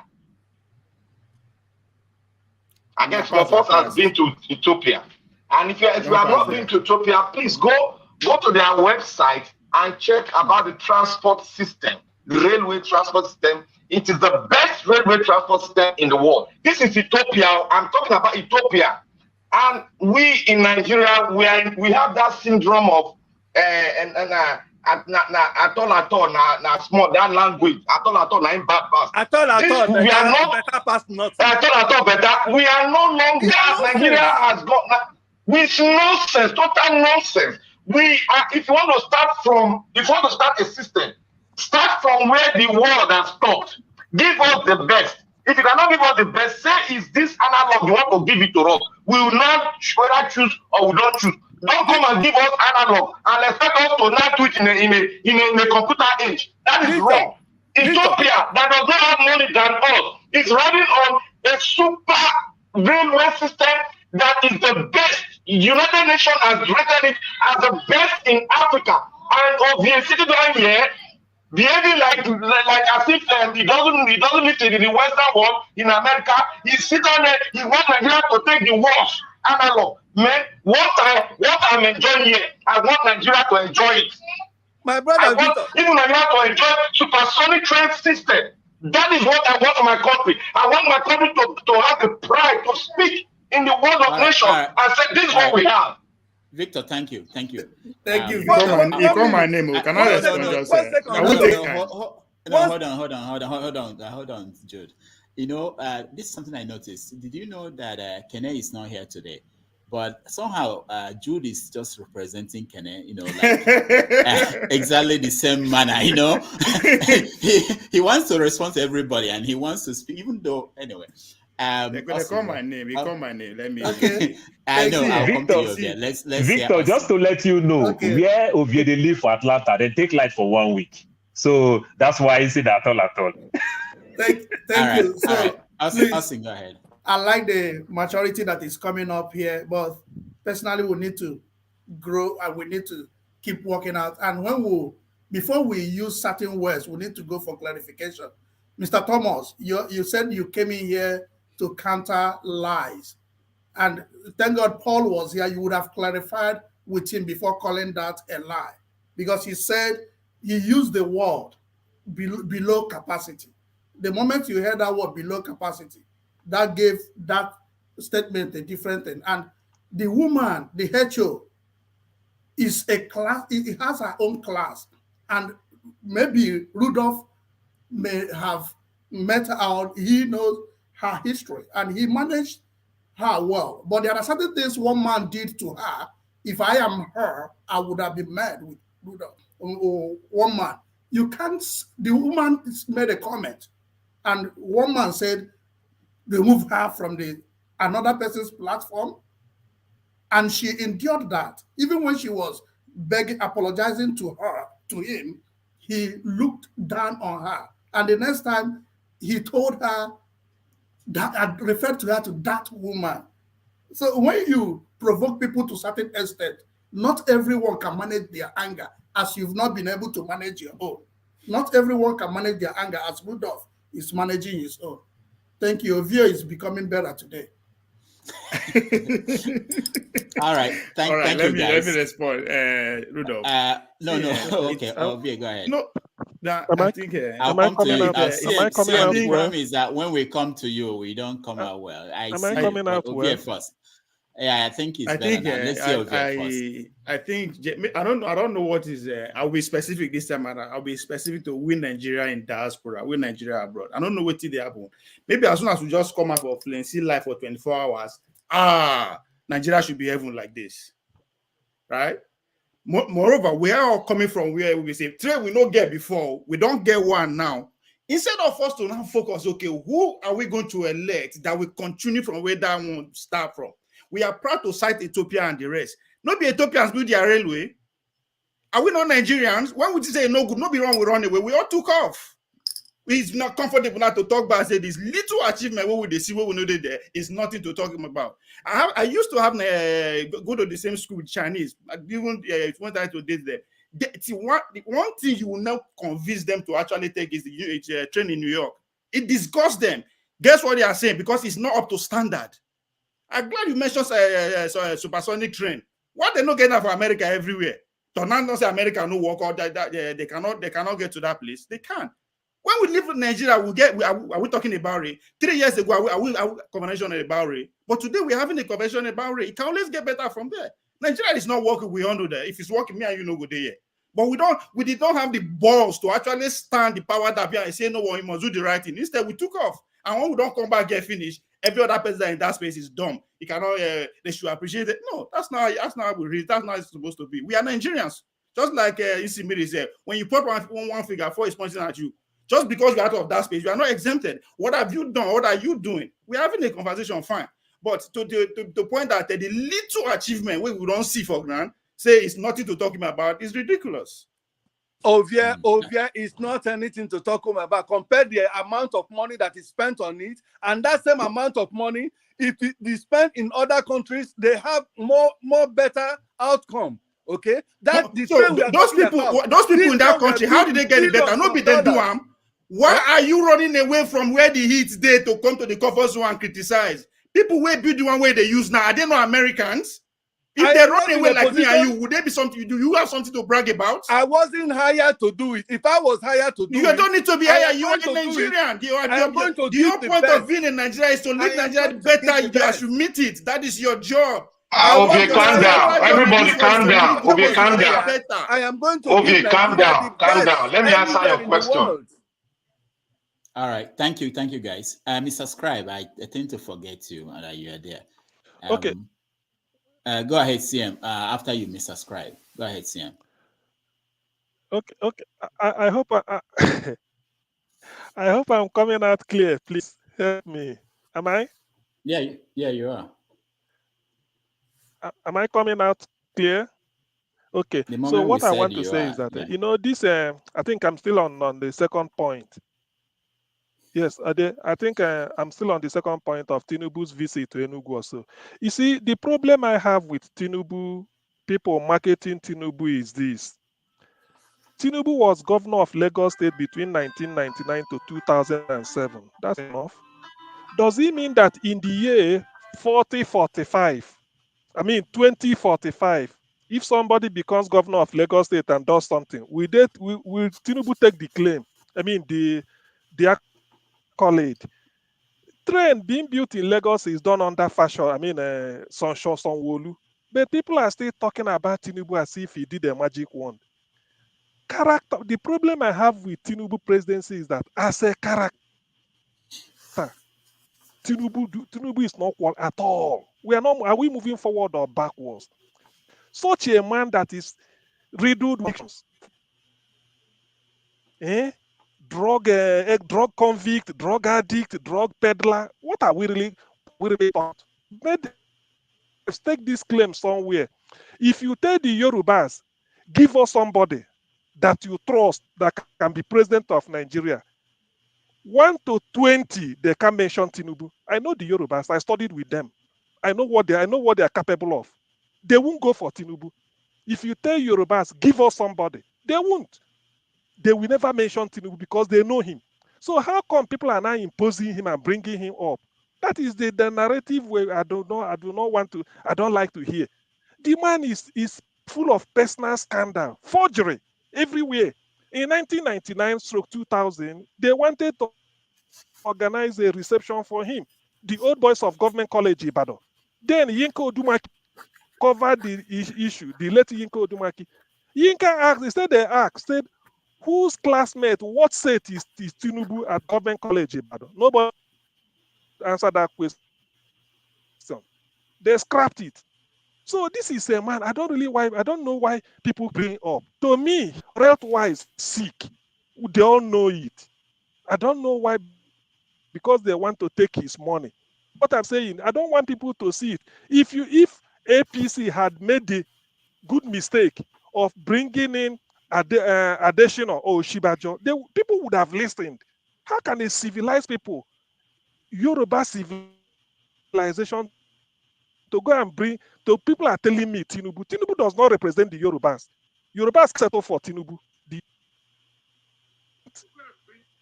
H: I guess one of us has been to Ethiopia. And if you have not been to Ethiopia, please go to their website and check about the transport system, the railway transport system. It is the best railway transport system in the world. This is Ethiopia. I'm talking about Ethiopia. And we in Nigeria, we have that syndrome of small that language. We are no longer. Nigeria has got. With nonsense, total nonsense. If you want to start a system, start from where the world has stopped. Give us the best. If you cannot give us the best, say is this analog you want to give it to us. We will not whether choose or we don't choose. Don't come and give us analog and expect us to now do it in a computer age. That is wrong. Ethiopia that does not have money than us is running on a super railway system that is the best. United Nations has rated it as the best in Africa. And of the city down here, behaving like as if he doesn't live in the Western world in America. He's sitting there. He wants Nigeria to take the worst analog. Man, what I'm enjoying here, I want Nigeria to enjoy it.
U: My brother,
H: I want even Nigeria to enjoy supersonic train system. That is what I want for my country. I want my country to have the pride to speak in the world of nations and say this is what we have.
G: Victor, thank you.
U: Thank you.
T: You call my name. Can I respond yourself?
G: Hold on, Jude. This is something I noticed. Did you know that Kene is not here today? But somehow Jude is just representing Kene, exactly the same manner, he wants to respond to everybody and he wants to speak, even though, anyway.
T: They call my name. He call my name. Let me.
G: Okay. I know. I'll come to you again. Let's
A: Victor, just to let you know, where Ovie they live for Atlanta, they take light for 1 week. So that's why I say that at all.
Q: Thank you. So,
G: all right. Austin, go ahead.
Q: I like the maturity that is coming up here, but personally, we need to grow and we need to keep working out. And before we use certain words, we need to go for clarification. Mr. Thomas, you said you came in here to counter lies. And thank God Paul was here. You would have clarified with him before calling that a lie. Because he said he used the word below capacity. The moment you heard that word below capacity, that gave that statement a different thing. And the woman, the HO, is a class, it has her own class. And maybe Rudolph may have met her out, he knows her history, and he managed her well. But there are certain things one man did to her. If I am her, I would have been mad with Rudolph. One man. You can't, the woman made a comment, and one man said, remove her from another person's platform, and she endured that. Even when she was apologizing to him, he looked down on her. And the next time he told her that I referred to her to that woman. So when you provoke people to a certain extent, not everyone can manage their anger as you've not been able to manage your own. Not everyone can manage their anger as Rudolph is managing his own. Thank you. Ovie is becoming better today.
G: All right.
T: All right,
G: Thank
T: let
G: you,
T: me
G: guys.
T: respond, Rudolph.
G: No. Okay. Ovie, go ahead.
T: No, that
L: Am
T: I
L: I
T: think
G: I'll
L: am I
G: come to
L: coming
G: you.
L: out? Am I coming
G: CM,
L: out
G: the
L: well?
G: problem is that when we come to you, we don't come out well. I
L: Am
G: see
L: I
G: you,
L: coming
G: but
L: out
G: Ovie
L: well?
G: first. Yeah, I think it's
T: I
G: better
T: think
G: now. Let's see Ovie first.
T: I think I don't know what is. I'll be specific this time around. I'll be specific to win Nigeria in diaspora, win Nigeria abroad. I don't know what they happen. Maybe as soon as we just come out for fluency life for 24 hours, Nigeria should be heaven like this, right? Moreover, we are all coming from where we say trade we don't get before, we don't get one now. Instead of us to now focus, okay, who are we going to elect that will continue from where that one start from? We are proud to cite Ethiopia and the rest. Not be Ethiopians build their railway. Are we not Nigerians? When would you say no good, no be wrong, we run away? We all took off. It's not comfortable now to talk about, say this little achievement what we see, what we know there is nothing to talk about. I used to have go to the same school with Chinese. Even one time to date there. One thing you will not convince them to actually take is the train in New York. It disgusts them. Guess what they are saying? Because it's not up to standard. I'm glad you mentioned supersonic train. Why they not getting that for America everywhere? Don't say America no work out that they cannot get to that place. They can. When we live in Nigeria, are we talking about it? 3 years ago, are we convention about it? But today we're having a convention about it. It can always get better from there. Nigeria is not working, we all know that. If it's working, me and you know go there. But we did not have the balls to actually stand the power that and say, no, we must do the right thing. Instead, we took off. And when we don't come back, get finished, every other person in that space is dumb. You cannot, they should appreciate it. No, that's not how we read. That's not how it's supposed to be. We are Nigerians. Just like Isimiri said, when you put one figure, four is pointing at you. Just because you're out of that space, you are not exempted. What have you done? What are you doing? We're having a conversation, fine. But to the point that the little achievement we don't see for granted, say it's nothing to talk about, is ridiculous.
U: Ovia is not anything to talk about. Compare the amount of money that is spent on it, and that same amount of money, if it is spent in other countries, they have more better outcome. Okay, that the
T: so those people in that country, how did they get it better? Not be them do them. Why are you running away from where the heat's there to come to the comfort zone and criticize? People will build the one way they use now. Are they not Americans? If they run away like me and you, would there be something? Do you have something to brag about?
U: I wasn't hired to do it. If I was hired to do it,
T: you don't need to be hired. You are a Nigerian. The whole point of being in Nigeria is to leave Nigeria better as you meet it. That is your job.
H: Okay, calm down. Everybody calm down. Okay, calm down.
U: I am going to
H: okay, calm down. Calm down. Let me answer your question.
G: All right. Thank you, guys. Mr. Scribe, I tend to forget you that you are there.
L: Okay.
G: Go ahead, CM. After you, Mr. Scribe. Go ahead, CM.
L: Okay. I hope I hope I'm coming out clear. Please help me. Am I?
G: Yeah, you are.
L: Am I coming out clear? Okay. So what I want to say is that this. I think I'm still on the second point. Yes, I think I'm still on the second point of Tinubu's visit to Enugu also. You see, the problem I have with Tinubu, people marketing Tinubu is this. Tinubu was governor of Lagos State between 1999 to 2007. That's enough. Does it mean that in the year 2045, if somebody becomes governor of Lagos State and does something, will Tinubu take the claim? The accolade. Train being built in Lagos is done under fashion. Sanwo-Olu. But people are still talking about Tinubu as if he did a magic wand. Character. The problem I have with Tinubu presidency is that as a character, Tinubu is not one at all. Are we moving forward or backwards? Such a man that is riddled with drug convict, drug addict, drug peddler. What are we really about? Let's take this claim somewhere. If you tell the Yorubas, give us somebody that you trust that can be president of Nigeria, 1 to 20, they can mention Tinubu. I know the Yorubas. I studied with them. I know what they are capable of. They won't go for Tinubu. If you tell Yorubas, give us somebody, they won't. They will never mention Tinubu because they know him. So how come people are now imposing him and bringing him up? That is the narrative where I don't like to hear. The man is full of personal scandal, forgery everywhere. In 1999/2000, they wanted to organize a reception for him, the old boys of Government College Ibadan. Then Yinka Odumaki covered the issue, the late Yinka Odumaki. Yinka asked, instead they asked, said, whose classmate, what set is Tinubu at Government College Ibadan? Nobody answered that question. They scrapped it. So this is a man, I don't know why people bring up. To me, health-wise sick. They all know it. I don't know why, because they want to take his money. What I'm saying, I don't want people to see it. If APC had made the good mistake of bringing in Adesina or Shibajo, people would have listened. How can a civilized people, Yoruba civilization, to go and bring, people are telling me Tinubu does not represent the Yorubas. Yorubas settle for Tinubu.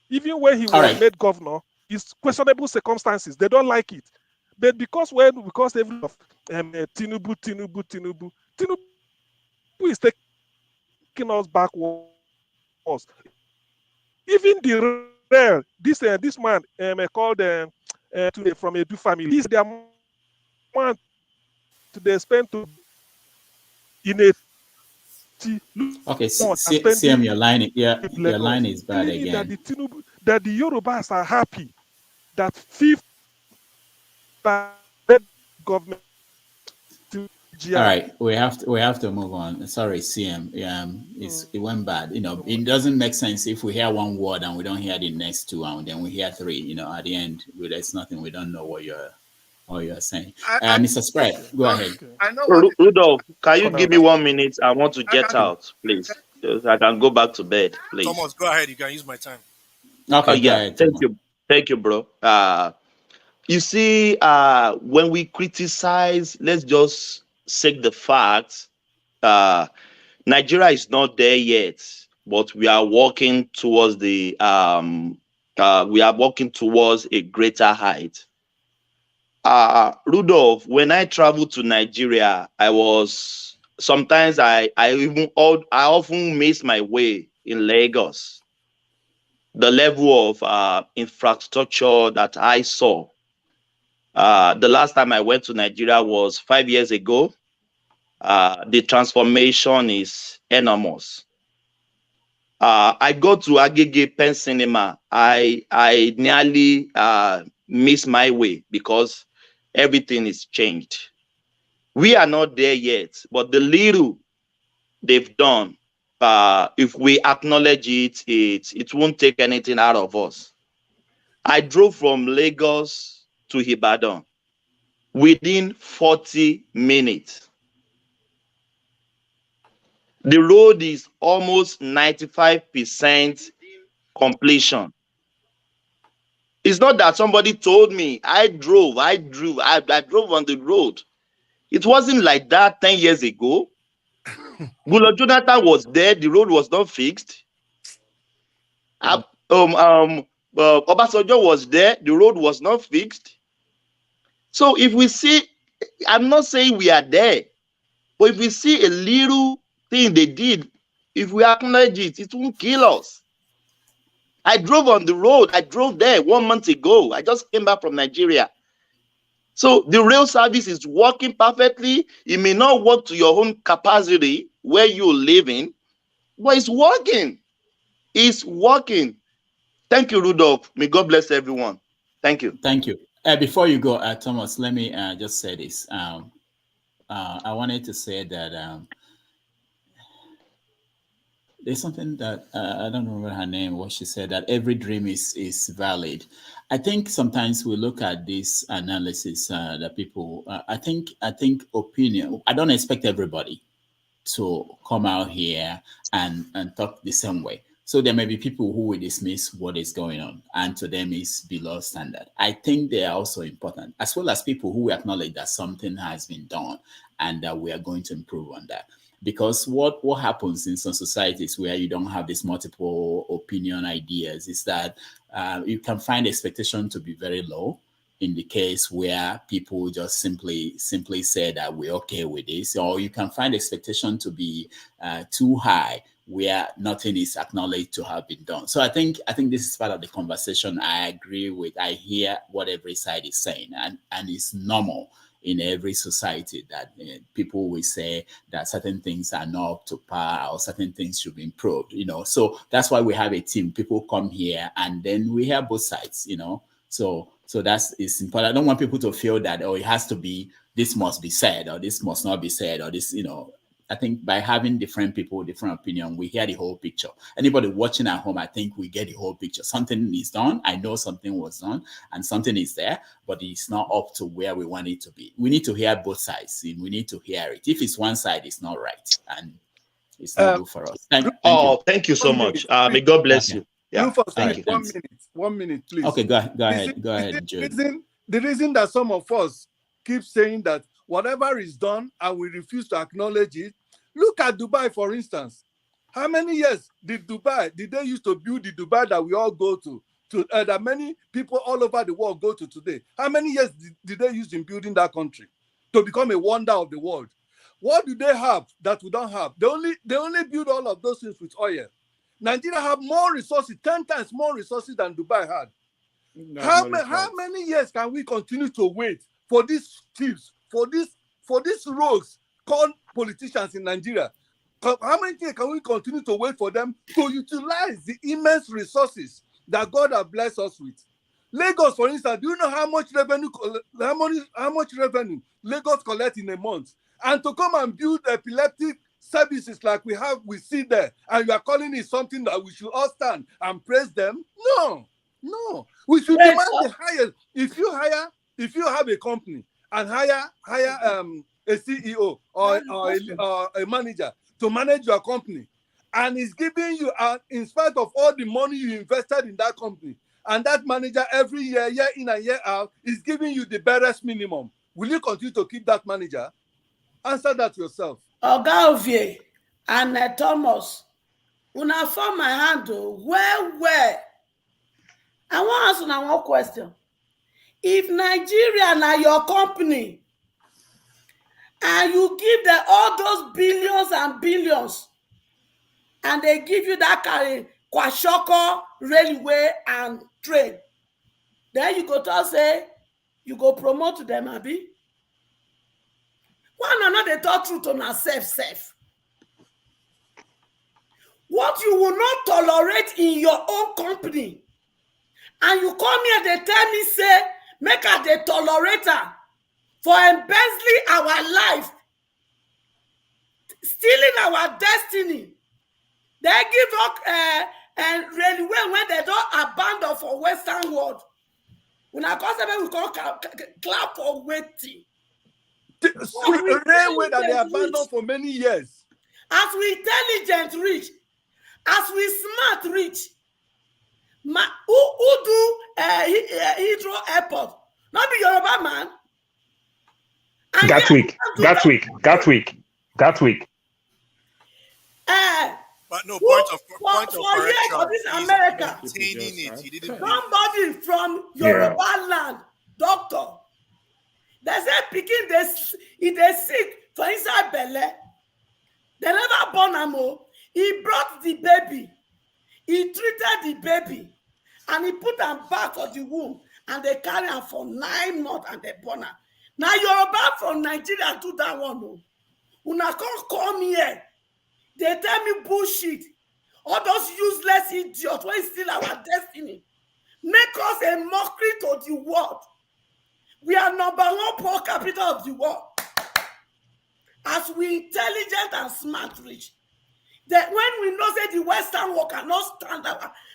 L: Even when he was made governor, it's questionable circumstances. They don't like it. But because every of Tinubu is taking us backwards. Even the rare, this man called from a Edu family, he's the man they spend to in a
G: okay, CM, your line is bad again.
L: That the Yorubas are happy that fifth government.
G: All right, we have to move on. Sorry, CM. It went bad. It doesn't make sense if we hear one word and we don't hear the next two, and then we hear three. At the end, there's nothing. We don't know what you're saying. Mr. Spread, go ahead.
I: I know Rudolph, can you give me 1 minute? I want to get out, please. I can go back to bed, please.
R: Thomas, go ahead. You can use my time.
I: Okay, yeah. Thank you, bro. You see, when we criticize, let's just say the facts. Nigeria is not there yet, but we are walking towards a greater height. Rudolph, when I traveled to Nigeria, I often miss my way in Lagos. The level of infrastructure that I saw. The last time I went to Nigeria was 5 years ago. The transformation is enormous. I go to Agege Pen Cinema. I nearly miss my way because everything is changed. We are not there yet, but the little they've done, if we acknowledge it won't take anything out of us. I drove from Lagos to Ibadan within 40 minutes. The road is almost 95% completion. It's not that somebody told me. I drove on the road. It wasn't like that 10 years ago. Goodluck Jonathan was there. The road was not fixed. Obasanjo was there. The road was not fixed. So if we see, I'm not saying we are there, but if we see a little thing they did, if we acknowledge it, it won't kill us. I drove on the road. I drove there 1 month ago. I just came back from Nigeria. So the rail service is working perfectly. It may not work to your own capacity where you're living, but it's working. It's working. Thank you, Rudolph. May God bless everyone. Thank you.
G: Thank you. Before you go, Thomas, let me just say this. I wanted to say that there's something that I don't remember her name, what she said, that every dream is valid. I think sometimes we look at this analysis that people, I think opinion, I don't expect everybody to come out here and talk the same way. So there may be people who will dismiss what is going on, and to them is below standard. I think they are also important, as well as people who acknowledge that something has been done and that we are going to improve on that. Because what happens in some societies where you don't have these multiple opinion ideas is that you can find expectation to be very low, in the case where people just simply say that we're okay with this, or you can find expectation to be too high where nothing is acknowledged to have been done. So I think this is part of the conversation. I agree with, I hear what every side is saying, and it's normal in every society that people will say that certain things are not up to par or certain things should be improved, So that's why we have a team. People come here and then we hear both sides, So it's important. I don't want people to feel that, it has to be, this must be said or this must not be said or this, I think by having different people, different opinion, we hear the whole picture. Anybody watching at home, I think we get the whole picture. Something is done. I know something was done and something is there, but it's not up to where we want it to be. We need to hear both sides. We need to hear it. If it's one side, it's not right. And it's not good for us.
I: Thank you so much. May God bless you. Yeah,
U: thank you. 1 minute, please.
G: Okay, go ahead, Joe.
U: The reason that some of us keep saying that whatever is done and we refuse to acknowledge it, look at Dubai, for instance. How many years did they used to build the Dubai that we all go to that many people all over the world go to today? How many years did they use in building that country to become a wonder of the world? What do they have that we don't have? They only build all of those things with oil. Nigeria have more resources, 10 times more resources than Dubai had. How many years can we continue to wait for these thieves, for these rogues called politicians in Nigeria? How many years can we continue to wait for them to utilize the immense resources that God has blessed us with? Lagos, for instance, do you know how much revenue Lagos collect in a month? And to come and build epileptic services like we see there, and you are calling it something that we should all stand and praise them? No. We should demand the highest. If you have a company and hire a CEO or a manager to manage your company, and is giving you, in spite of all the money you invested in that company, and that manager every year in and year out, is giving you the barest minimum, will you continue to keep that manager? Answer that yourself.
M: Oga Ovie and Thomas, una form my hand where I want to ask one question. If Nigeria na your company and you give them all those billions and billions, and they give you that Kwashoko railway and train, then you go to say you go promote them, abi? One another they talk truth on self. What you will not tolerate in your own company, and you come here, they tell me, say, make her the tolerator for embezzling our life, stealing our destiny. They give up and railway when they don't abandon for Western world. When I call them, we call clap for waiting.
U: Railway that they abandoned for many years.
M: As we intelligent rich, as we smart rich, who do Heathrow Airport? Not be Yoruba man.
A: Gatwick.
R: But no, point of correction.
M: This America.
R: It.
M: Somebody from Yoruba land, doctor. They say picking this, if they sick for inside belly, they never born him. He brought the baby, he treated the baby, and he put them back for the womb, and they carry her for 9 months and they born her. Now Yoruba from Nigeria do that one. No. Una can't come here. They tell me bullshit. All those useless idiots when steal our destiny. Make us a mockery to the world. We are #1 poor capital of the world. As we intelligent and smart rich, that when we know that the Western world cannot stand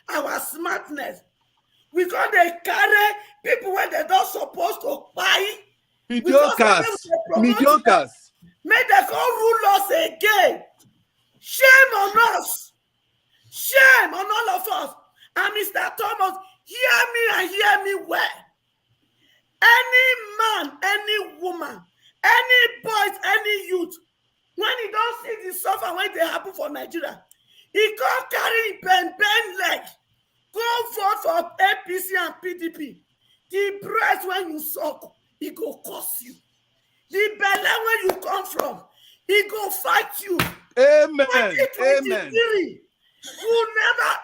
M: our smartness, we can't carry people when they don't supposed to buy.
U: Mediocres.
M: May they come rule us again. Shame on us. Shame on all of us. And Mr. Thomas, hear me and hear me well. Any man, any woman, any boys, any youth, when he don't see the suffer when they happen for Nigeria, he can't carry bend leg, go vote for APC and PDP. The breast when you suck, it go cost you. The belly where you come from, it go fight you.
U: Amen.
M: 2023,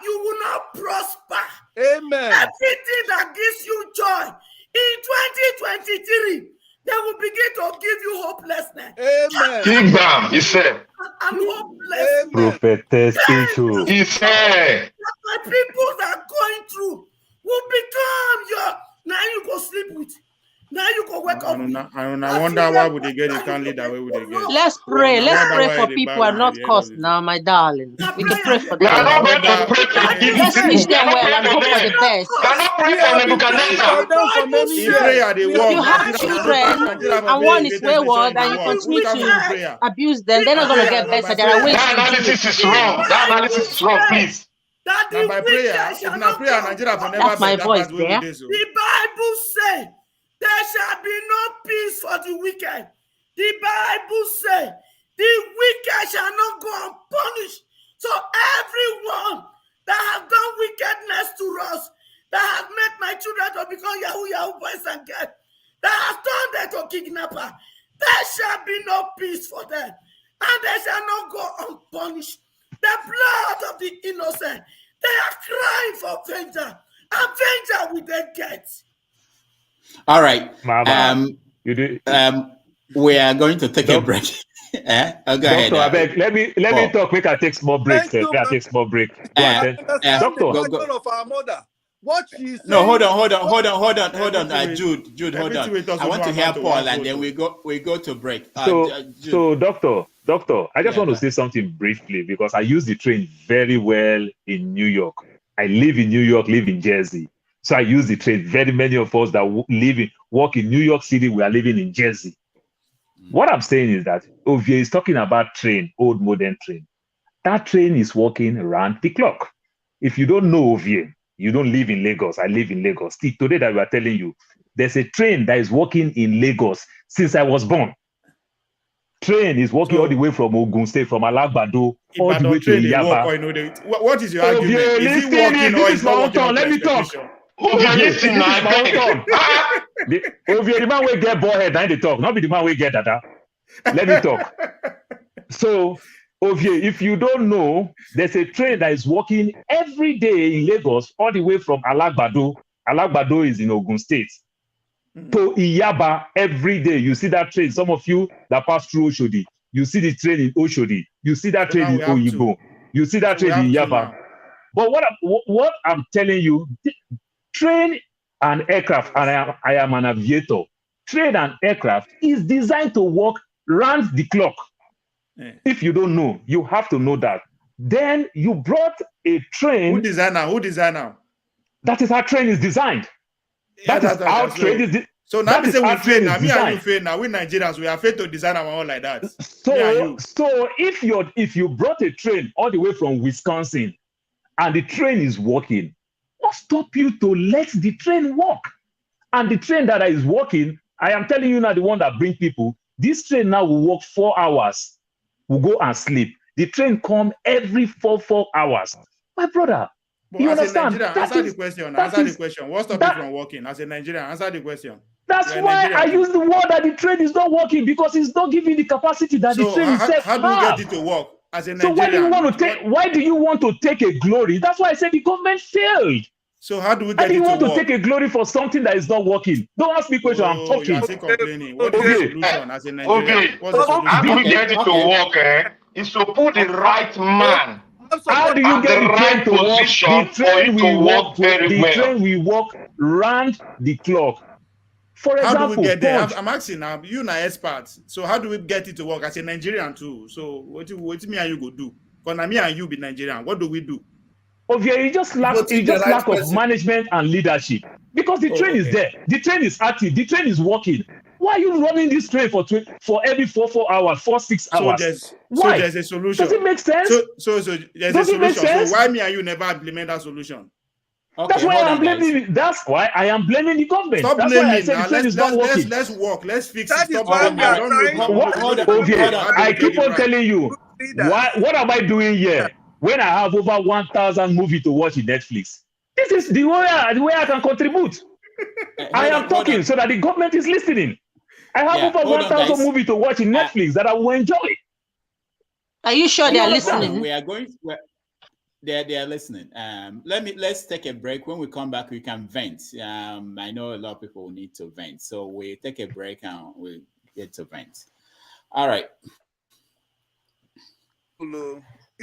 M: you will not prosper.
U: Amen.
M: Everything that gives you joy in 2023, they will begin to give you hopelessness.
U: Amen.
H: Keep down, he said.
M: I'm hopeless.
A: Prophetess Echo.
H: He said.
M: My people that are going through will become your. Now you go sleep with. Now you go wake up.
T: I wonder why would they get it can't lead that way would they get.
S: Let's pray. Let's pray for people and not cost now, my darling. We can pray for them. Let's wish them well and hope for the best. You have children and one is wayward and you continue to abuse them. They're not going to get better. There are ways
H: that analysis is wrong. That analysis is wrong, please.
M: That's
S: my voice there.
M: The Bible says there shall be no peace for the wicked. The Bible says the wicked shall not go unpunished. So everyone that have done wickedness to us, that have made my children to become Yahoo boys and girls, that have turned them to kidnapper, there shall be no peace for them, and they shall not go unpunished. The blood of the innocent, they are crying for vengeance, and vengeance will they get.
G: All right.
A: Mama, you do.
G: We are going to take a break. Go ahead.
A: Doctor, let me talk. We can take small break. We can take small break. Doctor,
U: of our mother. What she said.
G: No, hold on. Jude, hold on. I want to hear Paul, and then we go to break.
A: So, doctor, I just want to say something briefly because I use the train very well in New York. I live in New York, live in Jersey. So I use the train. Very many of us that work in New York City, we are living in Jersey. What I'm saying is that Ovie is talking about train, old modern train. That train is working around the clock. If you don't know Ovie, you don't live in Lagos. I live in Lagos. Today that we are telling you, there's a train that is working in Lagos since I was born. Train is working all the way from Ogun State, from Alagbado, all the way to Iyaba.
T: What is your argument? Is he working or is not working?
A: Let me talk. Ovie, the man will get bald head, then they talk. Not be the man will get that. Let me talk. So, Ovie, if you don't know, there's a train that is working every day in Lagos, all the way from Alagbado. Alagbado is in Ogun State. To Iyaba every day. You see that train. Some of you that pass through Oshodi, you see the train in Oshodi. You see that train in Oyibo. You see that train in Iyaba. But what I'm telling you, train and aircraft, and I am an aviator. Train and aircraft is designed to work round the clock. If you don't know, you have to know that. Then you brought a train.
T: Who design now?
A: That is how train is designed. That is how train is.
T: So now we say we fail now. Me and you fail now. We Nigerians, we are failed to design our own like that.
A: So if you brought a train all the way from Wisconsin, and the train is working, what stop you to let the train work? And the train that is working, I am telling you now, the one that bring people, this train now will work 4 hours. We'll go and sleep. The train come every 4 hours. My brother,
T: but
A: you
T: as
A: understand?
T: A Nigerian, answer the question. What stops you from working? As a Nigerian, answer the question.
A: That's why I use the word that the train is not working, because it's not giving the capacity that the train itself
T: how do you get it to work? As a Nigerian,
A: so why do you want to take a glory? That's why I said the government failed.
T: So how do we get it to work?
A: I want to take a glory for something that is not working. Don't ask me questions. I'm talking.
T: You're still complaining. What is the solution as a Nigerian?
H: How do we get it to work? Is to put the right man.
A: How do you get the train to work? The train will work very well. The train will work round the clock. For example,
T: how do we get there? I'm asking now. You're not experts. So how do we get it to work as a Nigerian too? So what me and you go do? Because me and you be Nigerian. What do we do?
A: Ovie, you just lack of management and leadership, because the train is there. The train is active. The train is working. Why are you running this train for every 4 hours, 6 hours?
T: So there's a solution.
A: Does it make sense?
T: So there's a solution. So why me and you never implement that solution?
A: Okay, that's why I am blaming. That's why I am blaming the government.
T: Stop
A: that's
T: blaming.
A: Why I said the train is not working.
T: Let's work. Let's fix
U: that
T: it.
U: Stop blaming.
A: I keep on telling you. What am I doing here when I have over 1,000 movies to watch in Netflix? This is the way I can contribute. I am talking so that the government is listening. I have over 1,000 movies to watch in Netflix that I will enjoy.
S: Are you sure they are listening?
G: We are going. They are listening. Let's take a break. When we come back, we can vent. I know a lot of people need to vent, so we take a break and we get to vent. All right.
E: People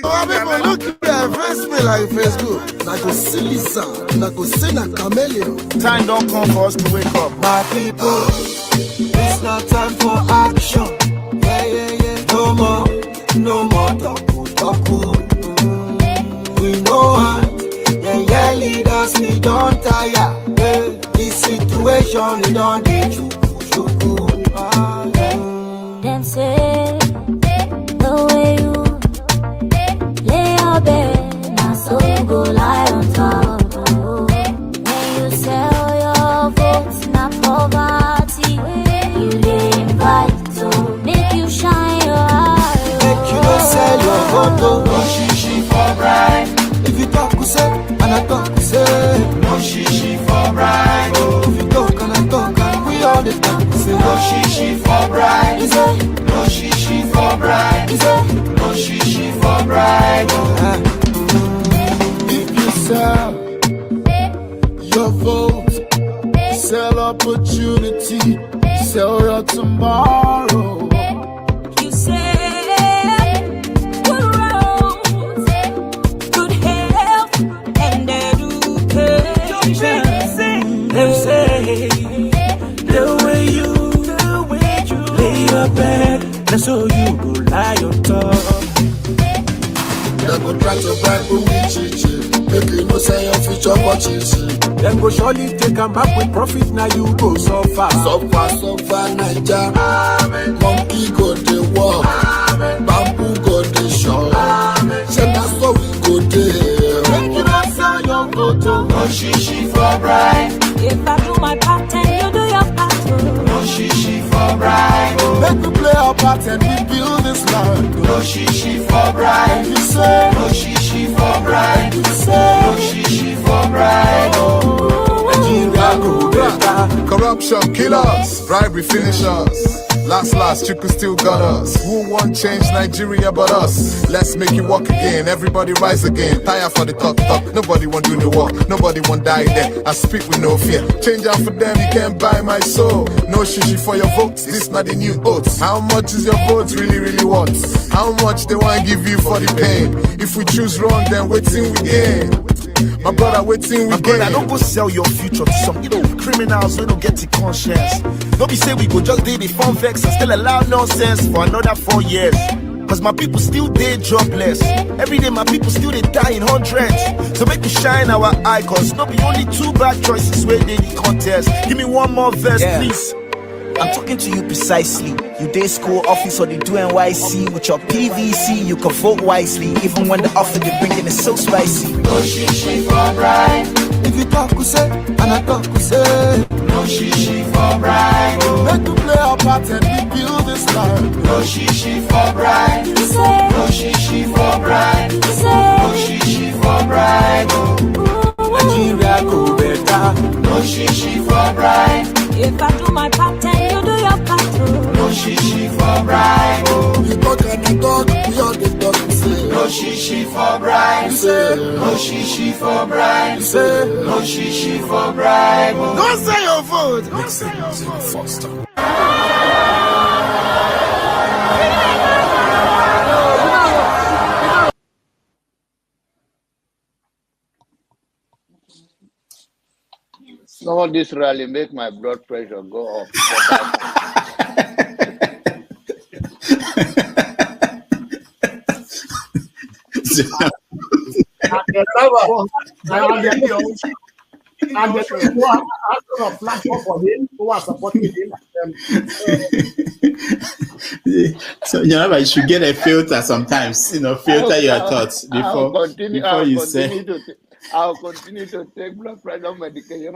E: look at face me like Facebook. I go silly sound, and I go sing a chameleon.
D: Time don't come for us to wake up.
E: My people, it's not time for action. Yeah. No more talk. We know what, yeah, leaders, we don't tire. This situation, we don't need to.
V: Them say, the way you lay your bed, now so you go lie on top. When you sell your votes, not poverty, you dey invite to make you shine your eye.
E: Make you don't sell your vote, no shishi for bribe. If you talk, we say, and I talk, we say, no shishi for bribe. If you talk, and I talk, and we all the time, we say, no shishi for bribe. No shishi for bribe. No shishi for bribe. If you sell your vote, sell opportunity, sell your tomorrow.
V: You say good roads, good health, and education.
E: Them say the way you lay your bed, that's how you go lie on top. They go try to bribe you with chichi, make you know say your future for chichi. Them go surely take them back with profit, now you go suffer. Suffer, Naija. Monkey go the walk, bamboo go the shop. Say that's how we go there. Make you not sell your photo. No shishi for bribe.
V: If I do my part and you do your part,
E: no shishi for bribe. Make we play our part and we build this land. No shishi for bribe. You say no shishi for bribe. You say no shishi for bribe. Nigeria go better.
W: Corruption kill us, bribery finish us. Last, Chiku still got us. Who won't change Nigeria but us? Let's make it work again, everybody rise again. Tire for the talk, nobody want do the work. Nobody want die there, I speak with no fear. Change out for them, you can't buy my soul. No shishi for your votes, this not the new oats. How much is your vote really worth? How much they want to give you for the pain? If we choose wrong, then waiting we gain. My brother, waiting we gain.
D: Don't go sell your future to some criminals who don't get the conscience. Don't be say we go just do the fun vex and still allow nonsense for another 4 years. Cause my people still dead jobless. Every day my people still they die in hundreds. So make we shine our eye, cause not be only 2 bad choices where they the contest. Give me one more verse, please.
X: I'm talking to you precisely. You day school office or they do NYC. With your PVC, you can vote wisely. Even when the offer they bring in is so spicy.
E: No shishi for bribe. If you talk, we say, and I talk, we say. No shishi for bribe. Make we play our part and we build this land. No shishi for bribe.
V: You say
E: no shishi for bribe.
V: You say
E: no shishi for bribe. Nigeria go better. No shishi for bribe.
V: If I do my part and you do your part,
E: no shishi for bribe. You talk and I talk, we all the talk. Say no shishi for bribe. Say no shishi for bribe. Say no shishi for bribe. Don't say your vote. Don't say your vote. Foster.
Y: Some of this rally make my blood pressure go up.
J: And the people who are asking a platform for him, who are supporting him.
G: So you should get a filter sometimes. Filter your thoughts before you say.
Y: I'll continue to take blood pressure medication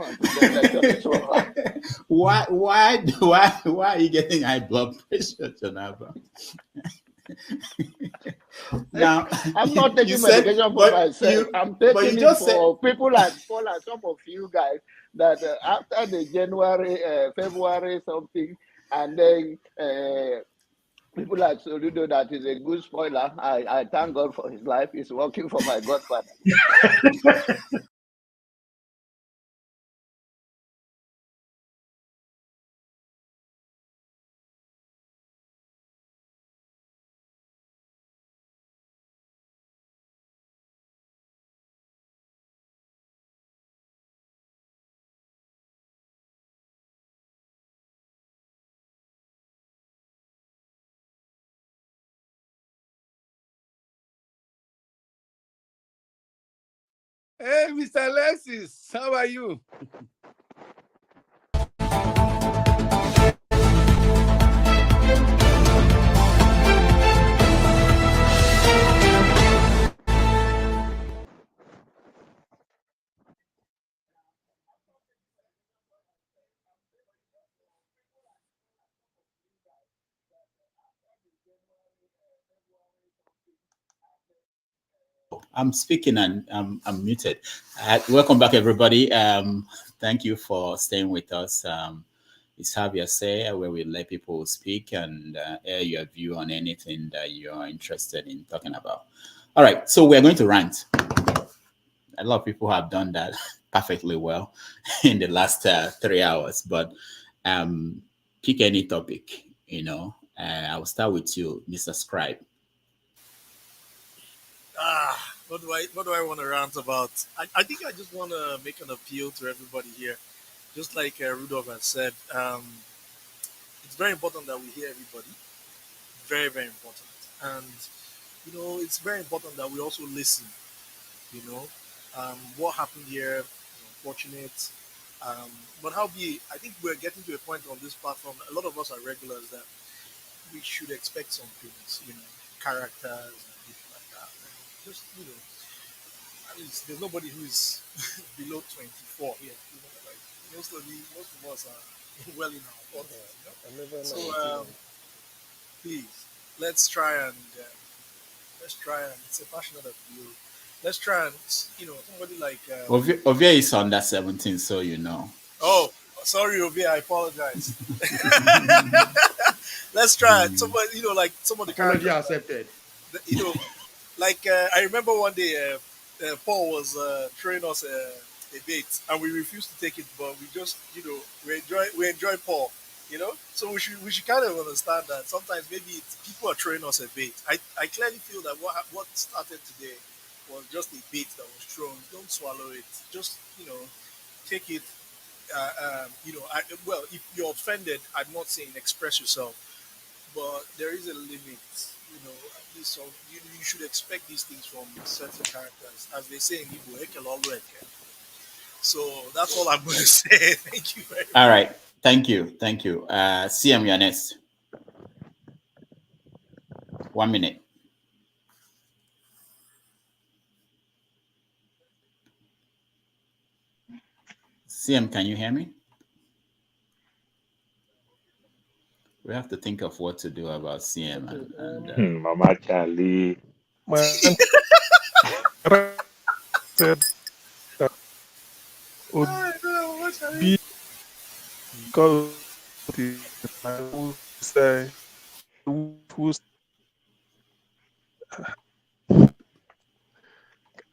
G: Why are you getting high blood pressure, Jonava? Now,
Y: I'm not
G: you
Y: taking
G: said,
Y: medication for
G: but
Y: myself.
G: you,
Y: I'm
G: but
Y: taking
G: you
Y: it
G: just said,
Y: for people like Paul and some of you guys that after the January, February something, and then people like Soludo that is a good spoiler. I thank God for his life. He's working for my godfather.
U: Hey, Mr. Alexis, how are you?
G: I'm speaking and I'm muted. Welcome back, everybody. Thank you for staying with us. It's Have Your Say, where we let people speak and air your view on anything that you're interested in talking about. All right, so we're going to rant. A lot of people have done that perfectly well in the last 3 hours, but pick any topic, you know. I will start with you, Mr. Scribe.
R: What do I want to rant about? I think I just want to make an appeal to everybody here. Just like Rudolph has said, it's very important that we hear everybody. Very, very important. And, you know, it's very important that we also listen. You know, what happened here, unfortunate. But I think we're getting to a point on this platform, a lot of us are regulars, that we should expect some things, you know, characters and things like that. And just, you know, at least there's nobody who is below 24 here. You know, like most of us are well in our 40s. You know? So please, let's try and it's a passionate appeal. Let's try and, you know, somebody like
G: Ovia is under 17, so you know.
R: Oh, sorry, Ovia, I apologize. Let's try it. Somebody, you know, like some of the
T: Apology
R: characters,
T: accepted.
R: you know, like I remember one day Paul was throwing us a bait, and we refused to take it, but we just, you know, we enjoy Paul, you know. So we should kind of understand that sometimes maybe people are throwing us a bait. I clearly feel that what started today was just a bait that was thrown. Don't swallow it. Just, you know, take it. You know, well, if you're offended, I'm not saying express yourself, but there is a limit. You know, at least so you should expect these things from certain characters, as they say in Igbo, "Ekelolu eke." So that's all I'm going to say. Thank you very much.
G: All right, thank you. CM, you're next. 1 minute. CM, can you hear me? We have to think of what to do about CM.
A: Mama Charlie.
L: said that would be because I would say who's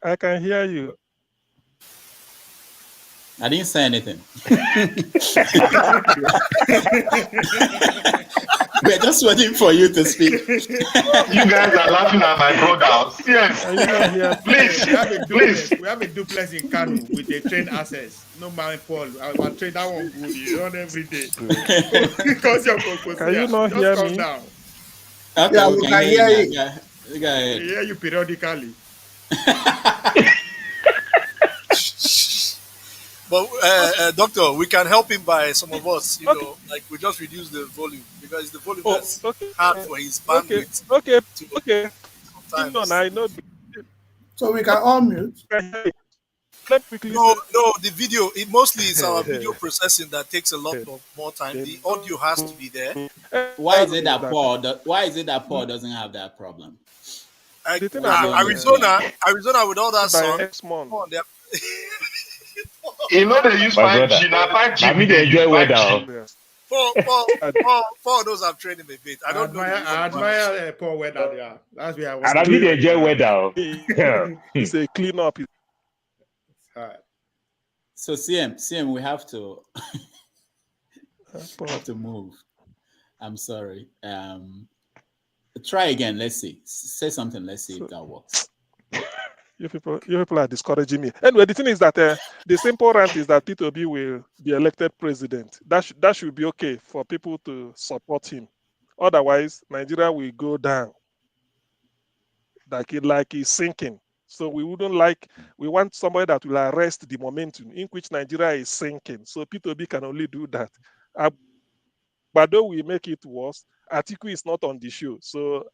L: I can hear you.
G: I didn't say anything. We're just waiting for you to speak.
H: You guys are laughing at my brother. Yes.
L: Are you not here?
H: Please, please.
T: We have a duplex in Kano with a train access. No man, Paul. Our train, that one good. You run every day. Because you're
L: Can you not hear
T: come
L: me?
T: down.
G: Okay,
J: Yeah,
G: we
J: we
G: can
J: can
G: hear
J: hear
G: you.
J: you.
G: Now. Go ahead.
T: We hear you periodically.
R: But doctor, we can help him by some of us, you know, like we just reduce the volume because the volume that's hard for his bandwidth.
L: Okay.
R: Sometimes.
L: I know.
Q: So we can all mute.
L: let me quickly
R: No,
L: say.
R: no, the video. It mostly is our video processing that takes a lot more time. The audio has to be there.
G: Why is it that Paul doesn't have that problem?
L: The thing
R: Arizona with all that
L: by
R: sun.
L: next month.
R: Come on, there.
H: You know they use
A: My
H: 5G.
A: brother.
H: Now 5G.
A: I mean, they enjoy weather.
H: 5G.
R: Paul knows I've trained him a bit. I don't know.
T: I admire Paul weather. Yeah, that's where I want.
A: And I mean, they enjoy weather.
L: It's a clean up.
G: So CM, we have to move. I'm sorry. Try again. Let's see. Say something. Let's see if that works.
L: You people are discouraging me. Anyway, the thing is that the simple rant is that P2B will be elected president. That should be okay for people to support him. Otherwise, Nigeria will go down. Like it's sinking. So we want somebody that will arrest the momentum in which Nigeria is sinking. So P2B can only do that. But though we make it worse, Atiku is not on the show. So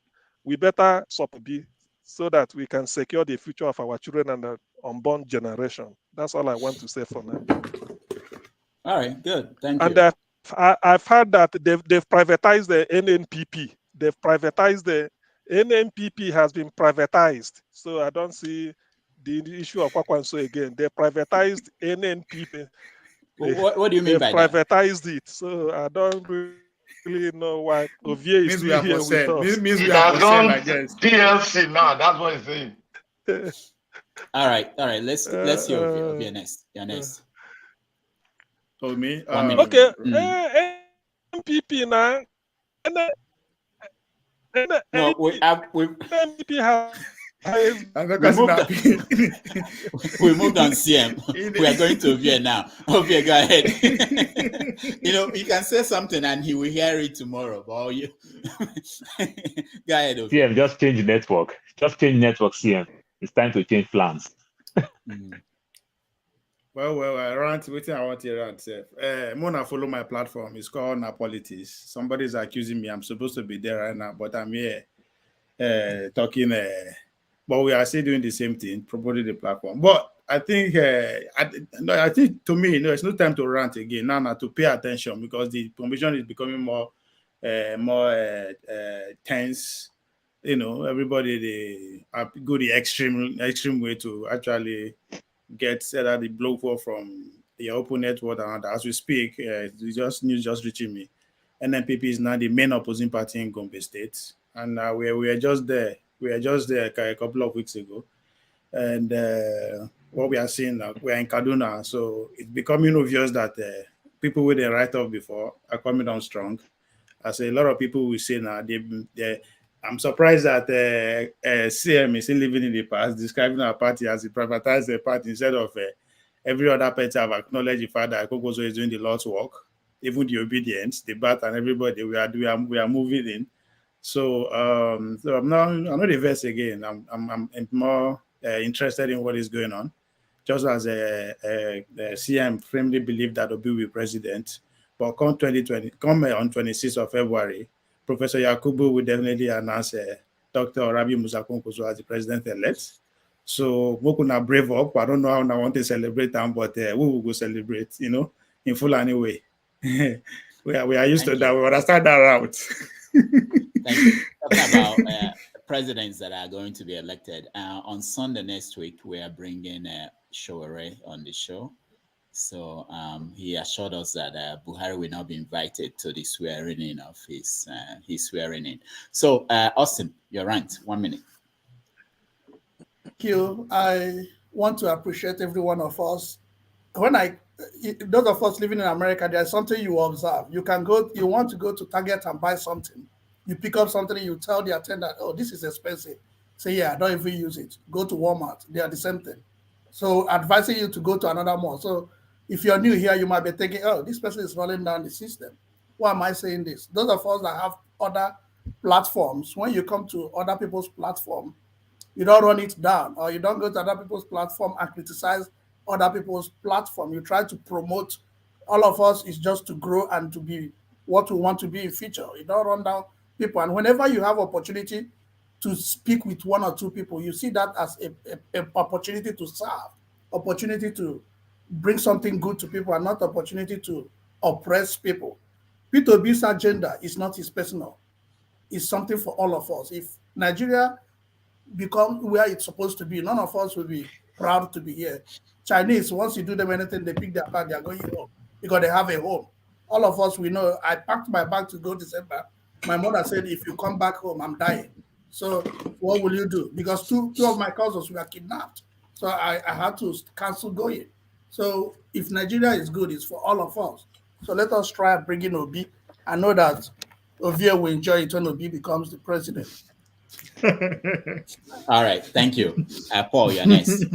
L: we better support B so that we can secure the future of our children and the unborn generation. That's all I want to say for now.
G: All right, good. Thank
L: you.
G: And
L: I've heard that they've privatized the NNPP. They've privatized the NNPP has been privatized. So I don't see the issue of Kwakwanso again. They privatized NNPP.
G: What do you mean by that?
L: They privatized it. So I don't really know why Ovie is still here with us.
H: Means we have done PLC now. That's what he's saying.
G: All right. Let's hear Ovie next. You're next.
T: Told me.
L: Okay. MPP now.
G: No, we
L: MPP have.
G: We moved on CM. We are going to Ovie now. Ovie, go ahead. You can say something and he will hear it tomorrow. But you go ahead, Ovie.
A: CM, just change network. Just change network, CM. It's time to change plans.
T: Well, I rant. Waiting, I want to rant. Mona follow my platform. It's called Napolitis. Somebody's accusing me. I'm supposed to be there right now, but I'm here talking. But we are still doing the same thing, promoting the platform. But I think, I think to me, it's no time to rant again. Now, to pay attention because the conversation is becoming more tense. Everybody they go the extreme way to actually get the blow for from the open network. And as we speak, news just reaching me. NNPP is now the main opposing party in Gombe State, and we were just there. We were just there a couple of weeks ago, and what we are seeing now, we are in Kaduna, so it's becoming obvious that people with the write off before are coming on strong. As a lot of people will say now, I'm surprised that CM is still living in the past, describing our party as a privatized party instead of every other party have acknowledged the fact that Kokozo is doing the Lord's work, even the obedience, the bat, and everybody. We are moving in. So I'm not the verse again. I'm more interested in what is going on. Just as CM firmly believe that Obi will be president, but come on 26th of February, Professor Yakubu will definitely announce Dr. Rabi Musa Konkoso as the president-elect. So we could brave up. I don't know how I want to celebrate them, but we will go celebrate, in full anyway. we are used to that. We understand that route.
G: Thank you. Talking about presidents that are going to be elected. On Sunday next week, we are bringing Showore on the show. So he assured us that Buhari will not be invited to the swearing in of his swearing in. So Austin, you're right. 1 minute.
Q: Thank you. I want to appreciate every one of us. Those of us living in America, there's something you observe. You want to go to Target and buy something. You pick up something, you tell the attendant, oh, this is expensive. Say, yeah, I don't even use it. Go to Walmart. They are the same thing. So advising you to go to another mall. So if you're new here, you might be thinking, oh, this person is running down the system. Why am I saying this? Those of us that have other platforms, when you come to other people's platform, you don't run it down, or you don't go to other people's platform and criticize other people's platform. You try to promote. All of us is just to grow and to be what we want to be in future. You don't run down people. And whenever you have opportunity to speak with one or two people, you see that as an opportunity to serve opportunity to bring something good to people and not opportunity to oppress people. P2B's agenda is not his personal. It's something for all of us. If Nigeria become where it's supposed to be, none of us will be proud to be here. Chinese, once you do them anything, they pick their bag, they are going home because they have a home. All of us, we know, I packed my bag to go December. My mother said, if you come back home, I'm dying. So what will you do? Because two of my cousins were kidnapped. So I had to cancel going. So if Nigeria is good, it's for all of us. So let us try and bring in Obi. I know that Ovia will enjoy it when Obi becomes the president.
G: All right, thank you. Paul, you're next.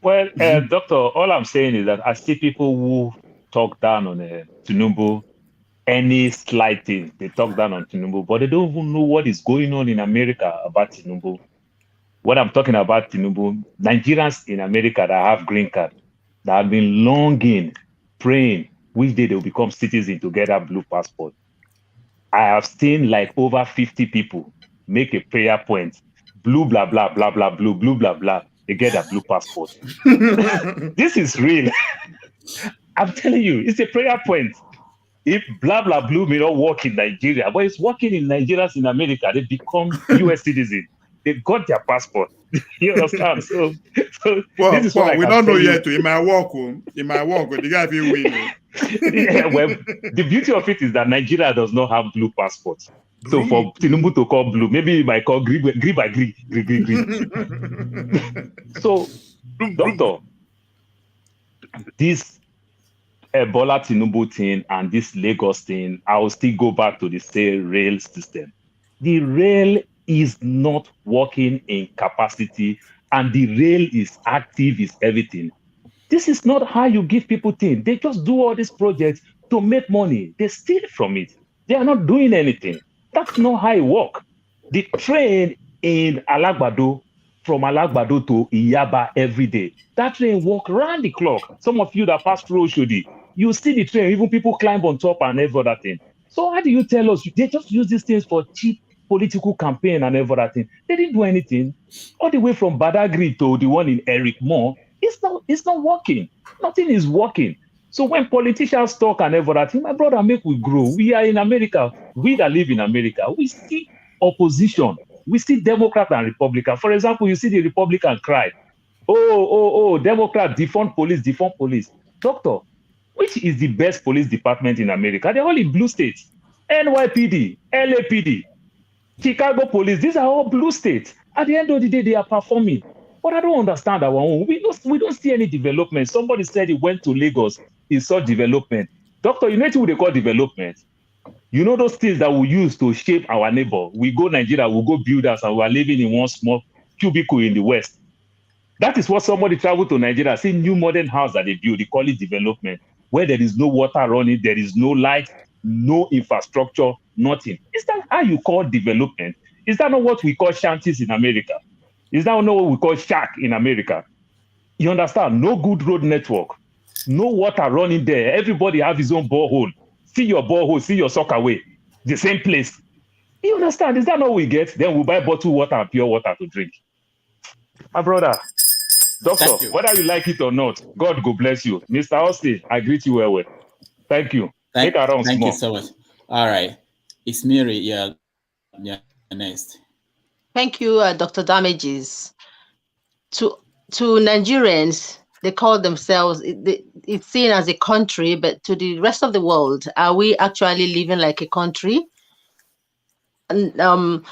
A: Well, Doctor, all I'm saying is that I see people who talk down on Tinubu, any slight thing, they talk down on Tinubu, but they don't even know what is going on in America about Tinubu. What I'm talking about Tinubu, Nigerians in America that have green card, that have been longing, praying, which day they'll become citizens to get a blue passport. I have seen like over 50 people make a prayer point, blue, blah, blah, blah, blah, blue, blah, blah, they get a blue passport. This is real. I'm telling you, it's a prayer point. If blah, blah, blue may not work in Nigeria, but it's working in Nigerians in America, they become US citizens. They got their passport. You understand? So this is what I
T: we
A: can
T: don't know
A: tell you.
T: yet. In my work, the guy will win.
A: Yeah, well, the beauty of it is that Nigeria does not have blue passports. So for Tinubu to call blue, maybe you might call green. So, Doctor, this Ebola Tinubu thing and this Lagos thing, I will still go back to the same rail system. The rail is not working in capacity, and the rail is active, is everything. This is not how you give people things. They just do all these projects to make money. They steal from it. They are not doing anything. That's not how it works. The train in Alagbado, from Alagbado to Iyaba every day, that train walk round the clock. Some of you that pass through Oshodi, you see the train, even people climb on top and every other thing. So how do you tell us? They just use these things for cheap political campaign and every other thing. They didn't do anything. All the way from Badagry to the one in Eric Moore, it's not working. Nothing is working. So when politicians talk and every other thing, my brother, make we grow. We are in America. We that live in America, we see opposition. We see Democrat and Republican. For example, you see the Republican cry, oh, Democrat, defund police. Doctor, which is the best police department in America? They're all in blue states. NYPD, LAPD, Chicago police, these are all blue states. At the end of the day, they are performing. But I don't understand our own. We don't see any development. Somebody said he went to Lagos, he saw development. Doctor, you know what they call development? You know those things that we use to shape our neighbor. We go Nigeria, we go build us, and we are living in one small cubicle in the West. That is what somebody traveled to Nigeria, see new modern house that they build. They call it development, where there is no water running, there is no light, no infrastructure, nothing. Is that how you call development? Is that not what we call shanties in America? Is that not what we call shack in America? You understand? No good road network, no water running there. Everybody have his own borehole. See your borehole, see your sockaway, the same place. You understand? Is that not what we get? Then we buy bottled water and pure water to drink. My brother, doctor, whether you like it or not, God go bless you. Mr. Austin, I greet you well. Thank you.
G: Thank you so much. All right. It's Mary. Yeah, next.
S: Thank you, Dr. Damages. To Nigerians, they call themselves, it's seen as a country, but to the rest of the world, are we actually living like a country? And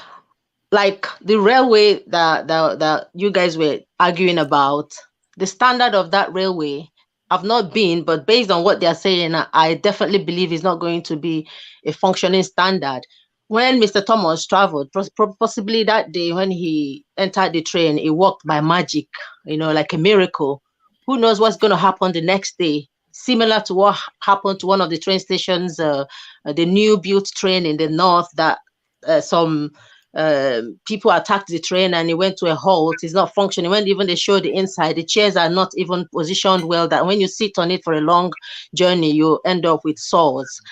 S: like the railway that you guys were arguing about, the standard of that railway, I've not been, but based on what they're saying, I definitely believe it's not going to be a functioning standard. When Mr. Thomas traveled, possibly that day when he entered the train, it worked by magic, like a miracle. Who knows what's going to happen the next day? Similar to what happened to one of the train stations, the new built train in the north that some people attacked the train and it went to a halt. It's not functioning. When even they show the inside, the chairs are not even positioned well, that when you sit on it for a long journey, you end up with sores.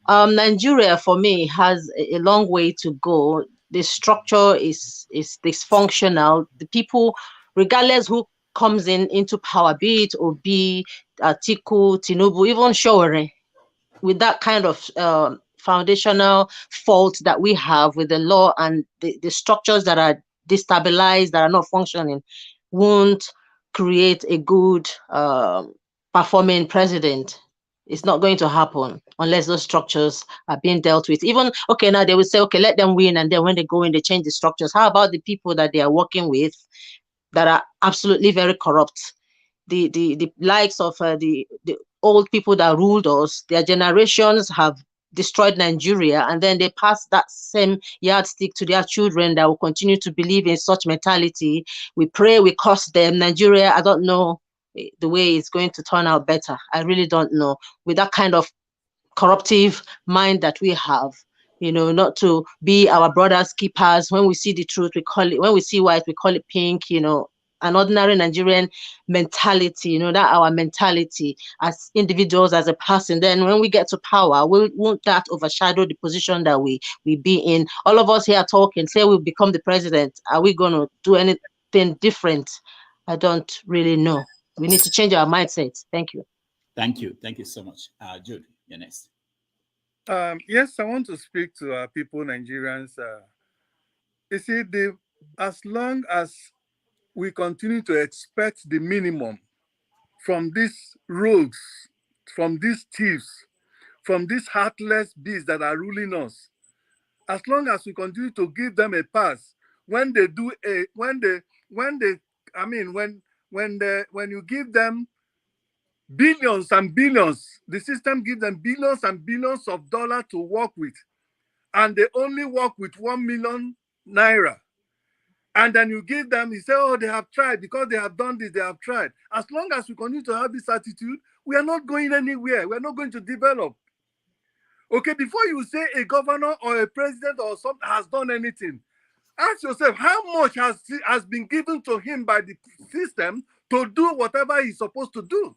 S: Nigeria, for me, has a long way to go. The structure is dysfunctional. The people, regardless who comes into power, be it Obi, Atiku, Tinubu, even Showore, with that kind of foundational fault that we have with the law and the structures that are destabilized, that are not functioning, won't create a good performing president. It's not going to happen unless those structures are being dealt with. Even, okay, now they will say, okay, let them win. And then when they go in, they change the structures. How about the people that they are working with that are absolutely very corrupt? The likes of the old people that ruled us, their generations have destroyed Nigeria, and then they pass that same yardstick to their children that will continue to believe in such mentality. We pray, we curse them. Nigeria, I don't know the way it's going to turn out better. I really don't know. With that kind of corruptive mind that we have, not to be our brothers' keepers. When we see the truth, we call it, when we see white, we call it pink, an ordinary Nigerian mentality, that our mentality as individuals, as a person. Then when we get to power, won't that overshadow the position that we be in? All of us here talking, say we'll become the president. Are we going to do anything different? I don't really know. We need to change our mindset. Thank you.
G: Thank you. Thank you so much. Jude, you're next.
U: Yes, I want to speak to our people, Nigerians. You see, as long as we continue to expect the minimum from these rogues, from these thieves, from these heartless beasts that are ruling us, as long as we continue to give them a pass, when you give them billions and billions, the system gives them billions and billions of dollars to work with, and they only work with 1 million naira. And then you give them, you say, oh, they have tried because they have done this, they have tried. As long as we continue to have this attitude, we are not going anywhere. We are not going to develop. Okay, before you say a governor or a president or something has done anything, ask yourself how much has been given to him by the system to do whatever he's supposed to do.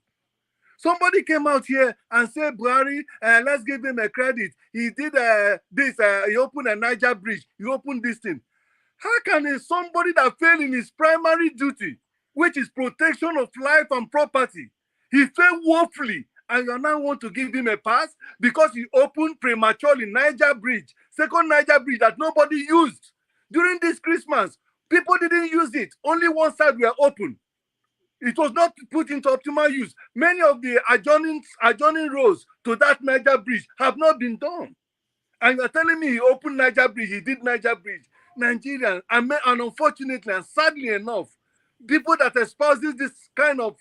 U: Somebody came out here and said, Buhari, let's give him a credit. He did this, he opened a Niger bridge, he opened this thing. How can somebody that failed in his primary duty, which is protection of life and property, he failed woefully, and you now want to give him a pass because he opened prematurely Niger bridge, second Niger bridge that nobody used. During this Christmas, people didn't use it. Only one side were open. It was not put into optimal use. Many of the adjoining roads to that Niger bridge have not been done. And you're telling me he opened Niger bridge, he did Niger bridge. Nigerians, and unfortunately and sadly enough, people that espouses this kind of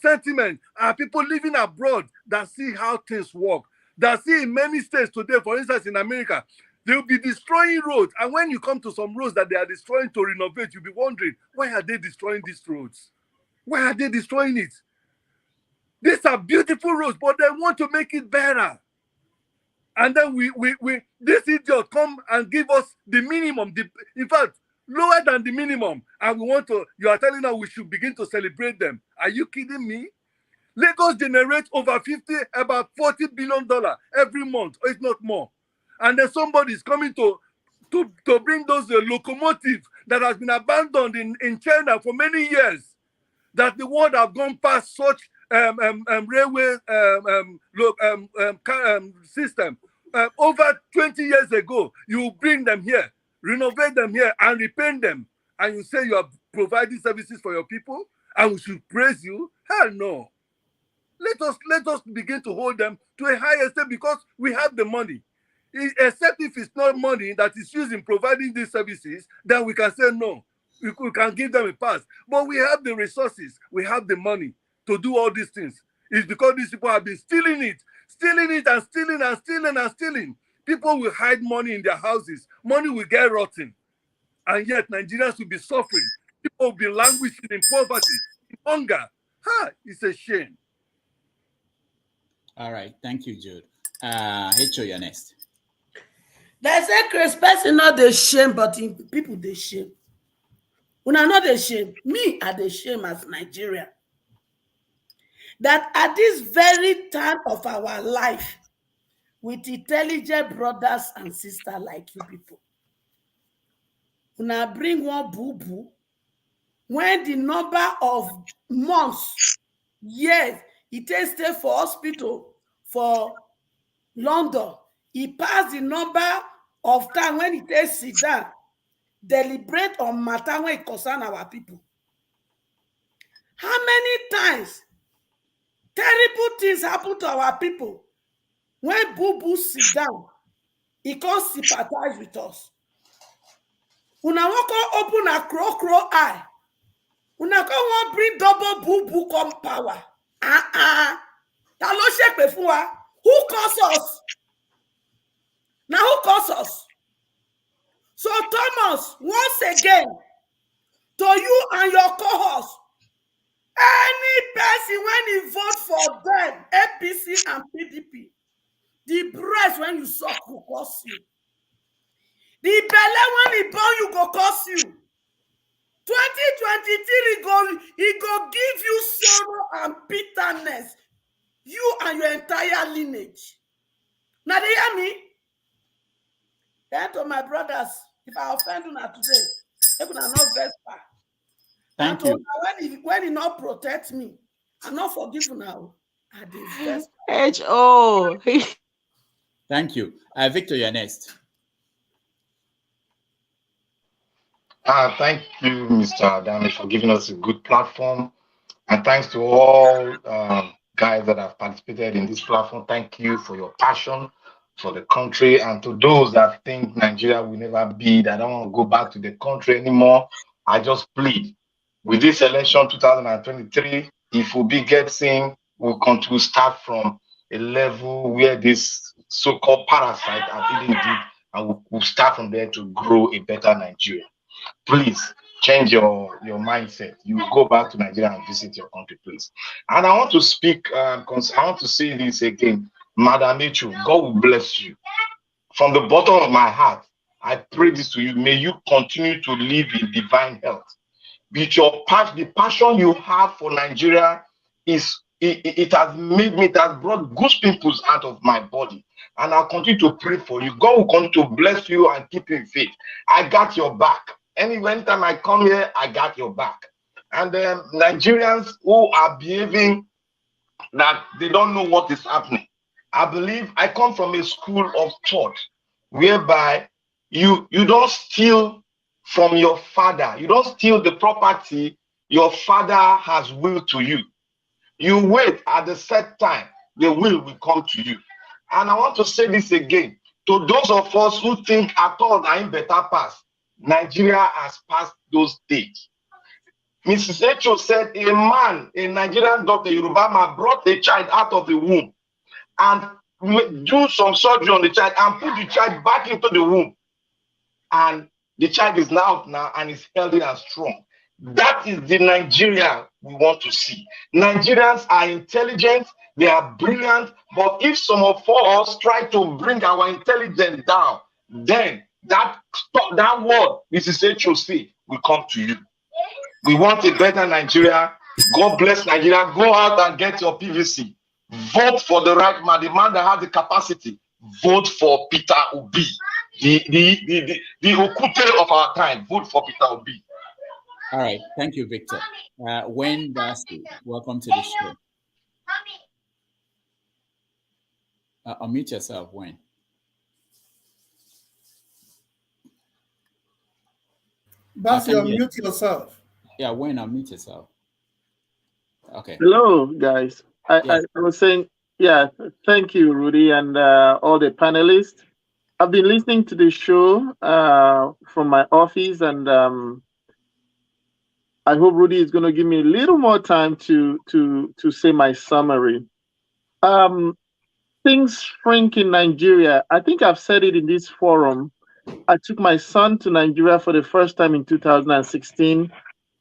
U: sentiment are people living abroad that see how things work. That see in many states today, for instance in America, they will be destroying roads. And when you come to some roads that they are destroying to renovate, you'll be wondering, why are they destroying these roads? Why are they destroying it? These are beautiful roads, but they want to make it better. And then this idiot come and give us the minimum, in fact, lower than the minimum. And you are telling us we should begin to celebrate them. Are you kidding me? Lagos generates over about $40 billion every month, if not more. And then somebody is coming to bring those locomotives that has been abandoned in China for many years, that the world have gone past such railway system. Over 20 years ago, you bring them here, renovate them here, and repaint them, and you say you are providing services for your people, and we should praise you? Hell no. Let us begin to hold them to a higher step because we have the money. Except if it's not money that is used in providing these services, then we can say no. We can give them a pass. But we have the resources, we have the money to do all these things. It's because these people have been stealing it and stealing. People will hide money in their houses. Money will get rotten. And yet Nigerians will be suffering. People will be languishing in poverty, in hunger. It's a shame.
G: All right. Thank you, Jude. Hecho, you're next.
M: There's a Chris person not the shame, but people they shame. When I'm not the shame, me are the shame as Nigeria. That at this very time of our life, with intelligent brothers and sisters like you people, when I bring one boo-boo, when the number of months, years it takes stay for hospital for London, he passed the number of time when he takes sit down, deliberate on matter when it concern our people. How many times terrible things happen to our people when boo-boo sit down, he can't sympathize with us. Una wan come open a crow eye. Una come wan bring double boo-boo come power. Ta ló ṣépè fún wa? Who caused us? Now who caused us? So Thomas, once again, to you and your co-host, any person when you vote for them, APC and PDP, the breast when you suck will cost you. The belly when it burn you go cost you. 2023 he go give you sorrow and bitterness. You and your entire lineage. Now they hear me? Then to my brothers, if I offend you today, they could not Vespa.
G: Thank you.
M: When he not protect me, I'm not forgive you now. I did Vespa.
S: H.O.
G: Thank you. Victor, you're next.
H: Thank you, Mr. Adami, for giving us a good platform. And thanks to all guys that have participated in this platform. Thank you for your passion for the country. And to those that think Nigeria will never be, that don't want to go back to the country anymore, I just plead. With this election 2023, if Obi gets in, we'll start from a level where this so-called parasite are eating deep, and we'll start from there to grow a better Nigeria. Please change your mindset. You go back to Nigeria and visit your country, please. And I want to speak, because I want to say this again. Madam Echu, God will bless you. From the bottom of my heart, I pray this to you. May you continue to live in divine health. With your the passion you have for Nigeria it has made me, that brought goose pimples out of my body. And I'll continue to pray for you. God will continue to bless you and keep you in faith. I got your back. Anytime I come here, I got your back. And Nigerians who are behaving that they don't know what is happening. I believe I come from a school of thought whereby you don't steal from your father. You don't steal the property your father has willed to you. You wait at the set time, the will come to you. And I want to say this again. To those of us who think at all I'm better pass, Nigeria has passed those days. Mrs. Echo said a man, a Nigerian doctor, Yoruba man, brought a child out of the womb and do some surgery on the child and put the child back into the womb. And the child is now and is healthy and strong. That is the Nigeria we want to see. Nigerians are intelligent, they are brilliant, but if some of us try to bring our intelligence down, then that word Mrs. Echo say will come to you. We want a better Nigeria. God bless Nigeria. Go out and get your PVC. Vote for the right man, the man that has the capacity. Vote for Peter Obi, the Okute of our time. Vote for Peter Obi.
G: All right, thank you, Victor. Wayne Darcy, welcome to the show. Unmute yourself, Wayne.
Q: Darcy, unmute yourself.
G: Yeah, Wayne, unmute yourself. Okay.
C: Hello, guys. I was saying, yeah, thank you, Rudy, and all the panelists. I've been listening to the show from my office, and I hope Rudy is going to give me a little more time to say my summary. Things shrink in Nigeria. I think I've said it in this forum. I took my son to Nigeria for the first time in 2016.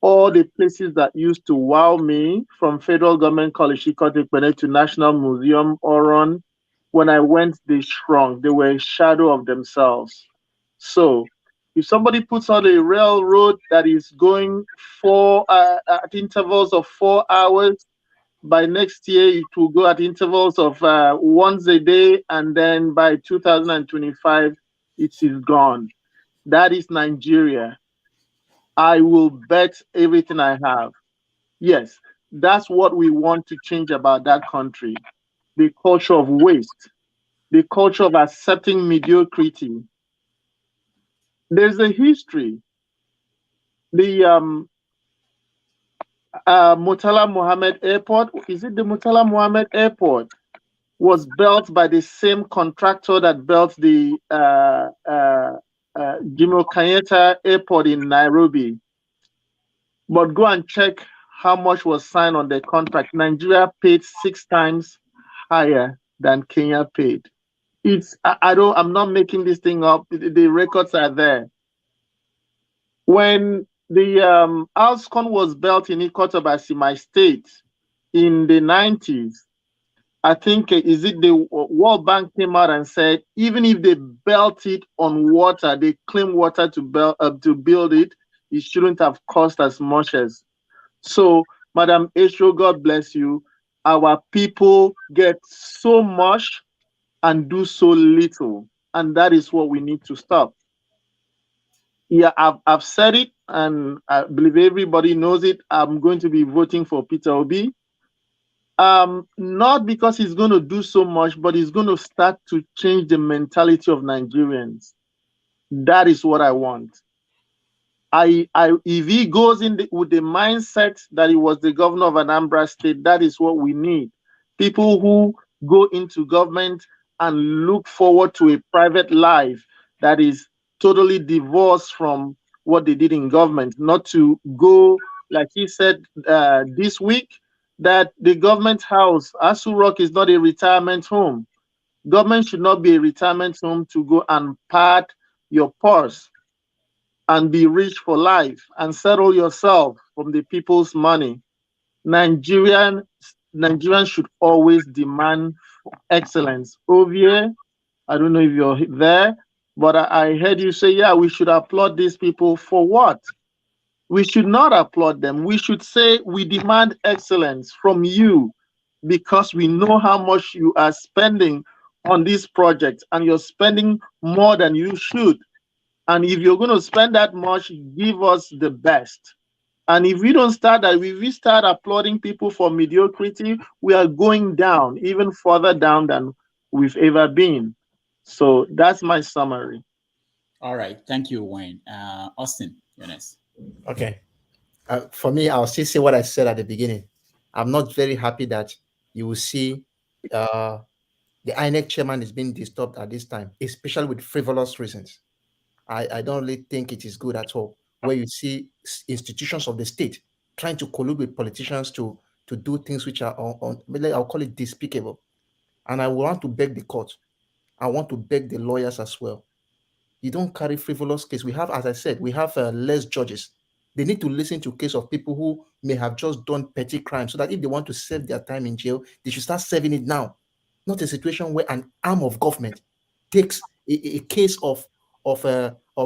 C: All the places that used to wow me, from Federal Government College to National Museum, Oron, when I went, they shrunk. They were a shadow of themselves. So if somebody puts on a railroad that is going at intervals of 4 hours, by next year it will go at intervals of once a day, and then by 2025 it is gone. That is Nigeria. I will bet everything I have. Yes, that's what we want to change about that country. The culture of waste, the culture of accepting mediocrity. There's a history. The Murtala Mohammed Airport, is it the Murtala Mohammed Airport? Was built by the same contractor that built the Jomo Kenyatta Airport in Nairobi. But go and check how much was signed on the contract. Nigeria paid 6 times higher than Kenya paid. I'm not making this thing up. The records are there. When the Alscon was built in Ikotobasi, my state, in the 90s, I think the World Bank came out and said even if they built it on water, they claim water to build it, it shouldn't have cost as much as. So, Madam Esho, God bless you. Our people get so much and do so little, and that is what we need to stop. Yeah, I've said it, and I believe everybody knows it. I'm going to be voting for Peter Obi. Not because he's going to do so much, but he's going to start to change the mentality of Nigerians. That is what I want. If he goes in with the mindset that he was the governor of Anambra State, that is what we need. People who go into government and look forward to a private life that is totally divorced from what they did in government, not to go, like he said this week, that the government house, Asu Rock, is not a retirement home. Government should not be a retirement home to go and pad your purse and be rich for life and settle yourself from the people's money. Nigerians should always demand excellence. Ovie, I don't know if you're there, but I heard you say, yeah, we should applaud these people for what? We should not applaud them. We should say we demand excellence from you because we know how much you are spending on this project and you're spending more than you should. And if you're going to spend that much, give us the best. And if we don't start that, if we start applauding people for mediocrity, we are going down, even further down than we've ever been. So that's my summary.
G: All right. Thank you, Wayne. Austin, you're next.
J: Okay. For me, I'll still say what I said at the beginning. I'm not very happy that you will see the INEC chairman is being disturbed at this time, especially with frivolous reasons. I don't really think it is good at all, where you see institutions of the state trying to collude with politicians to do things which are I'll call it despicable. And I want to beg the court. I want to beg the lawyers as well. You don't carry frivolous case. We have, as I said, we have less judges. They need to listen to case of people who may have just done petty crimes, so that if they want to serve their time in jail, they should start serving it now. Not a situation where an arm of government takes a case of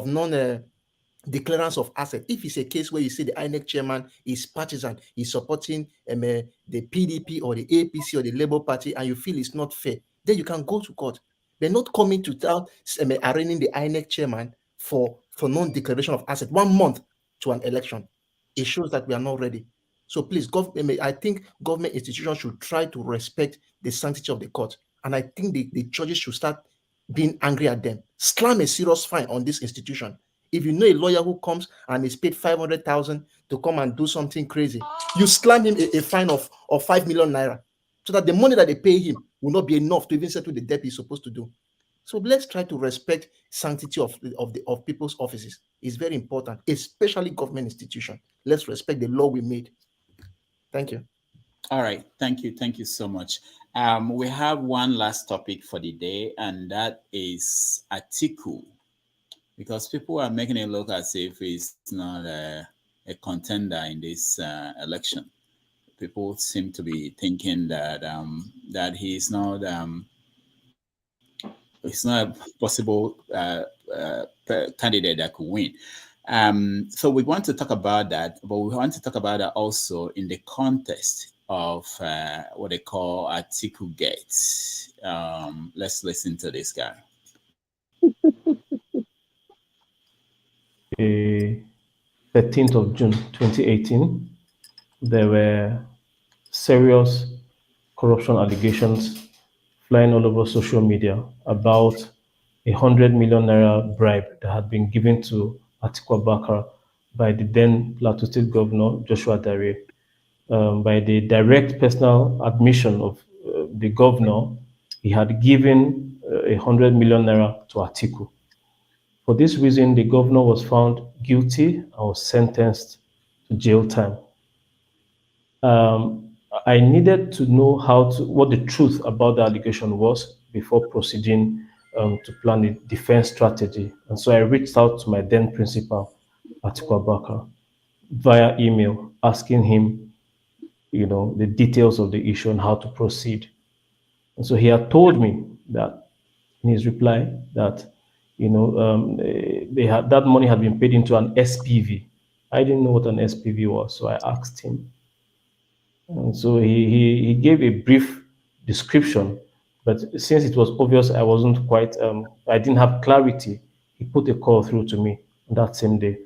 J: non declarance of asset. If it's a case where you see the INEC chairman is partisan, he's supporting the PDP or the APC or the Labour Party, and you feel it's not fair, then you can go to court. They're not coming to tell arraigning the INEC chairman for non-declaration of asset 1 month to an election. It shows that we are not ready. So please, I think government institutions should try to respect the sanctity of the court. And I think the judges should start being angry at them. Slam a serious fine on this institution. If you know a lawyer who comes and is paid 500,000 to come and do something crazy, you slam him a fine of 5 million naira, so that the money that they pay him will not be enough to even settle the debt he's supposed to do. So let's try to respect sanctity of people's offices. It's very important, especially government institutions. Let's respect the law we made. Thank you.
G: All right. Thank you. Thank you so much. We have one last topic for the day, and that is Atiku, because people are making it look as if he's not a contender in this election. People seem to be thinking that that he's not a possible candidate that could win. So we want to talk about that, but we want to talk about that also in the context of what they call Atikugate. Let's listen to this guy.
B: 13th of June 2018, there were serious corruption allegations flying all over social media about 100 million naira bribe that had been given to Atiku Abubakar by the then Plateau State Governor Joshua Dare. By the direct personal admission of the governor, he had given 100 million naira to Atiku. For this reason, the governor was found guilty and was sentenced to jail time. I needed to know what the truth about the allegation was before proceeding to plan a defense strategy. And so I reached out to my then principal, Atiku Abubakar, via email, asking him, the details of the issue and how to proceed. And so he had told me that in his reply that, that money had been paid into an SPV. I didn't know what an SPV was, so I asked him. And so he gave a brief description, but since it was obvious I wasn't quite, I didn't have clarity, he put a call through to me that same day.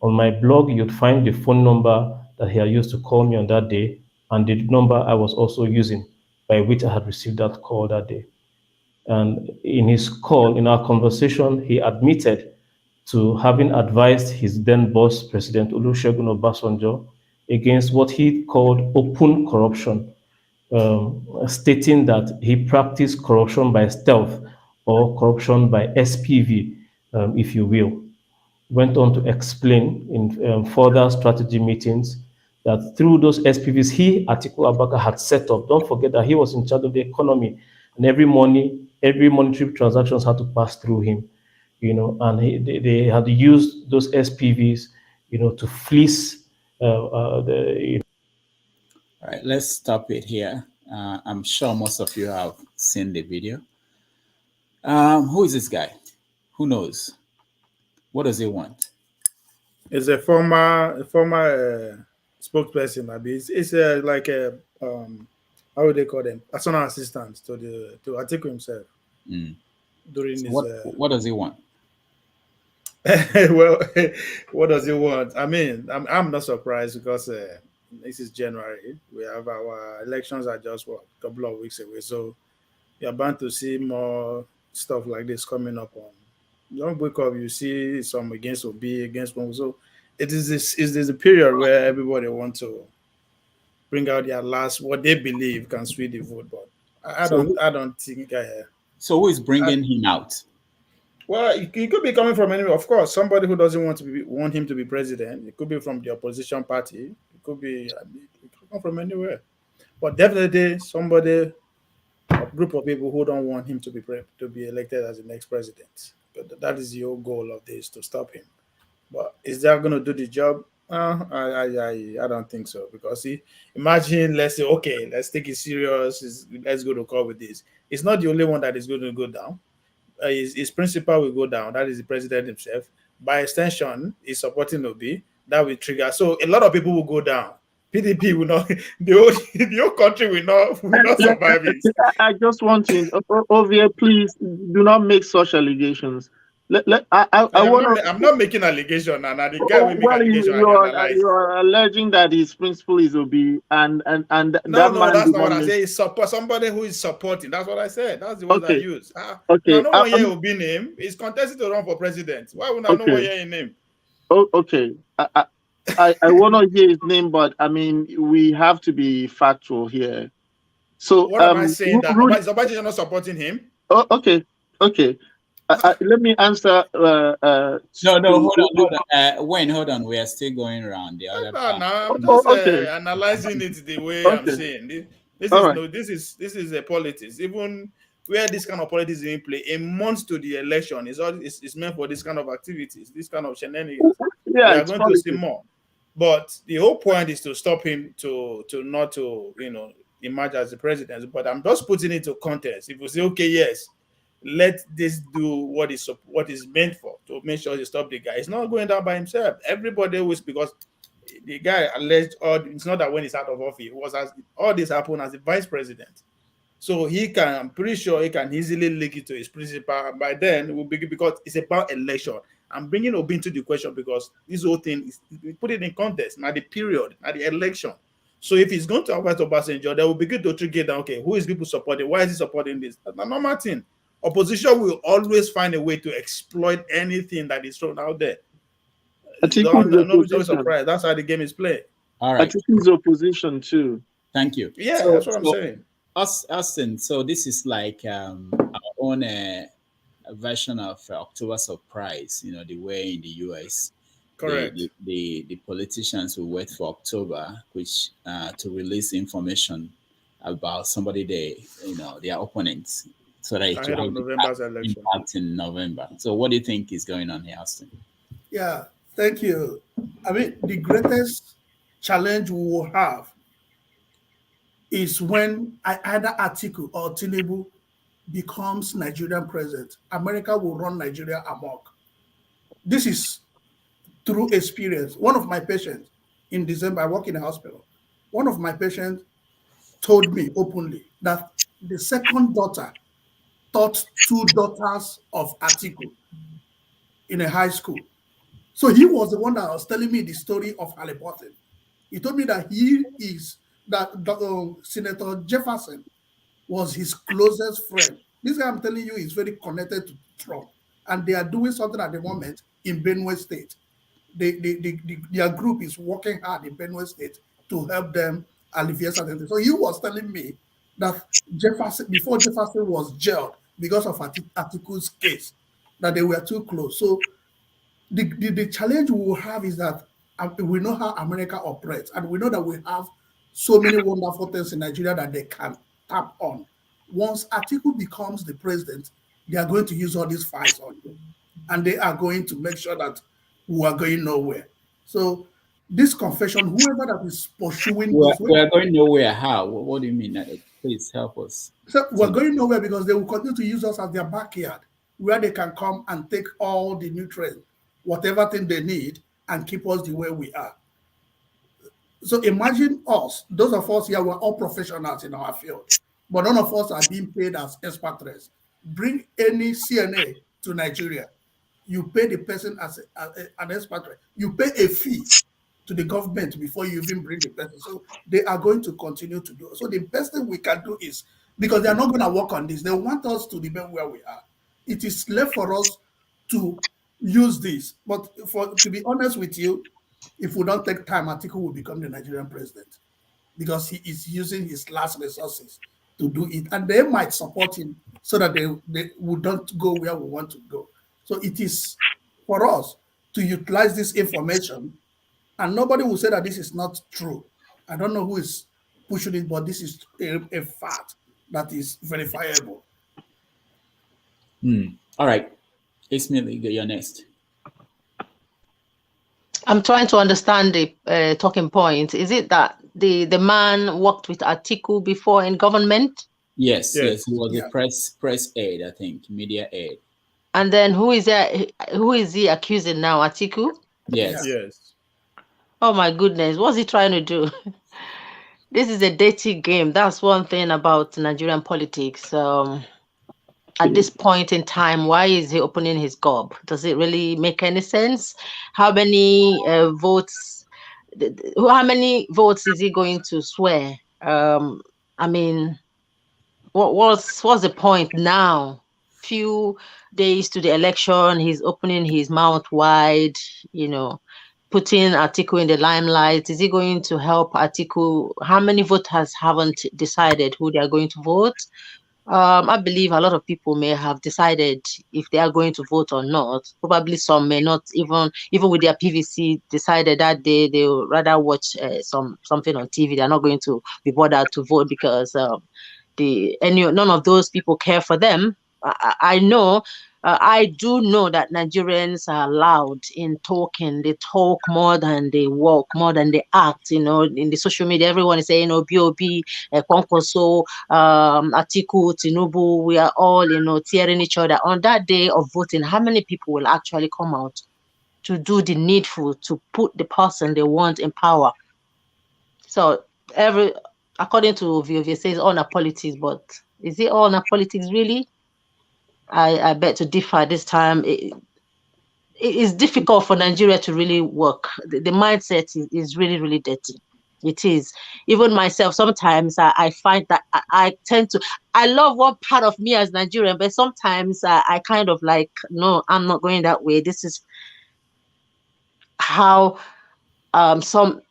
B: On my blog, you'd find the phone number that he had used to call me on that day and the number I was also using by which I had received that call that day. And in his call, in our conversation, he admitted to having advised his then boss, President Olusegun Obasanjo, against what he called open corruption, stating that he practiced corruption by stealth or corruption by SPV, if you will. Went on to explain in further strategy meetings that through those SPVs he, Atiku Abubakar, had set up. Don't forget that he was in charge of the economy, and every monetary transactions had to pass through him, and they had used those SPVs, to fleece
G: All right, let's stop it here. I'm sure most of you have seen the video. Who is this guy? Who knows? What does he want?
T: It's a former spokesperson. It's like a how would they call them? Personal assistant to Atiku himself. During his
G: what does he want?
T: Well, what does he want? I mean, I'm not surprised because this is January. We have our elections are just a couple of weeks away, so you're bound to see more stuff like this coming up. You don't wake up, you see some against Obi, against one. So it is a period where everybody wants to bring out their last what they believe can sway the vote. But I don't think.
G: So who is bringing him out?
T: Well, it could be coming from anywhere. Of course, somebody who doesn't want him to be president. It could be from the opposition party. It could come from anywhere. But definitely somebody, a group of people who don't want him to be elected as the next president. But that is the whole goal of this, to stop him. But is that going to do the job? I don't think so. Because imagine, let's say, okay, let's take it serious. Let's go to court with this. It's not the only one that is going to go down. His principal will go down. That is the president himself. By extension, he's supporting Obi. That will trigger. So a lot of people will go down. PDP will not. The whole country will not survive it.
C: I just want to, Ovie, please do not make such allegations.
T: I'm not making allegation, and the guy will make allegation.
C: You are alleging that his principal is Obi, and
T: no, that's not what I say. It's support somebody who is supporting. That's what I said. That's the word I use.
C: Okay.
T: I don't want to hear Obi name. He's contesting to run for president. Why would I not want to hear his name?
C: Oh, okay. I want to hear his name, but I mean, we have to be factual here. So
T: what am I saying? That Obasanjo not supporting him?
C: Oh, okay. Let me answer.
G: No, hold on. Wayne, hold on. We are still going around the other.
T: I'm just analyzing it the way I'm saying. This is a politics. Even where this kind of politics is in play, a month to the election is meant for this kind of activities, this kind of shenanigans. We are going to see more. But the whole point is to stop him to not emerge as the president. But I'm just putting it into context. If you say, okay, yes, let this do what is meant for, to make sure you stop the guy. It's not going down by himself. Everybody was, because the guy alleged, it's not that when he's out of office, it was all this happened as the vice president. So I'm pretty sure he can easily link it to his principal. By then, it will be, because it's about election. I'm bringing Obi into the question because this whole thing is, we put it in context, now the period, now the election. So if he's going to avoid Obasanjo, they will begin to trigger down, okay, who is people supporting? Why is he supporting this? That's a normal thing. Opposition will always find a way to exploit anything that is thrown out there. Nobody's surprised. That's how the game is played.
G: All right.
C: Atiku's opposition too.
G: Thank you.
T: Yeah, that's what I'm saying.
G: Austin, so this is like our own version of October surprise, you know, the way in the US.
T: Correct.
G: The politicians will wait for October, which to release information about somebody their opponents, so that it
T: Ahead
G: will
T: of November's election.
G: impact in November. So what do you think is going on here, Austin?
Q: Yeah, thank you. I mean, the greatest challenge we will have is when either Atiku or Tinubu becomes Nigerian president. America will run Nigeria amok. This is through experience. One of my patients in December, I work in a hospital. One of my patients told me openly that the second daughter taught two daughters of Atiku in a high school. So he was the one that was telling me the story of Harry Potter. He told me that Senator Jefferson was his closest friend. This guy I'm telling you is very connected to Trump. And they are doing something at the moment in Benue State. Their group is working hard in Benue State to help them alleviate certain things. So he was telling me that before Jefferson was jailed because of Atiku's case, that they were too close. So the challenge we will have is that we know how America operates, and we know that we have so many wonderful things in Nigeria that they can tap on. Once Atiku becomes the president, they are going to use all these files on you, and they are going to make sure that we are going nowhere. So this confession, whoever that is pursuing
G: we are going nowhere. How? What do you mean? Please help us.
Q: So we're going nowhere because they will continue to use us as their backyard, where they can come and take all the nutrients, whatever thing they need, and keep us the way we are. So imagine us, those of us here, we're all professionals in our field, but none of us are being paid as expatriates. Bring any CNA to Nigeria, you pay the person as an expatriate. You pay a fee to the government before you even bring the person. So they are going to continue to do it. So the best thing we can do is, because they are not going to work on this, they want us to remain where we are. It is left for us to use this. But to be honest with you, if we don't take time, Atiku will become the Nigerian president, because he is using his last resources to do it. And they might support him so that they don't go where we want to go. So it is for us to utilize this information, and nobody will say that this is not true. I don't know who is pushing it, but this is a fact that is verifiable.
G: All right. Ismail, you're next.
S: I'm trying to understand the talking point. Is it that the man worked with Atiku before in government?
G: Yes. He was a press aide, I think, media aide.
S: And then who is he accusing now? Atiku?
G: Yes.
S: Oh my goodness, what's he trying to do? This is a dirty game. That's one thing about Nigerian politics. At this point in time, why is he opening his gob? Does it really make any sense? How many votes? How many votes is he going to swear? I mean, what's the point now? Few days to the election, he's opening his mouth wide, putting Atiku in the limelight. Is he going to help Atiku? How many voters haven't decided who they are going to vote? I believe a lot of people may have decided if they are going to vote or not. Probably some may not even with their PVC decided that they will rather watch something on TV. They're not going to be bothered to vote because none of those people care for them. I do know that Nigerians are loud in talking. They talk more than they walk, more than they act. In the social media, everyone is saying, B.O.B., Kwankwaso, Atiku, Tinubu, we are all, tearing each other. On that day of voting, how many people will actually come out to do the needful, to put the person they want in power? So according to VOV, it says all na politics, but is it all na politics really? I bet to differ this time. it's difficult for Nigeria to really work. The mindset is really, really dirty. It is. Even myself, sometimes I find that I tend to, I love one part of me as Nigerian, but sometimes I kind of like, no, I'm not going that way. This is how some,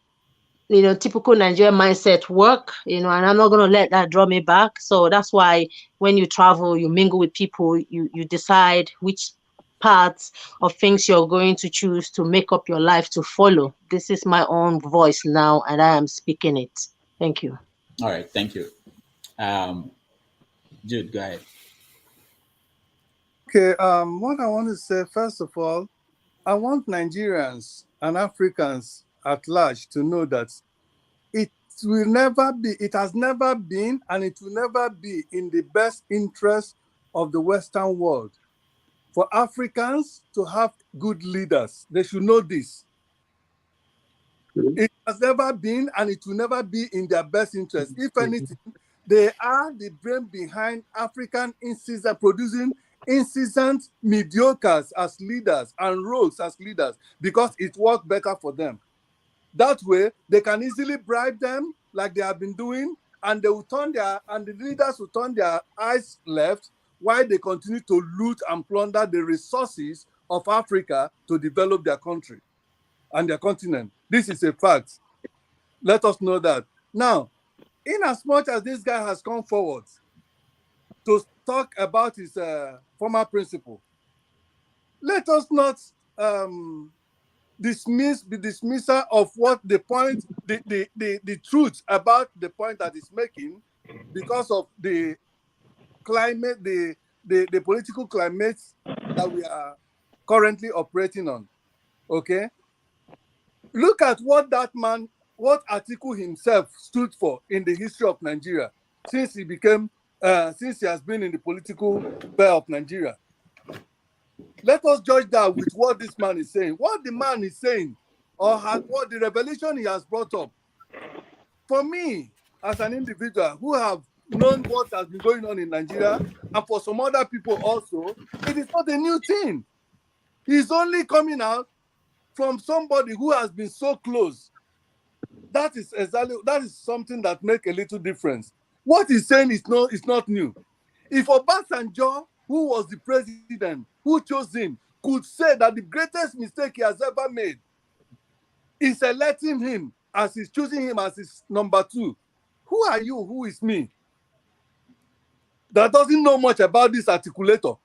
S: typical Nigerian mindset work, and I'm not going to let that draw me back. So that's why when you travel, you mingle with people, you decide which parts of things you're going to choose to make up your life to follow. This is my own voice now, and I am speaking it. Thank you.
G: All right, thank you. Jude, go ahead.
U: Okay, what I want to say, first of all, I want Nigerians and Africans at large to know that it has never been, and it will never be in the best interest of the Western world for Africans to have good leaders. They should know this. It has never been, and it will never be in their best interest. If anything, they are the brain behind African producing incessant mediocres as leaders and rogues as leaders, because it works better for them. That way, they can easily bribe them like they have been doing, and they will the leaders will turn their eyes left while they continue to loot and plunder the resources of Africa to develop their country and their continent. This is a fact. Let us know that. Now, in as much as this guy has come forward to talk about his former principal, let us not dismissal of what the point, the truth about the point that he's making, because of the climate, the political climate that we are currently operating on. Okay? Look at what Atiku himself stood for in the history of Nigeria since he has been in the political sphere of Nigeria. Let us judge that with what this man is saying. What the man is saying, or what the revelation he has brought up. For me, as an individual who have known what has been going on in Nigeria, and for some other people also, it is not a new thing. He's only coming out from somebody who has been so close. That is something that makes a little difference. What he's saying is not new. If Obasanjo, who was the president, who chose him, could say that the greatest mistake he has ever made is electing him as he's choosing him as his number 2, who are you? Who is me? That doesn't know much about this articulator.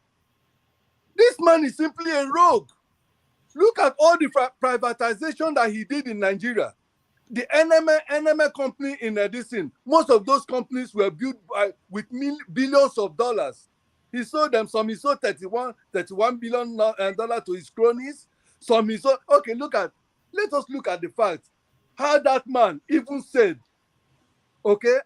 U: This man is simply a rogue. Look at all the privatization that he did in Nigeria. The NMA company in Edison, most of those companies were built with billions of dollars. He sold them. Some he sold $31 billion to his cronies. Some he sold. Okay, let us look at the facts. How that man even said, okay,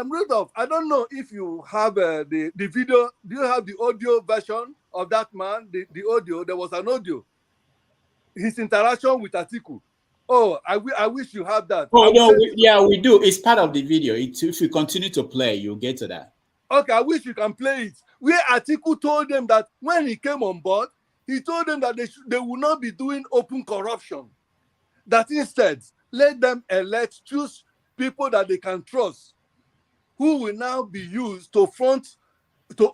U: Rudolph, I don't know if you have the video. Do you have the audio version of that man? The audio, there was an audio. His interaction with Atiku. Oh, I wish you had that.
G: Oh, no, we do. It's part of the video. If you continue to play, you'll get to that.
U: Okay, I wish you can play it. Where Atiku told them that when he came on board, he told them that they will not be doing open corruption. That instead, let them choose people that they can trust, who will now be used to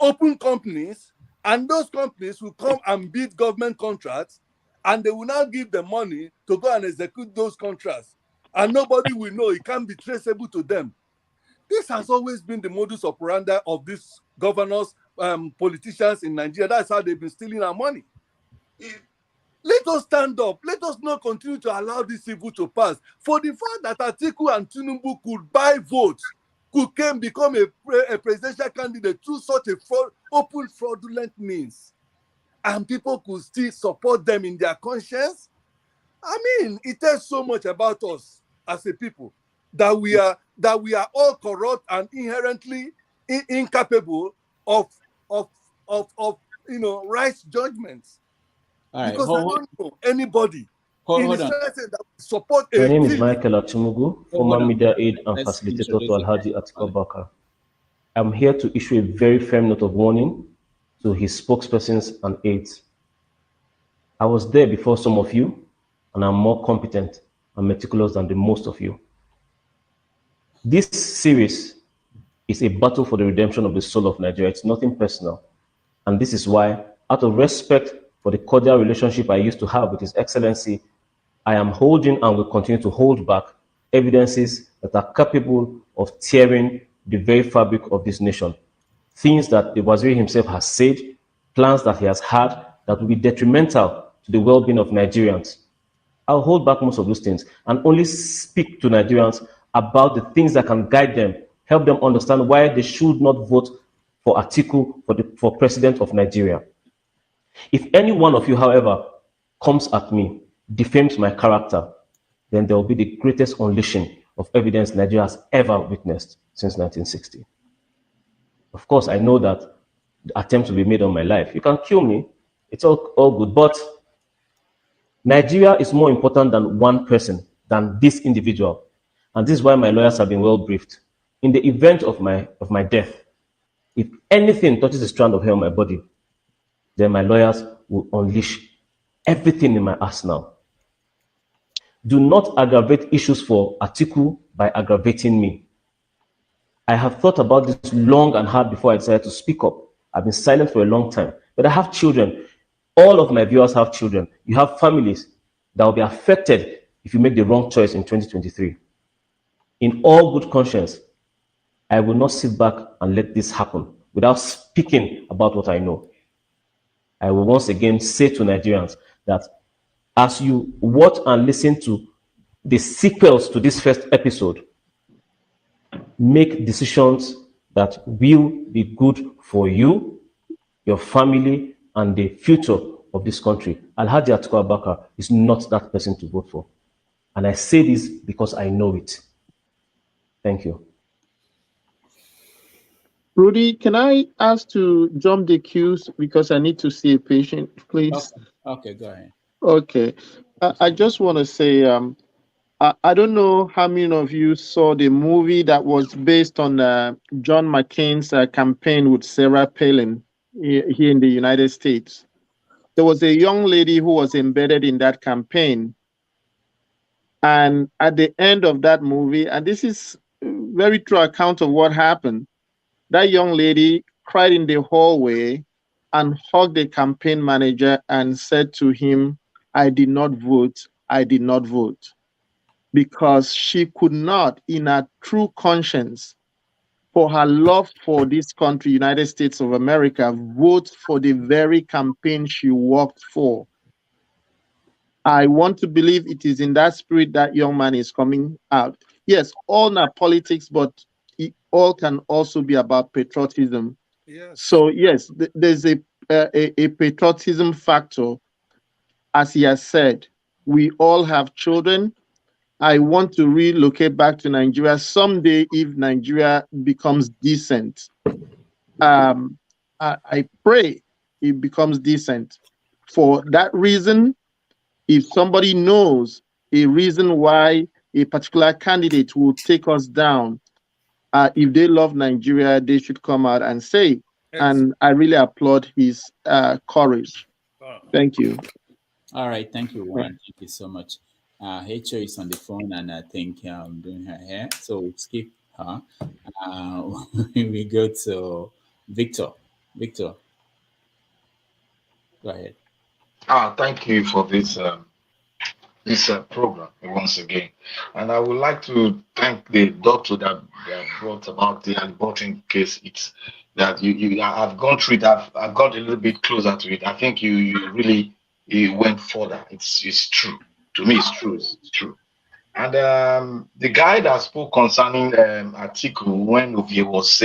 U: open companies, and those companies will come and bid government contracts, and they will now give them money to go and execute those contracts. And nobody will know. It can't be traceable to them. This has always been the modus operandi of these governors, politicians in Nigeria. That's how they've been stealing our money. Let us stand up. Let us not continue to allow this evil to pass. For the fact that Atiku and Tinubu could buy votes, could become a presidential candidate through such a open fraudulent means, and people could still support them in their conscience. I mean, it tells so much about us as a people, that we are all corrupt and inherently incapable of right judgments.
G: All right,
U: because I don't know anybody in
G: hold
U: the
G: on.
U: sense that support
B: My name is Michael Atimugu, former media aide and
G: Let's
B: facilitator to
G: introduce
B: Alhaji Atiku Abubakar. I'm here to issue a very firm note of warning to his spokespersons and aides. I was there before some of you, and I'm more competent and meticulous than the most of you. This series is a battle for the redemption of the soul of Nigeria. It's nothing personal. And this is why, out of respect for the cordial relationship I used to have with His Excellency, I am holding and will continue to hold back evidences that are capable of tearing the very fabric of this nation. Things that the Waziri himself has said, plans that he has had that will be detrimental to the well-being of Nigerians. I'll hold back most of those things and only speak to Nigerians about the things that can guide them, help them understand why they should not vote for Atiku for president of Nigeria. If any one of you, however, comes at me, defames my character, then there will be the greatest unleashing of evidence Nigeria has ever witnessed since 1960. Of course, I know that the attempts will be made on my life. You can kill me. It's all good. But Nigeria is more important than one person, than this individual. And this is why my lawyers have been well briefed. In the event of my death, if anything touches a strand of hair on my body, then my lawyers will unleash everything in my arsenal. Do not aggravate issues for Atiku by aggravating me. I have thought about this long and hard before I decided to speak up. I've been silent for a long time, but I have children. All of my viewers have children. You have families that will be affected if you make the wrong choice in 2023. In all good conscience, I will not sit back and let this happen without speaking about what I know. I will once again say to Nigerians that as you watch and listen to the sequels to this first episode, make decisions that will be good for you, your family, and the future of this country. Alhaji Atiku Abubakar is not that person to vote for. And I say this because I know it. Thank you.
C: Rudy, can I ask to jump the queues because I need to see a patient, please?
G: Okay, go ahead.
C: Okay. I just want to say, I don't know how many of you saw the movie that was based on John McCain's campaign with Sarah Palin here in the United States. There was a young lady who was embedded in that campaign. And at the end of that movie, and this is a very true account of what happened, that young lady cried in the hallway and hugged the campaign manager and said to him, I did not vote. I did not vote. Because she could not, in her true conscience, for her love for this country, United States of America, vote for the very campaign she worked for. I want to believe it is in that spirit that young man is coming out. Yes, all are politics, but it all can also be about patriotism.
Q: Yes.
C: So yes, there's a patriotism factor. As he has said, we all have children. I want to relocate back to Nigeria someday if Nigeria becomes decent. I pray it becomes decent. For that reason, if somebody knows a reason why a particular candidate will take us down, if they love Nigeria, they should come out and say.
Q: Yes.
C: And I really applaud his courage. Thank you.
G: All right, thank you, Juan. Thank you so much. HO is on the phone, and I think doing her hair, so we'll skip her. We go to Victor. Victor, go ahead.
H: Thank you for this program once again, and I would like to thank the doctor that brought about the abortion case. It's that I've gone through it. I've got a little bit closer to it. I think you really went further. It's true. To me, it's true. It's true. And the guy that spoke concerning Atiku when Ovie was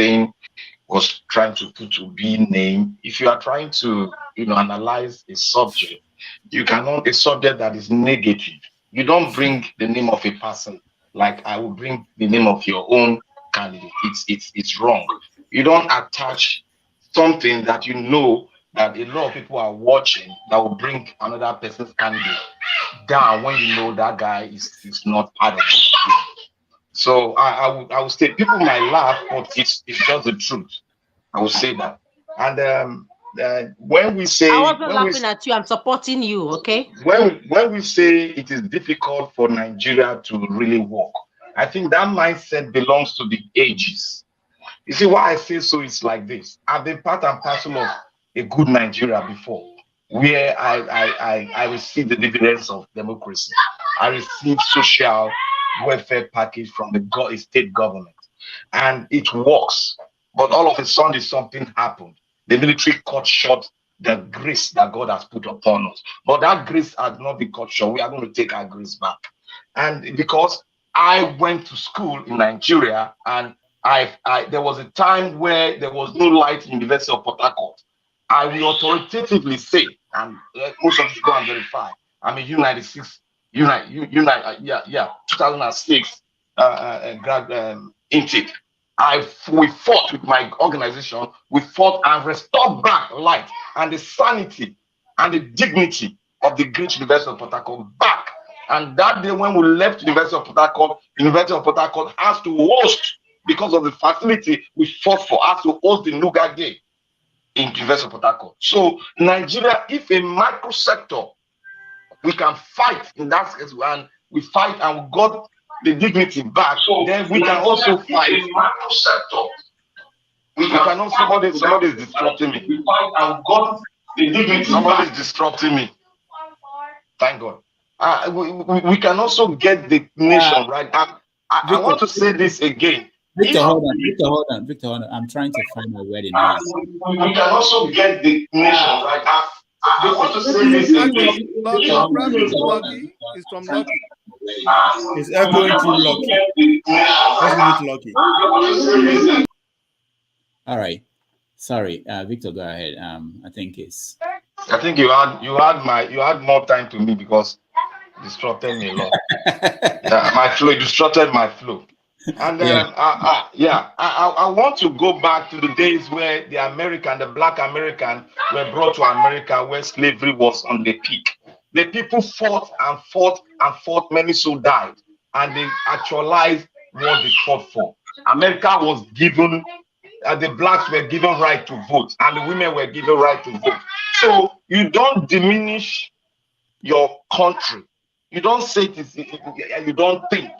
H: trying to put Obi name. If you are trying to analyze a subject, you cannot a subject that is negative. You don't bring the name of a person like I will bring the name of your own candidate. It's wrong. You don't attach something that you know that a lot of people are watching that will bring another person's candidate down when you know that guy is not part of it. So I would say people might laugh, but it's just the truth. I would say that. And when we say,
S: I wasn't laughing at you. I'm supporting you. Okay.
H: When we say it is difficult for Nigeria to really work, I think that mindset belongs to the ages. You see why I say so? It's like this. I've been part and parcel of a good Nigeria before, where I received the dividends of democracy. I received social welfare package from the state government, and it works. But all of a sudden, something happened. The military cut short the grace that God has put upon us. But that grace has not been cut short. We are going to take our grace back. And because I went to school in Nigeria, and there was a time where there was no light in the University of Port Harcourt. I will authoritatively say, and most of you go and verify, I'm a U96, 2006 grad intake. We fought with my organization. We fought and restored back light and the sanity and the dignity of the great University of Port Harcourt back. And that day when we left University of Port Harcourt has to host, because of the facility we fought for, has to host the Enugu Day in University of Port Harcourt. So Nigeria, if a micro sector, we can fight in that case, and we fight and we got the dignity back, so then we can also fight in micro sector. We can also, somebody is disrupting me. We fight and got the dignity. Somebody is disrupting me. Thank God. We can also get the nation right. I want to say this again.
G: Victor, hold on. I'm trying to find my word in it.
H: We can also get the nation right. I want to say this again.
U: It's from Lucky. It's echoing through Lucky. Let's leave it Lucky.
G: All right. Sorry, Victor, go ahead. I think
H: you had more time to me because it disrupted me a lot. My flow, it disrupted my flow. And I want to go back to the days where the black American were brought to America, where slavery was on the peak. The people fought and fought and fought. Many so died, and they actualized what they fought for. America was given, the blacks were given right to vote, and the women were given right to vote. So you don't diminish your country. You don't say it, you don't think.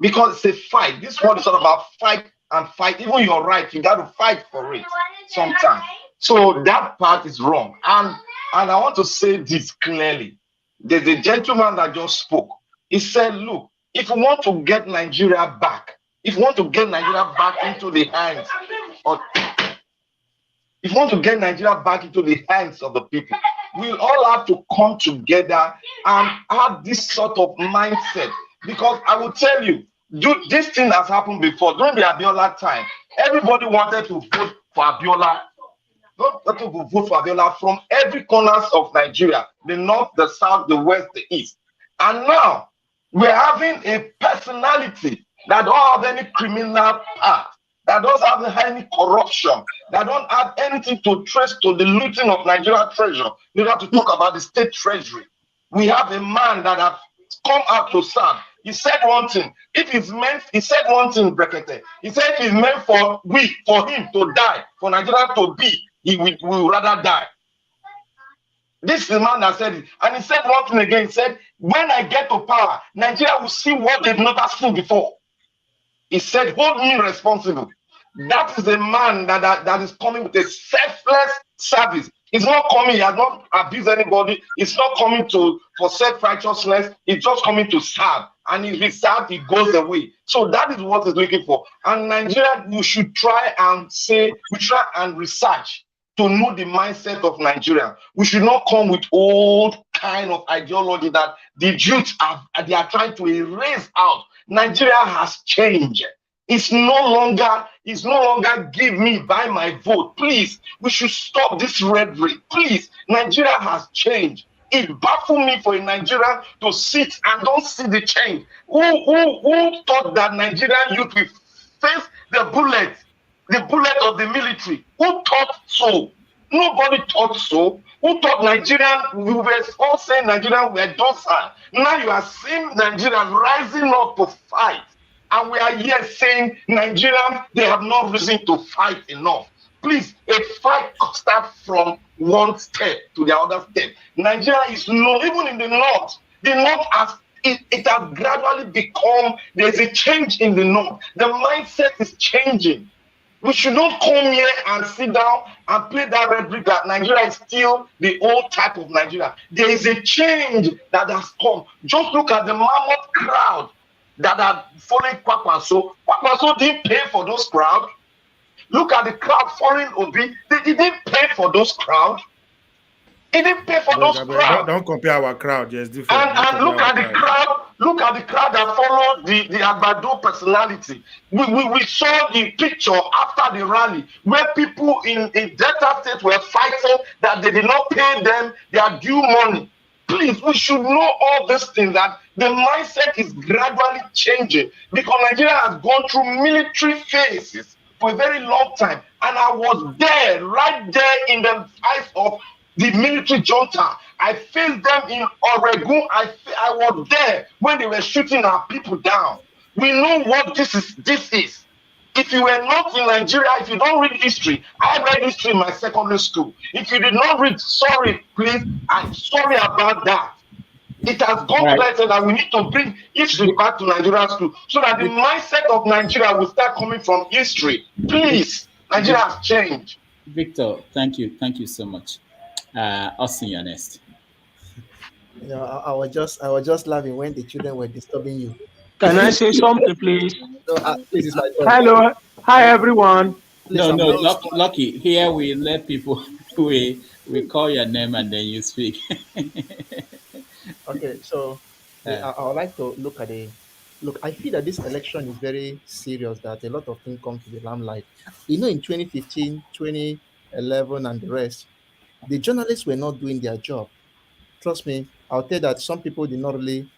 H: Because it's a fight. This world is all about fight and fight. Even your right, you got to fight for it sometimes. So that part is wrong. And I want to say this clearly. There's a gentleman that just spoke. He said, look, if we want to get Nigeria back, into the hands of the people, we all have to come together and have this sort of mindset. Because I will tell you, this thing has happened before. During the Abiola time, everybody wanted to vote for Abiola. From every corners of Nigeria, the north, the south, the west, the east. And now we're having a personality that don't have any criminal past, that doesn't have any corruption, that don't have anything to trace to the looting of Nigeria treasure. You have to talk about the state treasury. We have a man that has come out to serve. He said one thing. He said one thing, Brekete. He said it's meant for him to die, for Nigeria to be, he will rather die. This is the man that said it. And he said one thing again. He said, when I get to power, Nigeria will see what they've never seen before. He said, hold me responsible. That is a man that is coming with a selfless service. He's not coming, he has not abused anybody. He's not coming for self-righteousness. He's just coming to serve. And if he serves, he goes away. So that is what he's looking for. And Nigeria, we should try and research to know the mindset of Nigeria. We should not come with old kind of ideology that the youth they are trying to erase out. Nigeria has changed. It's no longer give me, buy my vote. Please, we should stop this rhetoric. Please, Nigeria has changed. It baffles me for a Nigerian to sit and don't see the change. Who thought that Nigerian youth will face the bullet of the military? Who thought so? Nobody thought so. Who thought we were all saying Nigerians were docile. Now you are seeing Nigerians rising up to fight. And we are here saying Nigerians, they have no reason to fight enough. Please, a fight starts from one step to the other step. Nigeria is low, even in the north. The north has it has gradually become, there's a change in the north. The mindset is changing. We should not come here and sit down and play that rhetoric that Nigeria is still the old type of Nigeria. There is a change that has come. Just look at the mammoth crowd that are following Kwakwaso. Kwakwaso didn't pay for those crowds. Look at the crowd following Obi. They didn't pay for those crowds. He didn't pay for those crowds.
T: Don't compare our crowd. Yes, different.
H: And look at the crowd. Look at the crowd that followed the Agbado personality. We saw the picture after the rally where people in Delta State were fighting that they did not pay them their due money. Please, we should know all these things, that the mindset is gradually changing because Nigeria has gone through military phases for a very long time. And I was there, right there in the eyes of the military junta. I faced them in Oregon. I was there when they were shooting our people down. We know what this is. If you were not in Nigeria, if you don't read history, I read history in my secondary school. If you did not read, sorry, please, I'm sorry about that. It has gone to that that we need to bring history back to Nigerian school so that the mindset of Nigeria will start coming from history. Please, Nigeria has changed.
G: Victor, thank you. Thank you so much. Austin, you're next.
J: You know, I was just laughing when the children were disturbing you.
F: Can I say something, please?
J: No, this is my turn.
F: Hello, hi everyone.
G: No, Lucky. Here we let people we call your name and then you speak.
J: Okay, so I would like to look at I feel that this election is very serious, that a lot of things come to the limelight. You know, in 2015, 2011, and the rest, the journalists were not doing their job. Trust me, I'll tell you that some people did not really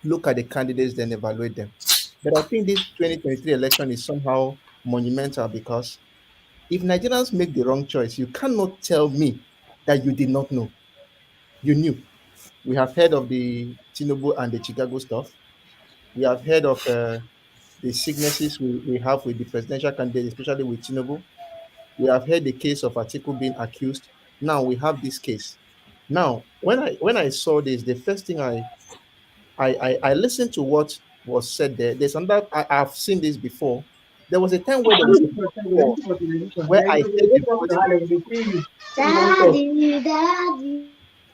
J: look at the candidates, then evaluate them. But I think this 2023 election is somehow monumental because if Nigerians make the wrong choice, you cannot tell me that you did not know. You knew. We have heard of the Tinubu and the Chicago stuff. We have heard of the sicknesses we have with the presidential candidate, especially with Tinubu. We have heard the case of Atiku being accused. Now we have this case. Now, when I saw this, the first thing I listened to what was said there. There's another, I've seen this before. There was a time where there was a where I heard the voice.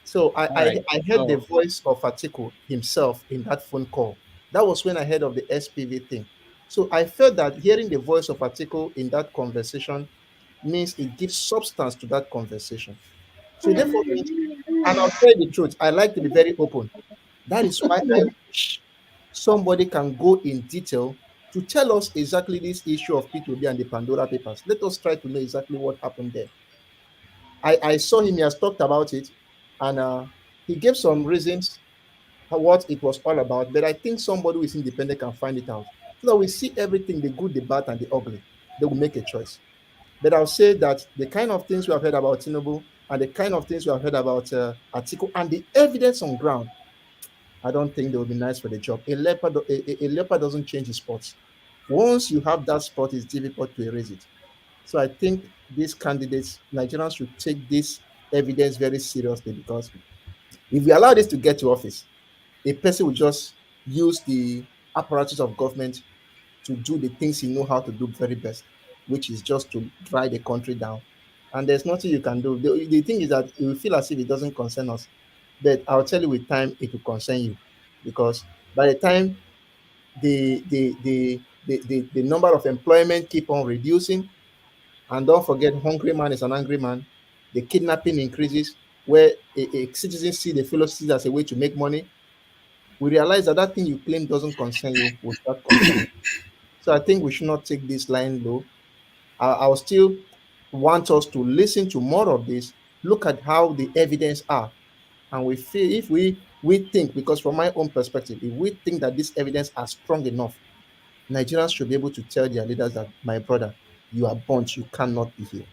J: So I heard the voice of Atiku himself in that phone call. That was when I heard of the SPV thing. So I felt that hearing the voice of Atiku in that conversation means it gives substance to that conversation. So therefore, and I'll tell you the truth, I like to be very open. That is why I wish somebody can go in detail to tell us exactly this issue of P2B and the Pandora Papers. Let us try to know exactly what happened there. I saw him, he has talked about it, and he gave some reasons what it was all about, but I think somebody who is independent can find it out. So that we see everything, the good, the bad, and the ugly. They will make a choice. But I'll say that the kind of things we have heard about Tinubu and the kind of things we have heard about Atiku and the evidence on ground, I don't think they will be nice for the job. A leopard doesn't change his spots. Once you have that spot, it's difficult to erase it. So I think these candidates, Nigerians, should take this evidence very seriously, because if we allow this to get to office, a person will just use the apparatus of government to do the things he knows how to do very best, which is just to drive the country down. And there's nothing you can do. The thing is that you will feel as if it doesn't concern us. But I'll tell you, with time, it will concern you, because by the time the number of employment keep on reducing, and don't forget, hungry man is an angry man. The kidnapping increases, where a citizen see the fellow citizen as a way to make money. We realize that that thing you claim doesn't concern you will start concerning. So I think we should not take this line low. I will still want us to listen to more of this, look at how the evidence are, and we feel, if we think, because from my own perspective, if we think that this evidence are strong enough, Nigerians should be able to tell their leaders that, my brother, you are burnt, you cannot be here.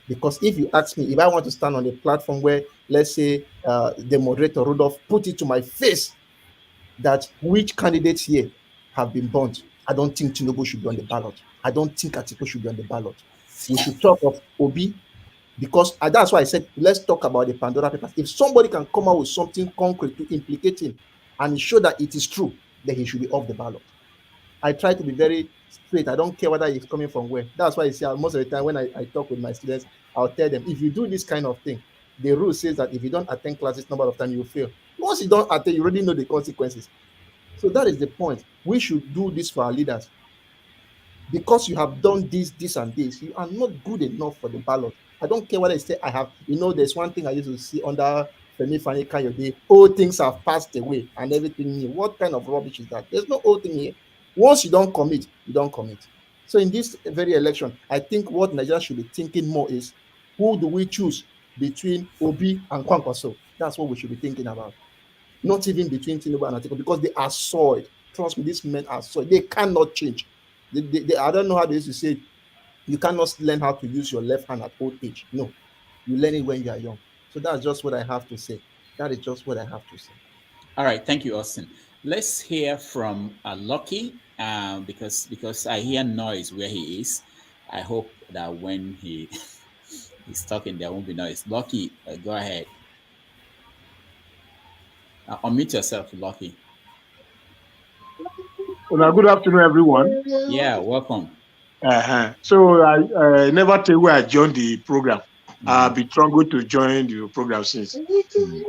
J: Because if you ask me, if I want to stand on a platform where, let's say, the moderator Rudolph put it to my face that which candidates here have been burnt, I don't think Tinubu should be on the ballot. I don't think Atiku should be on the ballot. we should talk of Obi, because that's why I said let's talk about the Pandora Papers. If somebody can come out with something concrete to implicate him and show that it is true, then he should be off the ballot. I try to be very straight. I don't care whether he's coming from where. That's why you see most of the time when I talk with my students, I'll tell them, if you do this kind of thing, the rule says that if you don't attend classes number of times, you fail. Once you don't attend, you already know the consequences. So that is the point. We should do this for our leaders. Because you have done this, and this, you are not good enough for the ballot. I don't care whether you say I have, there's one thing I used to see under Femi Fani Kayode, all things have passed away and everything new. What kind of rubbish is that? There's no old thing here. Once you don't commit, you don't commit. So in this very election, I think what Nigeria should be thinking more is, who do we choose between Obi and Kwankwaso? That's what we should be thinking about. Not even between Tinubu and Atiku, because they are soiled. Trust me, these men are soiled. They cannot change. I don't know how they used to say it. You cannot learn how to use your left hand at old age. No, you learn it when you are young. So that's just what I have to say. That is just what I have to say.
G: All right, thank you, Austin. Let's hear from Lucky, because I hear noise where he is. I hope that when he's talking, there won't be noise. Lucky, go ahead. Unmute yourself, Lucky.
F: Well, good afternoon, everyone.
G: Yeah, welcome.
F: So I never tell where I joined the program. I've been struggling to join the program since.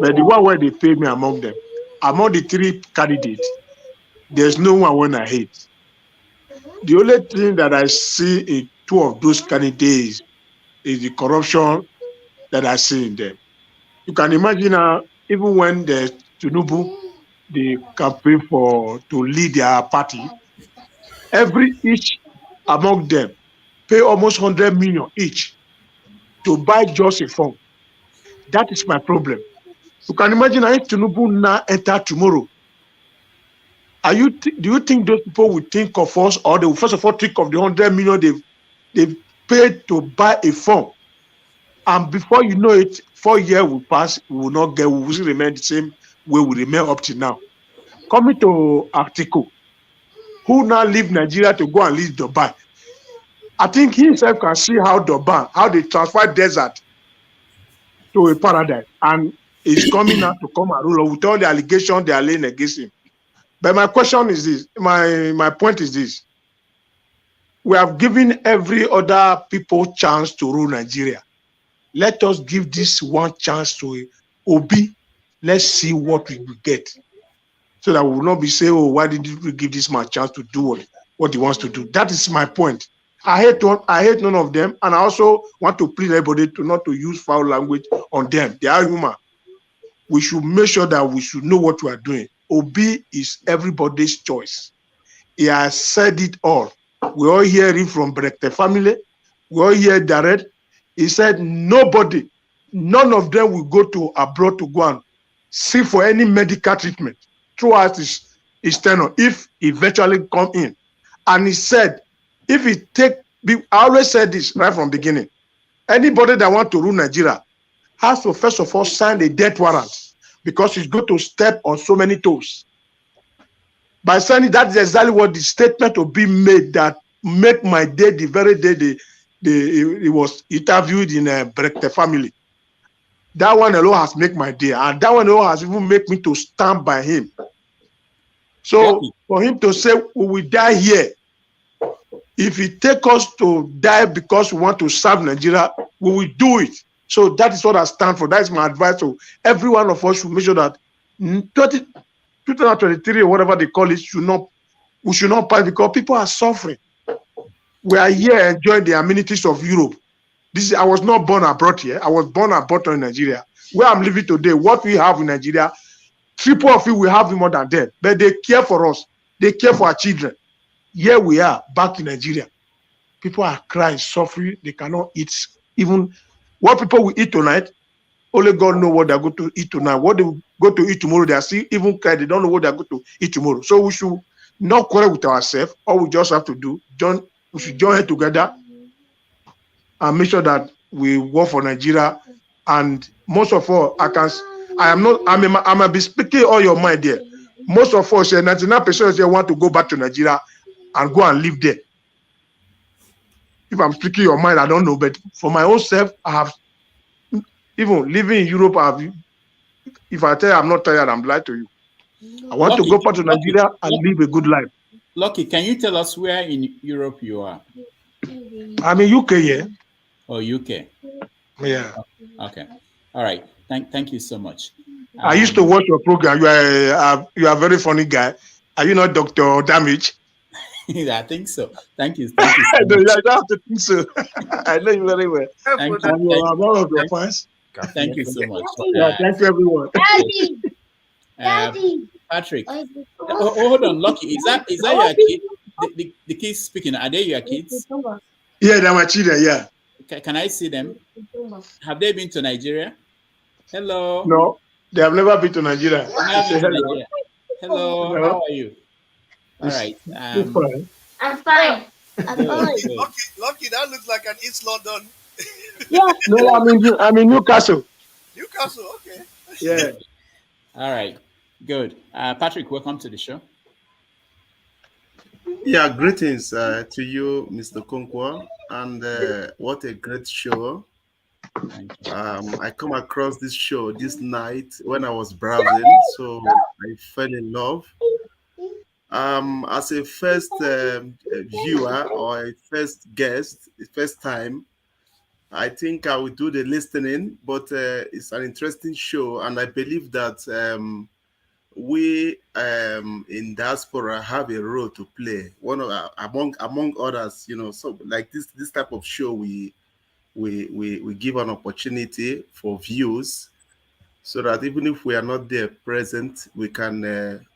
F: But the one where they pay me among them, among the 3 candidates, there's no one I hate. The only thing that I see in 2 of those candidates is the corruption that I see in them. You can imagine even when the Tinubu, they campaign to lead their party, each among them pay almost 100 million each to buy just a phone. That is my problem. You can imagine if Tinubu now enter tomorrow. Do you think those people will think of us, or they will first of all think of the 100 million they've paid to buy a phone? And before you know it, 4 years will pass, we will still remain the same way we remain up to now. Coming to Atiku, who now leave Nigeria to go and leave Dubai. I think he himself can see how they transfer desert to a paradise, and is coming out to come and rule with all the allegations they are laying against him. But my question is this, my point is this. We have given every other people chance to rule Nigeria. Let us give this one chance to Obi. Let's see what we will get. So that we will not be saying, oh, why did we give this man a chance to do what he wants to do? That is my point. I hate none of them, and I also want to plead everybody not to use foul language on them. They are human. We should make sure that we should know what we are doing. Obi is everybody's choice. He has said it all. We all hear it from Brekte family. We all hear direct. He said none of them will go to abroad to go and seek for any medical treatment throughout his tenure if he eventually come in. And he said, I always said this right from the beginning, anybody that want to rule Nigeria has to first of all sign a death warrant, because he's going to step on so many toes. By signing, that's exactly what the statement will be made that make my day the very day he was interviewed in a Brekte family. That one alone has made my day, and that one alone has even made me to stand by him. So for him to say we will die here, if he take us to die because we want to serve Nigeria, we will do it. So that is what I stand for. That is my advice. So every one of us should make sure that 2023 or whatever they call it, we should not pass, because people are suffering. We are here enjoying the amenities of Europe. I was not born abroad here. I was born abroad in Nigeria. Where I'm living today, what we have in Nigeria, triple of it we have more than them. But they care for us. They care for our children. Here we are back in Nigeria. People are crying, suffering. They cannot eat. Even what people will eat tonight, only God knows what they're going to eat tonight. What they will go to eat tomorrow, they are still even crying. They don't know what they're going to eat tomorrow. So we should not quarrel with ourselves. All we just have to do, we should join hands together and make sure that we work for Nigeria. And most of all, I might be speaking all your mind there. Most of us, 99% want to go back to Nigeria and go and live there. if I'm speaking your mind, I don't know. But for my own self, I have, even living in Europe, if I tell you I'm not tired, I'm lying to you. I want to go back to Nigeria and live a good life.
G: Lucky, can you tell us where in Europe you are?
F: I'm in UK, yeah.
G: Oh, UK.
F: Yeah.
G: Okay. All right. Thank you so much.
F: I used to watch your program. You are a very funny guy. Are you not Dr. Damage?
G: I think so. Thank you. Thank you so
F: I
G: much.
F: don't have to think so. I know you very well.
G: Thank you.
F: I'm one of your fans.
G: Thank you so much.
F: Yeah, thank you, everyone.
S: Daddy.
G: Patrick. Oh, hold on, Lucky. Is that your kid? The kids speaking. Are they your kids?
F: Yeah, they're my children. Yeah.
G: Can I see them? Have they been to Nigeria? Hello.
F: No, they have never been to Nigeria.
G: Hello. Hello. How are you? All right.
S: I'm fine. I'm fine.
R: Lucky, that looks like an East London.
F: Yeah. No, I'm in Newcastle.
R: Newcastle, okay.
F: Yeah.
G: All right. Good. Patrick, welcome to the show.
I: Yeah, greetings to you, Mr. Konkwa, and what a great show. I come across this show this night when I was browsing, so I fell in love. As a first viewer or a first guest, first time, I think I will do the listening, but it's an interesting show, and I believe that we in diaspora have a role to play. One of among others, you know. So like this type of show, we give an opportunity for views, so that even if we are not there present, we can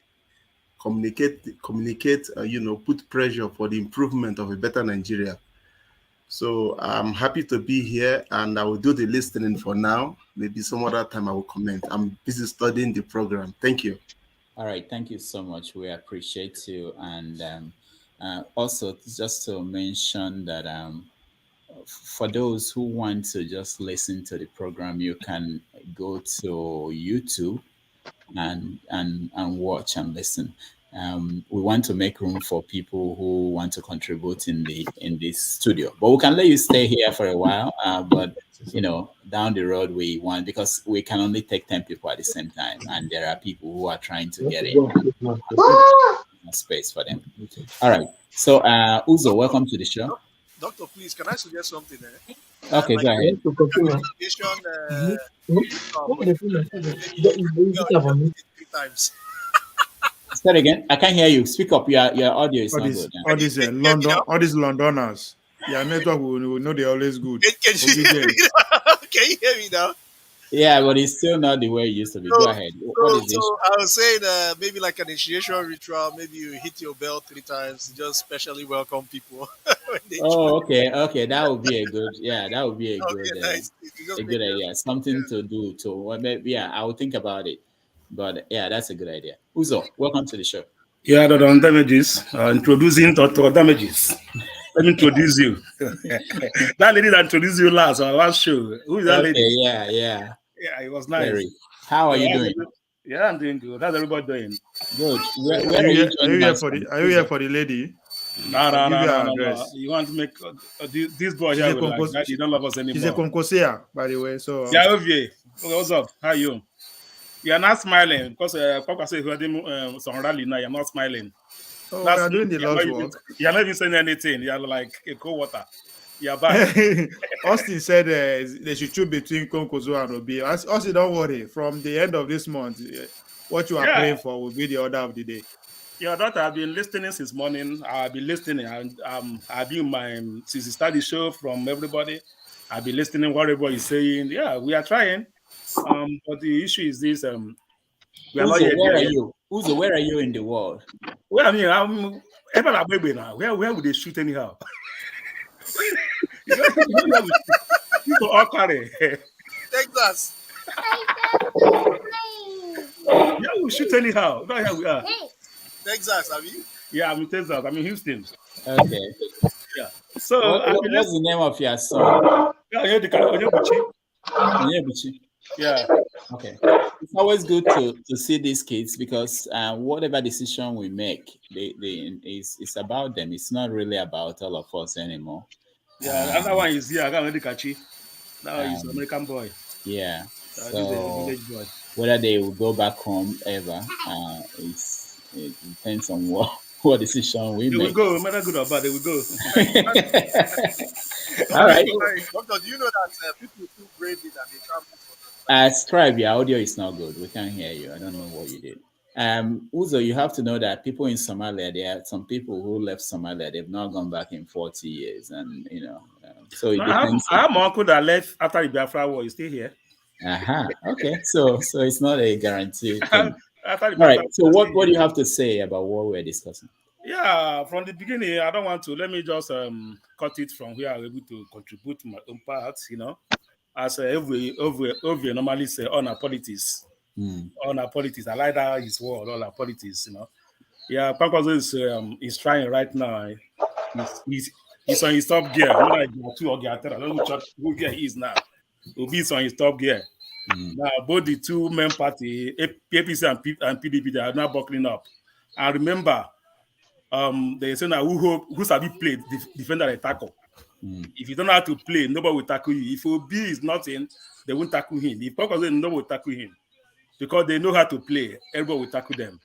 I: communicate. You know, put pressure for the improvement of a better Nigeria. So I'm happy to be here, and I will do the listening for now. Maybe some other time I will comment. I'm busy studying the program. Thank you.
G: All right. Thank you so much. We appreciate you. And also, just to mention that for those who want to just listen to the program, you can go to YouTube and watch and listen. We want to make room for people who want to contribute in this studio, but we can let you stay here for a while. But you know, down the road we want, because we can only take 10 people at the same time, and there are people who are trying to get in space for them. All right. So Uzo, welcome to the show.
R: Doctor, please, can I suggest something?
G: Okay, go ahead.
R: Three times.
G: Say it again. I can't hear you. Speak up. Your audio is not good.
F: All these Londoners. Yeah, network will know they're always good.
R: Can you hear me now?
G: Yeah, but it's still not the way it used to be. Go ahead. What is this?
R: So I was saying maybe like an initiation ritual. Maybe you hit your bell 3 times, just specially welcome people.
G: Oh, okay. That would be a good. Yeah, that would be a good idea. Something to do to. Yeah, I will think about it. But yeah, that's a good idea. Uzo, welcome to the show.
K: Yeah, Dr. Damages. Introducing Dr. Damages. Let me introduce you. That lady that introduced you last on our last show. Who is that lady?
G: Yeah.
K: Yeah, it was nice.
G: Very. How are you doing?
K: Yeah, I'm doing good. How's everybody doing?
G: Good.
F: Are you here for the lady?
K: No. You want to make this boy here like that? You don't love us anymore.
F: He's a concourser, by the way. So
K: yeah, okay. What's up? How are you? You are not smiling because Papa said you are some rally now. You're not smiling.
F: Oh, we are doing the Lord's work.
K: You're not even saying anything. You're like a cold water. You're back.
F: Austin said they should choose between Konkozo and Obi. Austin, don't worry. From the end of this month, what you are praying for will be the order of the day.
K: Your daughter, I've been listening since morning. I've been listening, and I've been since the study show from everybody. I've been listening what everybody is saying. Yeah, we are trying. But the issue is this: we are not yet
G: where are you? Uzo, where are you in the world?
K: Well, I mean, I'm ever a baby now. Where would they shoot anyhow? People all carry.
R: Texas.
K: Yeah, we shoot anyhow. No, here we are.
R: Texas, have you?
K: Yeah, I'm in Texas. I'm in Houston.
G: Okay.
K: Yeah. So
G: what's the name of your son?
K: Yeah,
G: Onyebuchi.
K: Yeah.
G: Okay. It's always good to see these kids, because whatever decision we make, it's about them. It's not really about all of us anymore.
K: Yeah, the other one is here. I got Kachi. That one is American boy.
G: Yeah.
K: This is a village boy.
G: Whether they will go back home ever, it depends on what decision we
K: They
G: make.
K: will go, no matter good or bad, they will go.
G: All right.
R: Doctor, do you know that people too bravely that they travel?
G: Scribe, your audio is not good. We can't hear you. I don't know what you did. Uzo, you have to know that people in Somalia, there are some people who left Somalia, they've not gone back in 40 years. And, so it depends.
K: I have my uncle that left after the Biafra war. He's still here.
G: Okay. So it's not a guaranteed thing. All right. So what do you have to say about what we're discussing?
K: Yeah, from the beginning, I don't want to. Let me just cut it from where I'm able to contribute to my own part, as every normally say on our politics. On our politics. I like that his word, all our politics, Yeah, Pankwazo is trying right now. He's on his top gear. Not like gear 2 or gear 3. I don't know which gear he is now. Obi is on his top gear. Now, both the two main party, APC and PDP, they are now buckling up. And remember, they say now who sabi play defender and tackle. If you don't know how to play, nobody will tackle you. If Obi is not in, they won't tackle him. If Pankwazo, nobody will tackle him. Because they know how to play, everybody will tackle them.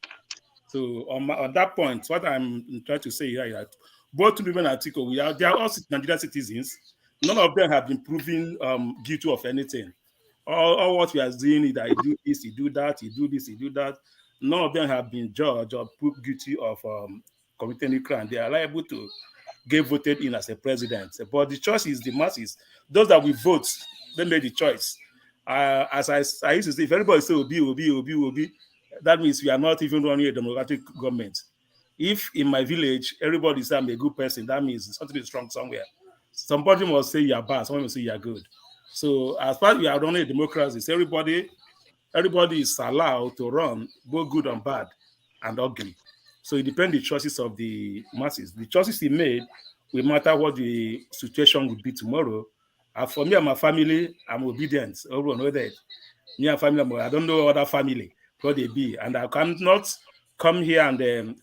K: So on that point, what I'm trying to say here is that both Tinubu and Atiku, they are all Nigerian citizens. None of them have been proven guilty of anything. All what we are doing is that you do this, you do that, you do this, you do that. None of them have been judged or proved guilty of committing a crime. They are liable to get voted in as a president. But the choice is the masses. Those that will vote, they made the choice. As I used to say, if everybody say Obi, that means we are not even running a democratic government. If in my village, everybody say I'm a good person, that means something is wrong somewhere. Somebody must say you're bad, someone must say you're good. So as far as we are running a democracy, everybody is allowed to run both good and bad and ugly. So it depends on the choices of the masses. The choices he made will matter what the situation will be tomorrow. For me and my family, I'm obedient. Everyone know that. Me and family, I don't know other family, what they be. And I cannot come here and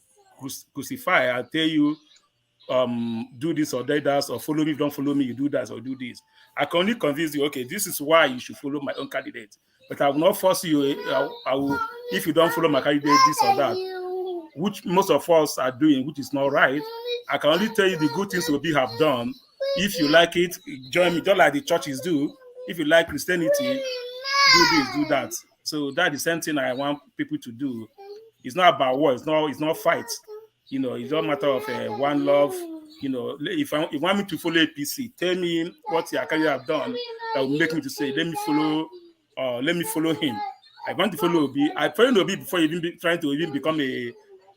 K: crucify. I tell you, do this or that, or follow me. If you don't follow me, you do that or do this. I can only convince you, okay, this is why you should follow my own candidate. But I will not force you. I will, if you don't follow my candidate, this or that, which most of us are doing, which is not right. I can only tell you the good things Obi have done. If you like it, join me, just like the churches do. If you like Christianity, do this, do that. So that's the same thing I want people to do. It's not about war. It's not fight. It's not a matter of one love. If you want me to follow APC, tell me what your career have done that will make me to say, let me follow him. I want to follow Obi. I followed Obi before trying to become a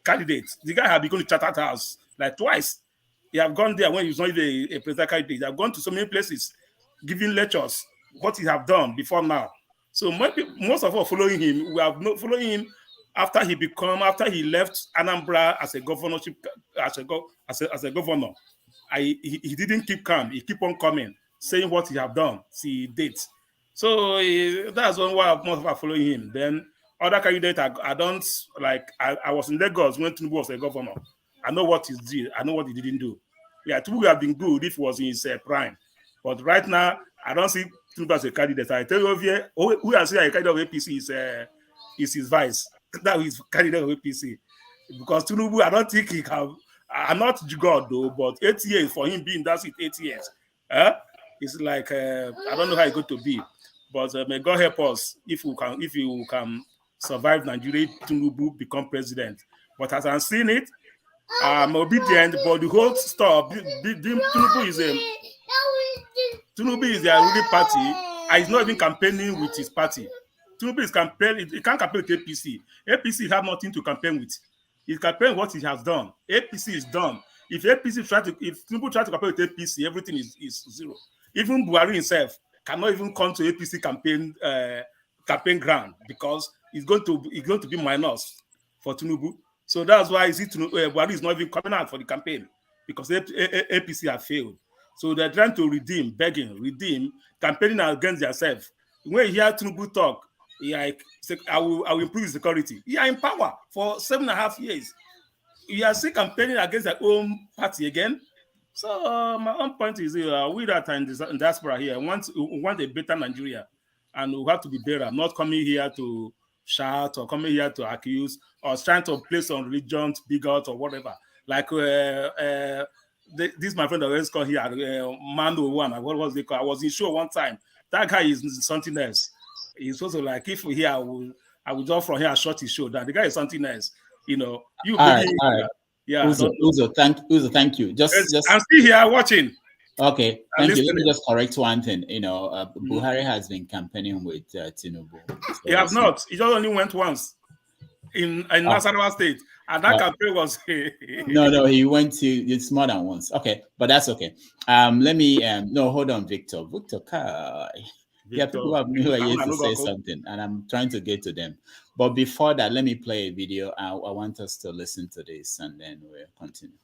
K: candidate. The guy had become to Chatham House like twice. He have gone there when he was not even a presidential candidate. He have gone to so many places, giving lectures, what he have done before now. So most of us following him, we have not following him after he left Anambra as a governorship, as a governor. He didn't keep calm. He keep on coming, saying what he have done. See dates. So that's why most of us following him. Then other candidates, I don't like. I was in Lagos when Tinubu was a governor. I know what he did. I know what he didn't do. Yeah, Tinubu would have been good if he was in his prime. But right now, I don't see Tinubu as a candidate. I tell you here, who has said a candidate of APC is his vice. That is candidate of APC. Because Tinubu, I don't think he can. I'm not God though, but 8 years for him being that seat, 8 years. It's like I don't know how it's going to be. But may God help us if you can survive Nigeria, Tinubu become president. But as I'm seeing it, I'm obedient, but the whole stuff, Tinubu is their ruling party, and he's not even campaigning with his party. Tinubu is campaigning, he can't campaign with APC. APC have nothing to campaign with. He campaign what he has done. APC is done. If Tinubu try to campaign with APC, everything is zero. Even Buhari himself cannot even come to APC campaign ground because it's going to be minus for Tinubu. So that's why Buhari is not even coming out for the campaign because APC have failed. So they're trying to redeem, campaigning against themselves. When you hear Tinubu talk, I will improve security. He are in power for 7.5 years. You are still campaigning against their own party again. So my own point is, we that are in diaspora here want a better Nigeria, and we have to be better. Not coming here to shout or coming here to accuse or trying to place on religions, bigot or whatever. Like this my friend always called here, Mando one. What was they called? I was in show one time. That guy is something else. He's also like, if we here, I will just from here short his show. That the guy is something else. You know, you
G: all
K: believe.
G: right.
K: Yeah.
G: Uzo, thank you. Just
K: I'm still here watching.
G: Okay, thank you. Let me
K: listening.
G: just correct one thing. You know, Buhari has been campaigning with Tinubu. So
K: He has not. He just only went once in Nasarawa State, and that campaign was.
G: No, he went to. It's more than once. Okay, but that's okay. Let me. No, hold on, Victor. Victor, yeah, people have no idea to say something, and I'm trying to get to them. But before that, let me play a video. I want us to listen to this, and then we'll continue.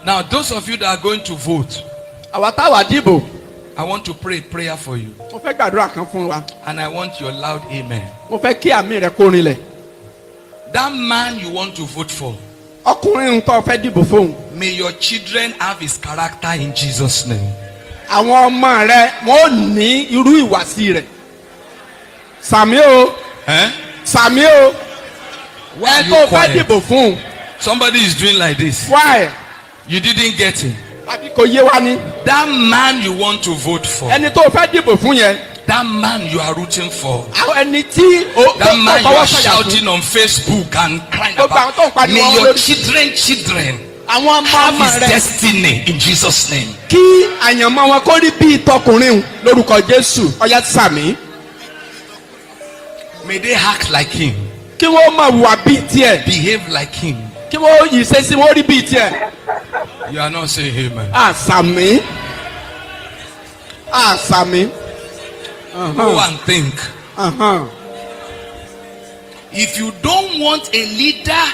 D: Now, those of you that are going to vote, I want to pray a prayer for you. And I want your loud amen. That man you want to vote for, may your children have his character in Jesus' name. Why are you quiet? Somebody is doing like this.
N: Why?
D: You didn't get him. That man you want to vote for, that man you are rooting for, that man you are shouting on Facebook and crying about, may your children have his destiny in Jesus' name. May they act like him, behave like him. You are not saying amen. Go and think. If you don't want a leader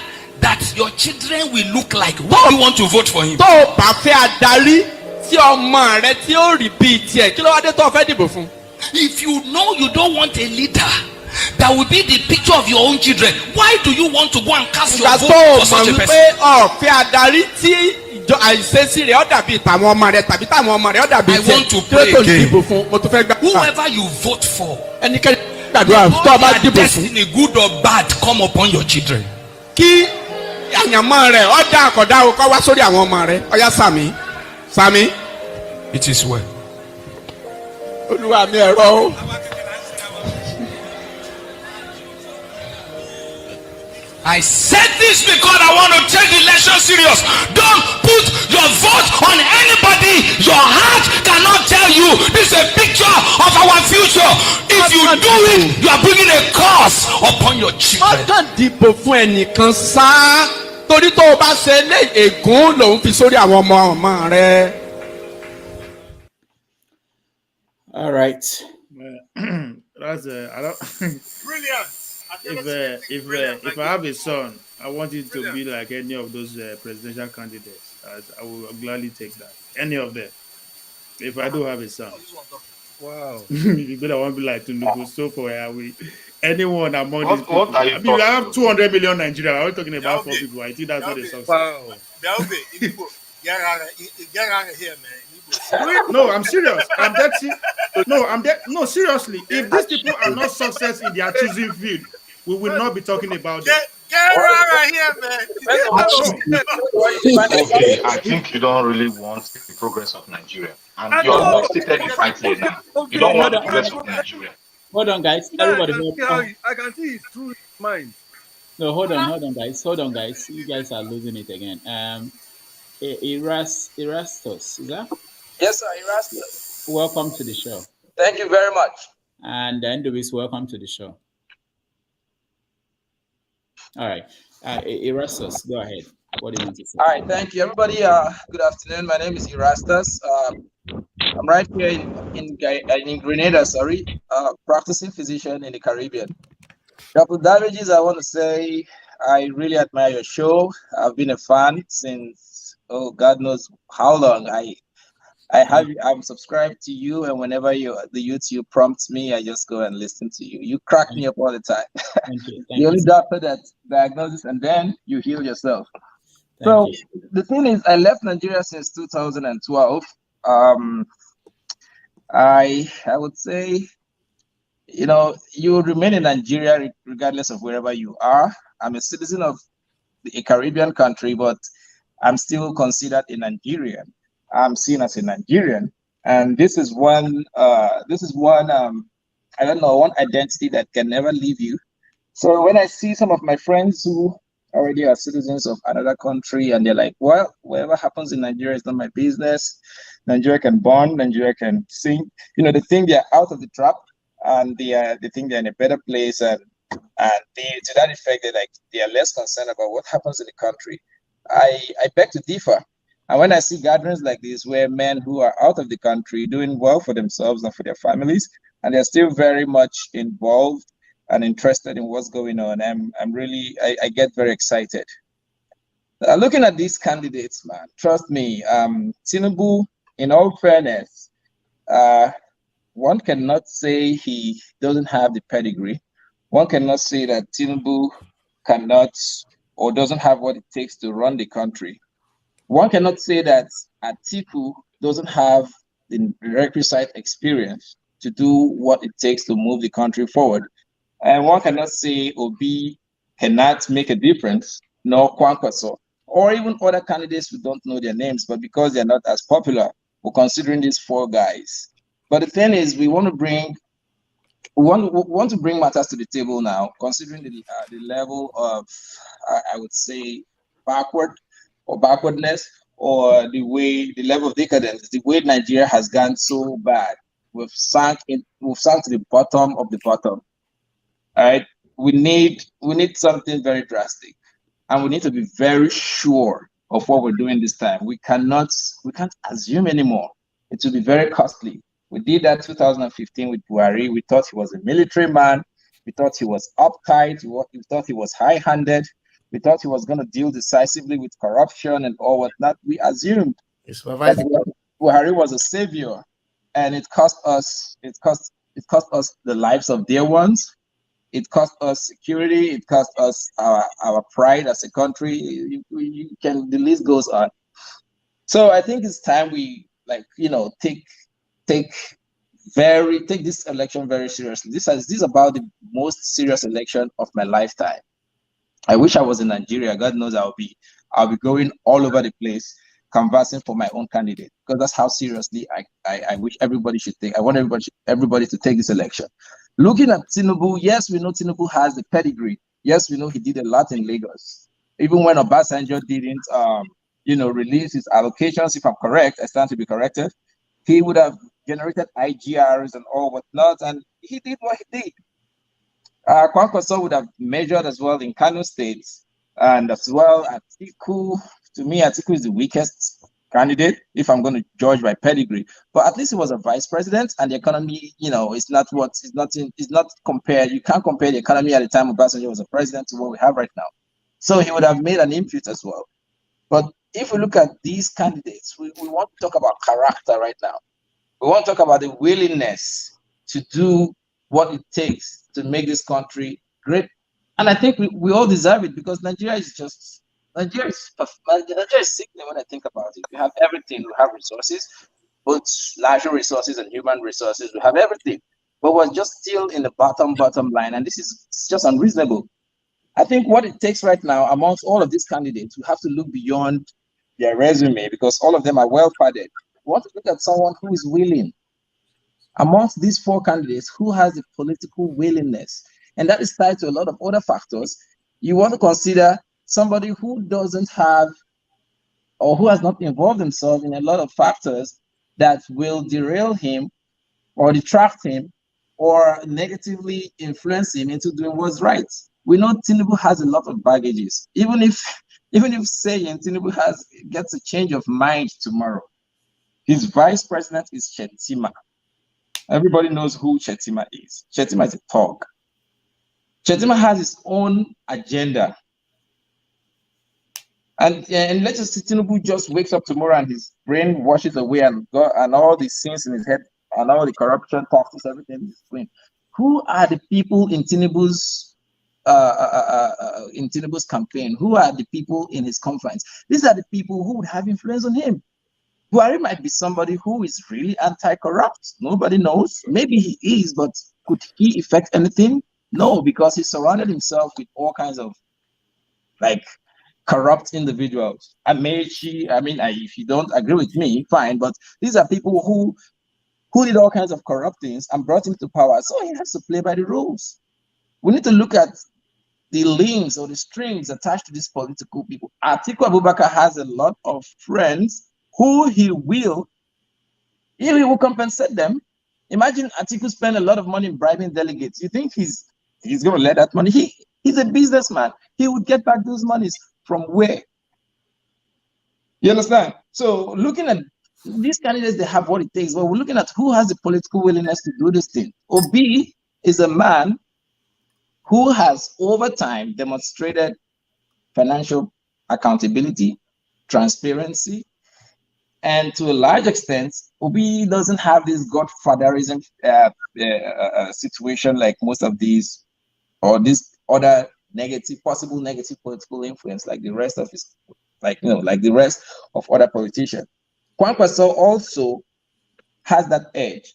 D: that your children will look like, why do you want to vote for him? If you know you don't want a leader that will be the picture of your own children, why do you want to go and cast your vote for such a person? I want to pray again. Whoever you vote for, may all their destiny, good or bad, come upon your children. It is well. I said this because I want to take the election serious. Don't put your vote on anybody. Your heart cannot tell you. This is a picture of our future. If you do it, you are bringing a curse upon your children.
G: All right.
T: That's I don't.
R: Brilliant.
T: If I have a son, I want it to be like any of those presidential candidates. I will gladly take that. Any of them. If I do have a son.
R: Wow.
T: You're gonna want to be like Tinubu. So for anyone among these people.
H: What are you
T: I have 200 million Nigerians. I'm talking about 4 people. I think that's not a success.
R: Wow. Get out of here, man.
T: No, I'm serious. No, seriously. If these people are not success in their choosing field, we will not be talking about them.
R: Get out of here, man.
H: Okay, I think you don't really want the progress of Nigeria. And you are not stated in fight here now. You don't want the progress of Nigeria.
G: Hold on, guys. Everybody,
Q: I can see his true mind.
G: No, hold on, guys. You guys are losing it again. Erastus, is that?
O: Yes, sir, Erastus.
G: Welcome to the show.
O: Thank you very much.
G: And Ndubuisi, welcome to the show. All right. Erastus, go ahead. What do you want to say?
O: All right, thank you, everybody. Good afternoon. My name is Erastus. I'm right here in Grenada, practicing physician in the Caribbean. Dr. Damages, I want to say I really admire your show. I've been a fan since, God knows how long. I'm subscribed to you, and whenever the YouTube prompts me, I just go and listen to you. You crack me up all the time.
G: Thank you.
O: The only doctor that diagnoses and then you heal yourself. So the thing is, I left Nigeria since 2012. I would say, you know, you remain in Nigeria regardless of wherever you are. I'm a citizen of a Caribbean country, but I'm still considered a Nigerian. I'm seen as a Nigerian, and this is one. I don't know, one identity that can never leave you. So when I see some of my friends who already are citizens of another country, and they're like, "Well, whatever happens in Nigeria is not my business. Nigeria can burn, Nigeria can sink." You know, they think they're out of the trap, and they think they're in a better place, and to that effect, they are less concerned about what happens in the country. I beg to differ. And when I see gatherings like this, where men who are out of the country doing well for themselves and for their families, and they're still very much involved and interested in what's going on, I get very excited. Looking at these candidates, man, trust me, Tinubu, in all fairness, one cannot say he doesn't have the pedigree. One cannot say that Tinubu cannot or doesn't have what it takes to run the country. One cannot say that Atiku doesn't have the requisite experience to do what it takes to move the country forward. And one cannot say Obi cannot make a difference, nor Kwankwaso, or even other candidates we don't know their names, but because they're not as popular, we're considering these four guys. But the thing is, we want to bring matters to the table now, considering the level of, I would say, backwardness, or the level of decadence, the way Nigeria has gone so bad. We've sunk to the bottom of the bottom. All right, we need something very drastic, and we need to be very sure of what we're doing this time. We can't assume anymore. It will be very costly. We did that 2015 with Buhari. We thought he was a military man. We thought he was uptight. We thought he was high-handed. We thought he was going to deal decisively with corruption and all whatnot. We assumed that Buhari was a savior, and it cost us the lives of dear ones. It cost us security. It cost us our pride as a country. The list goes on. So I think it's time we take this election very seriously. This is about the most serious election of my lifetime. I wish I was in Nigeria. God knows I'll be going all over the place canvassing for my own candidate, because that's how seriously I wish everybody should take. I want everybody to take this election. Looking at Tinubu, yes, we know Tinubu has the pedigree. Yes, we know he did a lot in Lagos. Even when Obasanjo didn't, release his allocations, if I'm correct, I stand to be corrected, he would have generated IGRs and all whatnot, and he did what he did. Kwankwaso would have measured as well in Kano State, and as well Atiku. To me, Atiku is the weakest candidate if I'm going to judge by pedigree. But at least he was a vice president, and the economy, it's not compared. You can't compare the economy at the time Obasanjo was a president to what we have right now. So he would have made an input as well. But if we look at these candidates, we want to talk about character right now. We want to talk about the willingness to do what it takes to make this country great. And I think we all deserve it, because Nigeria is sickening when I think about it. We have everything. We have resources, both natural resources and human resources. We have everything, but we're just still in the bottom line, and this is just unreasonable. I think what it takes right now, amongst all of these candidates, we have to look beyond their resume, because all of them are well-padded. We want to look at someone who is willing. Amongst these four candidates, who has the political willingness? And that is tied to a lot of other factors. You want to consider somebody who doesn't have, or who has not involved himself in a lot of factors that will derail him or detract him or negatively influence him into doing what's right. We know Tinubu has a lot of baggages. Even if saying Tinubu gets a change of mind tomorrow, his vice president is Shettima. Everybody knows who Shettima is. Shettima is a thug. Shettima has his own agenda. And let's just say Tinubu just wakes up tomorrow and his brain washes away, and all the sins in his head and all the corruption, taxes, everything is going. Who are the people in Tinubu's in Tinubu's campaign? Who are the people in his confines? These are the people who would have influence on him. Buhari might be somebody who is really anti-corrupt. Nobody knows. Maybe he is, but could he affect anything? No, because he surrounded himself with all kinds of like corrupt individuals. If you don't agree with me, fine. But these are people who did all kinds of corrupt things and brought him to power. So he has to play by the rules. We need to look at the links or the strings attached to these political people. Atiku Abubakar has a lot of friends who he will compensate them. Imagine Atiku spend a lot of money bribing delegates. You think he's going to let that money? He's a businessman. He would get back those monies from where? You understand? So looking at these candidates, they have what it takes. But we're looking at who has the political willingness to do this thing. Obi is a man who has over time demonstrated financial accountability, transparency, and to a large extent, Obi doesn't have this godfatherism situation like most of these, or this other possible negative political influence like the rest of his, like the rest of other politicians. Kwankwaso also has that edge.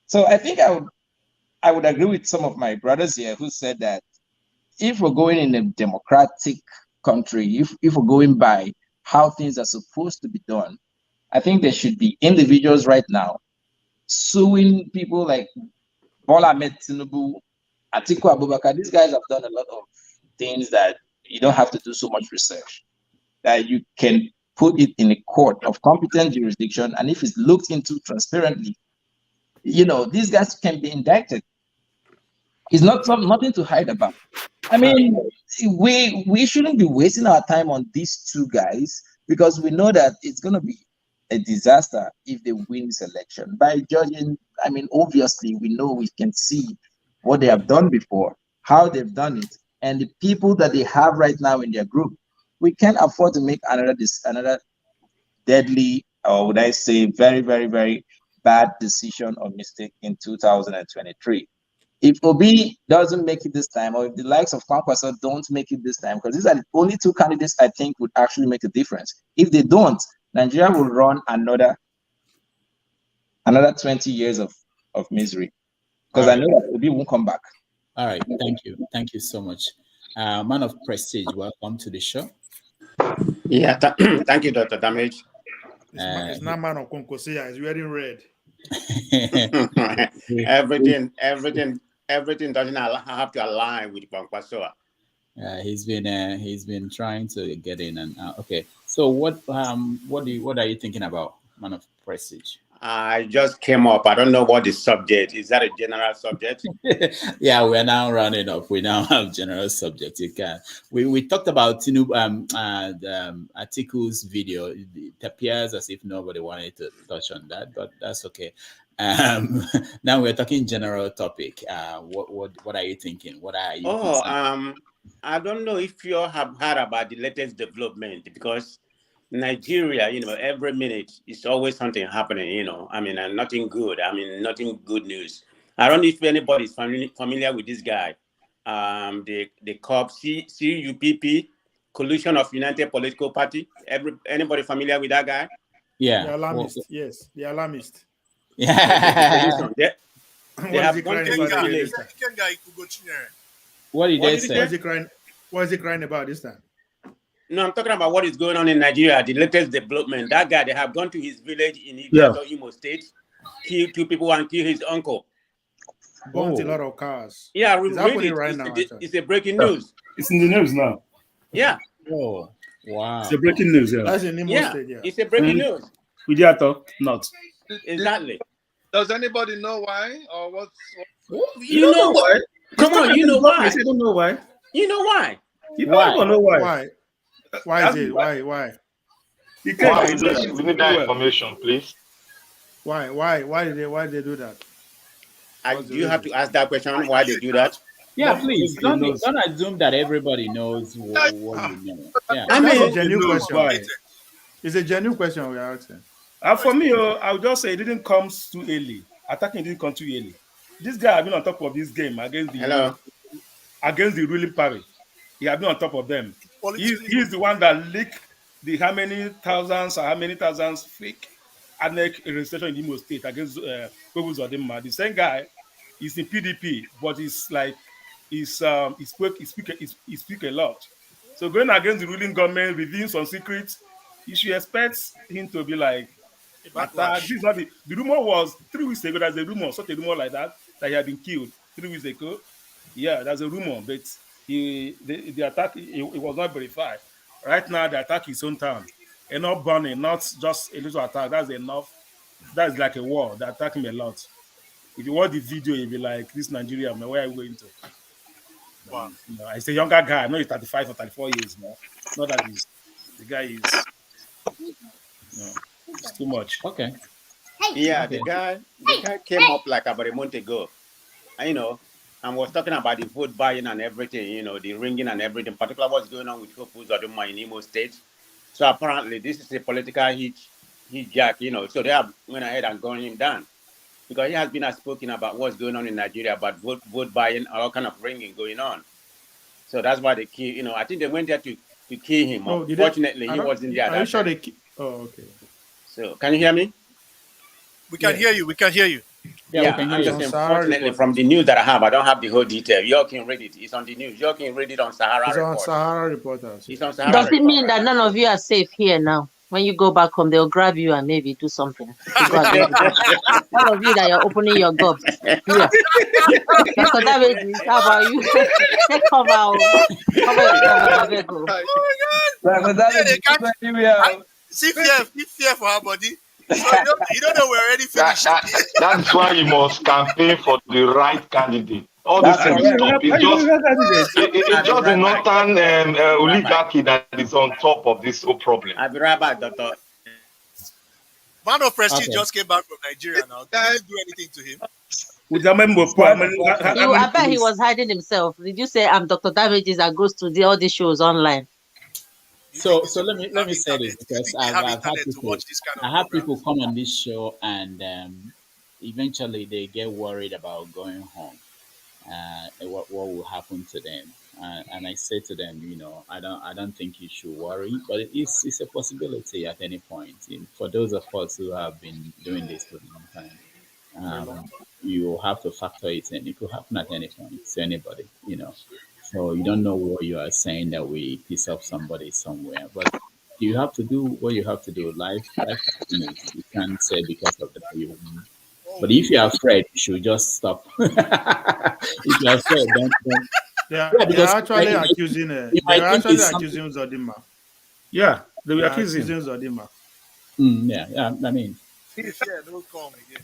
O: So I think I would agree with some of my brothers here who said that if we're going in a democratic country, if we're going by how things are supposed to be done, I think there should be individuals right now suing people like Bola Ahmed Tinubu, Atiku Abubakar. These guys have done a lot of things that you don't have to do so much research, that you can put it in a court of competent jurisdiction, and if it's looked into transparently, these guys can be indicted. It's nothing to hide about. I mean, we shouldn't be wasting our time on these two guys, because we know that it's going to be a disaster if they win this election. By judging, obviously we can see what they have done before, how they've done it, and the people that they have right now in their group. We can't afford to make another deadly, or would I say very, very, very bad decision or mistake in 2023. If Obi doesn't make it this time, or if the likes of Kwankwaso don't make it this time, because these are the only two candidates I think would actually make a difference. If they don't, Nigeria will run another 20 years of misery, because I know that Obi won't come back.
G: All right, thank you so much. Man of Prestige, welcome to the show.
N: Yeah, thank you, Dr. Damage.
U: It's not man of Konkosia, it's wearing red.
N: Everything doesn't have to align with Kwankwaso.
G: He's been trying to get in and okay. So what are you thinking about, Man of Prestige?
N: I just came up. I don't know what the subject is. That a general subject?
G: Yeah, we're now running up. We now have general subject. You can. We talked about Tinubu, Atiku's video. It appears as if nobody wanted to touch on that, but that's okay. Now we're talking general topic. What are you thinking? What are you?
N: I don't know if you have heard about the latest development, because Nigeria, every minute is always something happening, and nothing good. Nothing good news. I don't know if anybody is familiar with this guy. The CUP, CUPP, Coalition of United Political Party. Anybody familiar with that guy?
G: Yeah.
U: The alarmist, yes. The alarmist.
G: Yeah.
N: They have gone to his village.
G: What did they say?
U: What is he crying about this time?
N: No, I'm talking about what is going on in Nigeria, the latest development. That guy, they have gone to his village in Imo State, killed 2 people and killed his uncle.
U: Burnt a lot of cars.
N: Yeah,
U: it's happening right now.
N: It's a breaking news.
K: It's in the news now.
N: Yeah.
G: Oh, wow.
K: It's a breaking news. Yeah.
U: That's in Imo State. Yeah.
N: It's a breaking news.
K: Not.
N: Exactly.
P: Does anybody know why or what?
N: You know why? Come on, you know why?
K: I don't know why.
N: You know why?
K: You don't know why.
U: Why is it? Why?
H: We need that information, please.
U: Why did they do that?
N: Do you have to ask that question? Why they do that?
G: Yeah, please. Don't assume that everybody knows what you know. Yeah.
U: That's a genuine question. It's a genuine question we are asking.
K: For me, I'll just say it didn't come too early. Attacking didn't come too early. This guy has been on top of this game against the against the ruling party. He had been on top of them. He's the one that leaked the how many thousands fake ANEC registration in Imo State against Kobus Odimma. The same guy is in PDP, but he's like he speak a lot. So going against the ruling government, revealing some secrets, you should expect him to be like attacked. This is not the rumor was 3 weeks ago. There's a rumor, such a rumor like that he had been killed 3 weeks ago. Yeah, there's a rumor, but the attack it was not verified. Right now, the attack is hometown. Enough burning, not just a little attack. That's enough. That's like a war. They attack him a lot. If you watch the video, you'll be like, this Nigeria, man, where are you going to? Wow. You know, it's a younger guy. I know he's 35 or 34 years now. Not that the guy is, it's too much.
B: Okay.
N: Yeah, the guy came up like about a month ago. And, and was talking about the vote buying and everything, the ringing and everything, particularly what's going on with Kobus Odimma in Imo State. So apparently this is a political hijack, so they have went ahead and gone him down. Because he has been outspoken about what's going on in Nigeria, about vote buying, all kind of ringing going on. So that's why they kill, I think they went there to kill him.
T: Oh,
N: Unfortunately, he wasn't there.
T: Are you sure they Oh, okay.
N: So can you hear me?
R: We can hear you. We can hear you.
N: Yeah, I'm just unfortunately from the news that I have, I don't have the whole detail. You all can read it. It's on the news. You all can read it on Sahara
T: It's
N: Report.
T: on Sahara Reporters.
N: It's on Sahara
S: Does it
N: Report.
S: mean that none of you are safe here now? When you go back home, they'll grab you and maybe do something. All of you that you're opening your gobs. Yeah. Dr. David, how about you? Take cover. Cover your cover.
R: See fear for her body. So you don't know we're already finished.
H: That's why you must campaign for the right candidate. All this stuff. It's just the northern oligarchy that is on top of this whole problem.
N: I'll be right back, Doctor.
R: Man of Prestige just came back from Nigeria now. Didn't do anything to him.
S: I bet he was hiding himself. Did you say I'm Dr. Damages that goes to all these shows online?
G: So let me say this, because I've had people come on this show and eventually they get worried about going home. What will happen to them? And I say to them, I don't think you should worry, but it's a possibility at any point. For those of us who have been doing this for a long time, you have to factor it in. It could happen at any point to anybody, So you don't know what you are saying that we piss off somebody somewhere, but you have to do what you have to do. Life happens. You can't say because of that. But if you're afraid, you should just stop. If you're afraid, don't.
T: They're actually accusing Odimma.
K: Yeah, they were accusing
T: Odimma.
G: Yeah. I mean,
R: don't come again.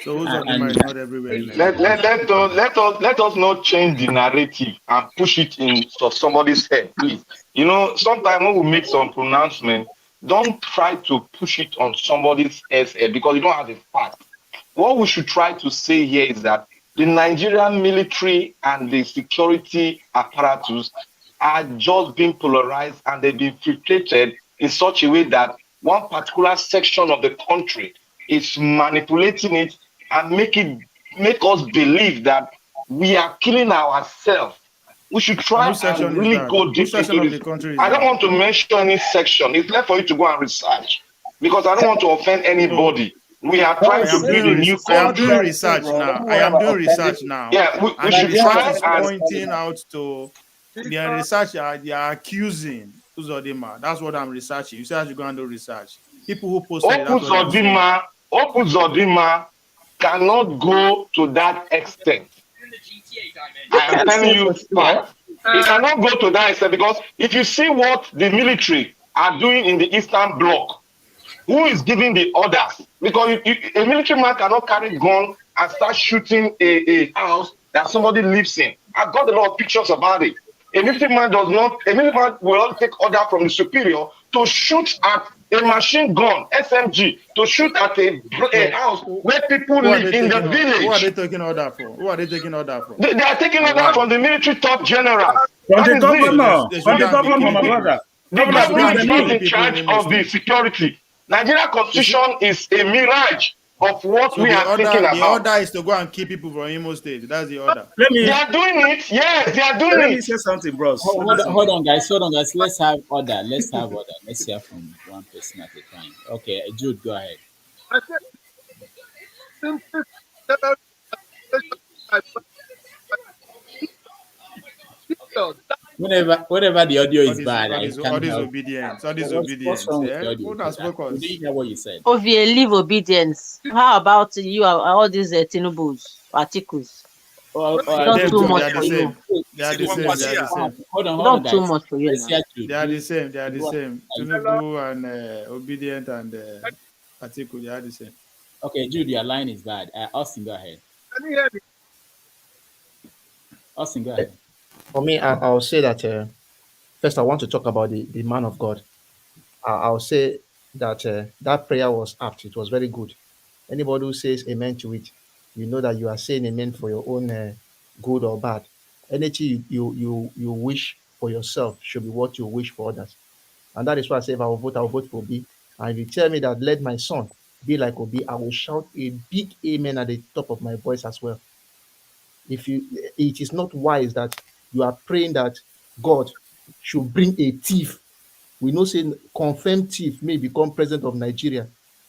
T: So Odimma is not everywhere.
H: Let us not change the narrative and push it in somebody's head, please. Sometimes when we make some pronouncement, don't try to push it on somebody's head because you don't have the fact. What we should try to say here is that the Nigerian military and the security apparatus are just being polarized and they've been filtrated in such a way that one particular section of the country is manipulating it and make us believe that we are killing ourselves. We should try and really go deep into this. I don't want to mention any section. It's left for you to go and research because I don't want to offend anybody. We are trying to build a new country.
T: I am doing research now.
H: Yeah, we should try and
T: pointing out to the research. They are accusing Odimma. That's what I'm researching. You say I should go and do research. People who post
H: Opus Odimma cannot go to that extent. I am telling you, it cannot go to that extent because if you see what the military are doing in the Eastern Bloc, who is giving the orders? Because a military man cannot carry gun and start shooting a house that somebody lives in. I've got a lot of pictures about it. A military man will only take order from the superior to shoot at a machine gun, SMG, to shoot at a house where people live in the village.
T: Who are they taking order from?
H: They are taking order from the military top generals.
K: From the governor, my brother.
H: The government is not in charge of the security. Nigerian constitution is a mirage. of what
T: So
H: we are thinking
T: the
H: about.
T: order is to go and keep people from Imo State. That's the order.
H: They are doing it. Yes, they are doing
K: Let
H: it.
K: me say something, bros.
G: Hold on, guys. Hold on, guys. Let's have order. Let's hear from one person at a time. Okay, Jude, go ahead.
R: I said, simple
G: Whenever the audio is bad,
T: All
G: I
T: this
G: can't help.
T: obedience. All this
G: What's wrong with
T: obedience.
G: the
T: Yeah?
G: audio?
T: Who has focus?
G: We didn't hear what you said.
S: Ovie, leave obedience. How about you? All these Tinubus, Atikus? Not too much for you.
T: They are the same.
G: Hold on,
S: Not
G: guys.
S: too much for you
G: Let's
S: now.
G: hear Jude.
T: They are the same. They are the same. Tinubu and Obedient and Atiku, they are the same.
G: Okay, Jude, your line is bad. Austin, go ahead.
R: Can you hear me?
G: Austin, go ahead.
J: For me, I'll say that first I want to talk about the man of God. I'll say that that prayer was apt. It was very good. Anybody who says amen to it, you know that you are saying amen for your own good or bad. Anything you wish for yourself should be what you wish for others. And that is why I say if I will vote for Obi. And if you tell me that let my son be like Obi, I will shout a big amen at the top of my voice as well. It is not wise that you are praying that God should bring a thief. We know saying confirmed thief may become president of Nigeria.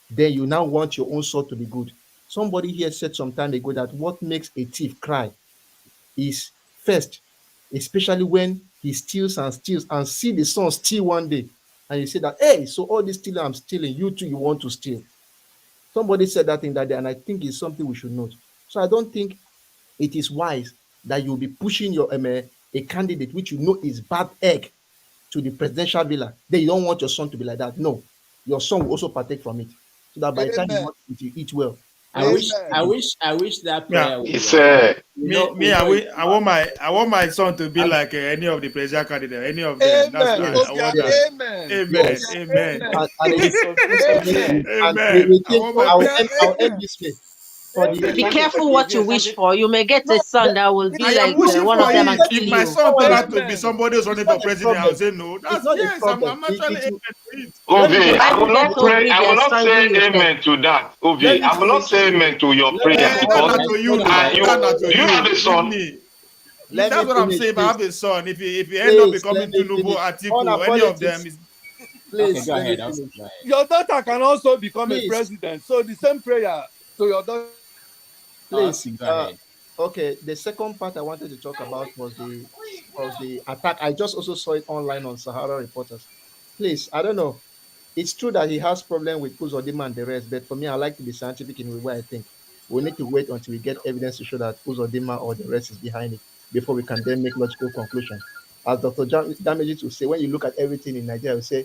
J: Then you now want your own son to be good. Somebody here said some time ago that what makes a thief cry is first, especially when he steals and see the son steal one day. And you say that, hey, so all this stealing I'm stealing, you too, you want to steal. Somebody said that thing that day, and I think it's something we should note. So I don't think it is wise that you'll be pushing your a candidate which you know is bad egg to the presidential villa. Then you don't want your son to be like that. No, your son will also partake from it. So that by the time you want it, you eat well.
G: I wish that prayer
T: would I want my son to be like any of the presidential candidates, any of them. That's why I want that.
J: Amen. I'll end this way.
S: Be careful what you wish for. You may get a son that will be like one of them and kill
T: if my
S: you.
T: son turned out to be somebody who's running for president, I'll say no. That's yes, I'm actually
H: Ovi, I will not pray. I will not say amen to that. Ovi, I will not say amen to your prayer because you have a son.
T: That's what I'm saying. If I have a son, if he end up becoming Tinubu, Atiku, any of them is.
J: Please,
G: go ahead.
U: Your daughter can also become a president. So the same prayer to your daughter.
J: Please, okay. The second part I wanted to talk about was the attack. I just also saw it online on Sahara Reporters. Please, I don't know. It's true that he has problem with Uzodinma and the rest, but for me, I like to be scientific in the way I think. We need to wait until we get evidence to show that Uzodinma or the rest is behind it before we can then make logical conclusions. As Dr. Damages will say, when you look at everything in Nigeria, we say,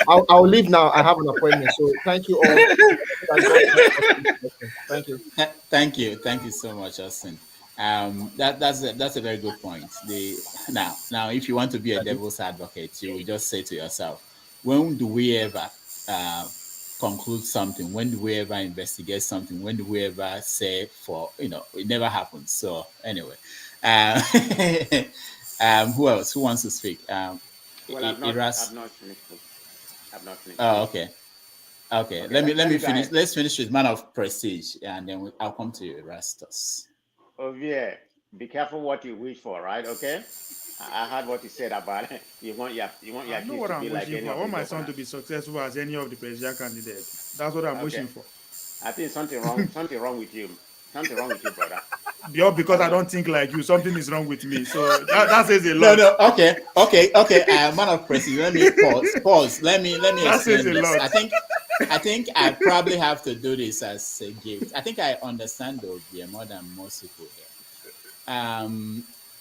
J: I'll leave now. I have an appointment. So thank you all. Thank you.
G: Thank you so much, Austin. That's a very good point. Now, if you want to be a devil's advocate, you will just say to yourself, when do we ever conclude something? When do we ever investigate something? When do we ever say it never happens? So anyway, who else? Who wants to speak?
N: Well, I've not finished.
G: Oh, okay. Let me finish. Let's finish with man of prestige, and then I'll come to you, Erastus.
N: Ovie, be careful what you wish for, right? Okay. I heard what you said about it. You want your kids to be like any of the
T: I want my son to be successful as any of the presidential candidates. That's what I'm wishing for.
N: I think something wrong with you. Something wrong with you, brother.
T: Because I don't think like you. Something is wrong with me. So that says a lot.
G: No. Okay. Man of prestige. Let me pause. Let me explain this. I think I probably have to do this as a gift. I think I understand Ovie more than most people here.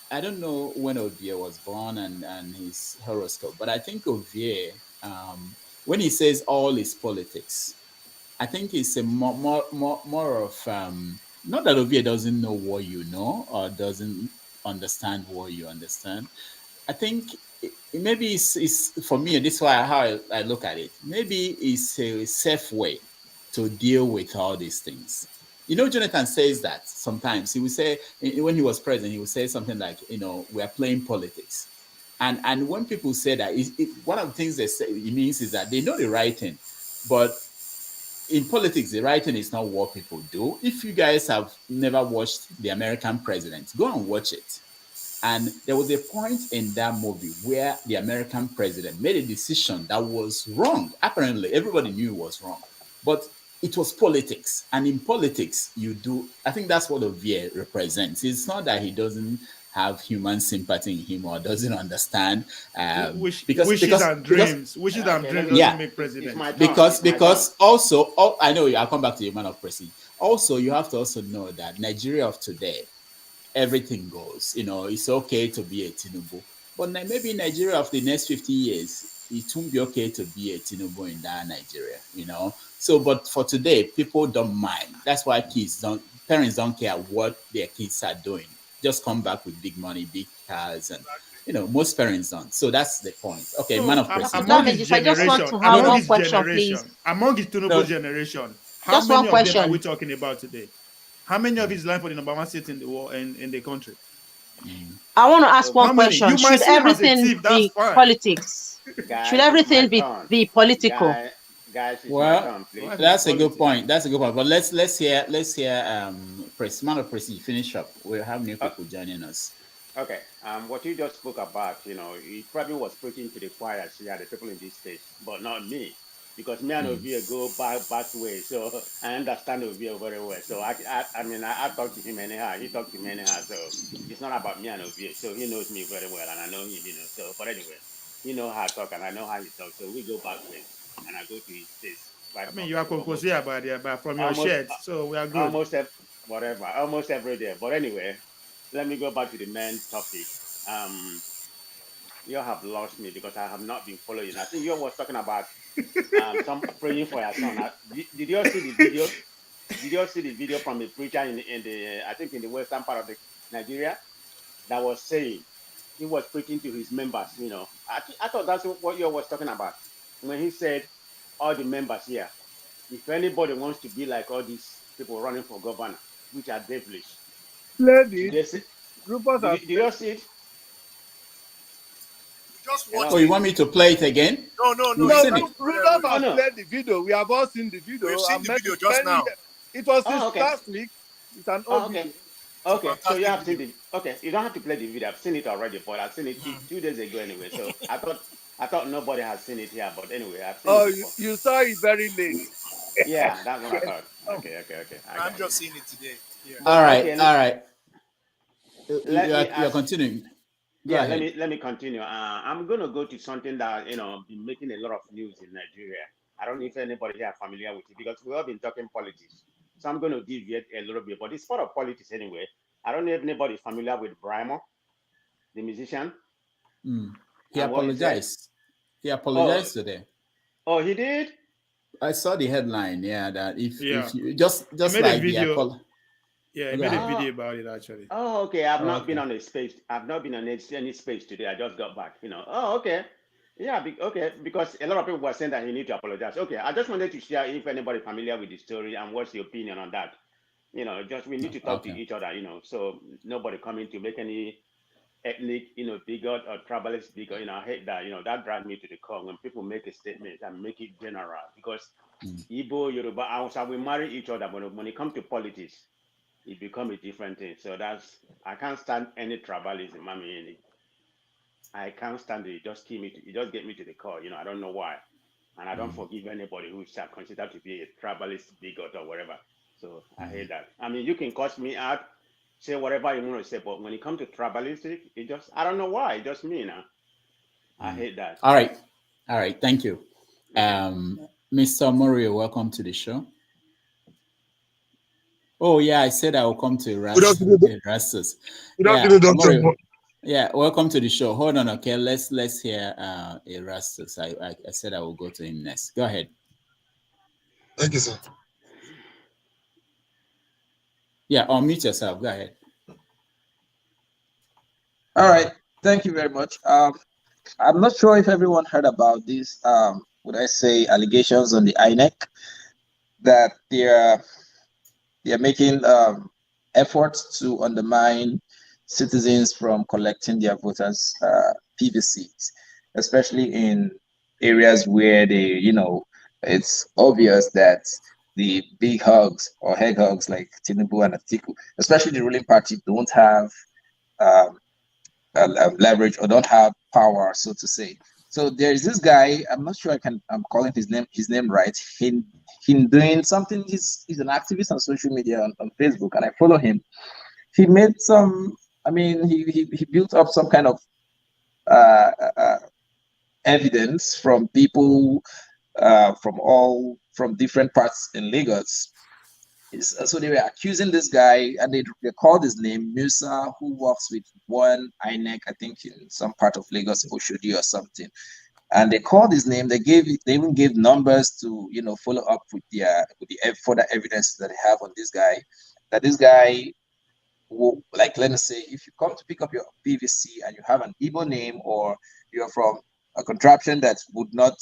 G: I don't know when Ovie was born and his horoscope, but I think Ovie, when he says all is politics, I think it's a more of not that Ovie doesn't know what you know or doesn't understand what you understand. I think maybe it's for me. This is how I look at it. Maybe it's a safe way to deal with all these things. Jonathan says that sometimes he would say when he was president, he would say something like, we are playing politics. And when people say that, one of the things they say it means is that they know the right thing, but in politics, the right thing is not what people do. If you guys have never watched The American President, go and watch it. And there was a point in that movie where the American president made a decision that was wrong. Apparently, everybody knew it was wrong, but it was politics. And in politics, I think that's what Ovie represents. It's not that he doesn't have human sympathy in him or doesn't understand.
T: Wishes and dreams doesn't make president.
G: Because also, I know I'll come back to you, man of Presi. Also, you have to also know that Nigeria of today, everything goes. It's okay to be a Tinubu, but maybe in Nigeria of the next 50 years, it won't be okay to be a Tinubu in that Nigeria. So, but for today, people don't mind. That's why parents don't care what their kids are doing. Just come back with big money, big cars, and most parents don't. So that's the point. Okay, man of Presi.
T: Among his Tinubu generation, how many of them are we talking about today? How many of his line for the number one seat in the war in the country?
S: I want to ask one question. Should everything be politics? Should everything be political?
N: Guys,
G: well, that's a good point. That's a good point. But let's hear man of Presi finish up. We'll have new people joining us.
N: Okay. What you just spoke about, he probably was preaching to the choir, the people in this state, but not me. Because me and Ovie go back way, so I understand Ovie very well. So I talk to him anyhow. He talks to me anyhow. So it's not about me and Ovie. So he knows me very well, and I know him. So, but anyway, he knows how I talk, and I know how he talks. So we go back way, and I go to his place. Right,
T: you are composing about it, but from your shirt, so we are good.
N: Almost every day. But anyway, let me go back to the main topic. You have lost me because I have not been following. I think you was talking about some praying for your son. Did you see the video? Did you see the video from the preacher in the western part of Nigeria that was saying he was preaching to his members? I thought that's what you was talking about when he said all the members here. If anybody wants to be like all these people running for governor, which are devilish,
U: did
N: you see it?
R: Just watch
G: you want me to play it again?
R: No.
U: Rudolph has played the video. We have all seen the video.
R: We've seen the video just now.
U: It was last week. It's an old video.
N: Okay, so you have seen it. Okay, you don't have to play the video. I've seen it already, but I've seen it 2 days ago anyway. So I thought nobody has seen it here, but anyway, I've seen it.
U: You saw it very late.
N: Yeah, that's what I thought. Okay.
R: I'm just seeing it today. Yeah.
G: All right. You're continuing.
N: Let me continue. I'm going to go to something that been making a lot of news in Nigeria. I don't know if anybody here are familiar with it because we've all been talking politics. So I'm going to deviate a little bit, but it's part of politics anyway. I don't know if anybody is familiar with Brimo, the musician.
G: He apologized. He apologized today.
N: Oh, he did?
G: I saw the headline. Yeah, that if you just
T: he made
G: like
T: a video.
G: he
T: made a video about it actually.
N: Oh, okay. I've not been on a space. I've not been on any space today. I just got back. Oh, okay. Yeah. Because a lot of people were saying that he need to apologize. Okay. I just wanted to share if anybody familiar with the story and what's the opinion on that. Just we need to talk to each other. So nobody coming to make any ethnic, bigot or tribalist bigot. I hate that. That drives me to the core when people make a statement and make it general because Igbo, Yoruba, Hausa, we marry each other, but when it comes to politics, it becomes a different thing. So I can't stand any tribalism. I can't stand it. It just get me to the core. I don't know why. And I don't forgive anybody who is considered to be a tribalist bigot or whatever. So I hate that. You can cuss me out, say whatever you want to say, but when it comes to tribalistic, I don't know why. It just me now. I hate that.
G: All right. Thank you. Mr. Morio, welcome to the show. Oh yeah, I said I will come to Erastus. Yeah, welcome to the show. Hold on, okay. Let's hear Erastus. I said I will go to him next. Go ahead.
E: Thank you, sir.
G: Yeah, unmute yourself. Go ahead.
O: All right. Thank you very much. I'm not sure if everyone heard about these, would I say, allegations on the INEC that they're making efforts to undermine citizens from collecting their voters' PVCs, especially in areas where it's obvious that the big hogs or head hogs like Tinubu and Atiku, especially the ruling party, don't have um, leverage or don't have power, so to say. So there's this guy. I'm not sure I'm calling his name right. He doing something. He's an activist on social media on Facebook, and I follow him. He made some. I mean, he built up some kind of uh, uh, evidence from people from different parts in Lagos. So they were accusing this guy, and they called his name Musa, who works with one INEC, I think, in some part of Lagos, Oshodi or something. And they called his name. They even gave numbers to follow up with the further evidence that they have on this guy. That this guy, like, let us say, if you come to pick up your PVC and you have an Igbo name, or you're from a contraption that would not,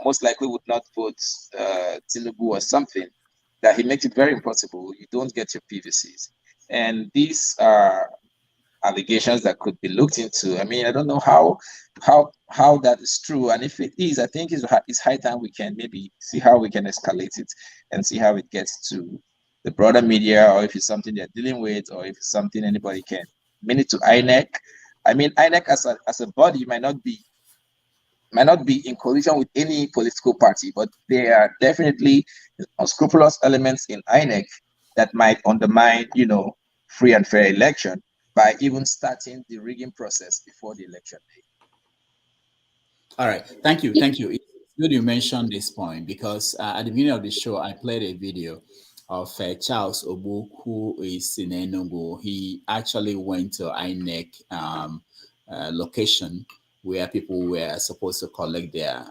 O: most likely would not put Tinubu or something, that he makes it very impossible. You don't get your PVCs. And these are allegations that could be looked into. I mean, I don't know how that is true, and if it is, I think it's high time we can maybe see how we can escalate it and see how it gets to the broader media, or if it's something they're dealing with, or if it's something anybody can mean it to INEC. I mean, INEC as a body might not be in collision with any political party, but there are definitely unscrupulous elements in INEC that might undermine, free and fair election by even starting the rigging process before the election day.
G: All right, thank you. It's good you mentioned this point, because at the beginning of the show, I played a video of Charles Obu, who is in Enugu. He actually went to INEC location where people were supposed to collect their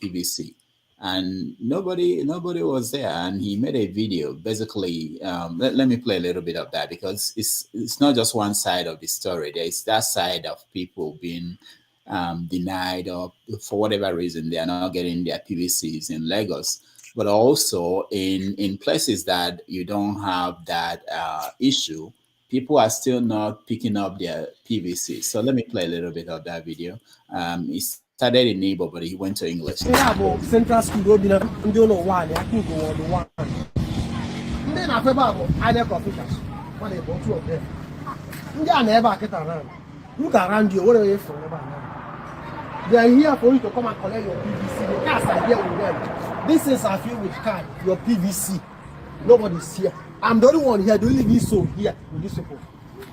G: PVC, and nobody was there. And he made a video. Basically, let me play a little bit of that, because it's not just one side of the story. There is that side of people being denied, or for whatever reason they are not getting their PVCs in Lagos, but also in places that you don't have that issue, people are still not picking up their PVC. So let me play a little bit of that video. It started in Igbo, but he went to English.
L: Central School, look around you, what are you for? They are here for you to come and collect your PVC. The cars are here with them. This is a field with card, your PVC. Nobody's here. I'm the only one here. The only so here with these people.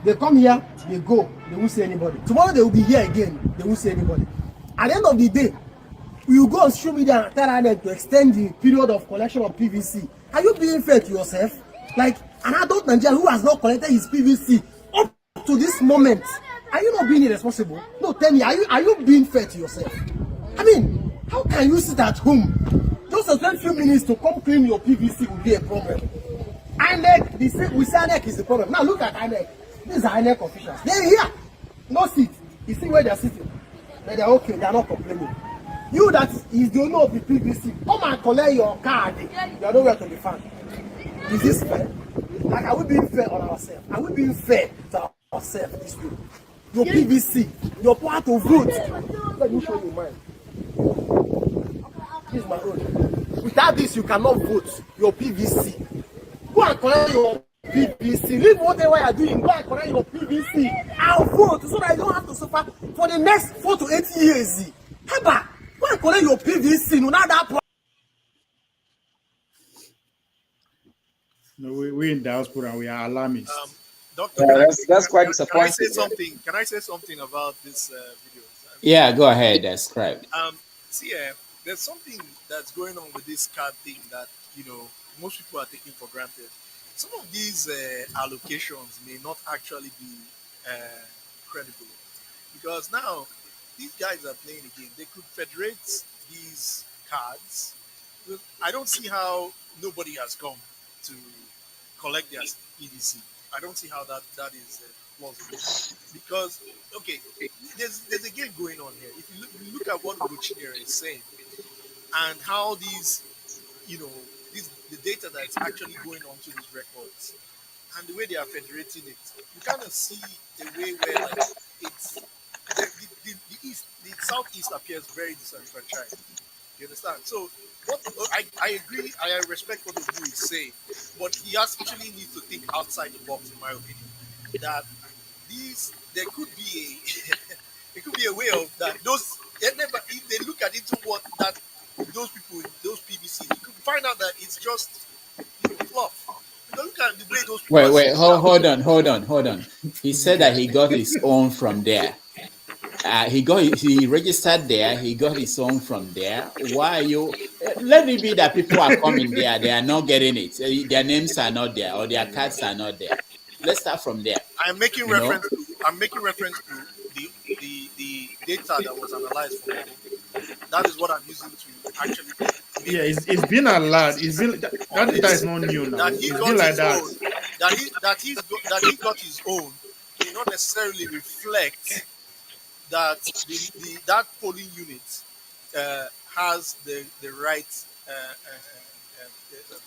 L: They come here, they go, they won't see anybody. Tomorrow they will be here again, they won't see anybody. At the end of the day, we will go on social media and tell them to extend the period of collection of PVC. Are you being fair to yourself? Like an adult Nigerian who has not collected his PVC up to this moment, are you not being irresponsible? No, tell me, are you being fair to yourself? I mean, how can you sit at home just to spend a few minutes to come clean your PVC will be a problem? INEC, we say INEC is the problem. Now look at INEC. These are INEC officials. They're here. No seat. You see where they're sitting. But they're okay. They're not complaining. You that is the owner of the PVC, come and collect your card. You are nowhere to be found. Is this fair? Like, are we being fair on ourselves? Are we being fair to ourselves this way? Your PVC, your part of vote. Let me show you mine. This is my own. Without this, you cannot vote. Your PVC. Go and collect your PVC. Leave whatever you are doing. Go and collect your PVC. I'll vote so that you don't have to suffer for the next 4 to 8 years. How about go and collect your PVC? No, not that problem.
T: No, we in diaspora, we are alarmists.
R: Doctor,
O: that's quite disappointing.
R: Can I say something about this video?
G: Yeah, go ahead. Describe.
R: See, there's something that's going on with this card thing that most people are taking for granted. Some of these allocations may not actually be credible, because now these guys are playing a game. They could federate these cards. I don't see how nobody has come to collect their PVC. I don't see how that is plausible, because there's a game going on here. If you look at what Buchinyere is saying and how these the data that's actually going on to these records and the way they are federating it, you kind of see a way where Southeast appears very disenfranchised. You understand? So what I agree, I respect what Obu is saying, but he actually needs to think outside the box, in my opinion. That there could be a it could be a way of that those if they look at into what that those people in those PVC, you could find out that it's just fluff. Because look at the way those people are sitting down.
G: Hold on. He said that he got his own from there. He registered there. He got his own from there. Why are you? Let it be that people are coming there. They are not getting it. Their names are not there, or their cards are not there. Let's start from there.
R: I'm making reference to the data that was analyzed for Google. That is what I'm using to actually.
T: Yeah, it's been allowed. It's been that data is not new now.
R: That he
T: It's
R: got
T: been like
R: his
T: that.
R: own. That he got his own may not necessarily reflect that that polling unit has the right.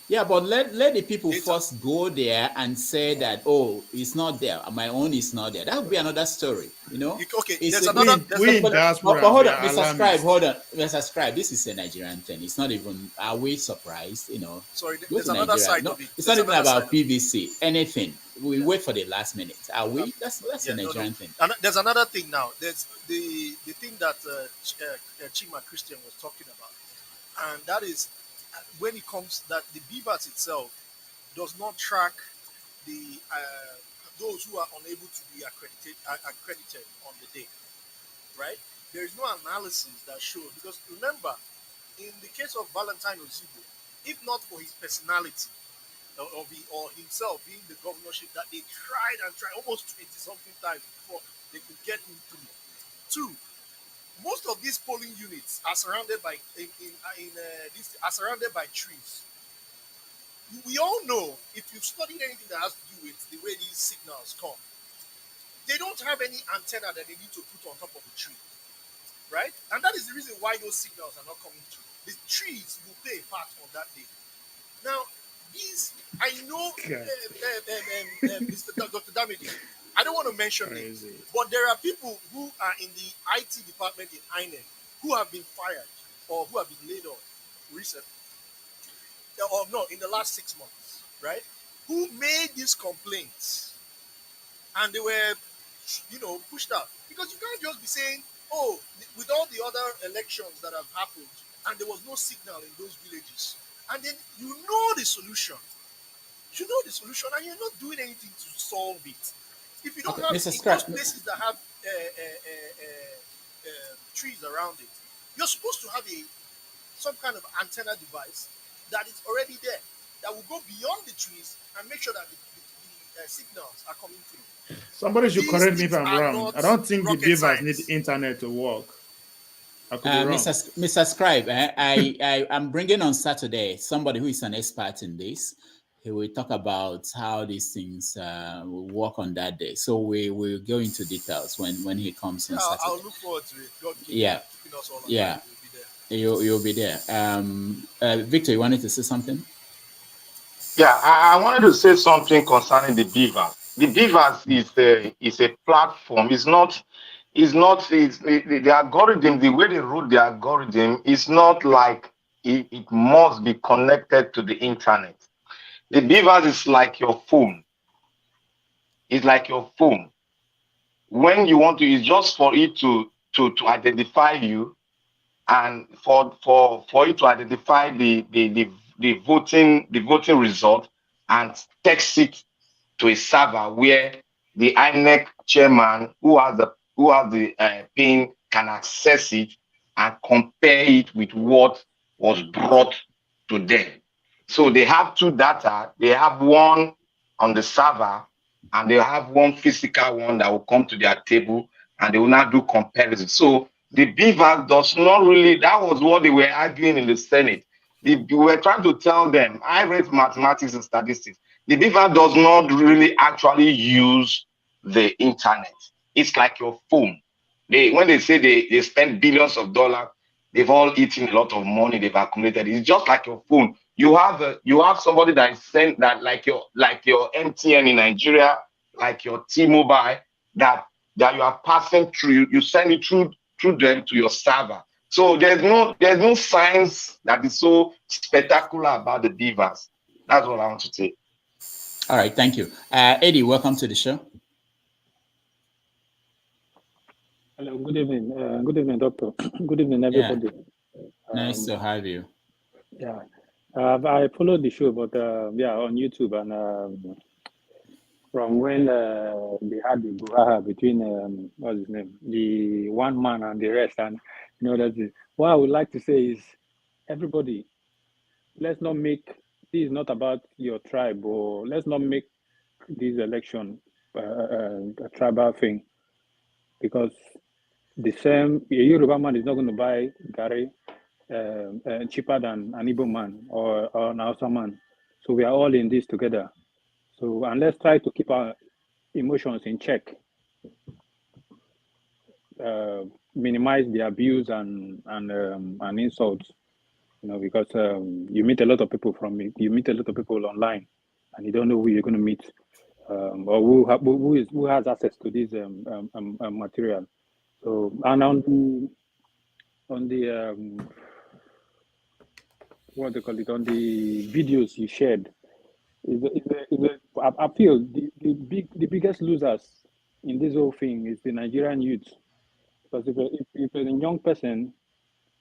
G: Yeah, but let the people first go there and say that, oh, it's not there. My own is not there. That would be another story, you know.
R: Okay,
G: It's
R: there's
G: another.
R: diaspora.
G: But hold on, Mr. Scribe, hold on, Mr. Scribe. This is a Nigerian thing. It's not even. Are we surprised? You know.
R: Sorry,
G: Go
R: there's
G: to
R: another
G: Nigeria.
R: side
G: No,
R: of it.
G: it's not even about PVC. Anything. We wait for the last minute. Are we? That's a Nigerian thing.
R: And there's another thing now. There's the thing that Chima Christian was talking about, and that is when it comes that the BVAS itself does not track the those who are unable to be accredited on the day, right? There is no analysis that shows, because remember, in the case of Valentine Ozigbo, if not for his personality or himself being the governorship, that they tried almost 20 something times before they could get him through. Two, most of these polling units are surrounded by are surrounded by trees. We all know, if you've studied anything that has to do with the way these signals come, they don't have any antenna that they need to put on top of the tree, right? And that is the reason why those signals are not coming through. The trees will play a part on that day. Now, I know, Mr. Dr. Damidi, I don't want to mention names, but there are people who are in the IT department in INEC who have been fired or who have been laid off recently, or no, in the last 6 months, right? Who made these complaints, and they were, pushed out, because you can't just be saying, oh, with all the other elections that have happened, and there was no signal in those villages, and then you know the solution, and you're not doing anything to solve it. If you don't have those places that have trees around it, you're supposed to have some kind of antenna device that is already there, that will go beyond the trees and make sure that the signals are coming through.
T: Somebody should correct me if I'm wrong. I don't think the beavers need internet to work. I could be wrong.
G: Mr. Scribe, I'm bringing on Saturday somebody who is an expert in this. He will talk about how these things will work on that day. So we will go into details when he comes on Saturday.
R: I'll look forward to it. God keeping us all alive.
G: Yeah. You'll be there. Victor, you wanted to say something?
H: Yeah, I wanted to say something concerning the beavers. The beavers is a platform. It's the algorithm. The way they wrote the algorithm is not like it must be connected to the internet. The beavers is like your phone. It's like your phone. When you want to, it's just for it to identify you, and for it to identify the voting result and text it to a server where the INEC chairman who has the PIN can access it and compare it with what was brought to them. So they have two data. They have one on the server, and they have one physical one that will come to their table, and they will now do comparison. So the beaver does not really, that was what they were arguing in the Senate. We were trying to tell them, I read mathematics and statistics. The beaver does not really actually use the internet. It's like your phone. When they say they spend billions of dollars, they've all eaten a lot of money, they've accumulated. It's just like your phone. You have somebody that is sent that like your MTN in Nigeria, like your T-Mobile, that you are passing through. You send it through through them to your server. So there's no science that is so spectacular about the divas. That's what I want to say.
G: All right, thank you. Eddie, welcome to the show.
A: Hello, good evening. Good evening, Doctor. Good evening, everybody.
G: Nice to have you.
A: Yeah, I followed the show, but yeah, on YouTube, and from when they had the brouhaha between what's his name, the one man and the rest, and you know that's it. What I would like to say is, everybody, let's not make this is not about your tribe, or let's not make this election a tribal thing, because the same a Yoruba man is not going to buy Gary cheaper than an Igbo man or an Hausa man. So we are all in this together. So, and let's try to keep our emotions in check. Minimize the abuse and insults. You know, because you meet a lot of people online, and you don't know who you're going to meet, or who has access to this material. So, and on the what they call it, on the videos you shared, I feel the biggest losers in this whole thing is the Nigerian youth, because if a young person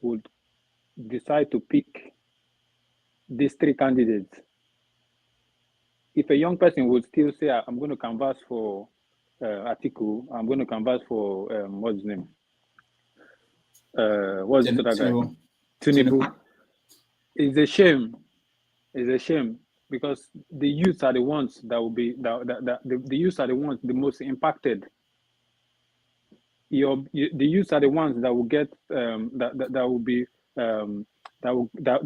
A: would decide to pick these three candidates, if a young person would still say, I'm going to canvass for Atiku, I'm going to canvass for what's his name? What's the other guy? Tinubu. It's a shame. It's a shame, because the youth are the ones that will be the youth are the ones the most impacted. The youth are the ones that will get that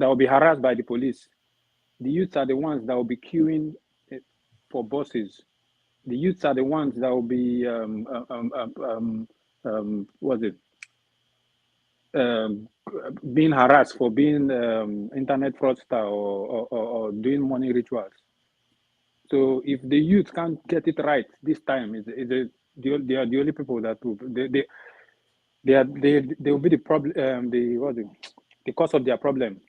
A: will be harassed by the police. The youths are the ones that will be queuing for buses. The youths are the ones that will be being harassed for being internet fraudster or doing money rituals. So if the youth can't get it right this time, they are the only people that will they will be the problem, the cause of their problem.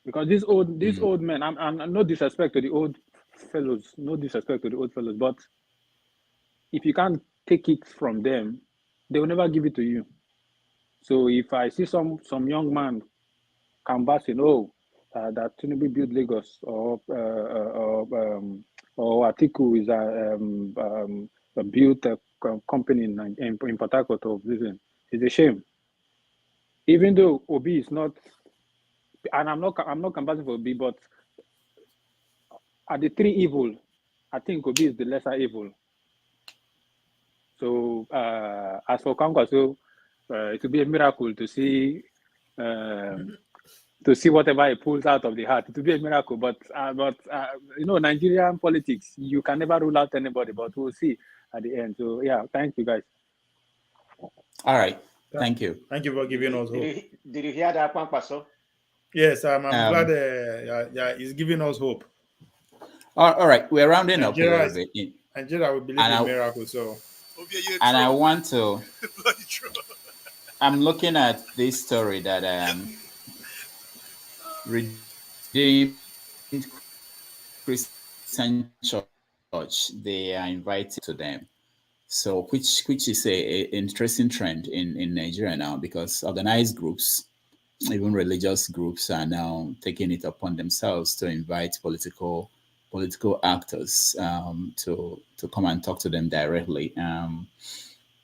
A: Because these old men, I'm no disrespect to the old fellows, but if you can't take it from them, they will never give it to you. So if I see some young man canvassing, that Tinubu built Lagos, or Atiku is built a company in Port Harcourt of this, it's a shame. Even though Obi is not, and I'm not canvassing for Obi, but at the three evil, I think Obi is the lesser evil. So as for Kwankwaso, it will be a miracle to see whatever he pulls out of the heart. It will be a miracle, but you know, Nigerian politics, you can never rule out anybody, but we'll see at the end. So yeah, thank you guys.
G: All right, thank you.
T: Thank you for giving us hope.
N: Did you hear that, Kwankwaso?
T: Yes, I'm glad. He's giving us hope.
G: All right, we're rounding up a little bit.
T: Nigeria will believe in miracles. So,
G: and I want to. I'm looking at this story that Redeemed Christian Church, they are invited to them. So which is a interesting trend in Nigeria now, because organized groups, even religious groups, are now taking it upon themselves to invite political actors to come and talk to them directly.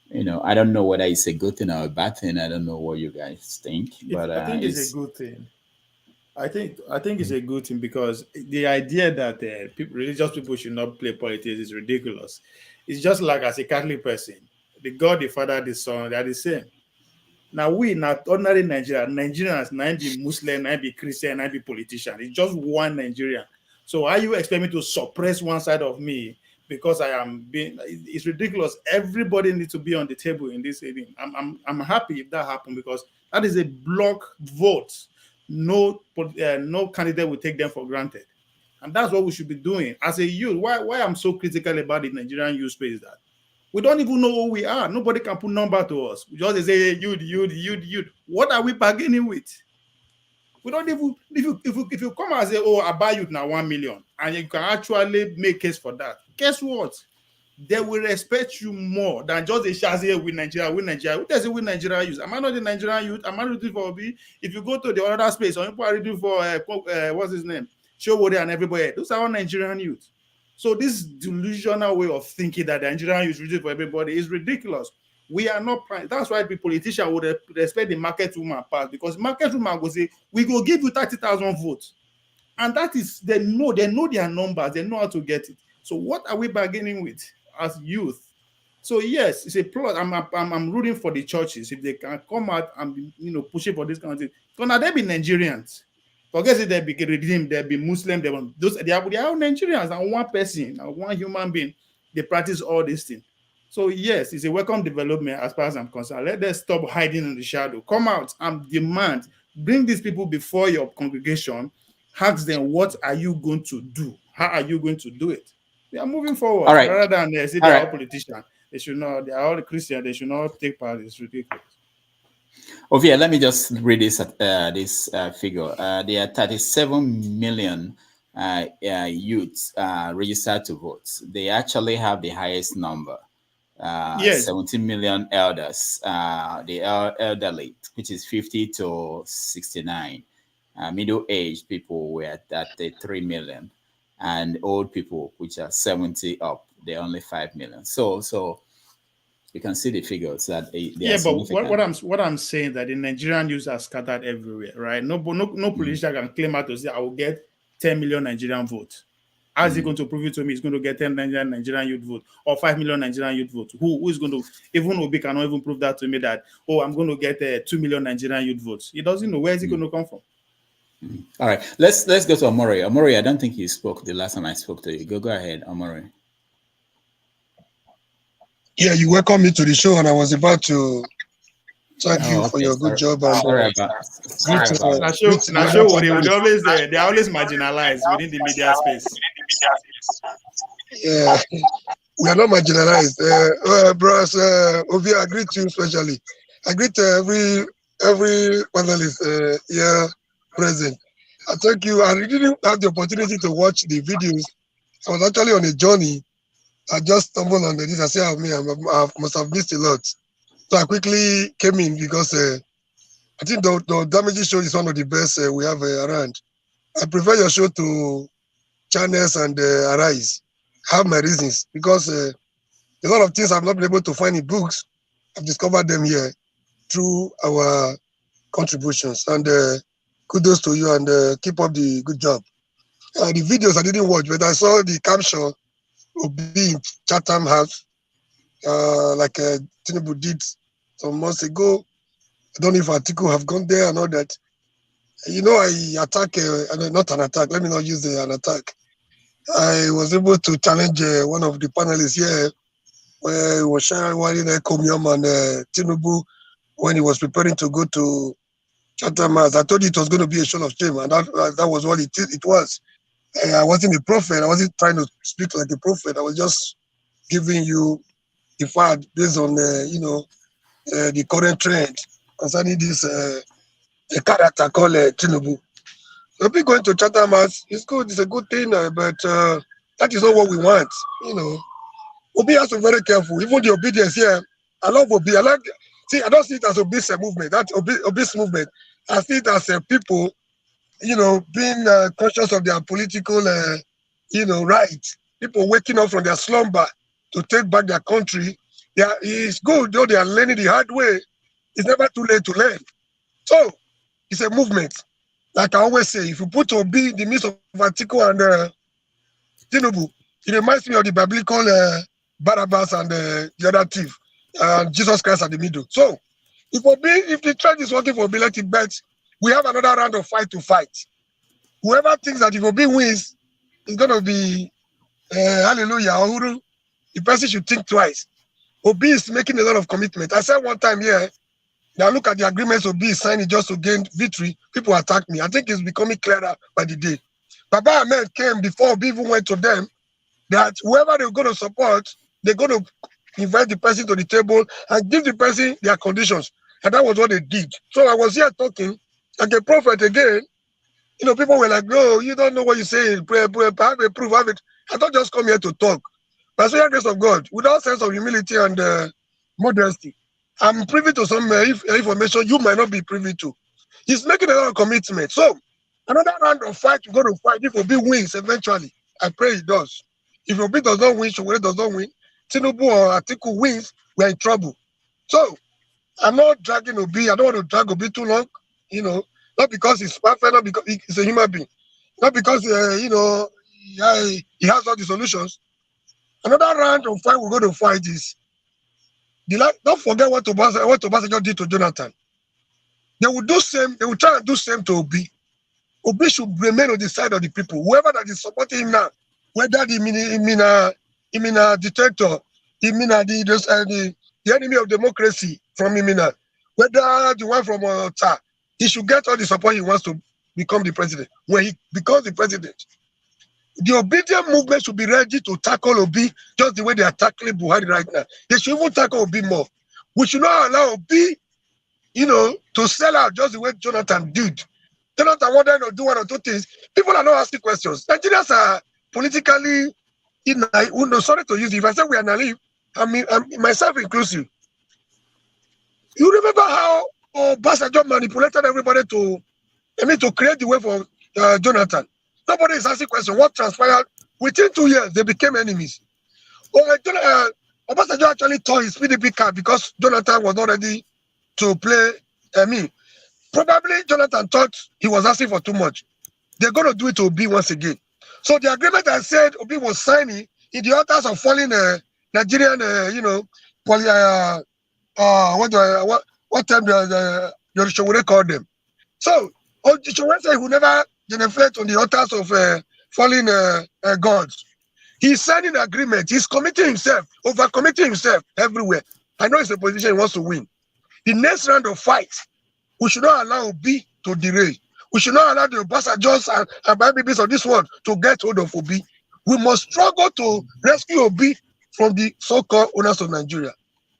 G: You know, I don't know whether it's a good thing or a bad thing. I don't know what you guys think, but
T: I think it's a good thing. I think it's a good thing, because the idea that religious people should not play politics is ridiculous. It's just like, as a Catholic person, the God, the Father, the Son, they are the same. Now we, not ordinary Nigerians, 90 Muslim, 90 Christian, 90 politician. It's just one Nigerian. So are you expecting me to suppress one side of me because I am being? It's ridiculous. Everybody needs to be on the table in this evening. I'm happy if that happened, because that is a block vote. No candidate will take them for granted, and that's what we should be doing as a youth. Why I'm so critical about the Nigerian youth space is that We don't even know who we are. Nobody can put number to us. We just say, you. What are we bargaining with? We don't even, if you come and say, oh, I buy you now 1 million, and you can actually make case for that, guess what? They will respect you more than just a shall say with Nigeria. Who does it with Nigeria use? Am I not the Nigerian youth? Am I reading for Obi? If you go to the other space, or people are reading for what's his name? Showore and everybody. Those are all Nigerian youth. So this delusional way of thinking that the Nigerian youth is reading for everybody is ridiculous. We are not. That's why the politician would respect the market woman part, because market woman will say, we go give you 30,000 votes. And that is, they know their numbers, they know how to get it. So what are we bargaining with as youth? So yes, it's a plot. I'm rooting for the churches if they can come out and pushing for this kind of thing. So now they be Nigerians. Forget it, they be redeemed, they be Muslim, they are all Nigerians, and one person, and one human being, they practice all these things. So yes, it's a welcome development as far as I'm concerned. Let them stop hiding in the shadow. Come out and demand. Bring these people before your congregation. Ask them, what are you going to do? How are you going to do it? They are moving forward.
G: All right.
T: Rather than say they're all politicians. They should not. They are all Christians. They should not take part. It's ridiculous.
G: Okay, let me just read this figure. There are 37 million youths registered to vote. They actually have the highest number.
T: Yes.
G: 17 million elders, the elderly, which is 50 to 69. Middle-aged people were at 3 million, and old people, which are 70 up, they're only 5 million. So you can see the figures that
T: but what I'm saying that the Nigerian youth are scattered everywhere, right? No politician can claim out to say I will get 10 million Nigerian votes. How is he going to prove it to me? He's going to get 10 million Nigerian youth vote or 5 million Nigerian youth vote. Who is going to, even Obi cannot even prove that to me that, oh, I'm going to get 2 million Nigerian youth votes. He doesn't know. Where is he going to come from?
G: All right, let's go to Omori. Omori, I don't think you spoke the last time I spoke to you. Go ahead, Omori.
E: Yeah, you welcomed me to the show, and I was about to thank you for your good job. And
G: They're
T: always marginalized within the media space.
E: Yeah, we are not marginalized. Bros, Ovi, I greet you especially. I greet every panelist here present. I thank you. I didn't have the opportunity to watch the videos. I was actually on a journey. I just stumbled on this. I said, I must have missed a lot. So I quickly came in because I think the Damaging show is one of the best we have around. I prefer your show to Channels and Arise. I have my reasons because a lot of things I've not been able to find in books. I've discovered them here through our contributions. And kudos to you, and keep up the good job. The videos I didn't watch, but I saw the caption of being Chatham House, like Tinubu did some months ago. I don't know if Atiku have gone there and all that. I attack, not an attack, let me not use an attack. I was able to challenge one of the panelists here, where he was sharing Komium and Tinubu when he was preparing to go to Chatham House. I told you it was going to be a show of shame, and that was what it was. I wasn't a prophet. I wasn't trying to speak like a prophet. I was just giving you the fact based on the current trend concerning this character called Tinubu. So people going to Chatham House, it's good. It's a good thing, but that is not what we want. Obi has to be very careful. Even the obedience here, I love Obi. I don't see it as Obi's movement. That Obi's movement. I see it as people, being conscious of their political, rights. People waking up from their slumber to take back their country. It's good, though they are learning the hard way. It's never too late to learn. So, it's a movement. Like I always say, if you put Obi in the midst of Atiku and Tinubu, it reminds me of the biblical Barabbas and the other thief, Jesus Christ at the middle. So, if the trend is working for Obi, let it bet. We have another round of fight to fight. Whoever thinks that if Obi wins, it's going to be hallelujah, Uhuru. The person should think twice. Obi is making a lot of commitment. I said one time here, now look at the agreements Obi is signing just to gain victory. People attack me. I think it's becoming clearer by the day. Baba Ahmed came before Obi even went to them that whoever they're going to support, they're going to invite the person to the table, and give the person their conditions. And that was what they did. So I was here talking like a prophet again. You know, people were like, no, you don't know what you're saying. Have a proof, have it. I don't just come here to talk. By the grace of God, without sense of humility and modesty, I'm privy to some information you might not be privy to. He's making a lot of commitment. So, another round of fight, we're going to fight. If Obi wins eventually, I pray he does. If Obi does not win, Showore does not win, Tinubu or Atiku wins, we're in trouble. So, I'm not dragging Obi. I don't want to drag Obi too long, you know, not because he's perfect, not because he's a human being, not because, you know, he has all the solutions. Another round of fight we're going to fight is, don't forget what Obasanjo did to Jonathan. They will do same, they will try and do same to Obi. Obi should remain on the side of the people. Whoever that is supporting him now, whether he mean a dictator, he mean the enemy of democracy from Imina, whether the one from Ta, he should get all the support he wants to become the president. When he becomes the president, the obedient movement should be ready to tackle Obi just the way they are tackling Buhari right now. They should even tackle Obi more. We should not allow Obi, you know, to sell out just the way Jonathan did. Jonathan wanted to do one or two things. People are not asking questions. Nigerians are politically, sorry to use it. If I say we are naive, I mean, myself inclusive. You remember how Obasanjo manipulated everybody to create the way for Jonathan. Nobody is asking questions. What transpired? Within 2 years, they became enemies. Obasanjo actually tore his PDP card because Jonathan was not ready to play. Probably Jonathan thought he was asking for too much. They're going to do it to Obi once again. So the agreement I said Obi was signing in the altars of falling Nigerian, what time the Showore called them. So Showore said he will never genuflect on the altars of fallen gods. He's signing an agreement. He's committing himself, overcommitting himself everywhere. I know it's a position he wants to win. The next round of fight, we should not allow Obi to derail. We should not allow the Obasanjos and BBBs of this world to get hold of Obi. We must struggle to rescue Obi from the so-called owners of Nigeria.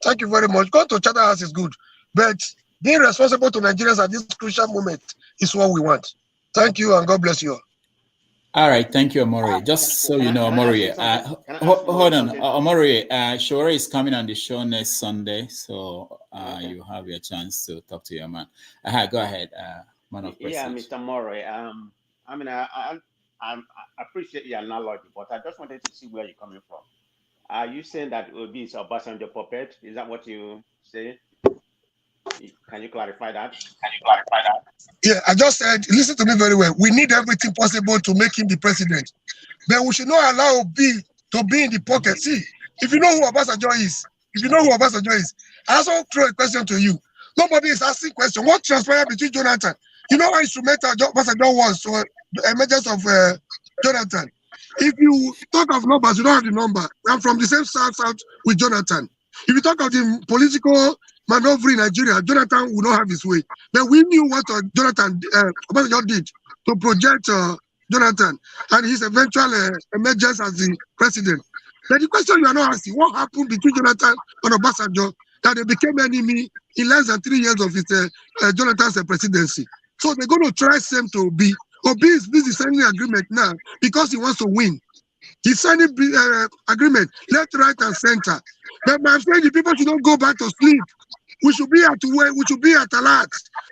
E: Thank you very much. Going to Chatham House is good, but being responsible to Nigerians at this crucial moment is what we want. Thank you, and God bless you all.
G: All right, thank you, Omori. Just so you know, Omori, hold on, Omori, Showore is coming on the show next Sunday, so you have your chance to talk to your man. Go ahead, man of prestige.
N: Yeah, Mr. Omori. I mean, I appreciate your analogy, but I just wanted to see where you're coming from. Are you saying that Obi is Obasanjo puppet? Is that what you say? Can you clarify that?
E: Yeah, I just said, listen to me very well. We need everything possible to make him the president. But we should not allow Obi to be in the pocket. See, if you know who Obasanjo is, I also throw a question to you. Nobody is asking question. What transpired between Jonathan? You know how instrumental Obasanjo was to the emergence of Jonathan. If you talk of numbers, you don't have the number. I'm from the same south with Jonathan. If you talk of the political maneuver in Nigeria, Jonathan would not have his way. But we knew what Jonathan Obasanjo did to project Jonathan and his eventual emergence as the president. But the question you are not asking, what happened between Jonathan and Obasanjo that they became enemy in less than 3 years of his Jonathan's presidency? So they're going to try same to Obi. Obi is busy signing agreement now because he wants to win. He's signing agreement left, right, and center. But my friend, the people should not go back to sleep. We should be at work. We should be at alert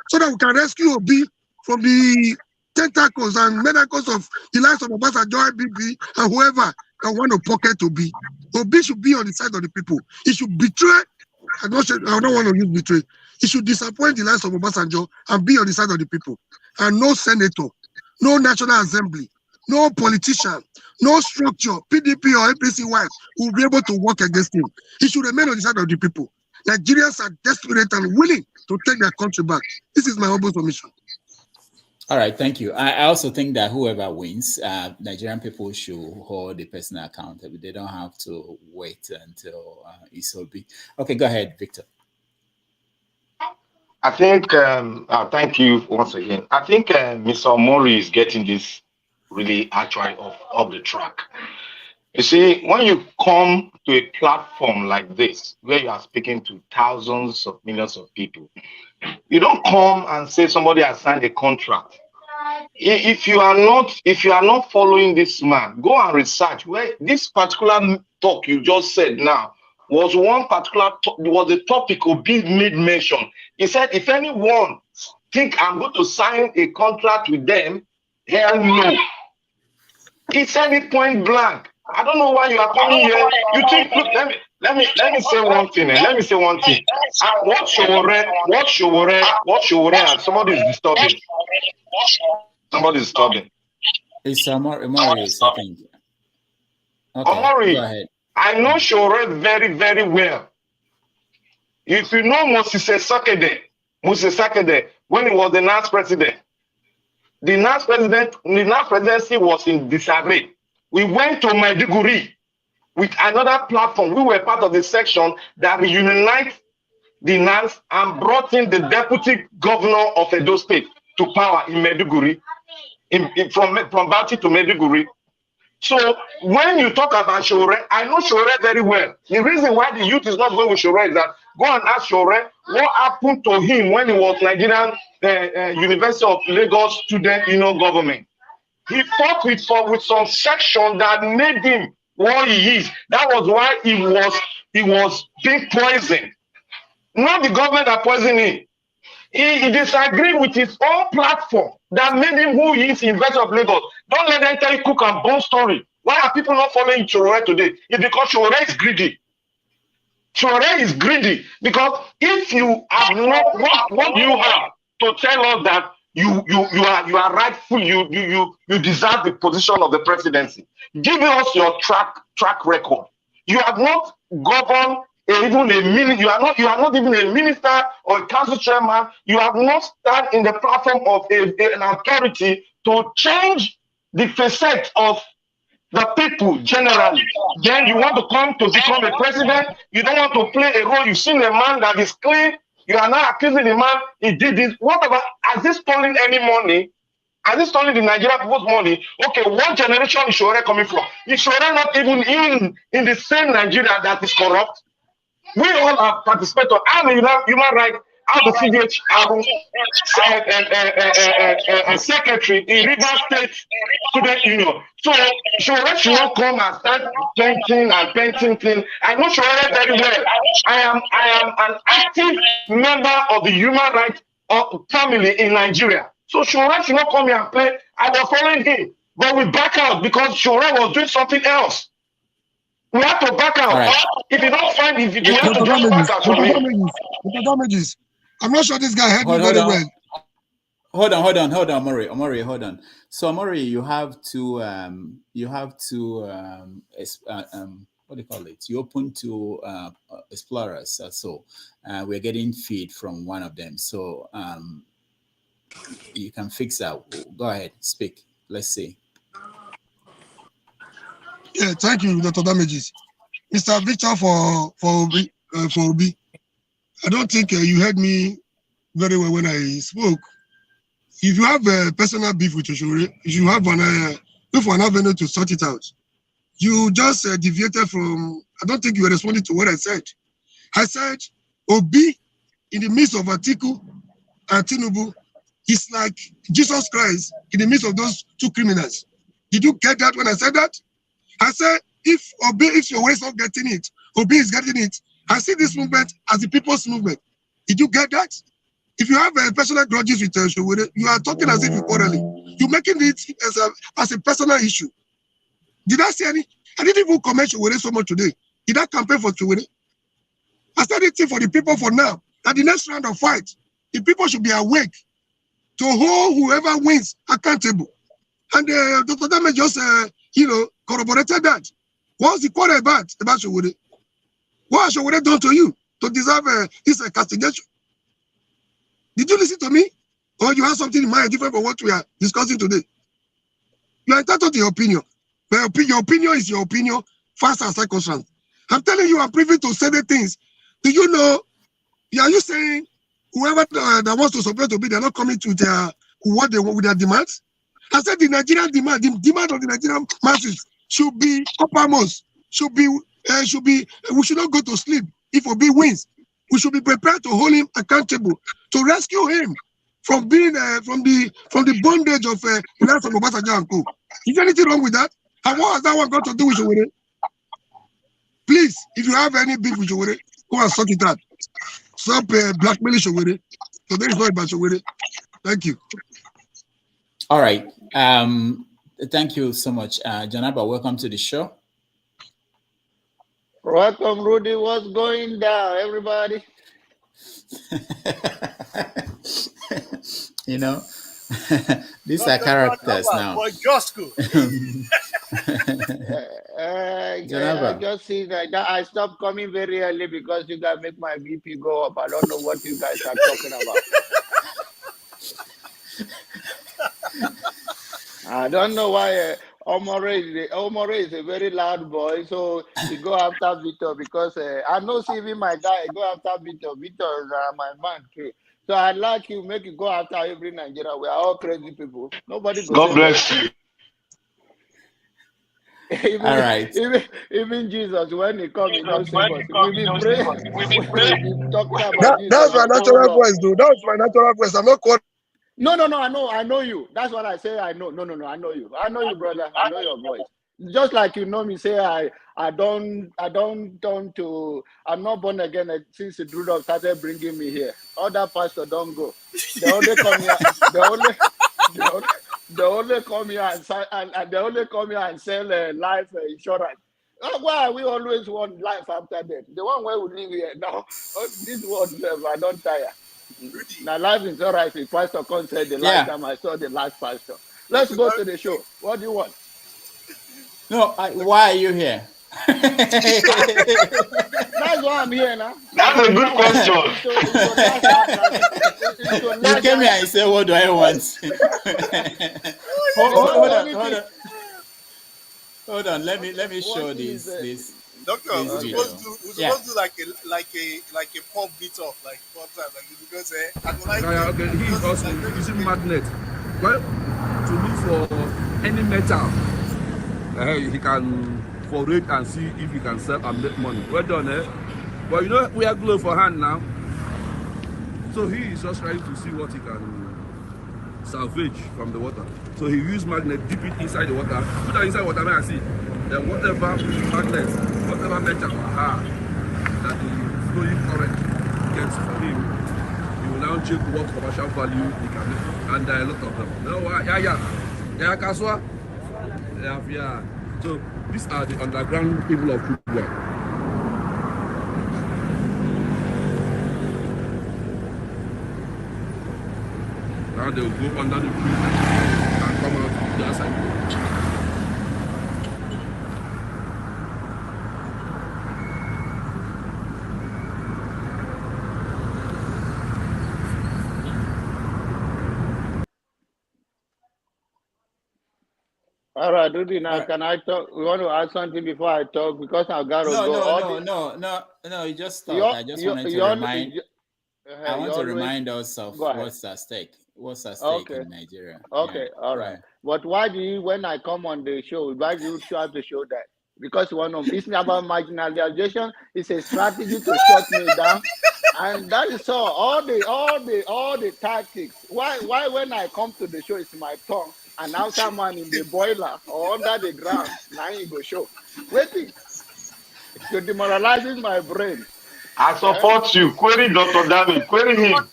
E: so that we can rescue Obi from the tentacles and menacles of the likes of Obasanjo, IBB, and whoever that want to pocket Obi. Obi should be on the side of the people. He should betray. I don't want to use betray. He should disappoint the likes of Obasanjo and be on the side of the people. And no senator, no National Assembly, no politician, no structure, PDP or APC wife will be able to work against him. He should remain on the side of the people. Nigerians are desperate and willing to take their country back. This is my humble submission.
G: All right, thank you. I also think that whoever wins, Nigerian people should hold the person accountable. They don't have to wait until it's Obi. Okay, go ahead, Victor.
H: I think, thank you once again. I think Mr. Omori is getting this really actually off the track. You see, when you come to a platform like this, where you are speaking to thousands of millions of people, you don't come and say somebody has signed a contract. If you are not following this man, go and research where this particular talk you just said now was one particular was the topic Obi made mention. He said, if anyone think I'm going to sign a contract with them, hell no. He said it point blank. I don't know why you are coming here. You think, look, let me say one thing. Let me say one thing. What Showore, and somebody is disturbing. Somebody is disturbing.
G: It's Amari, I think. Okay,
H: Amari,
G: go ahead.
H: I know Showore very, very well. If you know Moses Sakede, when he was the NAS president, the NAS presidency was in disarray. We went to Maiduguri with another platform. We were part of the section that reunited the NAS and brought in the deputy governor of Edo State to power in Maiduguri, from Bauchi to Maiduguri. So when you talk about Showore, I know Showore very well. The reason why the youth is not going with Showore is that go and ask Showore what happened to him when he was Nigerian University of Lagos student government. He fought with some section that made him what he is. That was why he was being poisoned. Not the government that poisoned him. He disagreed with his own platform that made him who he is in University of Lagos. Don't let them tell you cook and bone story. Why are people not following Showore today? It's because Showore is greedy. Showore is greedy because if you have not what you have to tell us that you are rightful, you deserve the position of the presidency. Give us your track record. You have not governed even a minute. You are not even a minister or a council chairman. You have not stand in the platform of an authority to change the facet of the people generally. Then you want to come to become a president. You don't want to play a role. You've seen a man that is clean. You are now accusing the man. He did this. Whatever. Has he stolen any money? Has he stolen the Nigerian people's money? Okay, what generation is Showore coming from? Is Showore not even in the same Nigeria that is corrupt? We all are participators. I'm a human rights. I'm the CDH secretary in River State Student Union. So Showore should not come and start painting things. I know Showore very well. I am an active member of the human rights family in Nigeria. So Showore should not come here and play. I was following him, but we back out because Showore was doing something else. We have to back out. Right. If you don't find it, you have to just back out from it.
E: Damages. I'm not sure this guy heard me very well.
G: Hold on, Murray, hold on. So, Murray, you have to what do you call it? You open to explorers. So, we're getting feed from one of them. So, you can fix that. Go ahead, speak. Let's see.
E: Yeah, thank you, Dr. Damages. Mr. Victor for Obi. I don't think you heard me very well when I spoke. If you have a personal beef with Showore, you should have look for an avenue to sort it out. You just deviated from, I don't think you were responding to what I said. I said, Obi, in the midst of Atiku and Tinubu, is like Jesus Christ in the midst of those two criminals. Did you get that when I said that? I said, if Showore is not getting it, Obi is getting it. I see this movement as the people's movement. Did you get that? If you have personal grudges with Showore, you are talking as if you quarreling. You're making it as a personal issue. Did I say any? I didn't even comment Showore so much today. Did I campaign for Showore? I started for the people for now. At the next round of fight, the people should be awake to hold whoever wins accountable. And Dr. Dame just, corroborated that. What's the quarrel about Showore? What has Showore done to you to deserve this castigation? Did you listen to me? Or you have something in mind different from what we are discussing today? You are entitled to your opinion. But your opinion is your opinion, facts and circumstances. I'm telling you, I'm privy to certain things. Do you know, are you saying whoever that wants to support Obi, they're not coming to with their demands? I said the Nigerian demand, the demand of the Nigerian masses should be uppermost. We should not go to sleep if Obi wins. We should be prepared to hold him accountable, to rescue him from being from the bondage of Nelson Obasanjo and co. Is there anything wrong with that? And what has that one got to do with Showore? Please, if you have any beef with Showore, go and sort it out. Stop blackmailing Showore. So there is no about Showore. Thank you.
G: All right. Thank you so much, Janaba. Welcome to the show.
M: Welcome, Rudy. What's going down, everybody?
G: You know, these are characters now.
R: Boy, just go.
M: I just see that I stopped coming very early because you guys make my BP go up. I don't know what you guys are talking about. I don't know why Omore is a very loud boy, so he go after Victor because I know even my guy go after Victor. Victor is my man too. So I like you, make you go after every Nigeria. We are all crazy people. Nobody goes.
H: God bless you.
G: All right.
M: Even Jesus, when he comes, he knows save us. We be praying. We be talking about Jesus.
E: That's my natural voice, dude. That's my natural voice. I'm not quoting.
M: No, I know you. That's what I say. I know. No, I know you. I know you, brother. I know your voice. Just like you know me, say I'm not born again since the Rudolph started bringing me here. Other pastors don't go. They only come here. They only come here and they only come here and sell life insurance. Why we always want life after death? The one where we live here now. This world, I don't tire. Now life insurance, the pastor come said the last time I saw the last pastor. Let's go to the show. What do you want?
G: No, why are you here?
M: That's why I'm here now.
H: That's a good question.
G: You came here and said, what do I want? Hold on. Let me show this.
R: Doctor, we're supposed to do like a pump beat off, like one time, like because
U: he's also using magnet. Well, to look for any metal, he can forage and see if he can sell and make money. Well done, eh? But you know we are glove for hand now, so he is just trying to see what he can salvage from the water. So he used magnet, dip it inside the water, put that inside water, and see. Then whatever magnet, whatever metal that the flowing current gets for him, he will now check what commercial value he can make. And there are a lot of them. No, Kaswa. Yeah. So these are the underground people of Kubwa. Now they will go under the bridge and come out the other side.
M: All right, Rudy, now can I talk? We want to add something before I talk because I've got to go.
G: No, you just talk. I just wanted to remind. I want to remind us of what's at stake. What's at stake in Nigeria?
M: Okay, all right. But why do you, when I come on the show, why do you have to show that? Because you want to, it's not about marginalization. It's a strategy to shut me down, and that is all the tactics. Why when I come to the show, it's my tongue. And now someone in the boiler or under the ground, now you go show. Waiting. You're demoralizing my brain.
H: I support you. Query Dr. David. Query him.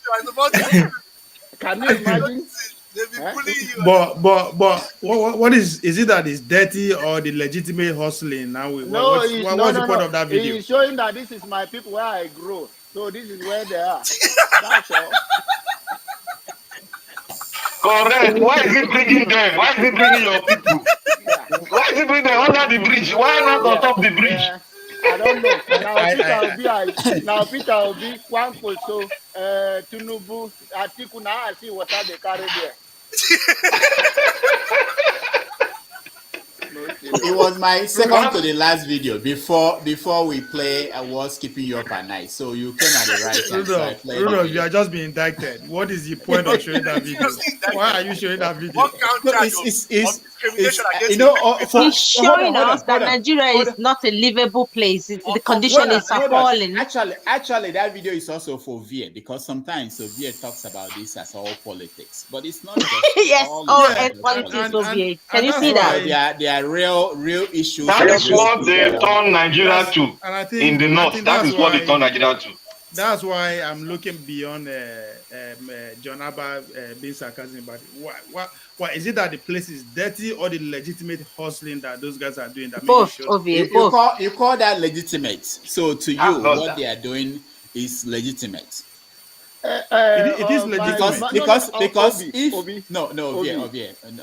M: Can you imagine?
T: But what is it that is dirty or the legitimate hustling? Now what's the point of that video?
M: He's showing that this is my people where I grow. So this is where they are. That's all.
H: Correct. Why is he bringing them? Why is he bringing your people? Why is he bringing them under the bridge? Why not on top of the bridge?
M: I don't know. Now Peter will be one so Tinubu, Atiku now I see what they carry there.
G: It was my second to the last video before we play What's Keeping You Up at Night. So you came at the right time. So I played the
C: Rudolph, you
G: video.
C: are just being indicted. What is the point of showing that video? Why are you showing that video?
R: What count
G: No,
R: charge
G: it's
R: of discrimination against
G: you know,
S: He's showing us that Nigeria is not a livable place. The condition is appalling.
G: Actually, that video is also for VIA because sometimes VIA talks about this as all politics, but it's not just
S: yes,
G: politics.
S: Can you see that?
G: There are real issues.
H: That is what they turn Nigeria to in the north. That is what they turn Nigeria to.
C: That's why I'm looking beyond John Abba being sarcastic about it. Why is it that the place is dirty or the legitimate hustling that those guys are doing? That
S: both,
G: you call that legitimate. So to you, what they are doing is legitimate.
C: It is legitimate
G: because if no,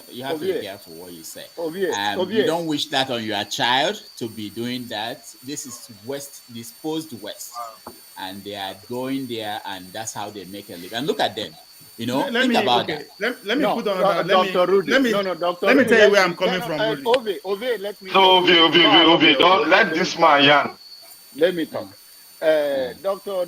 G: you have to be careful what you say. You don't wish that on your child to be doing that. This is disposed West, and they are going there, and that's how they make a living. And look at them, think about that.
C: Let me put on let me tell you where I'm coming from.
H: Ovi, don't let this man yarn.
M: Let me talk. Dr.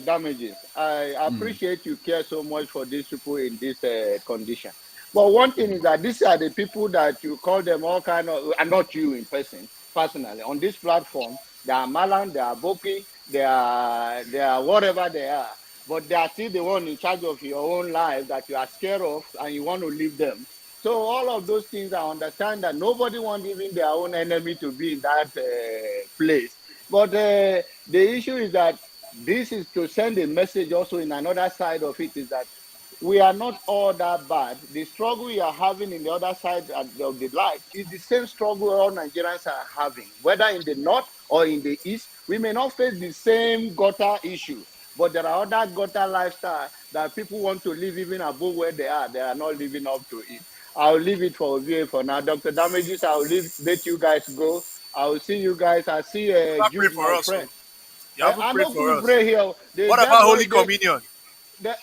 M: Damages, I appreciate you care so much for these people in this condition. But one thing is that these are the people that you call them all kind of, and not you in personally, on this platform. They are Malan, they are Boki, they are whatever they are. But they are still the one in charge of your own life that you are scared of and you want to leave them. So all of those things, I understand that nobody wants even their own enemy to be in that place. But the issue is that this is to send a message also in another side of it is that we are not all that bad. The struggle we are having in the other side of the light is the same struggle all Nigerians are having. Whether in the north or in the east, we may not face the same gutter issue, but there are other gutter lifestyle that people want to live even above where they are. They are not living up to it. I'll leave it for VA for now. Dr. Damages, I'll let you guys go. I will see you guys. I see Jude, my friend.
R: I'm not going to
M: pray here.
R: What about Holy Communion?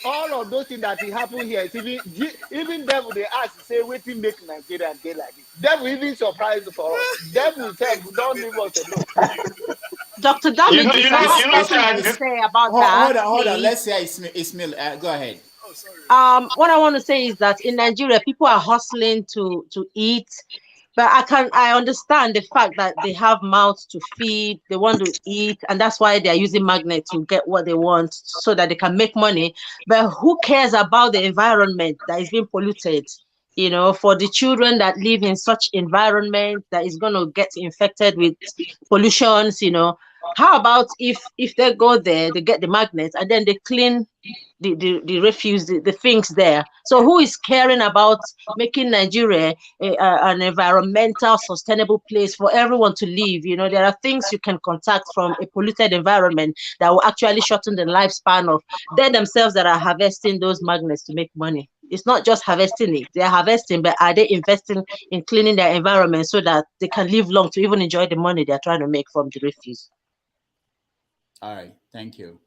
M: All of those things that happen here, even devil they ask, say, waiting make Nigeria day like this. Devil even surprised for us. Devil said, don't leave us alone.
S: Dr. Damages, I have something to say about that.
G: Hold on. Let's hear Ismail. Go ahead.
S: What I want to say is that in Nigeria, people are hustling to eat. But I understand the fact that they have mouths to feed, they want to eat, and that's why they're using magnets to get what they want so that they can make money. But who cares about the environment that is being polluted? For the children that live in such environment that is going to get infected with pollutions, how about if they go there, they get the magnets and then they clean the refuse, the things there. So who is caring about making Nigeria an environmental sustainable place for everyone to live? There are things you can contact from a polluted environment that will actually shorten the lifespan of they themselves that are harvesting those magnets to make money. It's not just harvesting it. They're harvesting, but are they investing in cleaning their environment so that they can live long to even enjoy the money they're trying to make from the refuse?
G: All right. Thank you.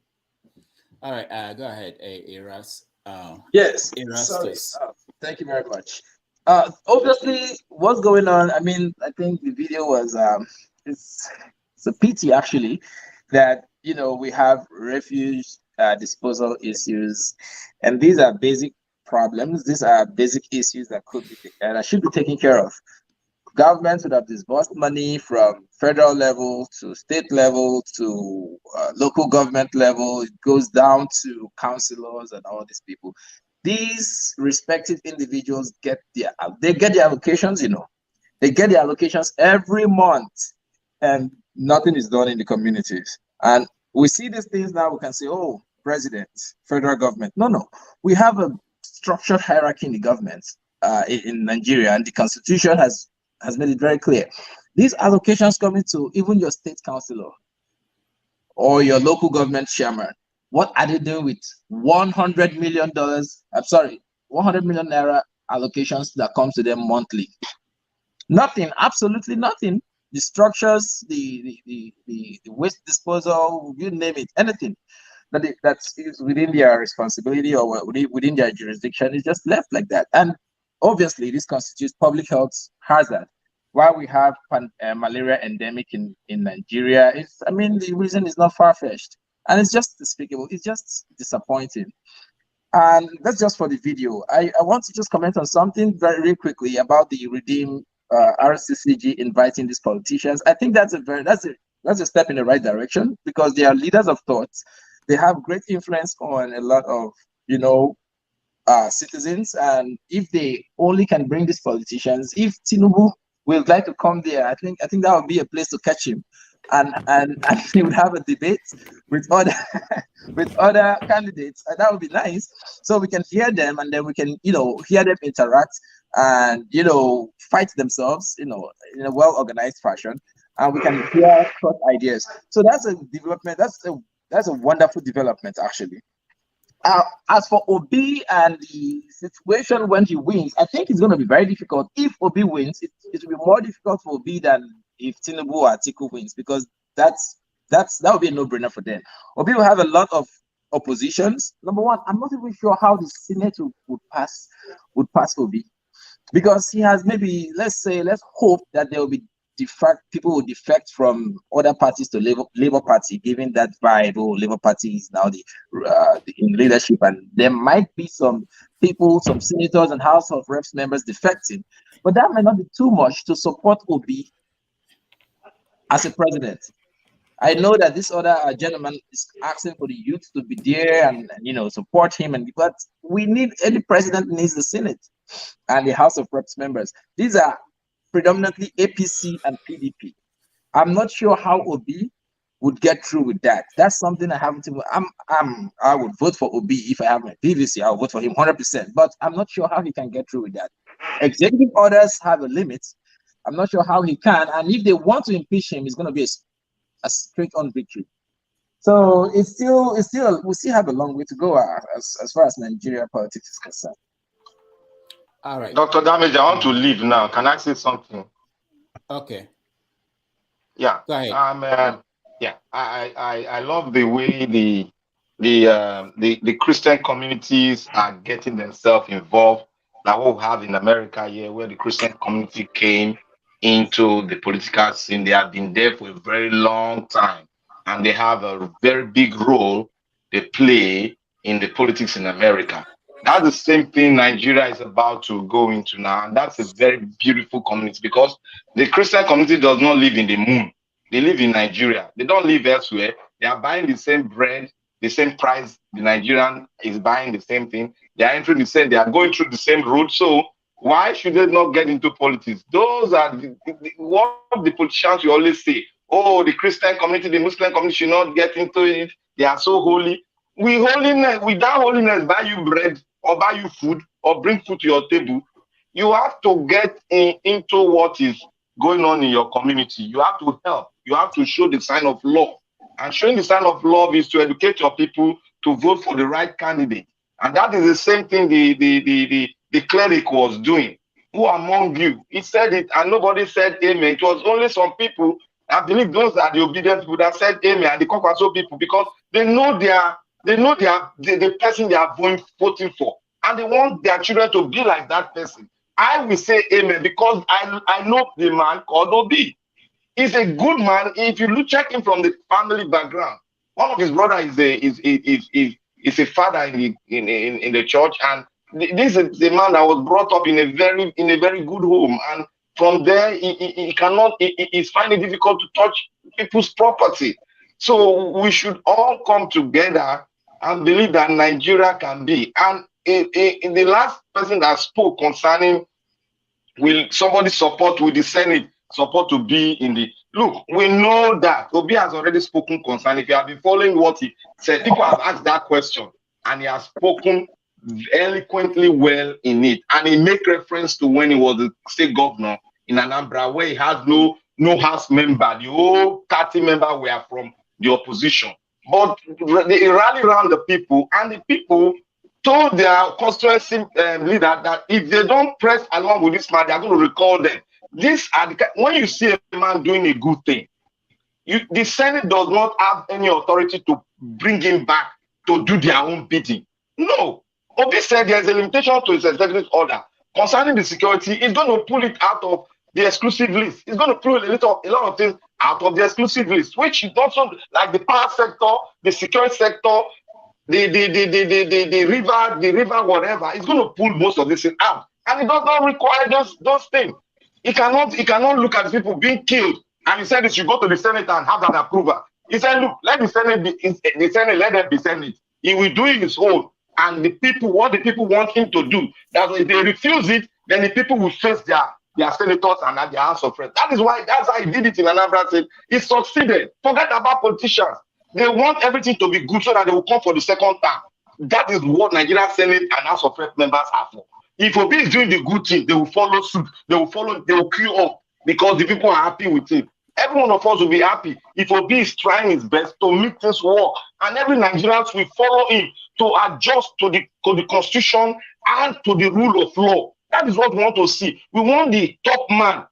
G: All right, go ahead, Eras.
O: Yes,
G: Erastus.
O: sorry. Thank you very much. Obviously, what's going on? I mean, I think the video was it's a pity actually that we have refuse disposal issues, and these are basic problems. These are basic issues that should be taken care of. Governments would have disbursed money from federal level to state level to local government level. It goes down to councillors and all these people. These respective individuals get their allocations, They get their allocations every month and nothing is done in the communities. And we see these things now, we can say, oh, president, federal government. No. We have a structured hierarchy in the government in Nigeria, and the constitution has made it very clear. These allocations coming to even your state councillor or your local government chairman, what are they doing with $100 million? 100 million naira allocations that come to them monthly? Nothing, absolutely nothing. The structures, the waste disposal, you name it, anything that is within their responsibility or within their jurisdiction is just left like that. And obviously, this constitutes public health hazard. why we have malaria endemic in Nigeria. I mean, the reason is not far-fetched, and it's just despicable. It's just disappointing. And that's just for the video. I want to just comment on something very quickly about the Redeem RCCG inviting these politicians. I think that's a step in the right direction, because they are leaders of thoughts. They have great influence on a lot of citizens, and if they only can bring these politicians, if Tinubu would like to come there, I think that would be a place to catch him, and he would have a debate with other candidates, and that would be nice. So we can hear them, and then we can hear them interact and fight themselves in a well-organized fashion, and we can hear thought ideas. So that's a development. That's a wonderful development, actually. As for Obi and the situation when he wins, I think it's going to be very difficult. If Obi wins, it will be more difficult for Obi than if Tinubu or Atiku wins, because that would be a no-brainer for them. Obi will have a lot of oppositions. Number one, I'm not even sure how the Senate would pass Obi, because he has maybe, let's hope that there will be people will defect from other parties to Labour Party, given that vibe. Labour Party is now in leadership, and there might be some people, some senators and House of Reps members defecting, but that might not be too much to support Obi as a president. I know that this other gentleman is asking for the youth to be there and support him, but any president needs the Senate and the House of Reps members. These are predominantly APC and PDP. I'm not sure how Obi would get through with that. That's something I haven't. I would vote for Obi if I have my PVC. I'll vote for him 100%. But I'm not sure how he can get through with that. Executive orders have a limit. I'm not sure how he can. And if they want to impeach him, it's going to be a straight-on victory. So we still have a long way to go as far as Nigeria politics is concerned.
G: All right,
H: Dr. Damage, I want to leave now. Can I say something?
G: Okay.
H: Yeah.
G: Go ahead.
H: I love the way the Christian communities are getting themselves involved. Like what we have in America here, where the Christian community came into the political scene. They have been there for a very long time, and they have a very big role they play in the politics in America. That's the same thing Nigeria is about to go into now. And that's a very beautiful community, because the Christian community does not live in the moon. They live in Nigeria. They don't live elsewhere. They are buying the same bread, the same price. The Nigerian is buying the same thing. They are entering the same, they are going through the same road. So why should they not get into politics? Those are what the politicians you always say. Oh, the Christian community, the Muslim community should not get into it. They are so holy. Without holiness, buy you bread or buy you food or bring food to your table. You have to get into what is going on in your community. You have to help. You have to show the sign of love. And showing the sign of love is to educate your people to vote for the right candidate. And that is the same thing the cleric was doing. Who among you? He said it and nobody said amen. It was only some people, I believe those are the obedient people that said amen, and the Kokwaso people, because they know the person they are voting for, and they want their children to be like that person. I will say amen, because I know the man called Obi. He's a good man. If you check him from the family background, one of his brothers is a father in the church, and this is the man that was brought up in a very good home, and from there he's finding it difficult to touch people's property. So we should all come together and believe that Nigeria can be. And in the last person that spoke concerning will somebody support with the Senate support to be in the look, we know that Obi has already spoken concerning. If you have been following what he said, people have asked that question, and he has spoken eloquently well in it. And he made reference to when he was the state governor in Anambra, where he has no house member. The whole 30 members were from the opposition. But they rallied around the people, and the people told their constituency leader that if they don't press along with this man, they are going to recall them. When you see a man doing a good thing, the Senate does not have any authority to bring him back to do their own bidding. No. Obi said there's a limitation to his executive order concerning the security. He's going to pull it out of the exclusive list. It's going to pull a lot of things out of the exclusive list, which is also like the power sector, the security sector, the river, whatever. It's going to pull most of this thing out, and it does not require those things. He cannot look at people being killed, and he said he should go to the Senate and have that approval. He said, look, let the Senate let them be Senate. He will do it his own, and what the people want him to do. That if they refuse it, then the people will face their senators and their House of Reps. That's how he did it in Anambra State. He succeeded. Forget about politicians. They want everything to be good so that they will come for the second term. That is what Nigeria Senate and House of Reps members are for. If Obi is doing the good thing, they will follow suit. They will queue up because the people are happy with him. Every one of us will be happy if Obi is trying his best to make things work, and every Nigerian will follow him to adjust to the constitution and to the rule of law. That is what we want to see. We want the top man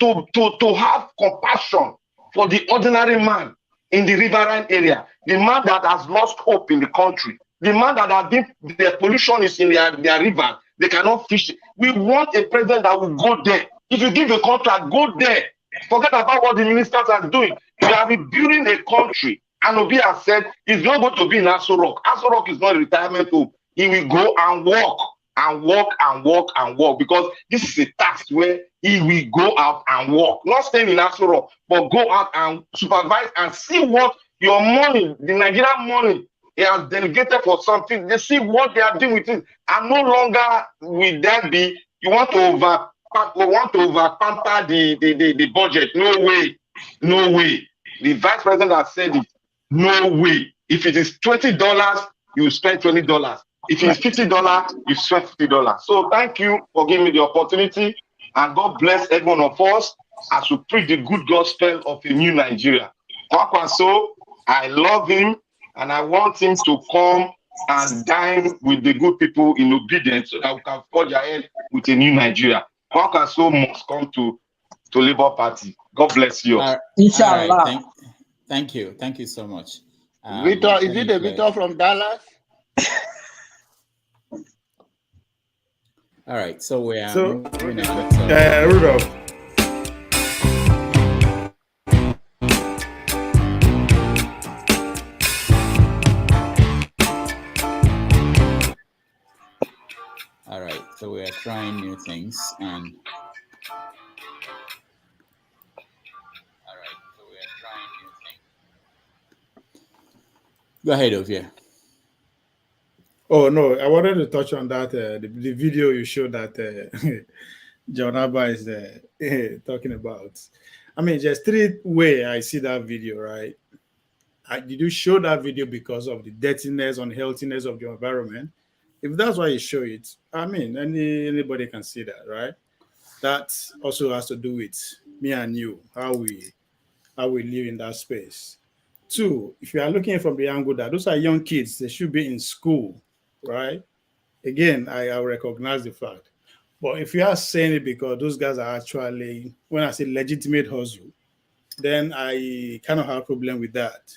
H: to have compassion for the ordinary man in the riverine area, the man that has lost hope in the country, the man that has been, the pollution is in their river, they cannot fish it. We want a president that will go there. If you give a contract, go there. Forget about what the ministers are doing. You are rebuilding a country. And Obi has said he's not going to be in Aso Rock. Aso Rock is not a retirement home. He will go and walk and walk and walk and walk, because this is a task where he will go out and walk. Not staying in Aso Rock, but go out and supervise and see what your money, the Nigerian money, he has delegated for something. They see what they are doing with it. And no longer will that be, you want to over pamper the budget. No way. No way. The vice president has said it. No way. If it is $20, you spend $20. If it is $50, you spend $50. So thank you for giving me the opportunity, and God bless every one of us as we preach the good gospel of a new Nigeria. Kwakwaso, I love him, and I want him to come and dine with the good people in obedience so that we can forge ahead with a new Nigeria. Kwakwaso must come to Labour Party. God bless you.
G: Inshallah. Right. Thank you. Thank you so much.
M: Victor, is it a Victor from Dallas?
G: All right, so we are
C: Rudolph.
G: All right, so we are trying new things, and go ahead, Ovia.
C: Oh no, I wanted to touch on that the video you showed that John Abba is talking about. I mean, just three ways I see that video, right? Did you show that video because of the dirtiness, unhealthiness of the environment? If that's why you show it, I mean, anybody can see that, right? That also has to do with me and you, how we live in that space. Two, if you are looking from the angle that those are young kids, they should be in school, right? Again, I recognize the fact. But if you are saying it because those guys are actually, when I say legitimate hustle, then I kind of have a problem with that.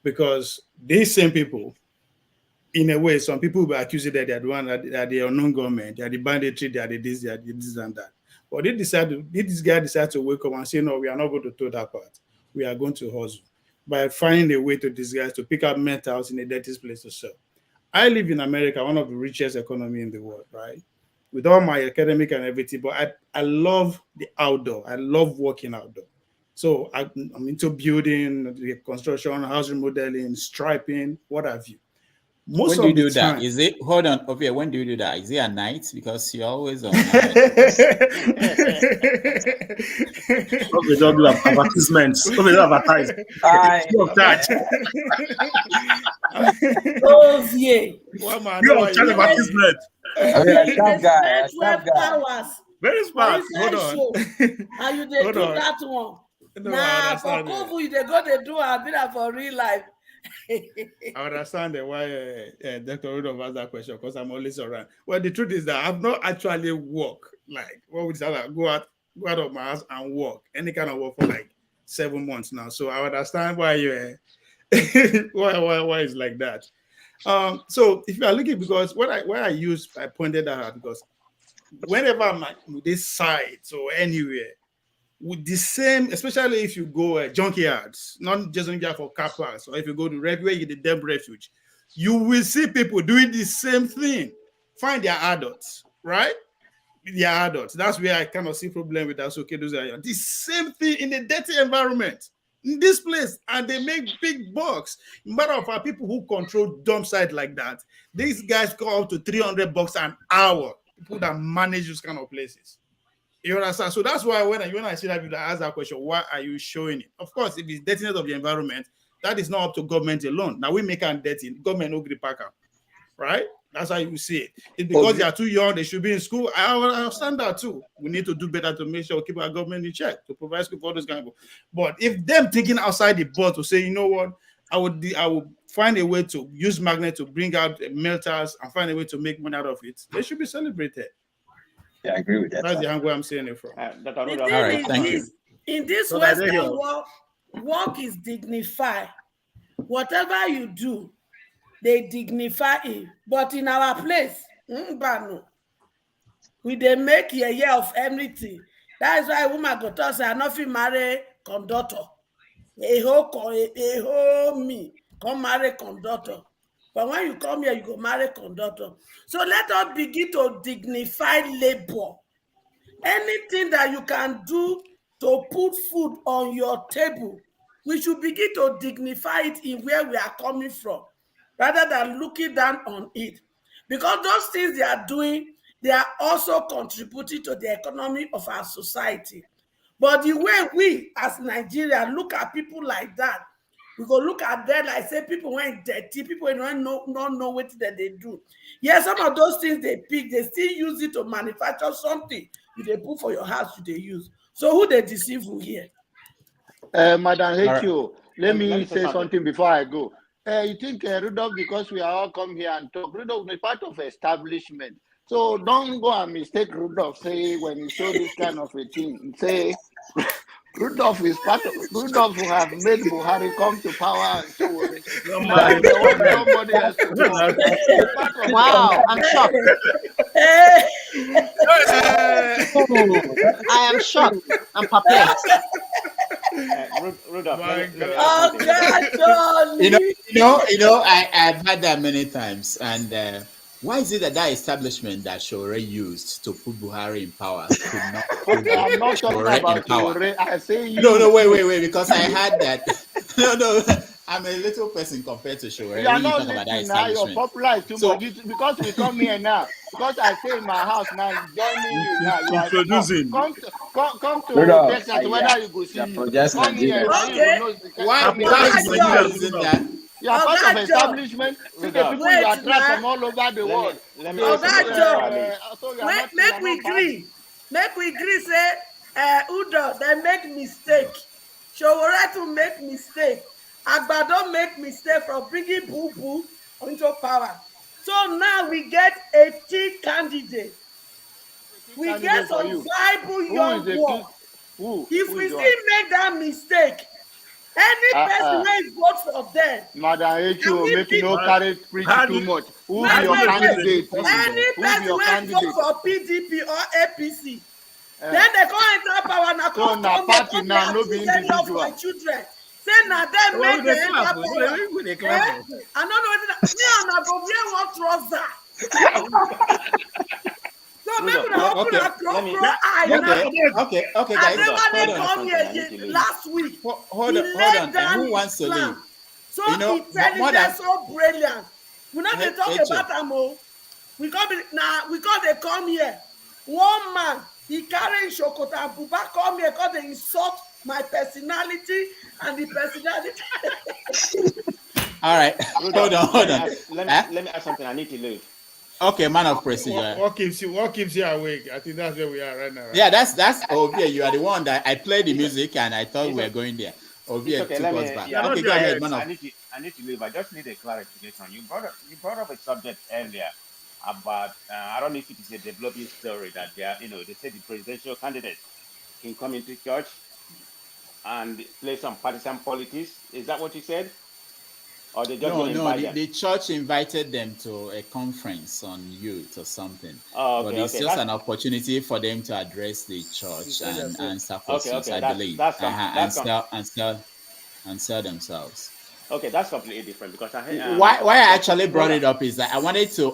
C: Because these same people, in a way, some people will be accusing that they're the one that they are non-government, they are the banditry, they are the this, they are the this and that. But this guy decided to wake up and say, no, we are not going to throw that part. We are going to hustle by finding a way to disguise, to pick up metals in the dirtiest place to sell. I live in America, one of the richest economy in the world, right? With all my academic and everything, but I love the outdoor. I love working outdoor. So I'm into building, the construction, house remodeling, striping, what have you.
G: Most when do you do that? Is it, hold on, Ovia, when do you do that? Is it at night? Because you're always on night.
U: We don't do advertisements. We don't advertise.
I: Oh, yeah.
U: You don't tell advertisement.
C: Very smart. Hold on.
I: And you do that one.
C: No,
I: nah, for COVID, they do a bit for real life.
C: I understand why Dr. Rudolph asked that question, because I'm always around. Well, the truth is that I've not actually worked, like, what would you say, go out of my house and work, any kind of work for like 7 months now. So I understand why you why it's like that. So if you are looking, because I pointed that out, because whenever I'm at this site or anywhere, with the same, especially if you go junkyards, not just junkyard for car parks, or if you go to where you the Deb Refuge, you will see people doing the same thing. Find their adults, right? Their adults. That's where I kind of see problem with that. So, okay, those are the same thing in a dirty environment in this place, and they make big bucks. Matter of fact, people who control dump site like that, these guys go up to $300 an hour. People that manage those kind of places. You understand? So that's why when I see that people ask that question, why are you showing it? Of course, if it's dirtiness of the environment, that is not up to government alone. Now we make them dirty. Government no agree pack up, right? That's how you see it. It's because they are too young, they should be in school. I understand that too. We need to do better to make sure we keep our government in check to provide school for those kind of people. But if them thinking outside the box to say, you know what, I would find a way to use magnet to bring out melters and find a way to make money out of it, they should be celebrated.
F: Yeah, I agree with that.
C: That's the angle I'm saying it from.
I: The thing is this, in this Western world, work is dignified. Whatever you do, they dignify it. But in our place, we they make a year of everything. That is why woman go to say, I not fit marry conductor. A whole me come marry conductor. But when you come here, you go marry conductor. So let us begin to dignify labor. Anything that you can do to put food on your table, we should begin to dignify it in where we are coming from, rather than looking down on it. Because those things they are doing, they are also contributing to the economy of our society. But the way we, as Nigerians, look at people like that, we go look at them like say people went dirty, people don't know what they do. Yes, some of those things they pick, they still use it to manufacture something you they put for your house, you they use. So who they deceive who here?
M: Madam H.O., let me say something before I go. You think Rudolph, because we are all come here and talk, Rudolph is part of establishment. So don't go and mistake Rudolph, say, when you show this kind of a thing, say, Rudolph is part of, Rudolph who have made Buhari come to power and so on. Nobody else to do.
S: Wow, I'm shocked. I am shocked. I'm perplexed.
N: Rudolph,
G: I've had that many times, and why is it that establishment that Shore used to put Buhari in power could not put
M: I'm not talking about
G: in power?
M: Shore. I say you.
G: No, wait, because I had that. No, I'm a little person compared to Shore.
M: You are not listening now. You're popular too much because we come here now. Because I stay in my house now, joining you now. You are
U: introducing.
M: Come to Texas, whether you go see you. Come here.
G: Why isn't that?
M: You are part of establishment. See the people you attract from all over the world.
I: Make we agree. Make we agree. Say, Udo, they make mistake. Showore to make mistake. Agbado make mistake from bringing Boo Boo into power. So now we get 18 candidates. We get some viable young ones. If we still make that mistake, any person will vote for them.
M: Madam H.O., make you no carry preach too much. Who be your candidate?
I: Any person will vote for PDP or APC. Then they go enter power and come
M: party now, no be individual.
I: My children. Say now them make the enter power. I don't know what me and I go wear one trouser. So maybe
G: Okay, guys.
I: I come here last week.
G: Hold on. And who wants to leave?
I: So intelligent, so brilliant. We not they talk about them. We they come here. One man, he carrying Shokota and Buba come here because they insult my personality and the personality.
G: All right. Hold on.
N: Let me ask something. I need to leave.
G: Okay, man of precision.
C: What keeps you awake? I think that's where we are right now. Right?
G: Yeah, that's Ovia. You are the one that I played the music and I thought we were going there. Ovia took us back. Okay, go ahead, man of.
N: I need to leave. I just need a clarification. You brought up a subject earlier about I don't know if it is a developing story that they say the presidential candidate can come into church and play some partisan politics. Is that what you said?
G: Or they just No, going to invite them? the church invited them to a conference on youth or something. Oh, but okay, it's okay. just an opportunity for them to address the church and answer questions, I believe, and sell themselves. Okay, that's completely different because why I actually brought it up is that I wanted to,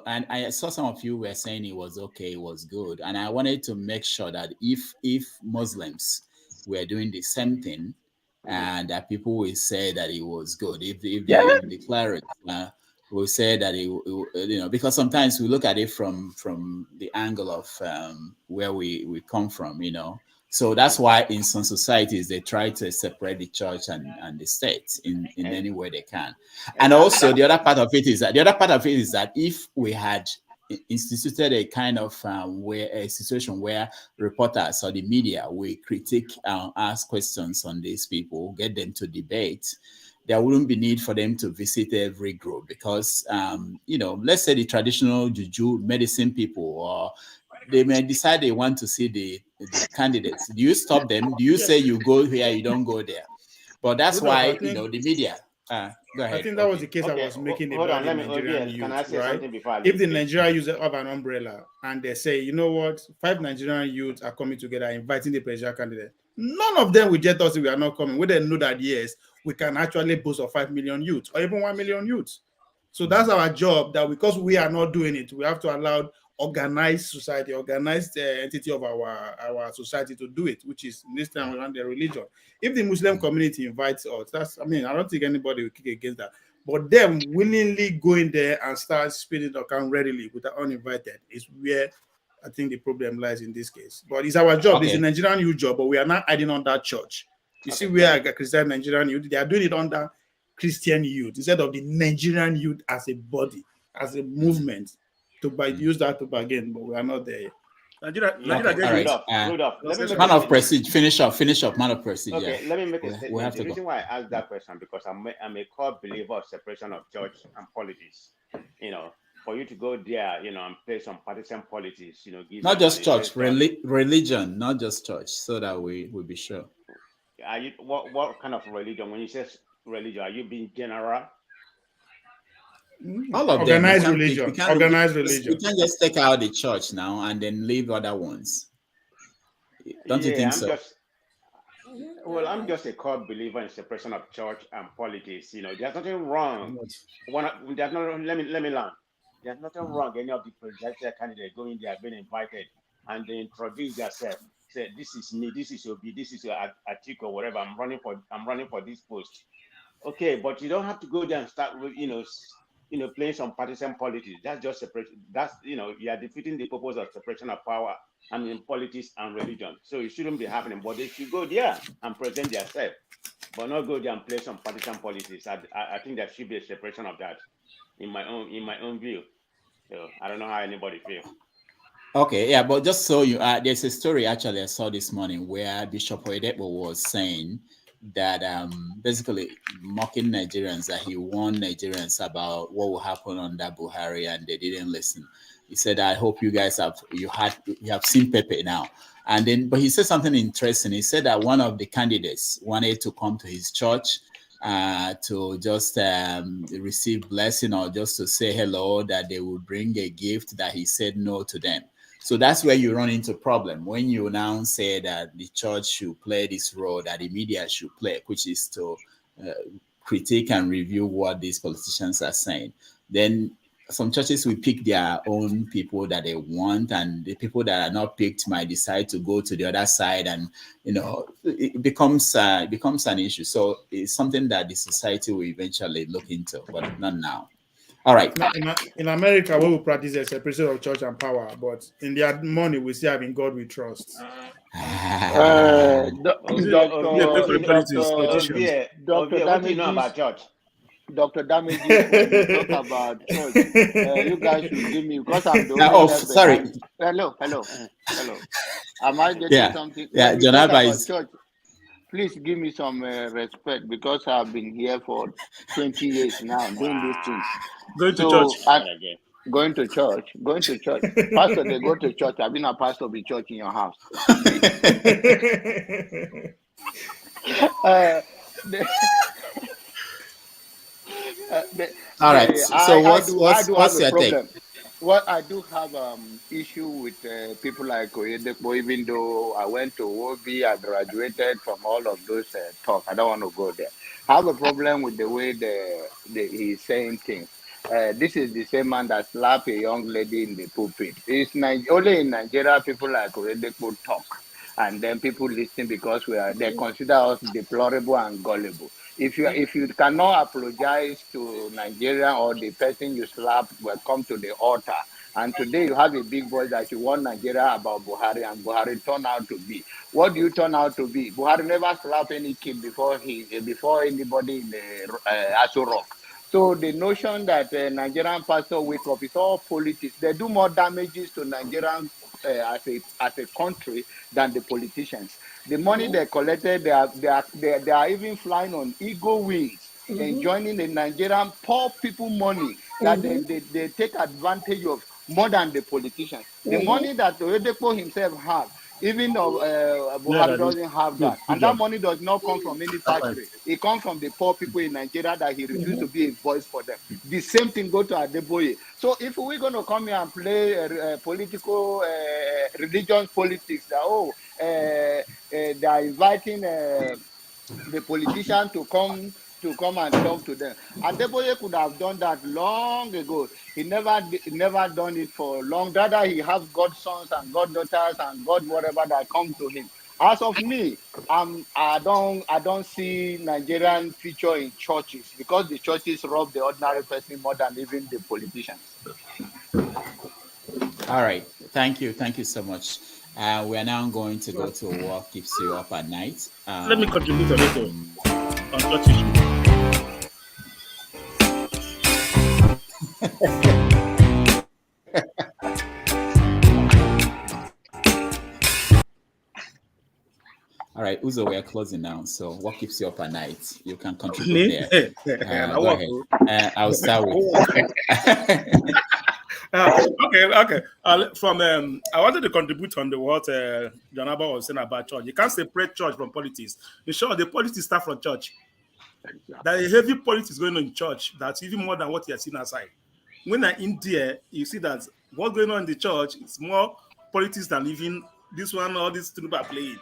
G: and I saw some of you were saying it was okay, it was good, and I wanted to make sure that if Muslims were doing the same thing, and that people will say that it was good. If they declare it, we'll say that it, because sometimes we look at it from the angle of where we come from, So that's why in some societies they try to separate the church and the state in any way they can. And also the other part of it is that if we had instituted a kind of a situation where reporters or the media will critique ask questions on these people, get them to debate, there wouldn't be need for them to visit every group because let's say the traditional juju medicine people, or they may decide they want to see the candidates. Do you stop them? Do you say you go here, you don't go there? But that's why the media. Go ahead.
C: I think that was the case I was making about the Nigerian youth,
G: can I say
C: right?
G: something before I
C: If the
G: leave?
C: Nigerian youth have an umbrella and they say, you know what, 5 Nigerian youths are coming together, inviting the presidential candidate, none of them will jet us if we are not coming. We then know that, yes, we can actually boast of 5 million youths or even 1 million youths. So that's our job, that because we are not doing it, we have to allow organized society, organized entity of our society to do it, which is this time around the religion. If the Muslim community invites us, I don't think anybody will kick against that. But them willingly going there and start spinning the account readily without uninvited is where I think the problem lies in this case. But it's our job. It's a Nigerian youth job, but we are not hiding under church. You see where I got Christian Nigerian youth, they are doing it under Christian youth instead of the Nigerian youth as a body, as a movement. To use that to bargain, but we are not there.
G: Man of prestige, finish up, man of prestige.
N: Okay, let me make a
G: We have
N: statement. The
G: to
N: reason why I asked that question because I'm a core believer of separation of church and politics. For you to go there, and play some partisan politics, give
G: not just church, religion, not just church, so that we will be sure.
N: Are you what kind of religion? When you say religion, are you being general?
G: All of
C: organized
G: them.
C: religion.
G: We can't just take out the church now and then leave other ones. Don't you think so?
N: I'm just a core believer in separation of church and politics. There's nothing wrong. Let me learn. There's nothing wrong. Any of the presidential candidates going there, being invited, and they introduce themselves. Say, this is me. This is Obi. This is Atiku or whatever. I'm running for this post. Okay, but you don't have to go there and start with playing some partisan politics. That's just separation. That's you are defeating the purpose of separation of power. Politics and religion. So it shouldn't be happening. But they should go there and present themselves, but not go there and play some partisan politics. I think there should be a separation of that, in my own view. So I don't know how anybody feels.
G: Okay, yeah, but just so there's a story actually I saw this morning where Bishop Oyedepo was saying that basically mocking Nigerians, that he warned Nigerians about what will happen under Buhari and they didn't listen. He said, I hope you guys have seen Pepe now. And then, but he said something interesting. He said that one of the candidates wanted to come to his church to just receive blessing or just to say hello, that they would bring a gift, that he said no to them. So that's where you run into problem when you now say that the church should play this role that the media should play, which is to critique and review what these politicians are saying. Then some churches will pick their own people that they want, and the people that are not picked might decide to go to the other side, and it becomes an issue. So it's something that the society will eventually look into, but not now. All right.
C: In America, we will practice a separation of church and power, but in their money, we still have in God we trust.
N: Dr. What do you know about church?
M: Dr. Damages, when you talk about church, you guys should give me, because I'm the only
G: sorry.
M: Hello. Am I getting something?
G: Yeah,
M: Jonaba is church. Please give me some respect, because I've been here for 20 years now doing these things.
K: Going to church. Pastor, they go to church.
M: I've been a pastor of the church in your house.
G: All right. So
M: I do have
G: what's
M: a
G: your take?
M: problem. What I do have issue with people like Oyedepo, even though I went to OB, I graduated from all of those talk. I don't want to go there. I have a problem with the way he's saying things. This is the same man that slapped a young lady in the pulpit. It's only in Nigeria people like Oyedepo talk, and then people listen because they consider us deplorable and gullible. If you cannot apologize to Nigeria or the person you slapped, will come to the altar. And today you have a big voice that you want Nigeria about Buhari, and Buhari turned out to be. What do you turn out to be? Buhari never slapped any kid before anybody in the Aso Rock. So the notion that Nigerian pastor wake up is all politics. They do more damages to Nigerian as a country than the politicians. The money they collected, they are even flying on ego wings, enjoying the Nigerian poor people money that they take advantage of more than the politicians. The money that Oyedepo himself have, even though Buhari doesn't have that. And that money does not come from any factory. It comes from the poor people in Nigeria that he refused to be a voice for them. The same thing go to Adeboye. So if we're going to come here and play political, religious politics, that, they are inviting the politician to come and talk to them. Adeboye could have done that long ago. He never done it for long. Rather, he has godsons and goddaughters and god whatever that come to him. As of me, I don't see Nigerian future in churches because the churches rob the ordinary person more than even the politicians.
G: All right. Thank you so much. We are now going to go to what keeps you up at night.
K: Let me contribute a little on church issue.
G: All right, Uzo, we are closing now. So, what keeps you up at night? You can contribute there. Go ahead. I'll start with.
K: Okay. I wanted to contribute on what Janaba was saying about church. You can't separate church from politics. In short, the politics start from church. There is heavy politics going on in church that's even more than what you are seeing outside. When you're in there, you see that what's going on in the church is more politics than even this one or this Tinubu are playing.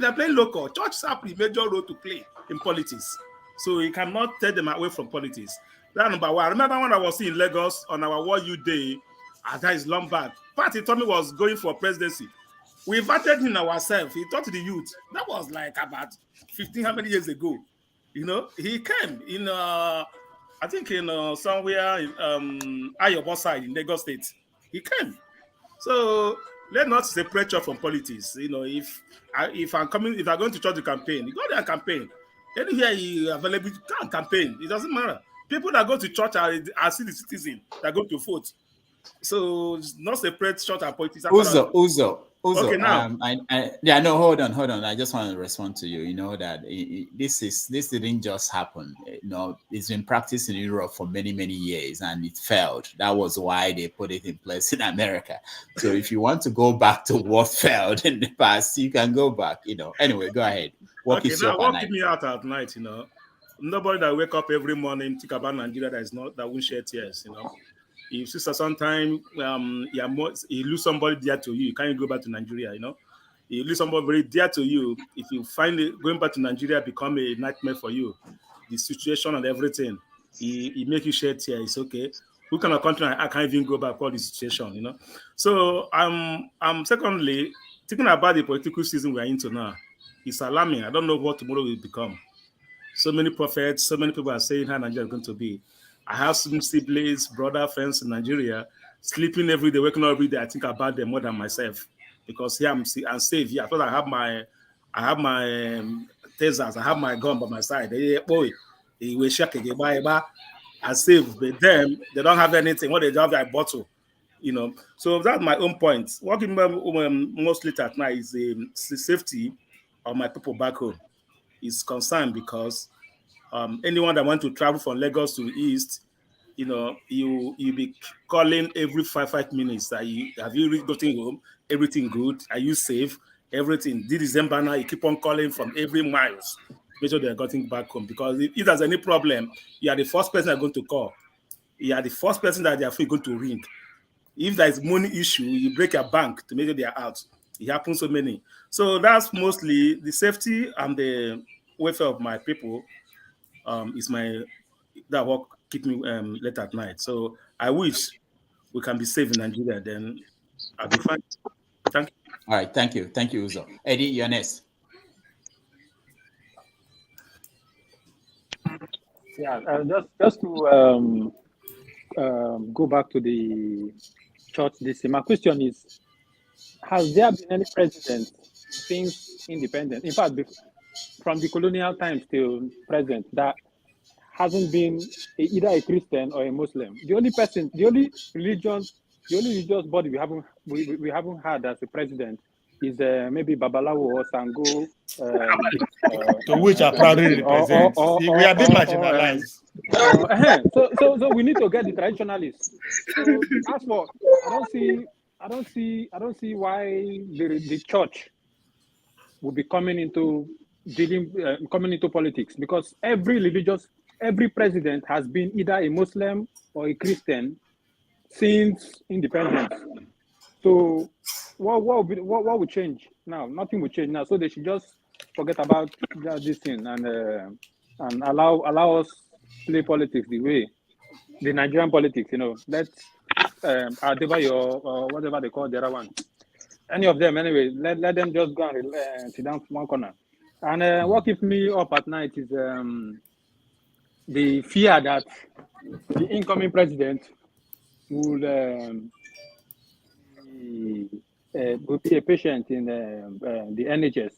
K: They're playing local. Church have a major role to play in politics. So you cannot take them away from politics. That's number one. I remember when I was in Lagos on our World Youth Day, that is long back. Patty Tommy was going for presidency. We invited him ourselves. He talked to the youth. That was like about 15, how many years ago? You know, he came in, I think in somewhere in Ayobo side in Lagos State. He came. So let's not separate church from politics. You know, if I'm going to church to campaign, you go there and campaign. Anywhere you are available, you can campaign. It doesn't matter. People that go to church are still the citizens that go to vote. So not separate church and politics.
G: Uzo.
K: Okay, now.
G: Hold on. I just want to respond to you. You know that this didn't just happen. You know, it's been practiced in Europe for many, many years, and it failed. That was why they put it in place in America. So if you want to go back to what failed in the past, you can go back. You know. Anyway, go ahead. What keeps
K: me out at night? You know, nobody that wake up every morning think about Nigeria that won't shed tears. You know. If sister sometime you lose somebody dear to you can't go back to Nigeria, you know. You lose somebody very dear to you, if you find it going back to Nigeria become a nightmare for you, the situation and everything, it make you shed tears. Okay, who kind of country I can't even go back for the situation, you know. So I'm secondly thinking about the political season we're into now. It's alarming. I don't know what tomorrow will become. So many prophets, so many people are saying how Nigeria is going to be. I have some siblings, brother, friends in Nigeria, sleeping every day, waking up every day. I think about them more than myself because here I'm safe. Here, I thought I have my tasers, I have my gun by my side. I'm safe, but them they don't have anything. What they do have their bottle, you know. So that's my own point. What gives me most late at night is the safety of my people back home. Is concerned because anyone that want to travel from Lagos to the east, you know, you be calling every five minutes. Have you gotten home? Everything good? Are you safe? Everything. This December now, you keep on calling from every miles make sure they're getting back home. Because if there's any problem, you are the first person they're going to call. You are the first person that they are going to ring. If there is money issue, you break a bank to make sure they are out. It happens so many. So that's mostly the safety and the welfare of my people. Is that what keep me late at night. So I wish we can be safe in Nigeria. Then I'll be fine. Thank you.
G: All right, thank you, Uzo. Eddie, you're next.
A: Yeah, just to go back to the church this thing. My question is, has there been any president since independence, in fact, from the colonial times till present, that hasn't been either a Christian or a Muslim? The only religious body we haven't had as a president is maybe Babalawo or Sango,
C: to which I proudly represent. We are being marginalized.
A: So we need to get the traditionalists. So as for, I don't see why the church will be coming into politics, because every president has been either a Muslim or a Christian since independence. So what will change now? Nothing will change now. So they should just forget about this thing and allow us play politics the way the Nigerian politics. Let's Adebayo or whatever they call the other one. Any of them anyway. Let them just go and sit down one corner. And what keeps me up at night is the fear that the incoming president will be a patient in the NHS.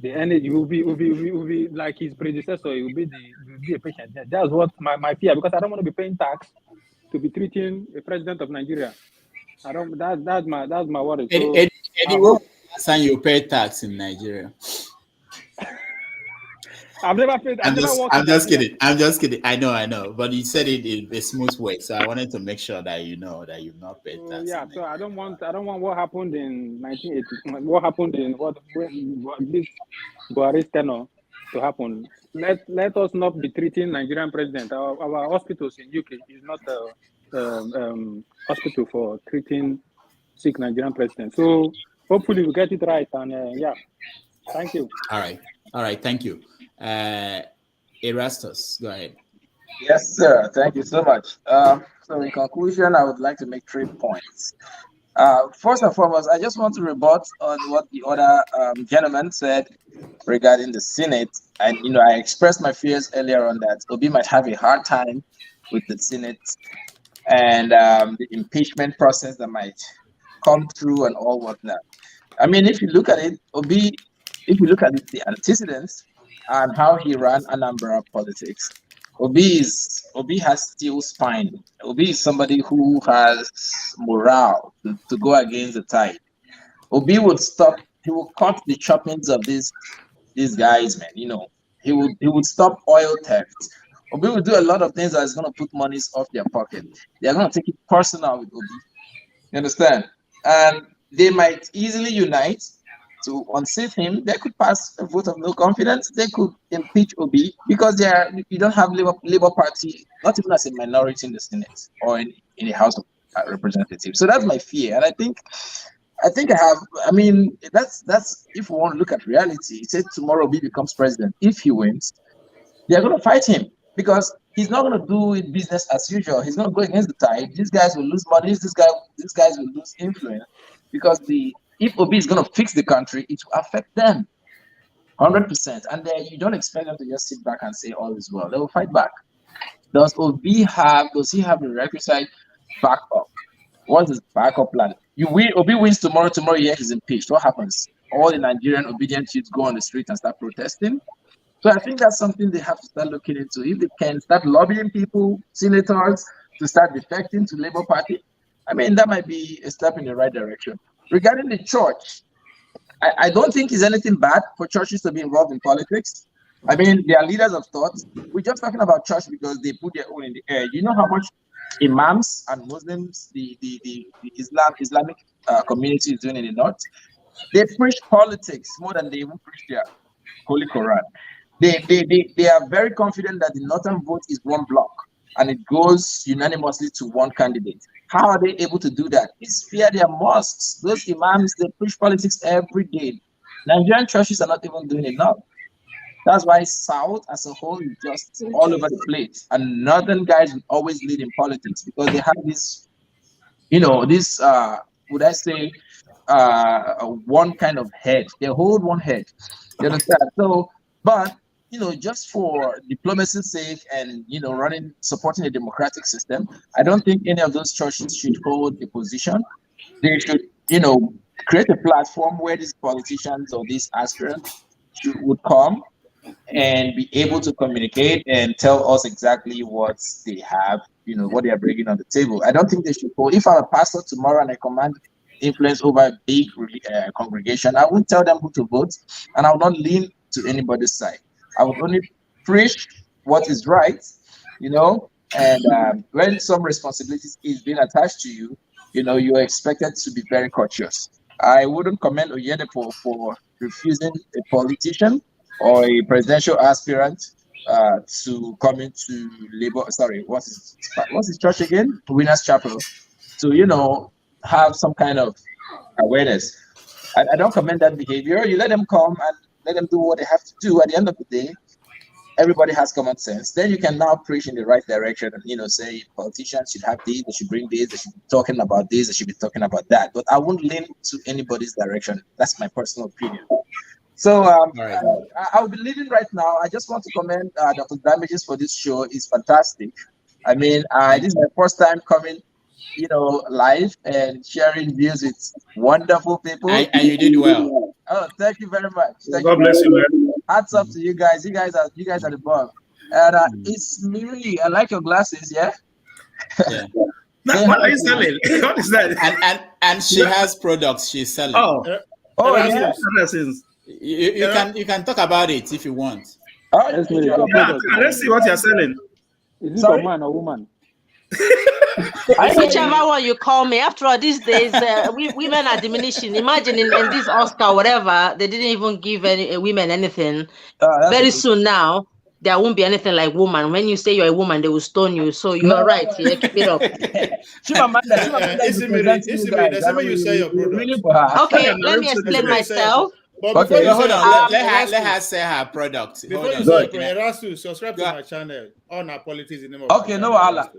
A: The NHS will be like his predecessor. He will be a patient. That's what my fear, because I don't want to be paying tax to be treating a president of Nigeria. I don't. That's my worry. So,
G: Eddie, when was the last time you paid tax in Nigeria?
A: I've never paid.
G: I'm just kidding. I know. But you said it in a smooth way, so I wanted to make sure that you know that you've not paid tax.
A: Yeah. So I don't want what happened in 1980. What happened in what this Buhari's tenure to happen. Let us not be treating Nigerian president. Our hospitals in UK is not a hospital for treating sick Nigerian president. So hopefully we get it right. And yeah, thank you.
G: All right. Thank you. Erastus, go ahead.
O: Yes, sir. Thank you so much. So in conclusion, I would like to make 3 points. First and foremost, I just want to rebut on what the other gentleman said regarding the Senate. And, I expressed my fears earlier on that Obi might have a hard time with the Senate and the impeachment process that might come through and all whatnot. I mean, if you look at it, Obi, if you look at the antecedents and how he ran Anambra politics, Obi has steel spine. Obi is somebody who has morale to go against the tide. Obi would stop. He will cut the choppings of these guys, man. He would stop oil theft. Obi will do a lot of things that is going to put monies off their pocket. They are going to take it personal with Obi. You understand? And they might easily unite to unseat him. They could pass a vote of no confidence. They could impeach Obi because you don't have Labour Party, not even as a minority in the Senate or in the House of Representatives. So that's my fear. And I think that's if we want to look at reality. He said tomorrow Obi becomes president. If he wins, they're going to fight him because he's not going to do it business as usual. He's going to go against the tide. These guys will lose money. These guys will lose influence because if Obi is going to fix the country, it will affect them 100%. And you don't expect them to just sit back and say all is well. They will fight back. Does he have the requisite backup? What's his backup plan? Obi wins tomorrow he is impeached. What happens? All the Nigerian obedient youths go on the street and start protesting. So I think that's something they have to start looking into. If they can start lobbying people, senators, to start defecting to Labour Party, I mean, that might be a step in the right direction. Regarding the church, I don't think it's anything bad for churches to be involved in politics. I mean, they are leaders of thought. We're just talking about church because they put their own in the air. You know how much imams and Muslims, the Islamic community is doing in the north? They preach politics more than they even preach their Holy Quran. they are very confident that the northern vote is one block and it goes unanimously to one candidate. How are they able to do that? It's via their mosques. Those imams, they preach politics every day. Nigerian churches are not even doing enough. That's why South as a whole is just all over the place. And Northern guys will always lead in politics because they have this, this, would I say, one kind of head. They hold one head. You understand? So, but, just for diplomacy's sake and, supporting a democratic system, I don't think any of those churches should hold a position. They should, create a platform where these politicians or these aspirants would come and be able to communicate and tell us exactly what they have, what they are bringing on the table. I don't think they should hold. If I'm a pastor tomorrow and I command influence over a big congregation, I won't tell them who to vote, and I will not lean to anybody's side. I would only preach what is right, and when some responsibilities is being attached to you, you're expected to be very cautious. I wouldn't commend Oyedepo for refusing a politician or a presidential aspirant to come into labor. Sorry, what's his church again? Winners Chapel. To have some kind of awareness. I don't commend that behavior. You let them come and let them do what they have to do. At the end of the day, everybody has common sense. Then you can now preach in the right direction and say politicians should have this, they should bring this, they should be talking about this, they should be talking about that. But I won't lean to anybody's direction. That's my personal opinion. So I'll be leaving right now. I just want to commend Dr. Damages for this show. It's fantastic. I mean, this is my first time coming, live and sharing views with wonderful people.
G: And you did well.
O: Oh, thank you very much.
K: God bless you, man.
O: Hats up to you guys. You guys are the bomb. And it's Miri. I like your glasses. Yeah.
K: What are you selling? What is that?
G: And she has products she's selling.
O: Yeah.
G: You can talk about it if you want.
K: Let's see what you're selling.
A: Is it a man or woman?
S: Whichever one you call me. After all, these days, women are diminishing. Imagine in this Oscar, whatever, they didn't even give any women anything. Very soon now, there won't be anything like woman. When you say you're a woman, they will stone you. So you're right. Yeah, keep it up. Okay, let me explain myself.
G: Okay, hold on. Let her say her product.
C: Before you say Erasu, subscribe to my channel. On our politics in the name of
O: okay, no Allah.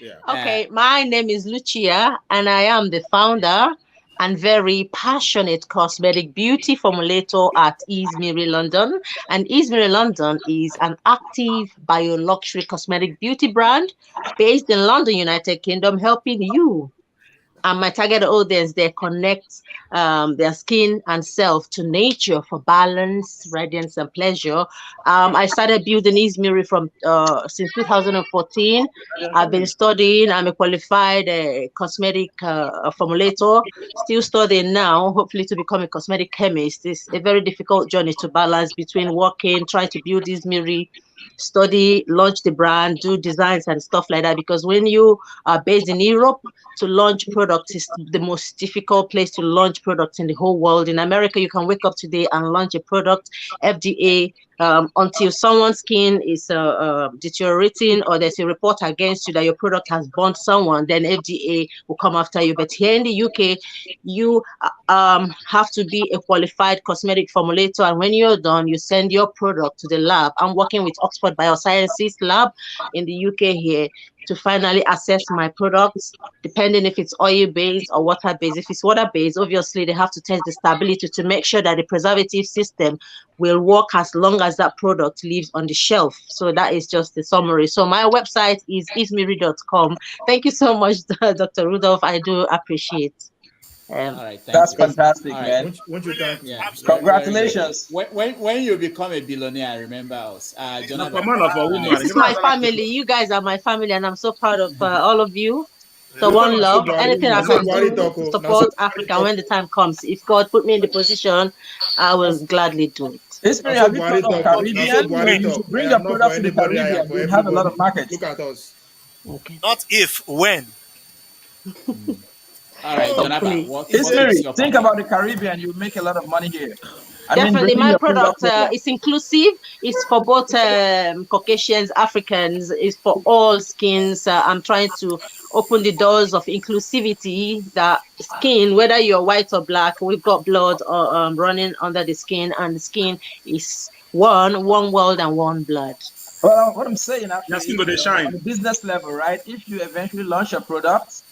S: Yeah. Okay, my name is Lucia, and I am the founder and very passionate cosmetic beauty formulator at Izmiri London. And Izmiri London is an active bio-luxury cosmetic beauty brand based in London, United Kingdom, helping you and my target audience, they connect their skin and self to nature for balance, radiance, and pleasure. I started building Izmiri from since 2014. I've been studying. I'm a qualified cosmetic formulator, still studying now, hopefully to become a cosmetic chemist. It's a very difficult journey to balance between working, trying to build Izmiri, study, launch the brand, do designs and stuff like that. Because when you are based in Europe, to launch products is the most difficult place to launch products in the whole world. In America, you can wake up today and launch a product, FDA, until someone's skin is deteriorating or there's a report against you that your product has burnt someone, then FDA will come after you. But here in the UK, you have to be a qualified cosmetic formulator, and when you're done, you send your product to the lab. I'm working with Oxford Biosciences lab in the UK here to finally assess my products, depending if it's oil-based or water-based. If it's water-based, obviously they have to test the stability to make sure that the preservative system will work as long as that product lives on the shelf. So that is just the summary. So my website is ismiri.com. Thank you so much, Dr. Rudolph. I do appreciate.
G: All right,
O: that's fantastic, man.
C: Won't you thank me?
G: Yeah.
O: Congratulations.
G: When you become a billionaire, remember us.
S: This is my family. You guys are my family, and I'm so proud of all of you. So one love. Anything I can do to support Africa when the time comes. If God put me in the position, I will gladly do it.
O: Ismiri, have you thought of Caribbean? You should bring your products to the Caribbean. We have a lot of markets.
C: Look at us.
R: Okay. Not if, when.
G: All right,
O: Ismiri, think about the Caribbean. You make a lot of money here.
S: Definitely,
O: bringing
S: my
O: your
S: product
O: product.
S: is inclusive. It's for both Caucasians, Africans. It's for all skins. I'm trying to open the doors of inclusivity. That skin, whether you're white or black, we've got blood running under the skin, and the skin is one world and one blood.
O: Well, what I'm saying
K: That's
O: actually,
K: going to shine.
O: on the business level, right? If you eventually launch a product,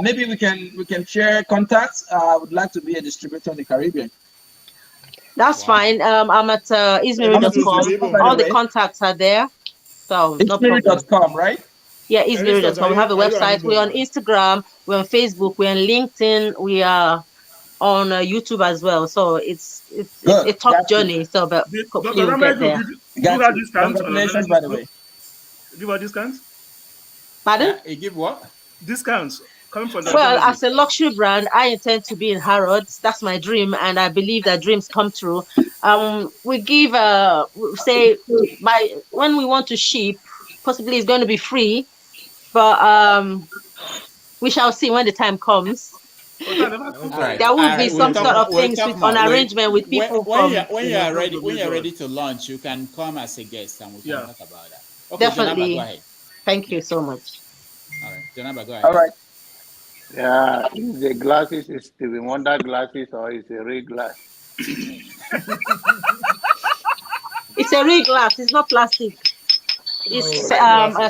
O: maybe we can share contacts. I would like to be a distributor in the Caribbean.
S: That's fine. I'm at ismiri.com. All the contacts are there. So no problem.
O: Ismiri.com, right?
S: Yeah, ismiri.com. We have a website. We're on Instagram. We're on Facebook. We're on LinkedIn. We are on YouTube as well. So it's a tough journey. So, but hopefully we'll get there.
K: Give her discounts.
O: Congratulations, by the way.
K: Give her discounts.
S: Pardon?
G: You give what?
K: Discounts. Coming from the
S: Well, as a luxury brand, I intend to be in Harrods. That's my dream, and I believe that dreams come true. We give, say, when we want to ship, possibly it's going to be free, but we shall see when the time comes.
G: Right.
S: There will be some sort of things on arrangement with people
G: when you're ready to launch, you can come as a guest and we can talk about that. Okay,
S: Definitely.
G: Jonaba, go ahead.
S: Thank you so much.
G: All right, Jonaba, go ahead.
O: All right.
M: Yeah, is the glasses is Stevie Wonder glasses or is a real glass?
S: It's a real glass. It's not plastic. It's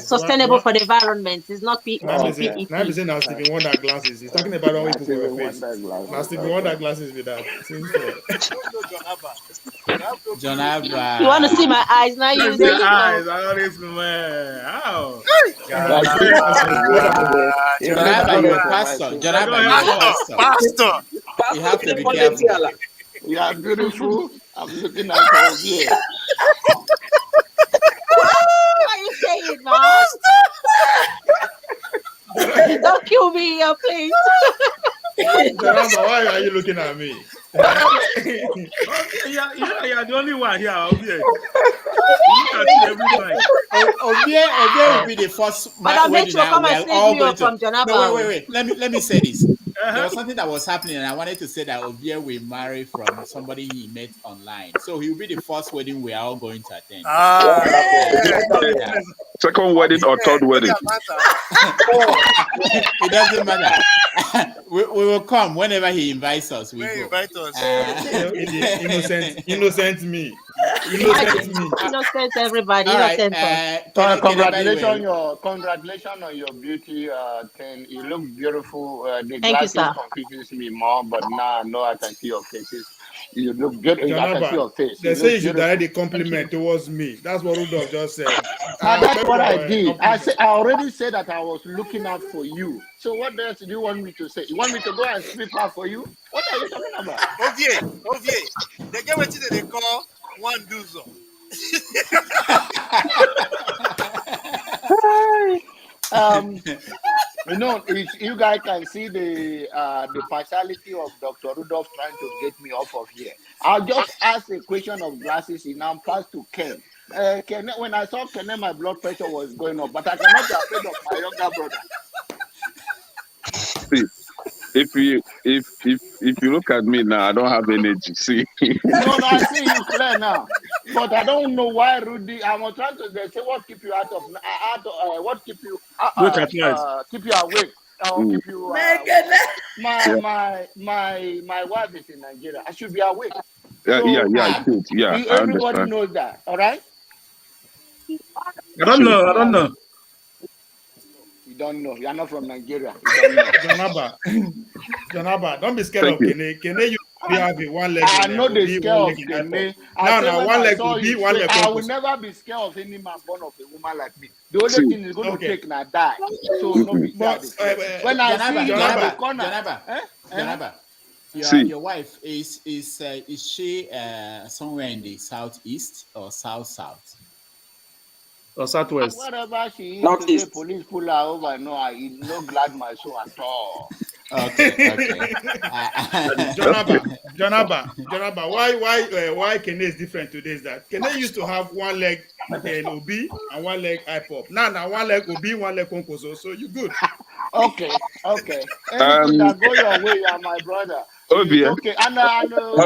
S: sustainable for the environment. It's not PET.
C: Now I'm saying now Stevie Wonder glasses. He's talking about all we put on your face. Now Stevie Wonder glasses with that.
G: Jonaba.
S: You want to see my eyes now? You there you go.
K: Eyes. I don't even How?
G: Jonaba, you're a pastor. Jonaba, you're a pastor.
R: Pastor.
G: You have to be careful.
M: You are beautiful. I'm looking at all here.
S: What are you saying, man? Don't kill me, please.
C: Jonaba, why are you looking at me?
K: You're the only one here. You look at it every time.
G: Obie will be the first.
S: But I'll make sure come and save you from Jonaba.
G: No, wait. Let me say this. There was something that was happening, and I wanted to say that Obie will marry from somebody he met online. So he will be the first wedding we are all going to attend.
D: Second wedding or third wedding?
G: It doesn't matter. We will come whenever he invites us. We go.
R: Invite us.
C: Innocent me.
S: Innocent everybody. Innocent.
M: Congratulations on your beauty, Ken. You look beautiful. The
S: Thank you,
M: glasses
S: sir.
M: confuses me more, but now I know I can see your faces. You look good. I can see your face.
C: They say you should direct a compliment towards me. That's what Rudolph just said.
M: That's what I did. I already said that I was looking out for you. So what else do you want me to say? You want me to go and sweep out for you? What are you talking about?
R: Ovie. They get what they call one dozo.
M: If you guys can see the partiality of Dr. Rudolph trying to get me off of here. I'll just ask a question of glasses and now pass to Ken. When I saw Ken, my blood pressure was going up, but I cannot be afraid of my younger brother.
D: See, if you look at me now, I don't have energy. See.
M: No, I see you clear now. But I don't know why Rudy. I'm trying to say what keep you what keep you keep you awake. Keep you my wife is in Nigeria. I should be awake.
D: I should. Yeah,
M: everybody knows that. All right.
K: I don't know.
M: You don't know. You are not from Nigeria.
C: Jonaba, don't be scared of Kene. Kene, you have a one leg.
M: I know the scale of Kene.
C: Now, one leg will be one leg.
M: I will never be scared of any man born of a woman like me. The only thing is going to take na die. So no be scared. When I see you in the corner,
G: Jonaba, your wife is she somewhere in the southeast or south?
K: Or southwest?
M: Whatever she is, the police pull her over. No, I no glad my soul at all.
G: Okay.
C: Jonaba, why Kene is different today is that Kene used to have one leg in Obi and one leg IPOP. Now one leg Obi, one leg Konkoso. So you good.
M: Okay. Anything that go your way, you are my brother.
D: Okay.
M: Okay, I know.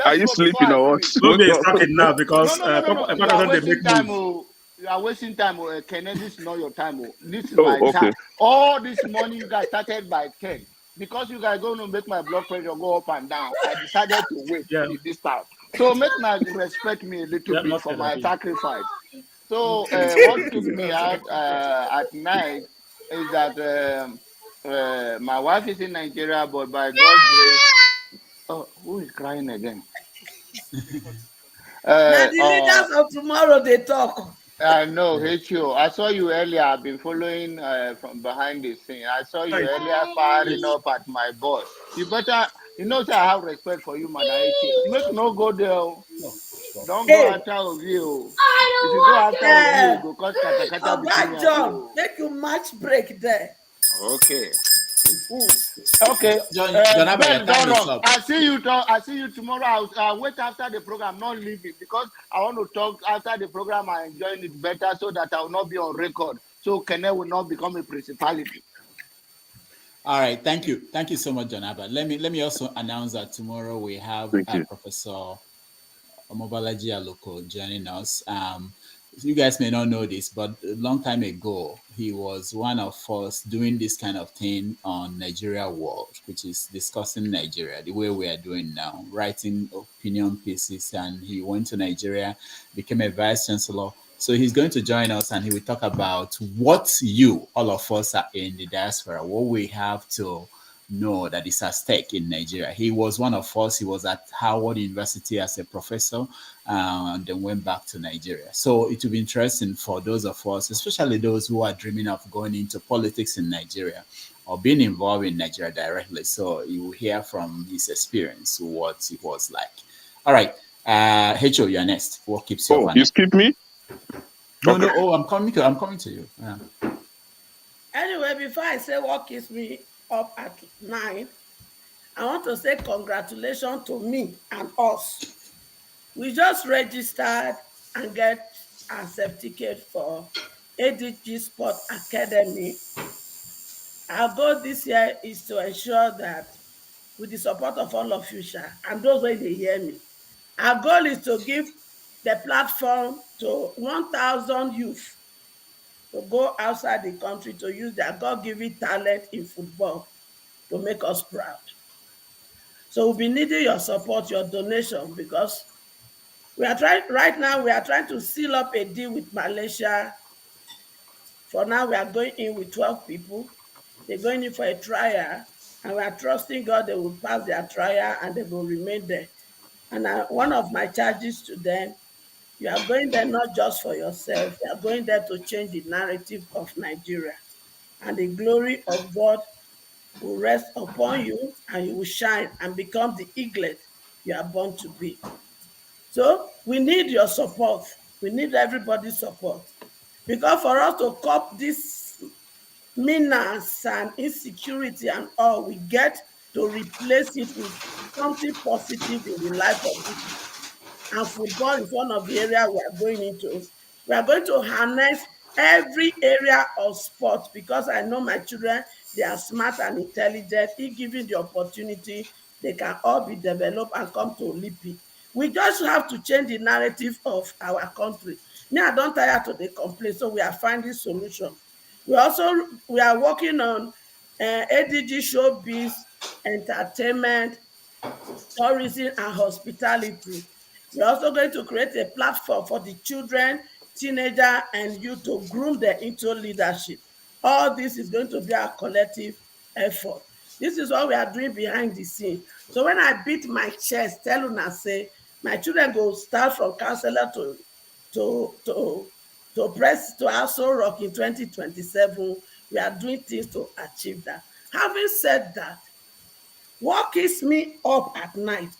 D: Are you sleeping or what?
K: Obi is talking now because
M: No. You are wasting time. Oh. You are wasting time. Oh. Kenneth, this is not your time. Oh. This is my time. All this morning you guys started by 10. Because you guys going to make my blood pressure go up and down, I decided to wait till this time. So make my respect me a little bit for my sacrifice. So what took me out at night is that my wife is in Nigeria, but by God's grace, who is crying again?
I: Now the leaders of tomorrow they talk.
M: I know, HO. I saw you earlier. I've been following from behind the scene. I saw you earlier firing up at my boss. You better, you know, say I have respect for you, Madam HO. Make no go there. Don't go after of you. If you go after of you, go cause kata between
I: John, make you match break there.
M: Okay. Okay.
G: John,
M: Ben, don't run. I see you tomorrow. I'll wait after the program, not leaving, because I want to talk after the program. I enjoy it better so that I will not be on record. So Kenneth will not become a principality.
G: All right, thank you so much, John Abba. Let me also announce that tomorrow we have Professor Omobalaji Aloko joining us. You guys may not know this, but a long time ago, he was one of us doing this kind of thing on Nigeria World, which is discussing Nigeria the way we are doing now, writing opinion pieces. And he went to Nigeria, became a vice chancellor. So he's going to join us and he will talk about what all of us are in the diaspora, what we have to know that is at stake in Nigeria. He was one of us. He was at Howard University as a professor and then went back to Nigeria. So it will be interesting for those of us, especially those who are dreaming of going into politics in Nigeria or being involved in Nigeria directly. So you will hear from his experience, what it was like. All right. H.O., you're next. What keeps you up?
D: You skip me?
G: No. Oh, I'm coming to you. Yeah.
I: Anyway, before I say what keeps me up at 9, I want to say congratulations to me and us. We just registered and get our certificate for ADG Sport Academy. Our goal this year is to ensure that with the support of all of you, and those who they hear me, our goal is to give the platform to 1,000 youth to go outside the country to use their God-given talent in football to make us proud. So we'll be needing your support, your donation, because we are trying to seal up a deal with Malaysia. For now, we are going in with 12 people. They're going in for a trial, and we are trusting God they will pass their trial and they will remain there. And one of my charges to them, you are going there not just for yourself, you are going there to change the narrative of Nigeria. And the glory of God will rest upon you, and you will shine and become the eaglet you are born to be. So we need your support. We need everybody's support. Because for us to cope this menace and insecurity and all, we get to replace it with something positive in the life of people. And football is one of the areas we are going into. We are going to harness every area of sport, because I know my children, they are smart and intelligent. If given the opportunity, they can all be developed and come to Olympic. We just have to change the narrative of our country. Me, I don't tire to the complaint, so we are finding solution. We are working on ADG showbiz, entertainment, tourism, and hospitality. We're also going to create a platform for the children, teenagers, and youth to groom them into leadership. All this is going to be our collective effort. This is what we are doing behind the scene. So when I beat my chest, tell Una say, my children go start from counselor to press to also rock in 2027. We are doing things to achieve that. Having said that, what keeps me up at night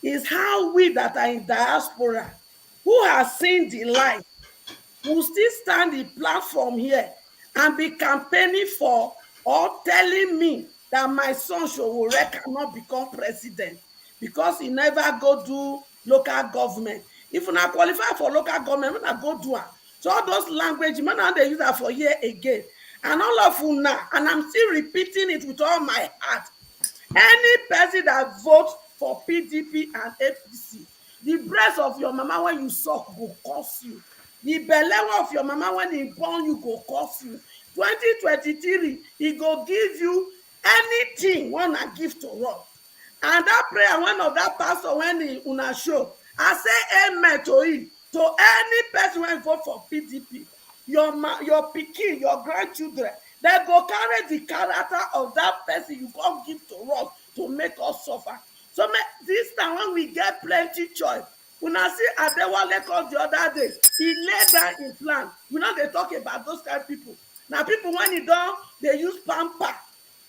I: is how we that are in diaspora, who have seen the light, will still stand the platform here and be campaigning for or telling me that my son Showore cannot become president because he never go do local government. If una qualify for local government, una go do it. So all those language, man, they use that for here again. And all of una, and I'm still repeating it with all my heart. Any person that votes for PDP and APC. The breast of your mama when you suck go cost you. The belly of your mama when he born you go cost you. 2023, he go give you anything wanna give to us. And that prayer, one of that pastor when he una show, I say amen to it. To any person when vote for PDP, your pikin, your grandchildren, they go carry the character of that person you can't give to us to make us suffer. So this time when we get plenty choice, una see Adewale come the other day, he laid down in plan. We know they talk about those kind of people. Now people when he done, they use pamper.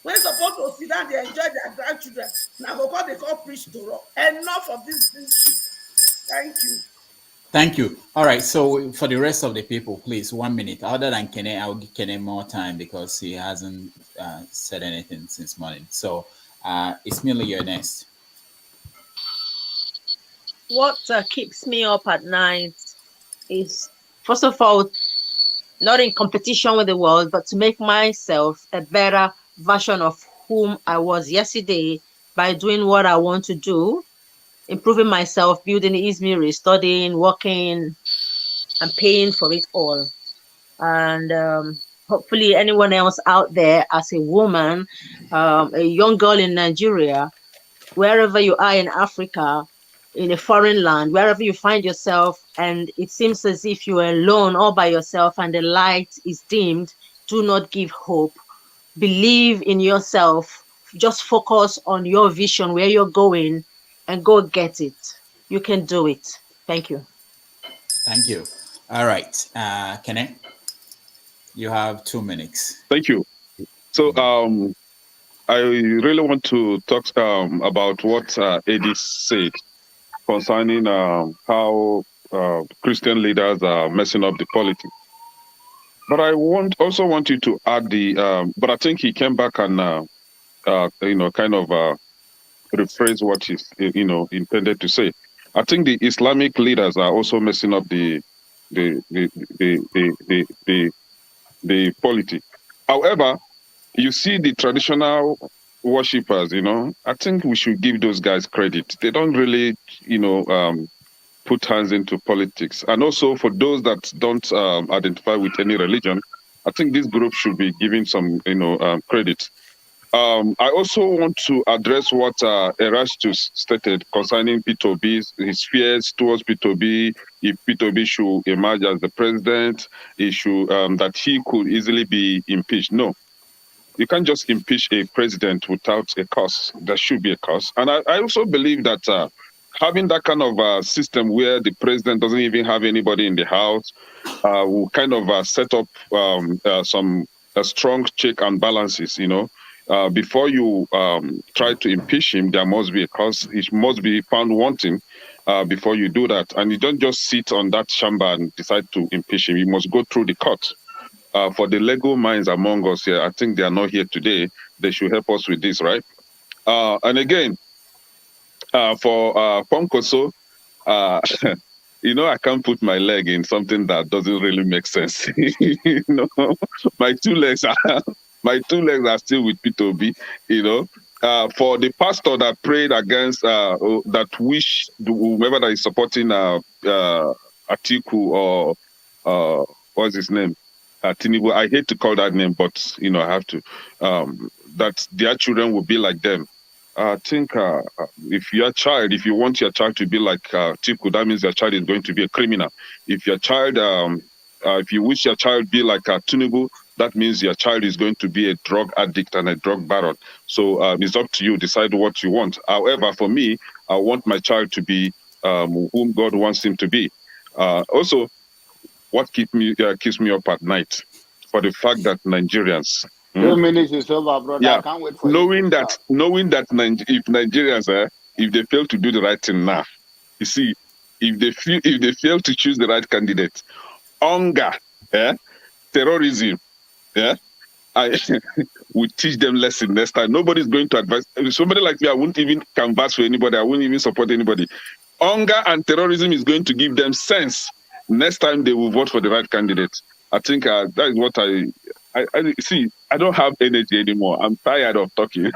I: When supposed to sit down, they enjoy their grandchildren. Now because they call preach to us. Enough of this bullshit. Thank you.
G: Thank you. All right. So for the rest of the people, please, 1 minute. Other than Kene, I'll give Kene more time because he hasn't said anything since morning. So Ismail, you're next.
S: What keeps me up at night is, first of all, not in competition with the world, but to make myself a better version of whom I was yesterday by doing what I want to do, improving myself, building Izmiri, studying, working, and paying for it all. And hopefully anyone else out there as a woman, a young girl in Nigeria, wherever you are in Africa, in a foreign land, wherever you find yourself, and it seems as if you are alone all by yourself and the light is dimmed, do not give hope. Believe in yourself. Just focus on your vision, where you're going, and go get it. You can do it. Thank you.
G: Thank you. All right. Kene, you have 2 minutes.
D: Thank you. So I really want to talk about what Eddie said concerning how Christian leaders are messing up the politics. But I also want you to add the. But I think he came back and kind of rephrase what he's intended to say. I think the Islamic leaders are also messing up the polity. However, you see the traditional worshippers, I think we should give those guys credit. They don't really, put hands into politics. And also for those that don't identify with any religion, I think this group should be given some, credit. I also want to address what Erastus stated concerning P2B, his fears towards P2B. If P2B should emerge as the president, that he could easily be impeached. No, you can't just impeach a president without a cause. There should be a cause. And I also believe that having that kind of system where the president doesn't even have anybody in the house will kind of set up some strong check and balances, before you try to impeach him, there must be a cause. He must be found wanting before you do that. And you don't just sit on that chamber and decide to impeach him. You must go through the court. For the legal minds among us here, I think they are not here today. They should help us with this, right? And again, for Ponkoso, I can't put my leg in something that doesn't really make sense. My two legs are still with P2B. For the pastor that prayed against, that wish whoever that is supporting Atiku or what's his name, Tinubu. I hate to call that name, but I have to. That their children will be like them. I think if you want your child to be like Atiku, that means your child is going to be a criminal. If your child, if you wish your child be like Tinubu, that means your child is going to be a drug addict and a drug baron. So it's up to you. Decide what you want. However, for me, I want my child to be whom God wants him to be. Also, what keeps me up at night for the fact that Nigerians.
M: 2 minutes is over, brother.
D: Yeah,
M: I can't wait for
D: knowing that if Nigerians, if they fail to do the right thing now, you see, if they fail to choose the right candidate, hunger, terrorism, I will teach them lesson next time. Nobody's going to advise. Somebody like me, I wouldn't even canvass for anybody. I wouldn't even support anybody. Hunger and terrorism is going to give them sense. Next time they will vote for the right candidate. I think that is what I see. I don't have energy anymore. I'm tired of talking.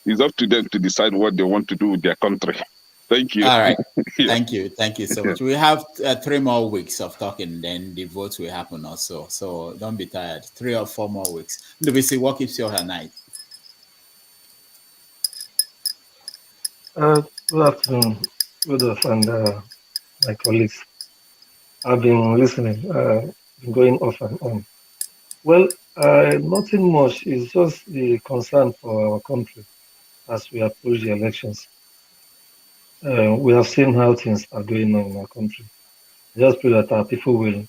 D: It's up to them to decide what they want to do with their country. Thank you.
G: All right.
D: Yeah.
G: Thank you. Thank you so much. We have 3 more weeks of talking, then the votes will happen also. So don't be tired. 3 or 4 more weeks. Lucy, what keeps you at night?
Q: Good afternoon, Rudolph and my colleagues. I've been listening, been going off and on. Well, nothing much. It's just the concern for our country as we approach the elections. We have seen how things are going on in our country. I just pray that our people will,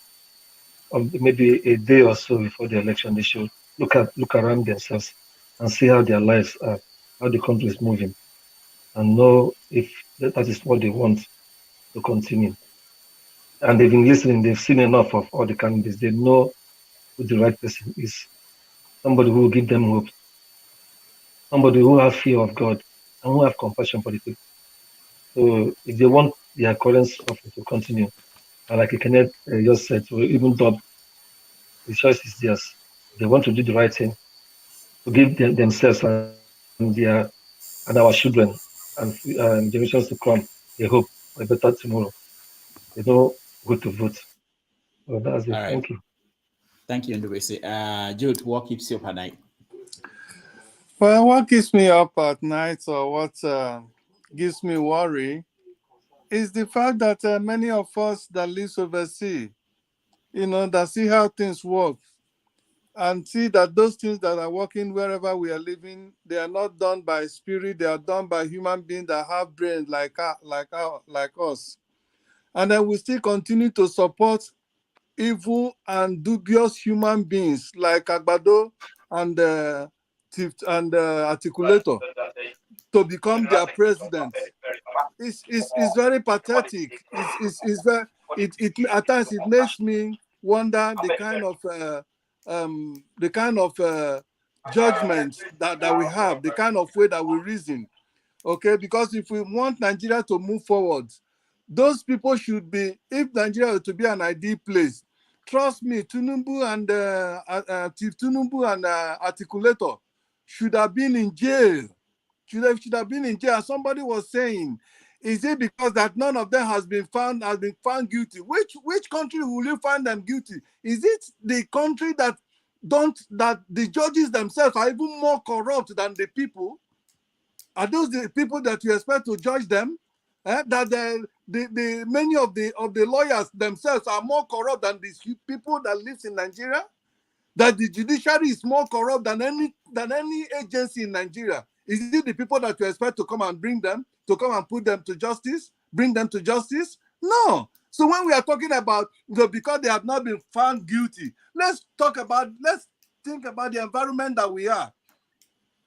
Q: maybe a day or so before the election, they should look around themselves and see how their lives are, how the country is moving, and know if that is what they want to continue. And they've been listening, they've seen enough of all the candidates. They know who the right person is. Somebody who will give them hope, somebody who has fear of God and who have compassion for the people. So if they want their current suffering to continue, and like Kenneth just said, to even double, the choice is theirs. They want to do the right thing, to give themselves and our children and generations to come a hope for a better tomorrow. They know who to vote. So that's it.
G: All right.
Q: Thank you.
G: Thank you, Ndubuisi. Jude, what keeps you up at night?
U: Well, what keeps me up at night or what gives me worry is the fact that many of us that live overseas, that see how things work and see that those things that are working wherever we are living, they are not done by spirit, they are done by human beings that have brains like us. And then we still continue to support evil and dubious human beings like Agbado and Articulator to become their president. It's very pathetic. It's very, it at times it makes me wonder the kind of judgment that we have, the kind of way that we reason. Okay, because if we want Nigeria to move forward, those people should be, if Nigeria were to be an ideal place, trust me, Tinubu and Articulator should have been in jail. Should have been in jail. And somebody was saying, is it because that none of them has been found guilty? Which country will you find them guilty? Is it the country that the judges themselves are even more corrupt than the people? Are those the people that you expect to judge them? That the many of the lawyers themselves are more corrupt than these people that lives in Nigeria? That the judiciary is more corrupt than any agency in Nigeria? Is it the people that you expect to come and put them to justice, bring them to justice? No. So when we are talking about because they have not been found guilty, let's think about the environment that we are.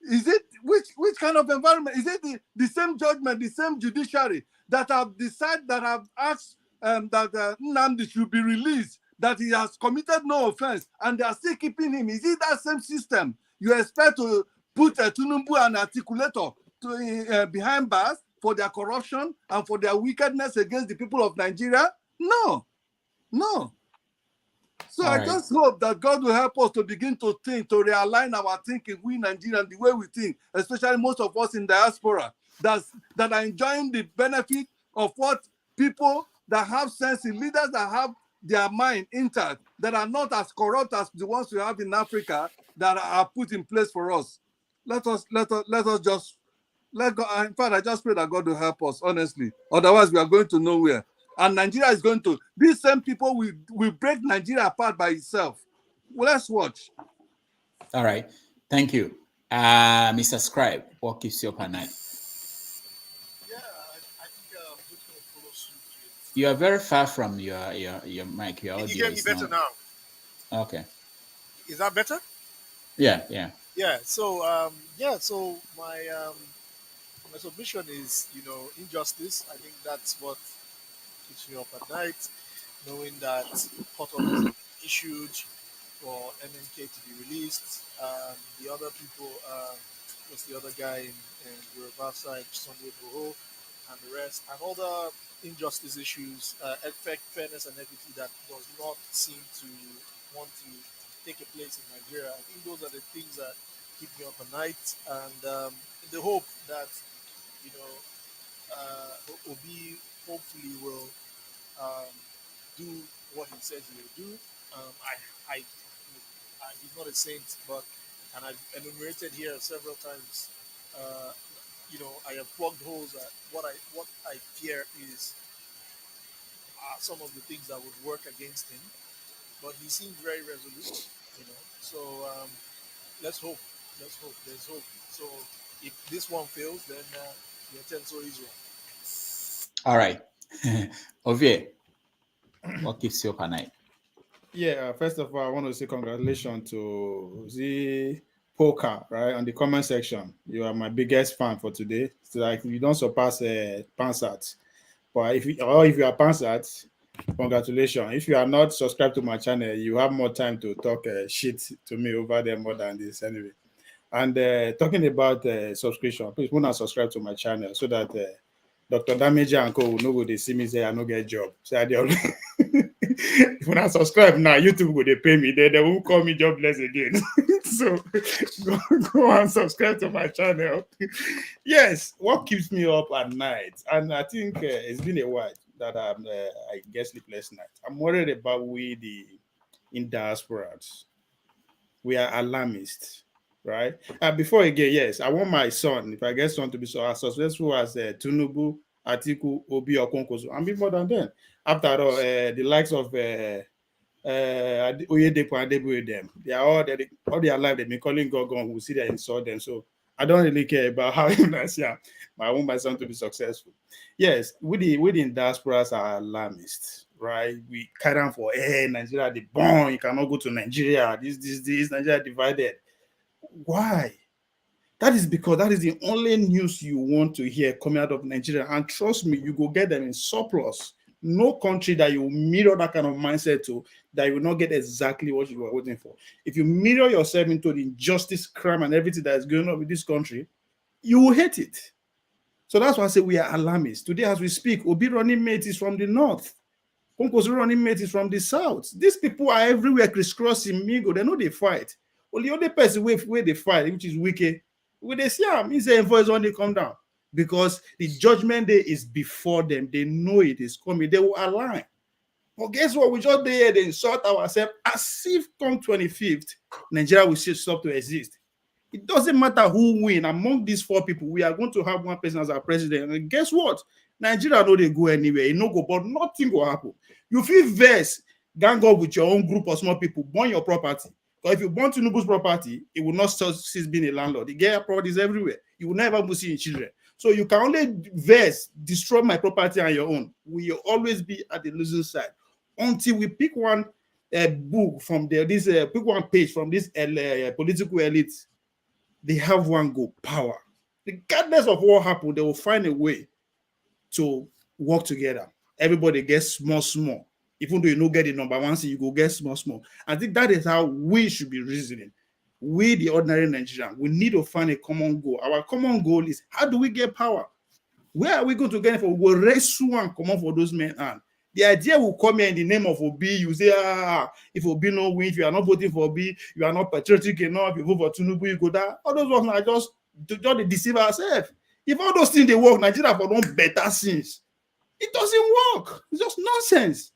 U: Is it which kind of environment? Is it the same judgment, the same judiciary that have decided, that have asked that Nnamdi should be released, that he has committed no offense, and they are still keeping him? Is it that same system you expect to put Tinubu and Articulator behind bars for their corruption and for their wickedness against the people of Nigeria? No. So I just hope that God will help us to begin to think, to realign our thinking, we Nigerians, the way we think, especially most of us in diaspora, that are enjoying the benefit of what people that have sense, in leaders that have their mind intact, that are not as corrupt as the ones we have in Africa, that are put in place for us. Let us just let God. In fact, I just pray that God will help us, honestly. Otherwise, we are going to nowhere. And Nigeria is going to, these same people will break Nigeria apart by itself. Well, let's watch.
G: All right. Thank you. Mr. Scribe, what keeps you up at night?
R: Yeah, I think I'm just going to follow suit.
G: You are very far from your mic. Your audio
R: You get me better now?
G: Okay.
R: Is that better?
G: Yeah.
R: Yeah. So so my submission is, injustice. I think that's what keeps me up at night, knowing that court orders have been issued for MNK to be released. The other people, was the other guy in Yoruba side, Sunday Boho, and the rest, and all the injustice issues, effect, fairness, and equity that does not seem to want to take a place in Nigeria. I think those are the things that keep me up at night, and in the hope that Obi hopefully will um, do what he says he will do. He's not a saint, but and I've enumerated here several times. Uh, I have plugged holes at what I fear is some of the things that would work against him. But he seems very resolute, So let's hope. Let's hope. There's hope. So if this one fails, then the Tenso Israel.
G: All right. Ovie, what keeps you up at night?
T: Yeah, first of all, I want to say congratulations to the Poker, right, on the comment section. You are my biggest fan for today. It's like you don't surpass Pansat. But if you are Pansat, congratulations. If you are not subscribed to my channel, you have more time to talk shit to me over there more than this anyway. And talking about subscription, please want to subscribe to my channel so that Dr. Damage and Co will know what they see me say I no get job. So when I subscribe now, YouTube will they pay me. They won't call me jobless again. So go and subscribe to my channel. Yes, what keeps me up at night? And I think it's been a while that I get sleepless night. I'm worried about in diasporas. We are alarmists, right? Before again, yes, I want my son, if I get son, to be so as successful as Tinubu, Atiku, Obi, or Konkoso, and be more than them. After all, the likes of Oyedepo and Debu, them, they are all their life they've been calling God, who see that insult them. So I don't really care about how I want my son to be successful. Yes, we in diasporas are alarmists, right? We carry on for Nigeria, the born, you cannot go to Nigeria. This Nigeria divided. Why? That is because that is the only news you want to hear coming out of Nigeria. And trust me, you go get them in surplus. No country that you mirror that kind of mindset to, that you will not get exactly what you were waiting for. If you mirror yourself into the injustice, crime, and everything that is going on with this country, you will hate it. So that's why I say we are alarmists. Today, as we speak, Obi running mate is from the north. Konko's running mate is from the south. These people are everywhere crisscrossing Migo. They know they fight. Only the only person where they fight, which is Wike, when they see him, he's saying voice when they come down. Because the judgment day is before them. They know it is coming. They will align. But guess what? We just there, they insult ourselves as if come 25th, Nigeria will stop to exist. It doesn't matter who win. Among these four people, we are going to have one person as our president. And guess what? Nigeria know they go anywhere. No go, but nothing will happen. You feel verse, gang up with your own group of small people, burn your property. Because if you burn Tinubu's property, it will not cease being a landlord. The gay properties everywhere. You will never see in children. So you can only verse, destroy my property on your own. We will always be at the losing side until we pick one book from there. Pick one page from this political elite. They have one goal: power. Regardless of what happened, they will find a way to work together. Everybody gets small. Even though you don't get the number one, so you go get small. I think that is how we should be reasoning. We, the ordinary Nigerian, we need to find a common goal. Our common goal is, how do we get power? Where are we going to get it for? We will raise one common for those men. And the idea will come here in the name of Obi. You say, if Obi no win, if you are not voting for Obi, you are not patriotic enough. You vote for Tinubu, you go down. All those ones are just deceive ourselves. If all those things they work, Nigeria for don't better things. It doesn't work. It's just nonsense.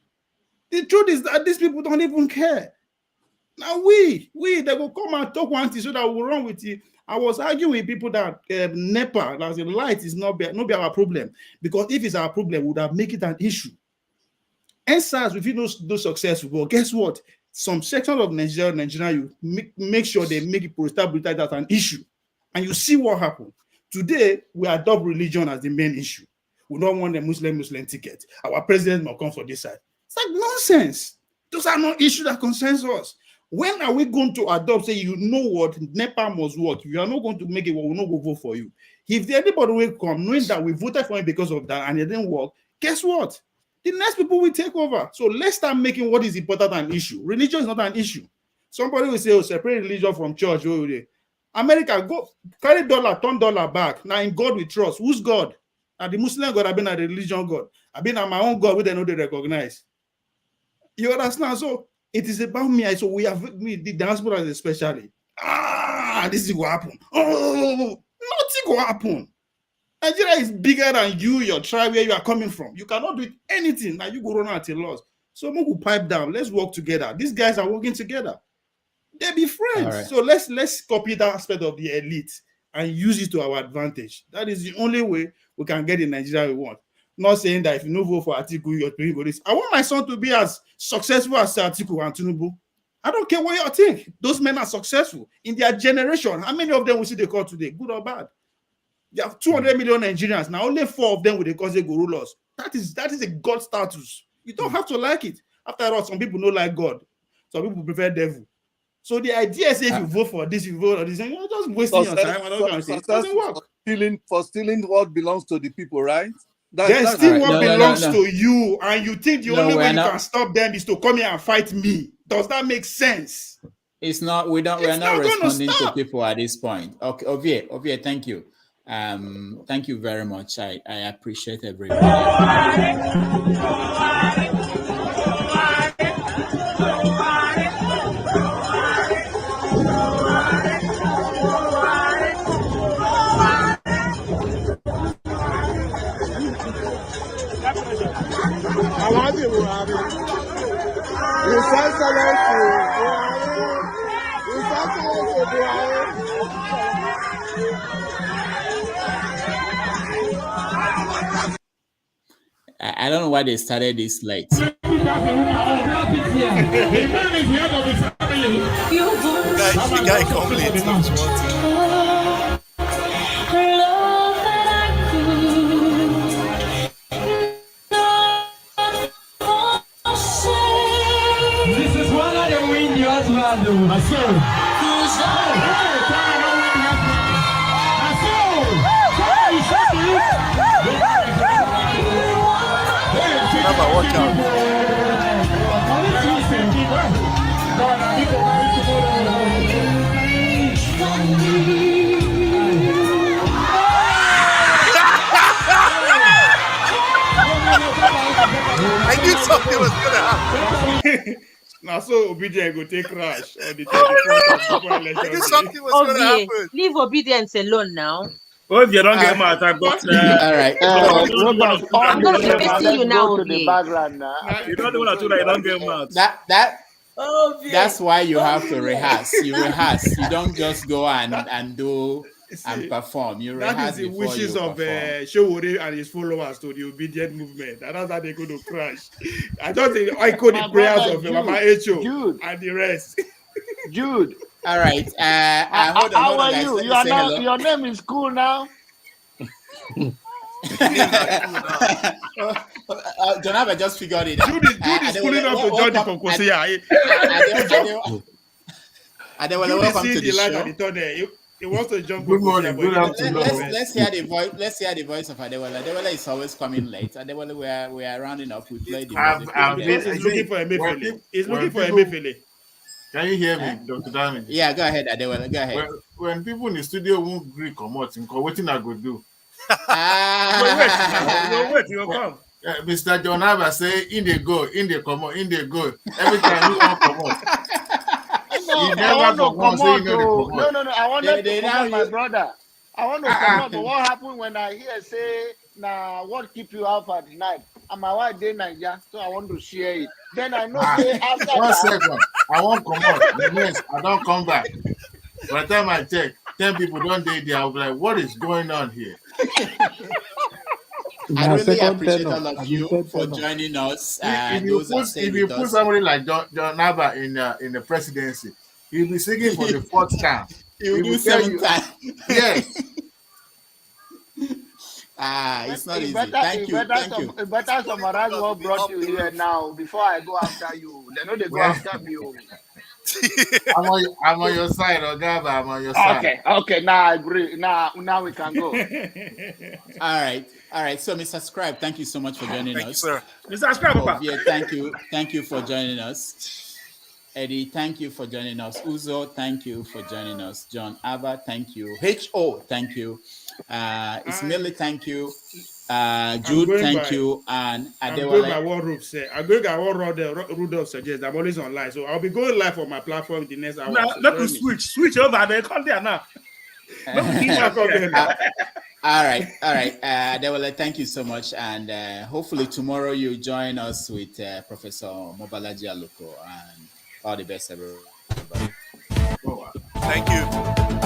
T: The truth is that these people don't even care. Now they will come and talk one thing so that we'll run with it. I was arguing with people that NEPA, as the light, is not be our problem. Because if it's our problem, we would have make it an issue. NSAS, if you do successful, but guess what? Some sections of Nigeria, you make sure they make it prosperity as an issue. And you see what happened. Today, we adopt religion as the main issue. We don't want the Muslim ticket. Our president must come for this side. It's like nonsense. Those are not issues that concerns us. When are we going to adopt, say, you know what, NEPA must work? You are not going to make it, we will not go vote for you. If anybody will come, knowing that we voted for him because of that and it didn't work, guess what? The next people will take over. So let's start making what is important an issue. Religion is not an issue. Somebody will say, separate religion from church. America, go carry dollar, turn dollar back. Now in God we trust. Who's God? And the Muslim God, I've been a religion God. I've been at my own God, which they know they recognize. You understand? So it is about me. So we have the diaspora especially. this thing will happen. Oh, nothing will happen. Nigeria is bigger than you, your tribe, where you are coming from. You cannot do anything. Now you go run out a loss. So we will pipe down. Let's work together. These guys are working together. They be friends.
G: Right.
T: So let's copy that aspect of the elite and use it to our advantage. That is the only way we can get the Nigeria we want. Not saying that if you no vote for Atiku, you're paying for this. I want my son to be as successful as Atiku and Tinubu. I don't care what you think. Those men are successful in their generation. How many of them we see they call today, good or bad? They have 200 million Nigerians. Now only 4 of them will they cause they go rule us. That is a God status. You don't have to like it. After all, some people don't like God. Some people prefer devil. So the idea is if you vote for this, you vote for this, and you're just wasting your time. It doesn't work.
U: For stealing what belongs to the people, right?
T: That's still what belongs to you, and you think the only way you can stop them is to come here and fight me. Does that make sense?
G: It's not. We're not responding to people at this point. Okay, Ovie, thank you. Thank you very much. I appreciate everybody. I don't know why they started this late.
T: Guy come late.
P: This is one of the win the husband.
T: Watch out. I knew something was gonna happen. Now so Obedient go take crash on the 24th of election. I knew something was gonna happen.
S: Leave obedience alone now.
K: Well, if you don't get mad, I've got.
G: All right.
S: I'm going to be facing you now,
M: to the background now.
K: You don't want to do that. You don't get mad.
G: That's why you have to rehearse. You rehearse. You don't just go and do and perform. You rehearse.
T: That is the wishes of Showore and his followers to the obedient movement. And that's how they're going to crash. I don't think I call the prayers of Mama Echo and the rest.
M: Jude.
G: All right. Hold on.
M: How are you? You are now. Your name is cool now.
G: Jonathan just figured it out.
T: Jude is cool enough to join the Konkosia.
G: Welcome to the
T: show. He wants to jump.
U: Good morning. Good afternoon.
G: Let's hear the voice. Let's hear the voice of Adewale. Adewale is always coming late. Adewale, we are rounding up. We played the music.
T: He's looking for a Mefele. He's looking for a Mefele.
U: Can you hear me, Dr. Dami?
G: Yeah, go ahead, Adewale. Go ahead.
U: When people in the studio won't agree, come out, what thing I go do?
T: Wait, you come.
U: Mr. John Abba say, in they go, in they go. Every time you want come out.
M: No, I want to come out. No. I wanted to come out, my brother. I want to come out. But what happened when I hear say, nah, what keep you up at night? And my wife day Nigeria, so I want to share it. Then I know say after
U: 1 second. I won't come out. Yes, I don't come back. By the time I check, 10 people don't date there. I'll be like, what is going on here?
G: I really appreciate all of you for joining us.
U: If you put somebody like John Abba in the presidency, he'll be singing for the 4th time.
G: He will do 7 times.
U: Yes.
G: It's not easy. Thank you.
M: It better summarize what brought you here now before I go after you. They know they go after me.
U: I'm on your side, Ogaba. I'm on your side.
M: Okay. Now I agree. Now we can go.
G: All right. So, Mr. Scribe, thank you so much for joining us.
K: You, sir. Mr. Scribe,
G: yeah, thank you for joining us. Eddie, thank you for joining us. Uzo, thank you for joining us. John Abba, thank you. H.O., thank you. Ismaili, thank you. Jude, thank you. And
C: I'm going by what Rudolph said. I'm going by what Rudolph suggests. I'm always online. So I'll be going live on my platform the next hour.
K: Now,
C: So
K: let us switch over there. Come there now.
G: All right. Adewale, thank you so much. And hopefully tomorrow you join us with Professor Mobalaji Aluko. And all the best, everybody.
R: Thank you.